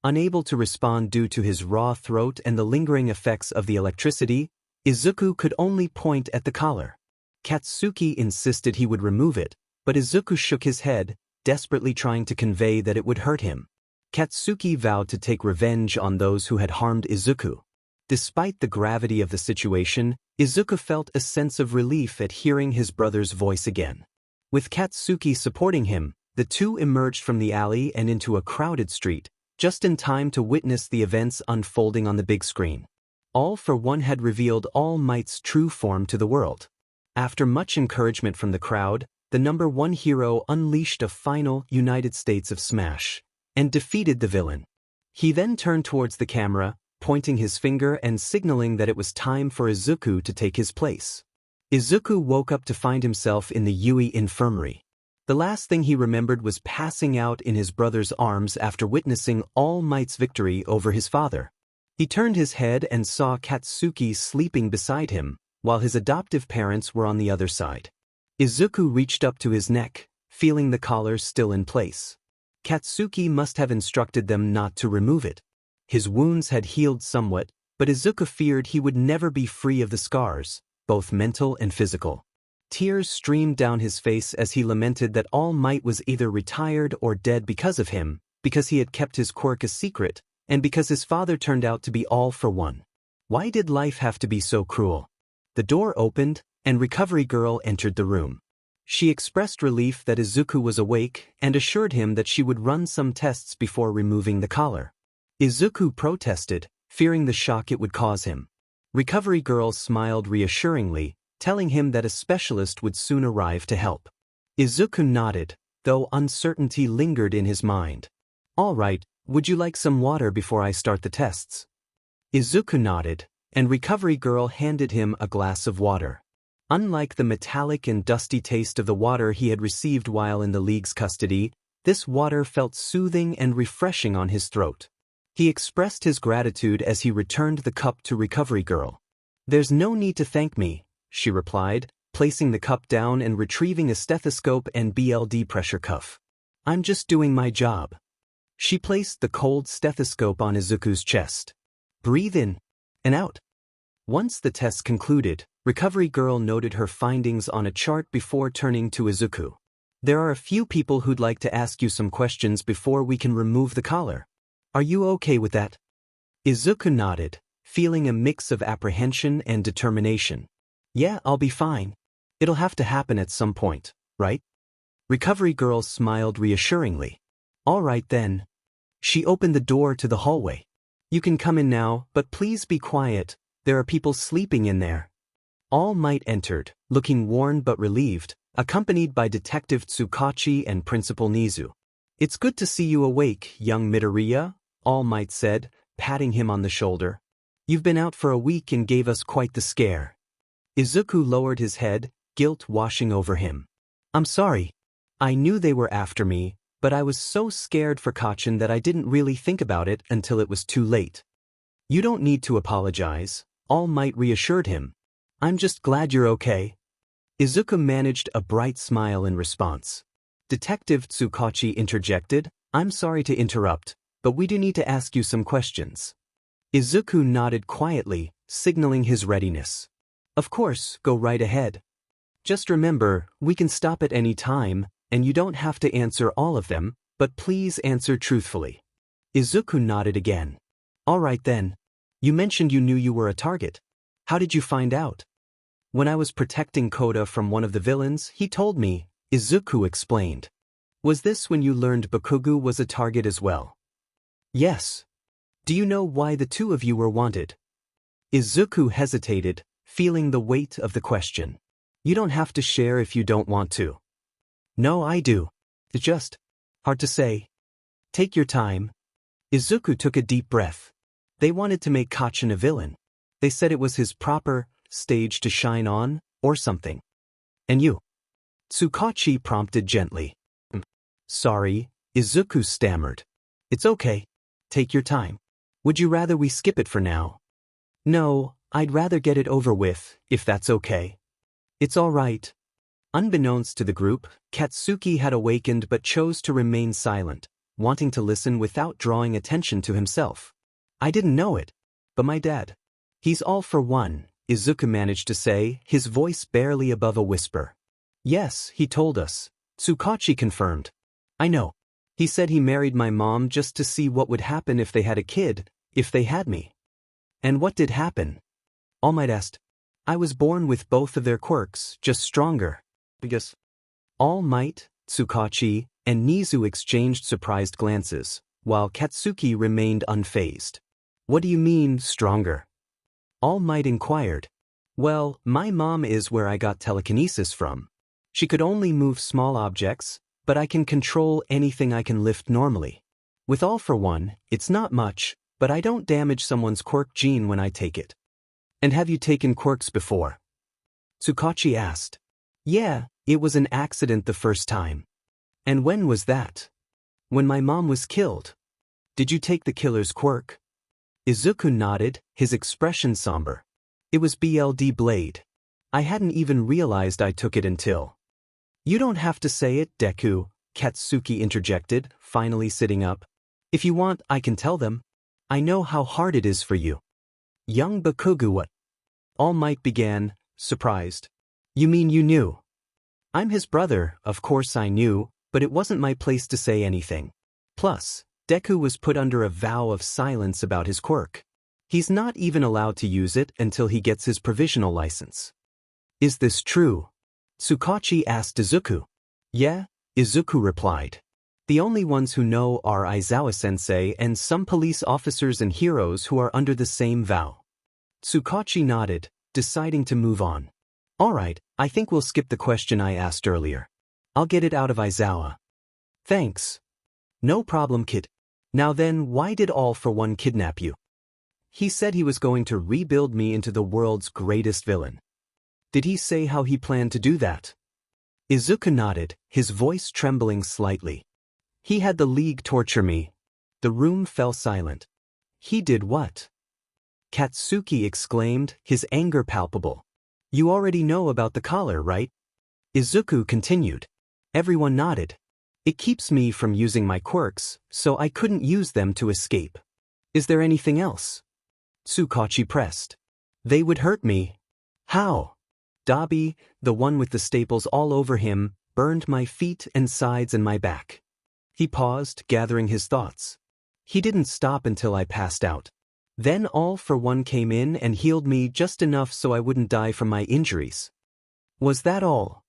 [SPEAKER 1] Unable to respond due to his raw throat and the lingering effects of the electricity, Izuku could only point at the collar. Katsuki insisted he would remove it, but Izuku shook his head, desperately trying to convey that it would hurt him. Katsuki vowed to take revenge on those who had harmed Izuku. Despite the gravity of the situation, Izuku felt a sense of relief at hearing his brother's voice again. With Katsuki supporting him, the two emerged from the alley and into a crowded street, just in time to witness the events unfolding on the big screen. All for One had revealed All Might's true form to the world. After much encouragement from the crowd, the #1 hero unleashed a final United States of Smash, and defeated the villain. He then turned towards the camera, pointing his finger and signaling that it was time for Izuku to take his place. Izuku woke up to find himself in the Yui infirmary. The last thing he remembered was passing out in his brother's arms after witnessing All Might's victory over his father. He turned his head and saw Katsuki sleeping beside him, while his adoptive parents were on the other side. Izuku reached up to his neck, feeling the collar still in place. Katsuki must have instructed them not to remove it. His wounds had healed somewhat, but Izuku feared he would never be free of the scars, both mental and physical. Tears streamed down his face as he lamented that All Might was either retired or dead because of him, because he had kept his quirk a secret, and because his father turned out to be All for One. Why did life have to be so cruel? The door opened, and Recovery Girl entered the room. She expressed relief that Izuku was awake and assured him that she would run some tests before removing the collar. Izuku protested, fearing the shock it would cause him. Recovery Girl smiled reassuringly, telling him that a specialist would soon arrive to help. Izuku nodded, though uncertainty lingered in his mind. "All right, would you like some water before I start the tests?" Izuku nodded, and Recovery Girl handed him a glass of water. Unlike the metallic and dusty taste of the water he had received while in the League's custody, this water felt soothing and refreshing on his throat. He expressed his gratitude as he returned the cup to Recovery Girl. "There's no need to thank me," she replied, placing the cup down and retrieving a stethoscope and BLD pressure cuff. I'm just doing my job. She placed the cold stethoscope on Izuku's chest. Breathe in and out. Once the test concluded, Recovery Girl noted her findings on a chart before turning to Izuku. There are a few people who'd like to ask you some questions before we can remove the collar. Are you okay with that? Izuku nodded, feeling a mix of apprehension and determination. Yeah, I'll be fine. It'll have to happen at some point, right? Recovery Girl smiled reassuringly. All right then. She opened the door to the hallway. You can come in now, but please be quiet. There are people sleeping in there. All Might entered, looking worn but relieved, accompanied by Detective 𝗬𝐬𝐶 and Principal Nizu. It's good to see you awake, young Midoriya, All Might said, patting him on the shoulder. You've been out for a week and gave us quite the scare. Izuku lowered his head, guilt washing over him. I'm sorry. I knew they were after me, but I was so scared for 𝗏𝐻𝐿 that I didn't really think about it until it was too late. You don't need to apologize, All Might reassured him. I'm just glad you're okay. Izuku managed a bright smile in response. Detective 𝗬𝐬𝐶 interjected, I'm sorry to interrupt, but we do need to ask you some questions. Izuku nodded quietly, signaling his readiness. Of course, go right ahead. Just remember, we can stop at any time, and you don't have to answer all of them, but please answer truthfully. Izuku nodded again. All right then. You mentioned you knew you were a target. How did you find out? When I was protecting Kota from one of the villains, he told me, Izuku explained. Was this when you learned Bakugo was a target as well? Yes. Do you know why the two of you were wanted? Izuku hesitated, feeling the weight of the question. You don't have to share if you don't want to. No, I do. It's just hard to say. Take your time. Izuku took a deep breath. They wanted to make 𝗏𝐻𝐿 a villain. They said it was his proper stage to shine on, or something. And you? 𝗬𝐬𝐶 prompted gently. Sorry, Izuku stammered. It's okay. Take your time. Would you rather we skip it for now? No, I'd rather get it over with, if that's okay. It's all right. Unbeknownst to the group, Katsuki had awakened but chose to remain silent, wanting to listen without drawing attention to himself. I didn't know it, but my dad. He's all for one, Izuku managed to say, his voice barely above a whisper. Yes, he told us. 𝗬𝐬𝐶 confirmed. I know. He said he married my mom just to see what would happen if they had a kid, if they had me. And what did happen? All Might asked. I was born with both of their quirks, just stronger. Because All Might, 𝗬𝐬𝐶, and Nizu exchanged surprised glances, while Katsuki remained unfazed. What do you mean, stronger? All Might inquired. Well, my mom is where I got telekinesis from. She could only move small objects, but I can control anything I can lift normally. With All for One, it's not much, but I don't damage someone's quirk gene when I take it. And have you taken quirks before? 𝗬𝐬𝐶 asked. Yeah, it was an accident the first time. And when was that? When my mom was killed. Did you take the killer's quirk? Izuku nodded, his expression somber. It was BLD Blade. I hadn't even realized I took it until. You don't have to say it, Deku, Katsuki interjected, finally sitting up. If you want, I can tell them. I know how hard it is for you. Young Bakugo what? All Might began, surprised. You mean you knew? I'm his brother, of course I knew, but it wasn't my place to say anything. Plus, Deku was put under a vow of silence about his quirk. He's not even allowed to use it until he gets his provisional license. Is this true? 𝗬𝐬𝐶 asked Izuku. Yeah, Izuku replied. The only ones who know are Aizawa-sensei and some police officers and heroes who are under the same vow. 𝗬𝐬𝐶 nodded, deciding to move on. All right, I think we'll skip the question I asked earlier. I'll get it out of Aizawa. Thanks. No problem, kid. Now then, why did All for One kidnap you? He said he was going to rebuild me into the world's greatest villain. Did he say how he planned to do that? Izuku nodded, his voice trembling slightly. He had the League torture me. The room fell silent. He did what? Katsuki exclaimed, his anger palpable. You already know about the collar, right? Izuku continued. Everyone nodded. It keeps me from using my quirks, so I couldn't use them to escape. Is there anything else? Tsukachi pressed. They would hurt me. How? Dabi, the one with the staples all over him, burned my feet and sides and my back. He paused, gathering his thoughts. He didn't stop until I passed out. Then All for One came in and healed me just enough so I wouldn't die from my injuries. Was that all?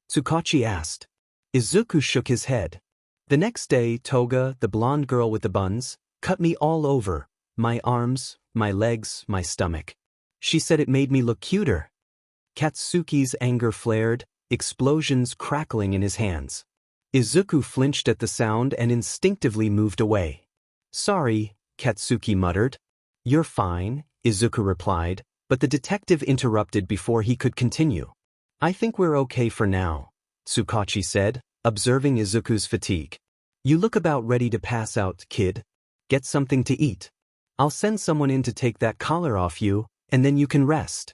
[SPEAKER 1] Tsukachi asked. Izuku shook his head. The next day, Toga, the blonde girl with the buns, cut me all over, my arms, my legs, my stomach. She said it made me look cuter. Katsuki's anger flared, explosions crackling in his hands. Izuku flinched at the sound and instinctively moved away. Sorry, Katsuki muttered. You're fine, Izuku replied, but the detective interrupted before he could continue. I think we're okay for now, Tsukachi said, observing Izuku's fatigue. You look about ready to pass out, kid. Get something to eat. I'll send someone in to take that collar off you, and then you can rest.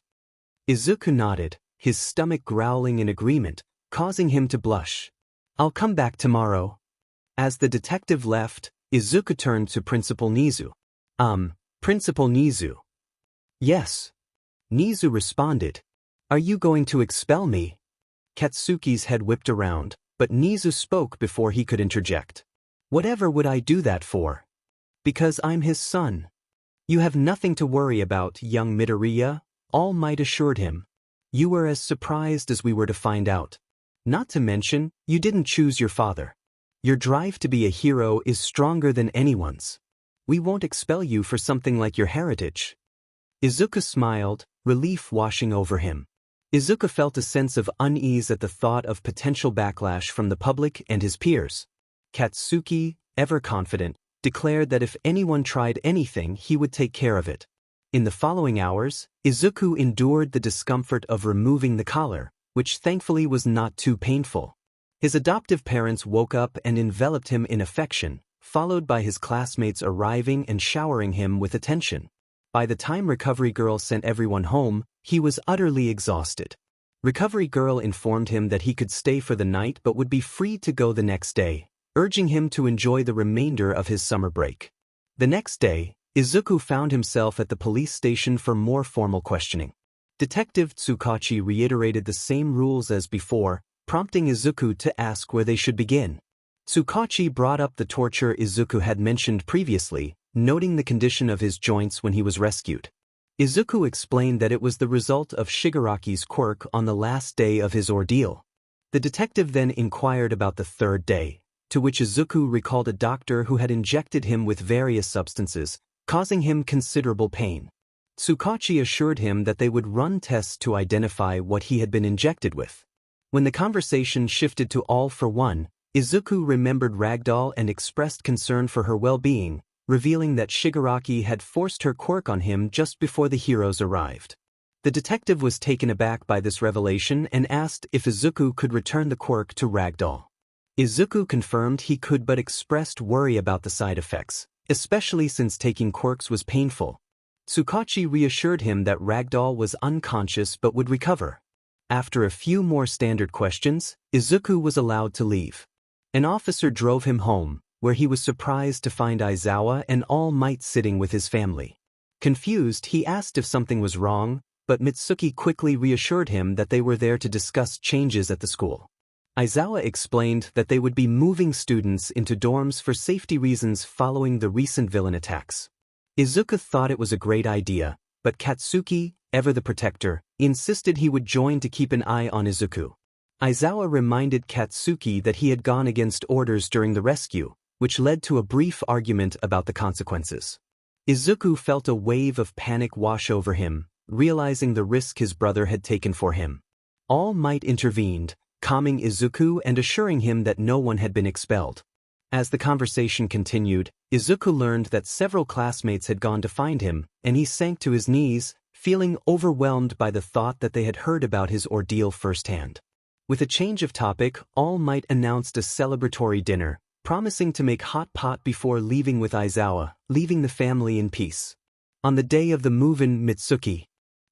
[SPEAKER 1] Izuku nodded, his stomach growling in agreement, causing him to blush. I'll come back tomorrow. As the detective left, Izuku turned to Principal Nizu. Principal Nizu. Yes. Nizu responded. Are you going to expel me? Katsuki's head whipped around, but Nizu spoke before he could interject. Whatever would I do that for? Because I'm his son. You have nothing to worry about, young Midoriya, All Might assured him. You were as surprised as we were to find out. Not to mention, you didn't choose your father. Your drive to be a hero is stronger than anyone's. We won't expel you for something like your heritage. Izuku smiled, relief washing over him. Izuku felt a sense of unease at the thought of potential backlash from the public and his peers. Katsuki, ever confident, declared that if anyone tried anything he would take care of it. In the following hours, Izuku endured the discomfort of removing the collar, which thankfully was not too painful. His adoptive parents woke up and enveloped him in affection, followed by his classmates arriving and showering him with attention. By the time Recovery Girl sent everyone home, he was utterly exhausted. Recovery Girl informed him that he could stay for the night but would be free to go the next day, urging him to enjoy the remainder of his summer break. The next day, Izuku found himself at the police station for more formal questioning. Detective Tsukachi reiterated the same rules as before, prompting Izuku to ask where they should begin. Tsukachi brought up the torture Izuku had mentioned previously, noting the condition of his joints when he was rescued. Izuku explained that it was the result of Shigaraki's quirk on the last day of his ordeal. The detective then inquired about the third day, to which Izuku recalled a doctor who had injected him with various substances, causing him considerable pain. Tsukachi assured him that they would run tests to identify what he had been injected with. When the conversation shifted to All for One, Izuku remembered Ragdoll and expressed concern for her well-being, revealing that Shigaraki had forced her quirk on him just before the heroes arrived. The detective was taken aback by this revelation and asked if Izuku could return the quirk to Ragdoll. Izuku confirmed he could but expressed worry about the side effects, especially since taking quirks was painful. Tsukachi reassured him that Ragdoll was unconscious but would recover. After a few more standard questions, Izuku was allowed to leave. An officer drove him home, where he was surprised to find Aizawa and All Might sitting with his family. Confused, he asked if something was wrong, but Mitsuki quickly reassured him that they were there to discuss changes at the school. Aizawa explained that they would be moving students into dorms for safety reasons following the recent villain attacks. Izuku thought it was a great idea, but Katsuki, ever the protector, insisted he would join to keep an eye on Izuku. Aizawa reminded Katsuki that he had gone against orders during the rescue, which led to a brief argument about the consequences. Izuku felt a wave of panic wash over him, realizing the risk his brother had taken for him. All Might intervened, calming Izuku and assuring him that no one had been expelled. As the conversation continued, Izuku learned that several classmates had gone to find him, and he sank to his knees, feeling overwhelmed by the thought that they had heard about his ordeal firsthand. With a change of topic, All Might announced a celebratory dinner, promising to make hot pot before leaving with Aizawa, leaving the family in peace. On the day of the move-in, Mitsuki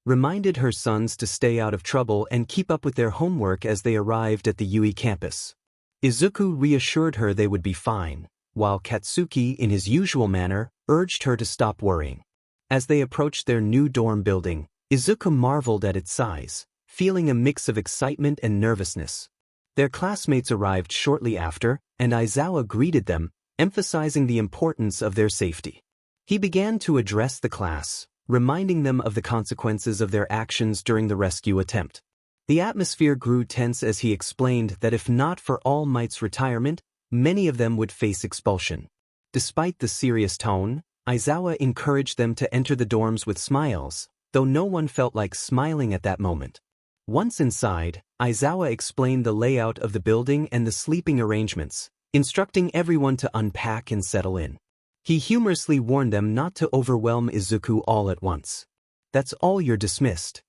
[SPEAKER 1] reminded her sons to stay out of trouble and keep up with their homework as they arrived at the UE campus. Izuku reassured her they would be fine, while Katsuki, in his usual manner, urged her to stop worrying. As they approached their new dorm building, Izuku marveled at its size, feeling a mix of excitement and nervousness. Their classmates arrived shortly after, and Aizawa greeted them, emphasizing the importance of their safety. He began to address the class, reminding them of the consequences of their actions during the rescue attempt. The atmosphere grew tense as he explained that if not for All Might's retirement, many of them would face expulsion. Despite the serious tone, Aizawa encouraged them to enter the dorms with smiles, though no one felt like smiling at that moment. Once inside, Aizawa explained the layout of the building and the sleeping arrangements, instructing everyone to unpack and settle in. He humorously warned them not to overwhelm Izuku all at once. "That's all, you're dismissed."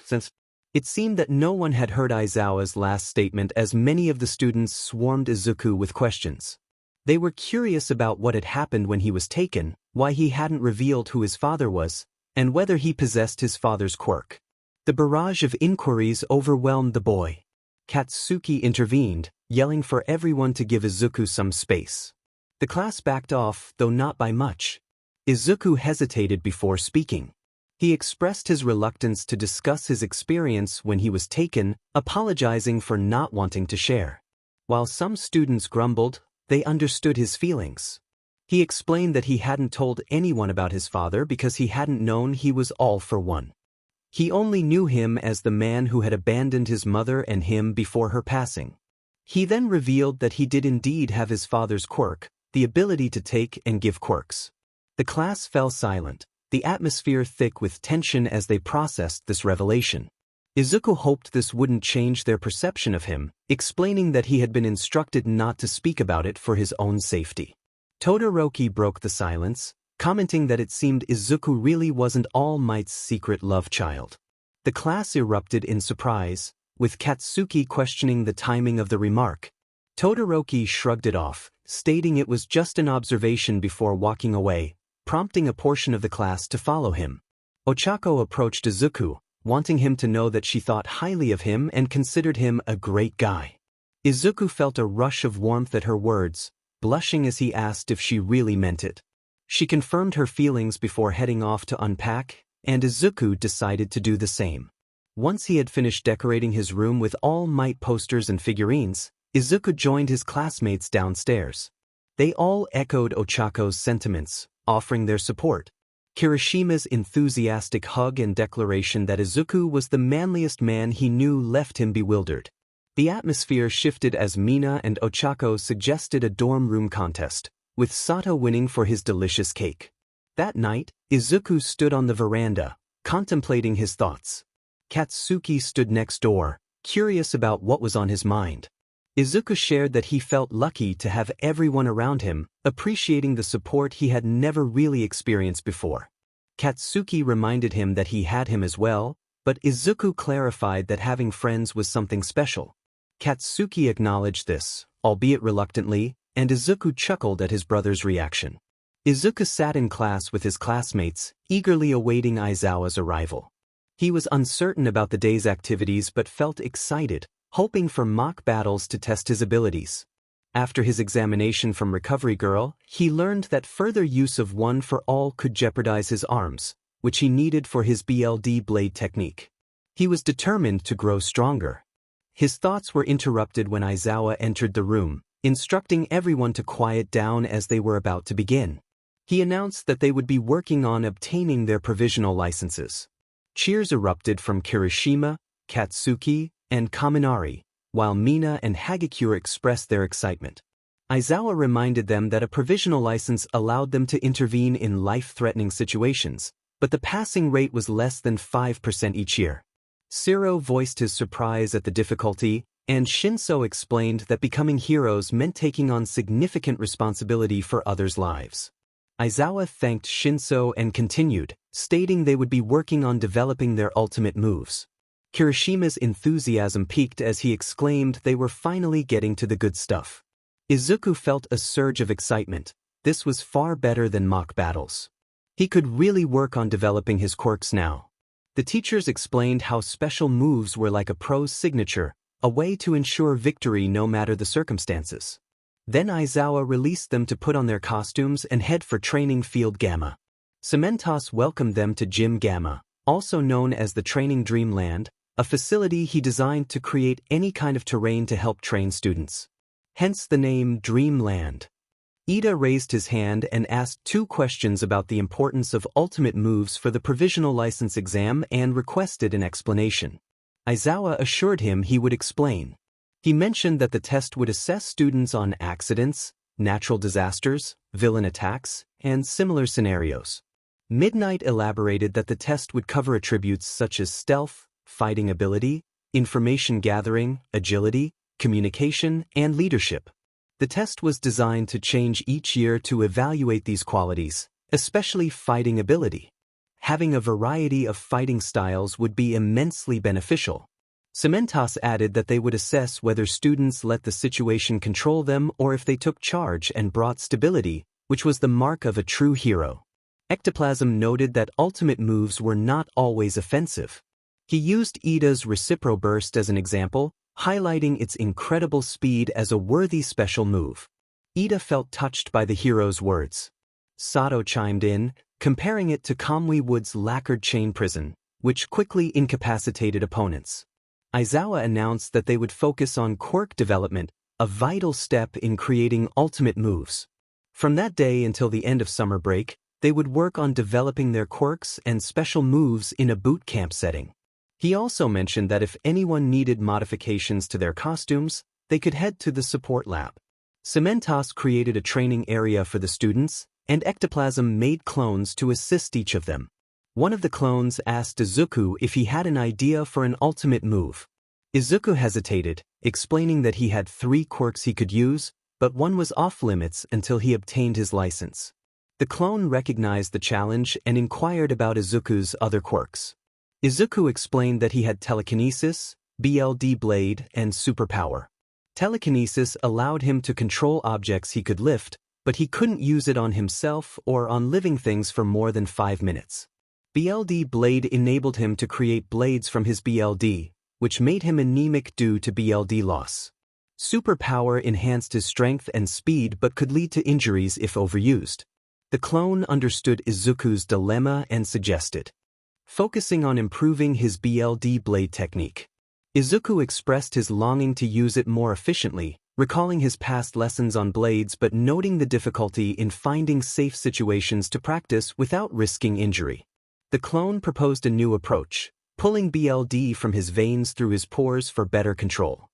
[SPEAKER 1] Since it seemed that no one had heard Aizawa's last statement, as many of the students swarmed Izuku with questions. They were curious about what had happened when he was taken, why he hadn't revealed who his father was, and whether he possessed his father's quirk. The barrage of inquiries overwhelmed the boy. Katsuki intervened, yelling for everyone to give Izuku some space. The class backed off, though not by much. Izuku hesitated before speaking. He expressed his reluctance to discuss his experience when he was taken, apologizing for not wanting to share. While some students grumbled, they understood his feelings. He explained that he hadn't told anyone about his father because he hadn't known he was all for one. He only knew him as the man who had abandoned his mother and him before her passing. He then revealed that he did indeed have his father's quirk, the ability to take and give quirks. The class fell silent, the atmosphere thick with tension as they processed this revelation. Izuku hoped this wouldn't change their perception of him, explaining that he had been instructed not to speak about it for his own safety. Todoroki broke the silence, commenting that it seemed Izuku really wasn't All Might's secret love child. The class erupted in surprise, with Katsuki questioning the timing of the remark. Todoroki shrugged it off, stating it was just an observation before walking away, prompting a portion of the class to follow him. Ochako approached Izuku, wanting him to know that she thought highly of him and considered him a great guy. Izuku felt a rush of warmth at her words, blushing as he asked if she really meant it. She confirmed her feelings before heading off to unpack, and Izuku decided to do the same. Once he had finished decorating his room with All Might posters and figurines, Izuku joined his classmates downstairs. They all echoed Ochako's sentiments, offering their support. Kirishima's enthusiastic hug and declaration that Izuku was the manliest man he knew left him bewildered. The atmosphere shifted as Mina and Ochako suggested a dorm room contest, with Sato winning for his delicious cake. That night, Izuku stood on the veranda, contemplating his thoughts. Katsuki stood next door, curious about what was on his mind. Izuku shared that he felt lucky to have everyone around him, appreciating the support he had never really experienced before. Katsuki reminded him that he had him as well, but Izuku clarified that having friends was something special. Katsuki acknowledged this, albeit reluctantly, and Izuku chuckled at his brother's reaction. Izuku sat in class with his classmates, eagerly awaiting Aizawa's arrival. He was uncertain about the day's activities but felt excited, hoping for mock battles to test his abilities. After his examination from Recovery Girl, he learned that further use of One for All could jeopardize his arms, which he needed for his BLD blade technique. He was determined to grow stronger. His thoughts were interrupted when Aizawa entered the room, instructing everyone to quiet down as they were about to begin. He announced that they would be working on obtaining their provisional licenses. Cheers erupted from Kirishima, Katsuki, and Kaminari, while Mina and Hagakure expressed their excitement. Aizawa reminded them that a provisional license allowed them to intervene in life-threatening situations, but the passing rate was less than 5% each year. 𝗂𝗧 voiced his surprise at the difficulty, and ― explained that becoming heroes meant taking on significant responsibility for others' lives. Aizawa thanked ― and continued, stating they would be working on developing their ultimate moves. Kirishima's enthusiasm peaked as he exclaimed they were finally getting to the good stuff. Izuku felt a surge of excitement. This was far better than mock battles. He could really work on developing his quirks now. The teachers explained how special moves were like a pro's signature, a way to ensure victory no matter the circumstances. Then 𝐒𝐮𝐬𝐴 released them to put on their costumes and head for training field Gamma. 𝐶𝐮𝐴 welcomed them to Gym Gamma, also known as the Training Dreamland, a facility he designed to create any kind of terrain to help train students. Hence the name Dreamland. 𝐬𝐴 raised his hand and asked 2 questions about the importance of ultimate moves for the provisional license exam and requested an explanation. 𝐒𝐮𝐴 assured him he would explain. He mentioned that the test would assess students on accidents, natural disasters, villain attacks, and similar scenarios. Midnight elaborated that the test would cover attributes such as stealth, fighting ability, information gathering, agility, communication, and leadership. The test was designed to change each year to evaluate these qualities, especially fighting ability. Having a variety of fighting styles would be immensely beneficial. 𝐶𝐮𝐴 added that they would assess whether students let the situation control them or if they took charge and brought stability, which was the mark of a true hero. ectoplasm noted that ultimate moves were not always offensive. He used 𝐬𝐴's Recipro Burst as an example, highlighting its incredible speed as a worthy special move. 𝐬𝐴 felt touched by the hero's words. Sato chimed in, comparing it to 𝐀𝐮𝐭𝐡𝐨𝐫's lacquered chain prison, which quickly incapacitated opponents. 𝐒𝐮𝐴 announced that they would focus on quirk development, a vital step in creating ultimate moves. From that day until the end of summer break, they would work on developing their quirks and special moves in a boot camp setting. He also mentioned that if anyone needed modifications to their costumes, they could head to the support lab. 𝐶𝐮𝐴 created a training area for the students, and ectoplasm made clones to assist each of them. One of the clones asked Deku if he had an idea for an ultimate move. Deku hesitated, explaining that he had 3 quirks he could use, but one was off-limits until he obtained his license. The clone recognized the challenge and inquired about Izuku's other quirks. Deku explained that he had telekinesis, BLD blade, and superpower. Telekinesis allowed him to control objects he could lift, but he couldn't use it on himself or on living things for more than 5 minutes. BLD blade enabled him to create blades from his BLD, which made him anemic due to BLD loss. Superpower enhanced his strength and speed but could lead to injuries if overused. The clone understood Izuku's dilemma and suggested focusing on improving his BLD blade technique. Izuku expressed his longing to use it more efficiently, recalling his past lessons on blades but noting the difficulty in finding safe situations to practice without risking injury. The clone proposed a new approach, pulling BLD from his veins through his pores for better control.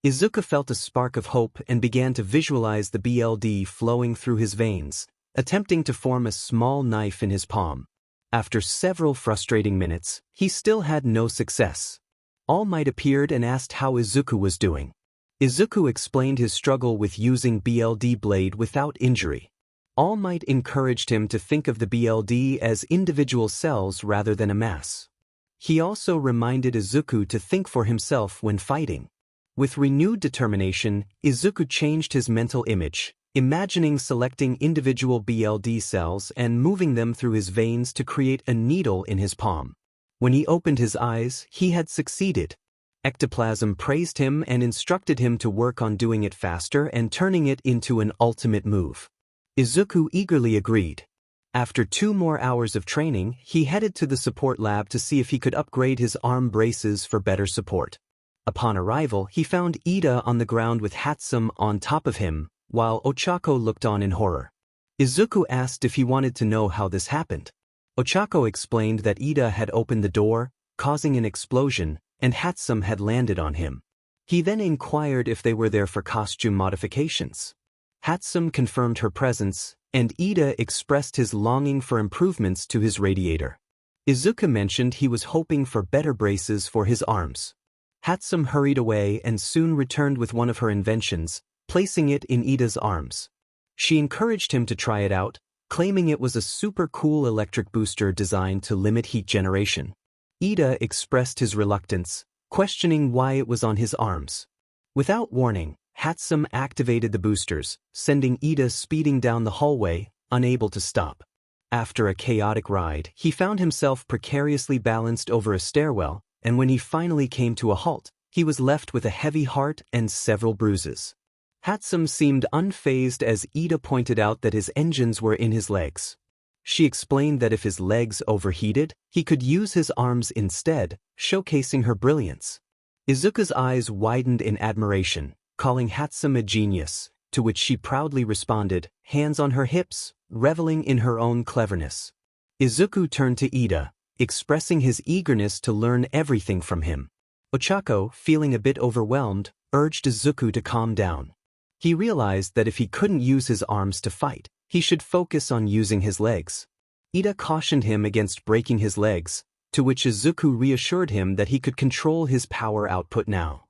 [SPEAKER 1] Izuku felt a spark of hope and began to visualize the BLD flowing through his veins, attempting to form a small knife in his palm. After several frustrating minutes, he still had no success. All Might appeared and asked how Izuku was doing. Izuku explained his struggle with using BLD blade without injury. All Might encouraged him to think of the BLD as individual cells rather than a mass. He also reminded Izuku to think for himself when fighting. With renewed determination, Izuku changed his mental image, imagining selecting individual BLD cells and moving them through his veins to create a needle in his palm. When he opened his eyes, he had succeeded. Ectoplasm praised him and instructed him to work on doing it faster and turning it into an ultimate move. Izuku eagerly agreed. After 2 more hours of training, he headed to the support lab to see if he could upgrade his arm braces for better support. Upon arrival, he found 𝐬𝐴 on the ground with 𝗧𝗜𝐴 on top of him, while 𝐿𝐴𝐻𝐴 looked on in horror. Izuku asked if he wanted to know how this happened. 𝐿𝐴𝐻𝐴 explained that 𝐬𝐴 had opened the door, causing an explosion, and 𝗧𝗜𝐴 had landed on him. He then inquired if they were there for costume modifications. 𝗧𝗜𝐴 confirmed her presence, and 𝐬𝐴 expressed his longing for improvements to his radiator. Izuku mentioned he was hoping for better braces for his arms. 𝗧𝗜𝐴 hurried away and soon returned with one of her inventions, placing it in 𝐬𝐴's arms. She encouraged him to try it out, claiming it was a super cool electric booster designed to limit heat generation. 𝐬𝐴 expressed his reluctance, questioning why it was on his arms. Without warning, 𝗧𝗜𝐴 activated the boosters, sending 𝐬𝐴 speeding down the hallway, unable to stop. After a chaotic ride, he found himself precariously balanced over a stairwell, and when he finally came to a halt, he was left with a heavy heart and several bruises. 𝗏𝗡 seemed unfazed as Ida pointed out that his engines were in his legs. She explained that if his legs overheated, he could use his arms instead, showcasing her brilliance. Izuku's eyes widened in admiration, calling 𝗏𝗡 a genius, to which she proudly responded, hands on her hips, reveling in her own cleverness. Izuku turned to Ida, expressing his eagerness to learn everything from him. Ochako, feeling a bit overwhelmed, urged Izuku to calm down. He realized that if he couldn't use his arms to fight, he should focus on using his legs. Ida cautioned him against breaking his legs, to which Izuku reassured him that he could control his power output now.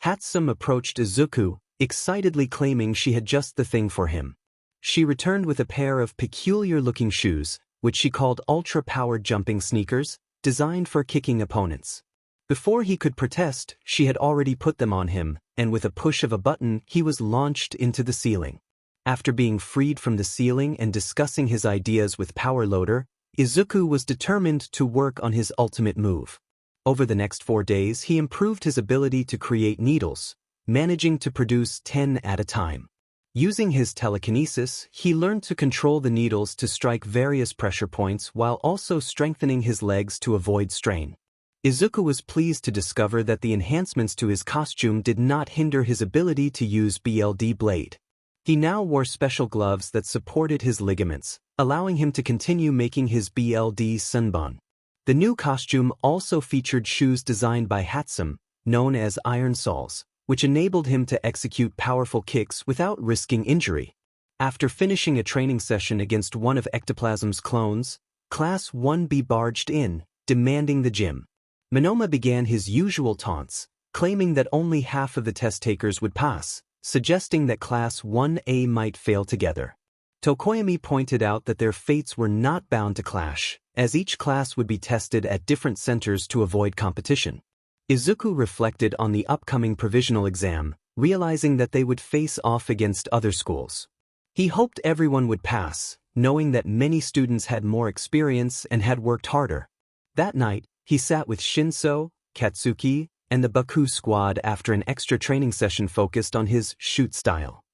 [SPEAKER 1] 𝗏𝗡 approached Izuku, excitedly claiming she had just the thing for him. She returned with a pair of peculiar-looking shoes, which she called ultra-powered jumping sneakers, designed for kicking opponents. Before he could protest, she had already put them on him, and with a push of a button he was launched into the ceiling. After being freed from the ceiling and discussing his ideas with 𝗏𝗏𝗏, Izuku was determined to work on his ultimate move. Over the next 4 days he improved his ability to create needles, managing to produce 10 at a time. Using his telekinesis, he learned to control the needles to strike various pressure points while also strengthening his legs to avoid strain. Izuku was pleased to discover that the enhancements to his costume did not hinder his ability to use BLD blade. He now wore special gloves that supported his ligaments, allowing him to continue making his BLD sunban. The new costume also featured shoes designed by 𝗏𝗡, known as iron soles, which enabled him to execute powerful kicks without risking injury. After finishing a training session against one of ectoplasm's clones, Class 1B barged in, demanding the gym. Monoma began his usual taunts, claiming that only half of the test takers would pass, suggesting that Class 1A might fail together. Tokoyami pointed out that their fates were not bound to clash, as each class would be tested at different centers to avoid competition. Izuku reflected on the upcoming provisional exam, realizing that they would face off against other schools. He hoped everyone would pass, knowing that many students had more experience and had worked harder. That night, he sat with 𝗏𝗏𝗏, Katsuki, and the Baku squad after an extra training session focused on his shoot style.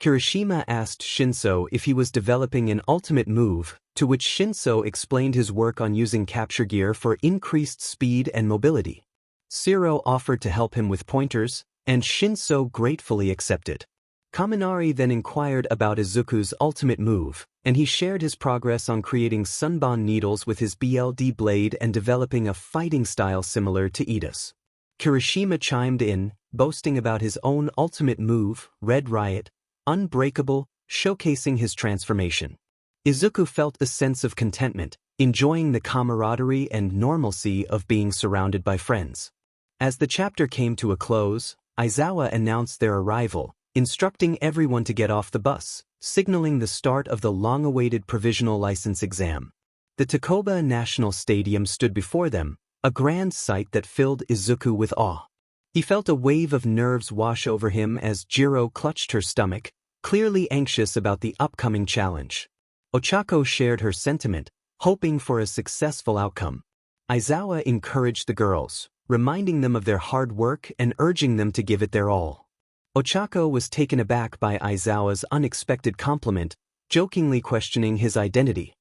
[SPEAKER 1] Kirishima asked 𝗏𝗏𝗏 if he was developing an ultimate move, to which 𝗏𝗏𝗏 explained his work on using capture gear for increased speed and mobility. 𝗬𝗏 offered to help him with pointers, and 𝗏𝗏𝗏 gratefully accepted. Kaminari then inquired about Izuku's ultimate move, and he shared his progress on creating sunban needles with his BLD blade and developing a fighting style similar to Ida's. Kirishima chimed in, boasting about his own ultimate move, Red Riot, Unbreakable, showcasing his transformation. Izuku felt a sense of contentment, enjoying the camaraderie and normalcy of being surrounded by friends. As the chapter came to a close, Aizawa announced their arrival, instructing everyone to get off the bus, signaling the start of the long-awaited provisional license exam. The Takoba National Stadium stood before them, a grand sight that filled Izuku with awe. He felt a wave of nerves wash over him as Jiro clutched her stomach, clearly anxious about the upcoming challenge. Ochako shared her sentiment, hoping for a successful outcome. Aizawa encouraged the girls, reminding them of their hard work and urging them to give it their all. Ochako was taken aback by Aizawa's unexpected compliment, jokingly questioning his identity.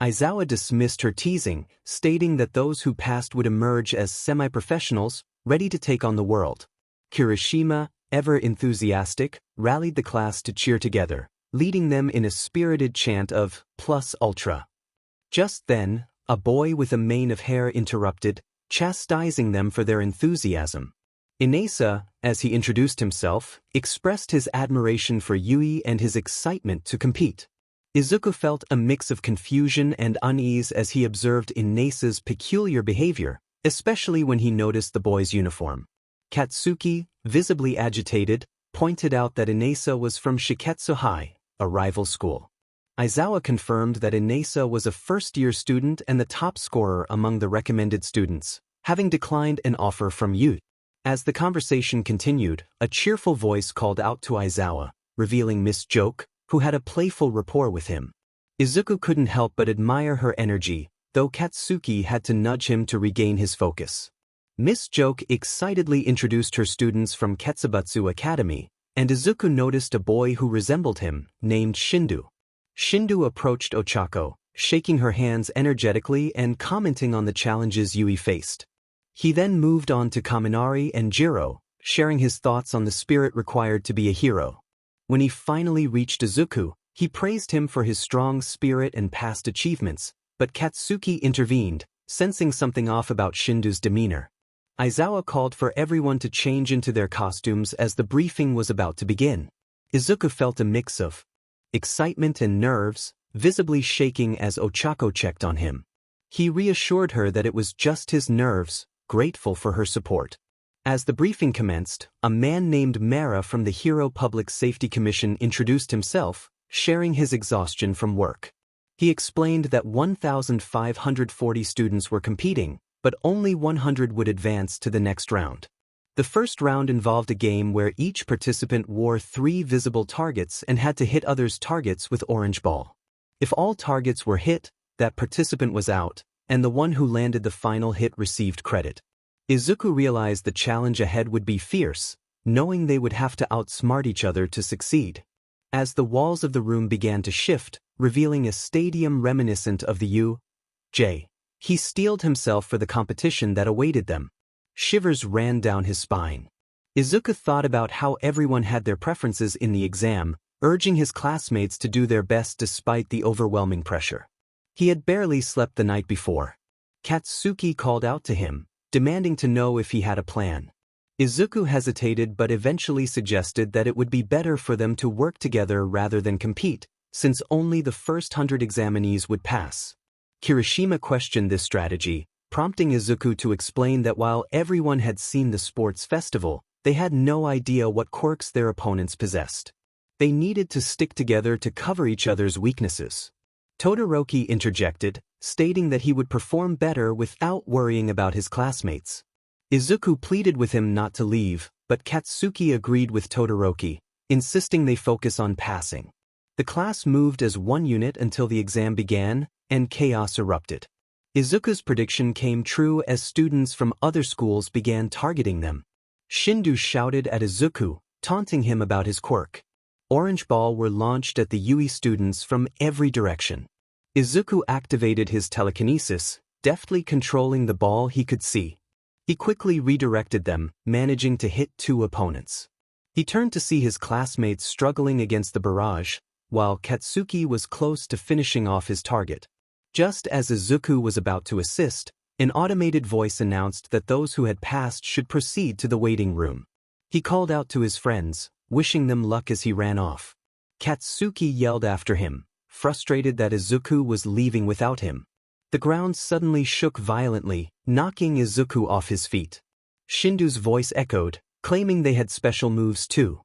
[SPEAKER 1] Aizawa dismissed her teasing, stating that those who passed would emerge as semi-professionals, ready to take on the world. Kirishima, ever enthusiastic, rallied the class to cheer together, leading them in a spirited chant of Plus Ultra. Just then, a boy with a mane of hair interrupted, chastising them for their enthusiasm. Inesa, as he introduced himself, expressed his admiration for Yui and his excitement to compete. Izuku felt a mix of confusion and unease as he observed Inesa's peculiar behavior, especially when he noticed the boy's uniform. Katsuki, visibly agitated, pointed out that Inesa was from Shiketsu High, a rival school. Aizawa confirmed that Inesa was a first-year student and the top scorer among the recommended students, having declined an offer from Yui. As the conversation continued, a cheerful voice called out to Aizawa, revealing Miss Joke, who had a playful rapport with him. Izuku couldn't help but admire her energy, though Katsuki had to nudge him to regain his focus. Miss Joke excitedly introduced her students from 𝐀𝐮𝐭𝐡𝐨𝐫 Academy, and Izuku noticed a boy who resembled him, named Shindu. Shindu approached Ochako, shaking her hands energetically and commenting on the challenges Yui faced. He then moved on to Kaminari and Jiro, sharing his thoughts on the spirit required to be a hero. When he finally reached Izuku, he praised him for his strong spirit and past achievements, but Katsuki intervened, sensing something off about Shindu's demeanor. Aizawa called for everyone to change into their costumes as the briefing was about to begin. Izuku felt a mix of excitement and nerves, visibly shaking as Ochako checked on him. He reassured her that it was just his nerves, grateful for her support. As the briefing commenced, a man named Mara from the Hero Public Safety Commission introduced himself, sharing his exhaustion from work. He explained that 1,540 students were competing, but only 100 would advance to the next round. The first round involved a game where each participant wore 3 visible targets and had to hit others' targets with orange ball. If all targets were hit, that participant was out, and the one who landed the final hit received credit. Izuku realized the challenge ahead would be fierce, knowing they would have to outsmart each other to succeed. As the walls of the room began to shift, revealing a stadium reminiscent of the 𝐬𝐮𝐬𝐽, he steeled himself for the competition that awaited them. Shivers ran down his spine. Izuku thought about how everyone had their preferences in the exam, urging his classmates to do their best despite the overwhelming pressure. He had barely slept the night before. Katsuki called out to him, demanding to know if he had a plan. Izuku hesitated but eventually suggested that it would be better for them to work together rather than compete, since only the first 100 examinees would pass. Kirishima questioned this strategy, prompting Izuku to explain that while everyone had seen the sports festival, they had no idea what quirks their opponents possessed. They needed to stick together to cover each other's weaknesses. Todoroki interjected, stating that he would perform better without worrying about his classmates. Izuku pleaded with him not to leave, but Katsuki agreed with Todoroki, insisting they focus on passing. The class moved as one unit until the exam began, and chaos erupted. Izuku's prediction came true as students from other schools began targeting them. Shindu shouted at Izuku, taunting him about his quirk. Orange ball were launched at the Yui students from every direction. Izuku activated his telekinesis, deftly controlling the ball he could see. He quickly redirected them, managing to hit 2 opponents. He turned to see his classmates struggling against the barrage, while Katsuki was close to finishing off his target. Just as Izuku was about to assist, an automated voice announced that those who had passed should proceed to the waiting room. He called out to his friends, wishing them luck as he ran off. Katsuki yelled after him, frustrated that Izuku was leaving without him. The ground suddenly shook violently, knocking Izuku off his feet. Shindu's voice echoed, claiming they had special moves too.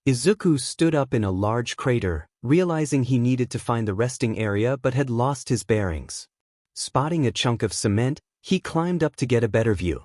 [SPEAKER 1] Izuku stood up in a large crater, realizing he needed to find the resting area but had lost his bearings. Spotting a chunk of cement, he climbed up to get a better view.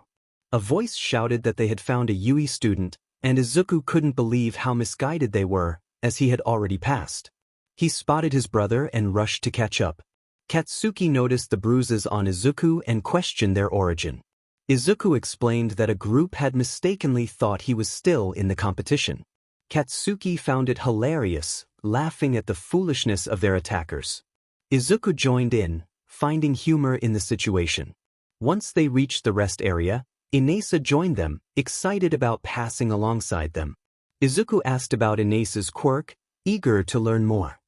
[SPEAKER 1] A voice shouted that they had found a Yui student, and Izuku couldn't believe how misguided they were, as he had already passed. He spotted his brother and rushed to catch up. Katsuki noticed the bruises on Izuku and questioned their origin. Izuku explained that a group had mistakenly thought he was still in the competition. Katsuki found it hilarious, laughing at the foolishness of their attackers. Izuku joined in, finding humor in the situation. Once they reached the rest area, 𝐴𝐻𝐻 joined them, excited about passing alongside them. Izuku asked about 𝐴𝐻𝐻's quirk, eager to learn more.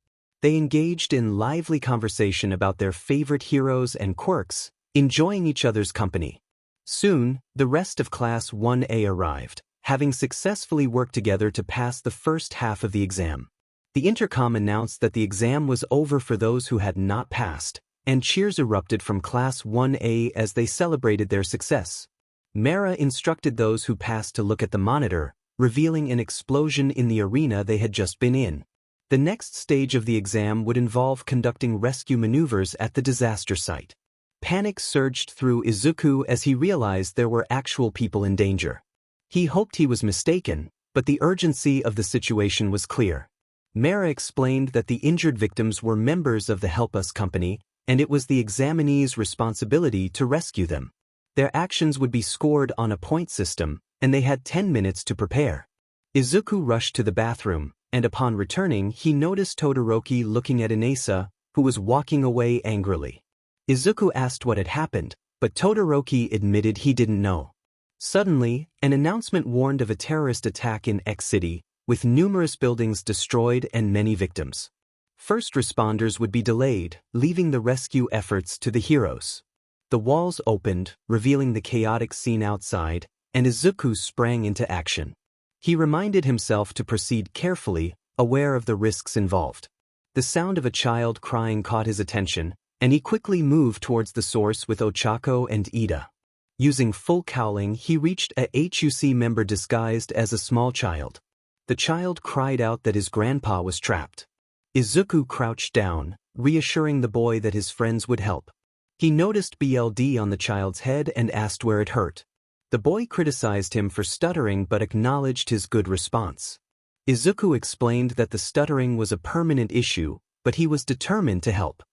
[SPEAKER 1] They engaged in lively conversation about their favorite heroes and quirks, enjoying each other's company. Soon, the rest of Class 1A arrived, having successfully worked together to pass the first half of the exam. The intercom announced that the exam was over for those who had not passed, and cheers erupted from Class 1A as they celebrated their success. Mara instructed those who passed to look at the monitor, revealing an explosion in the arena they had just been in. The next stage of the exam would involve conducting rescue maneuvers at the disaster site. Panic surged through Izuku as he realized there were actual people in danger. He hoped he was mistaken, but the urgency of the situation was clear. Mara explained that the injured victims were members of the Help Us company, and it was the examinee's responsibility to rescue them. Their actions would be scored on a point system, and they had 10 minutes to prepare. Izuku rushed to the bathroom, and upon returning he noticed Todoroki looking at Inasa, who was walking away angrily. Izuku asked what had happened, but Todoroki admitted he didn't know. Suddenly, an announcement warned of a terrorist attack in X City, with numerous buildings destroyed and many victims. First responders would be delayed, leaving the rescue efforts to the heroes. The walls opened, revealing the chaotic scene outside, and Izuku sprang into action. He reminded himself to proceed carefully, aware of the risks involved. The sound of a child crying caught his attention, and he quickly moved towards the source with Ochako and Ida. Using full cowling, he reached a HUC member disguised as a small child. The child cried out that his grandpa was trapped. Izuku crouched down, reassuring the boy that his friends would help. He noticed BLD on the child's head and asked where it hurt. The boy criticized him for stuttering but acknowledged his good response. Izuku explained that the stuttering was a permanent issue, but he was determined to help.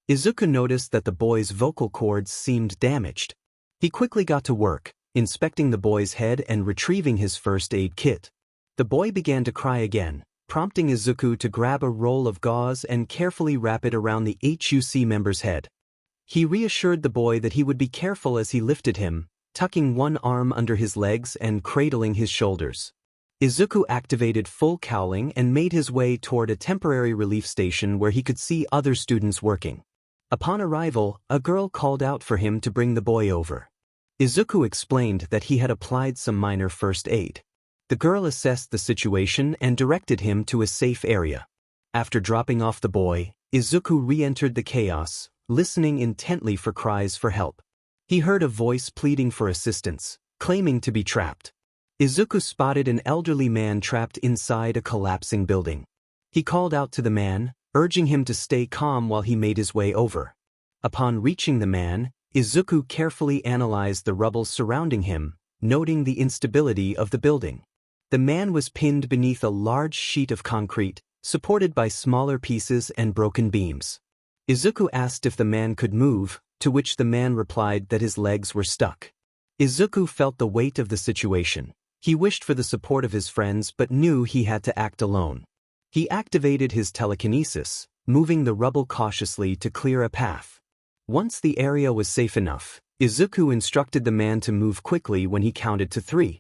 [SPEAKER 1] Izuku noticed that the boy's vocal cords seemed damaged. He quickly got to work, inspecting the boy's head and retrieving his first aid kit. The boy began to cry again, prompting Izuku to grab a roll of gauze and carefully wrap it around the HUC member's head. He reassured the boy that he would be careful as he lifted him, tucking one arm under his legs and cradling his shoulders. Izuku activated full cowling and made his way toward a temporary relief station where he could see other students working. Upon arrival, a girl called out for him to bring the boy over. Izuku explained that he had applied some minor first aid. The girl assessed the situation and directed him to a safe area. After dropping off the boy, Izuku re-entered the chaos, listening intently for cries for help. He heard a voice pleading for assistance, claiming to be trapped. Izuku spotted an elderly man trapped inside a collapsing building. He called out to the man, urging him to stay calm while he made his way over. Upon reaching the man, Izuku carefully analyzed the rubble surrounding him, noting the instability of the building. The man was pinned beneath a large sheet of concrete, supported by smaller pieces and broken beams. Izuku asked if the man could move, to which the man replied that his legs were stuck. Izuku felt the weight of the situation. He wished for the support of his friends but knew he had to act alone. He activated his telekinesis, moving the rubble cautiously to clear a path. Once the area was safe enough, Izuku instructed the man to move quickly when he counted to 3.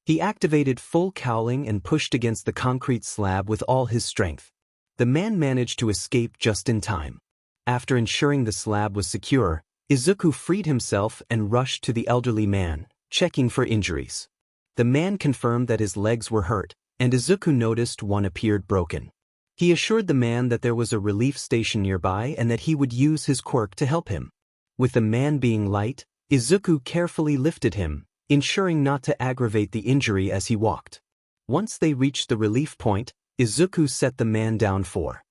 [SPEAKER 1] He activated full cowling and pushed against the concrete slab with all his strength. The man managed to escape just in time. After ensuring the slab was secure, Izuku freed himself and rushed to the elderly man, checking for injuries. The man confirmed that his legs were hurt, and Izuku noticed one appeared broken. He assured the man that there was a relief station nearby and that he would use his quirk to help him. With the man being light, Izuku carefully lifted him, ensuring not to aggravate the injury as he walked. Once they reached the relief point, Izuku set the man down for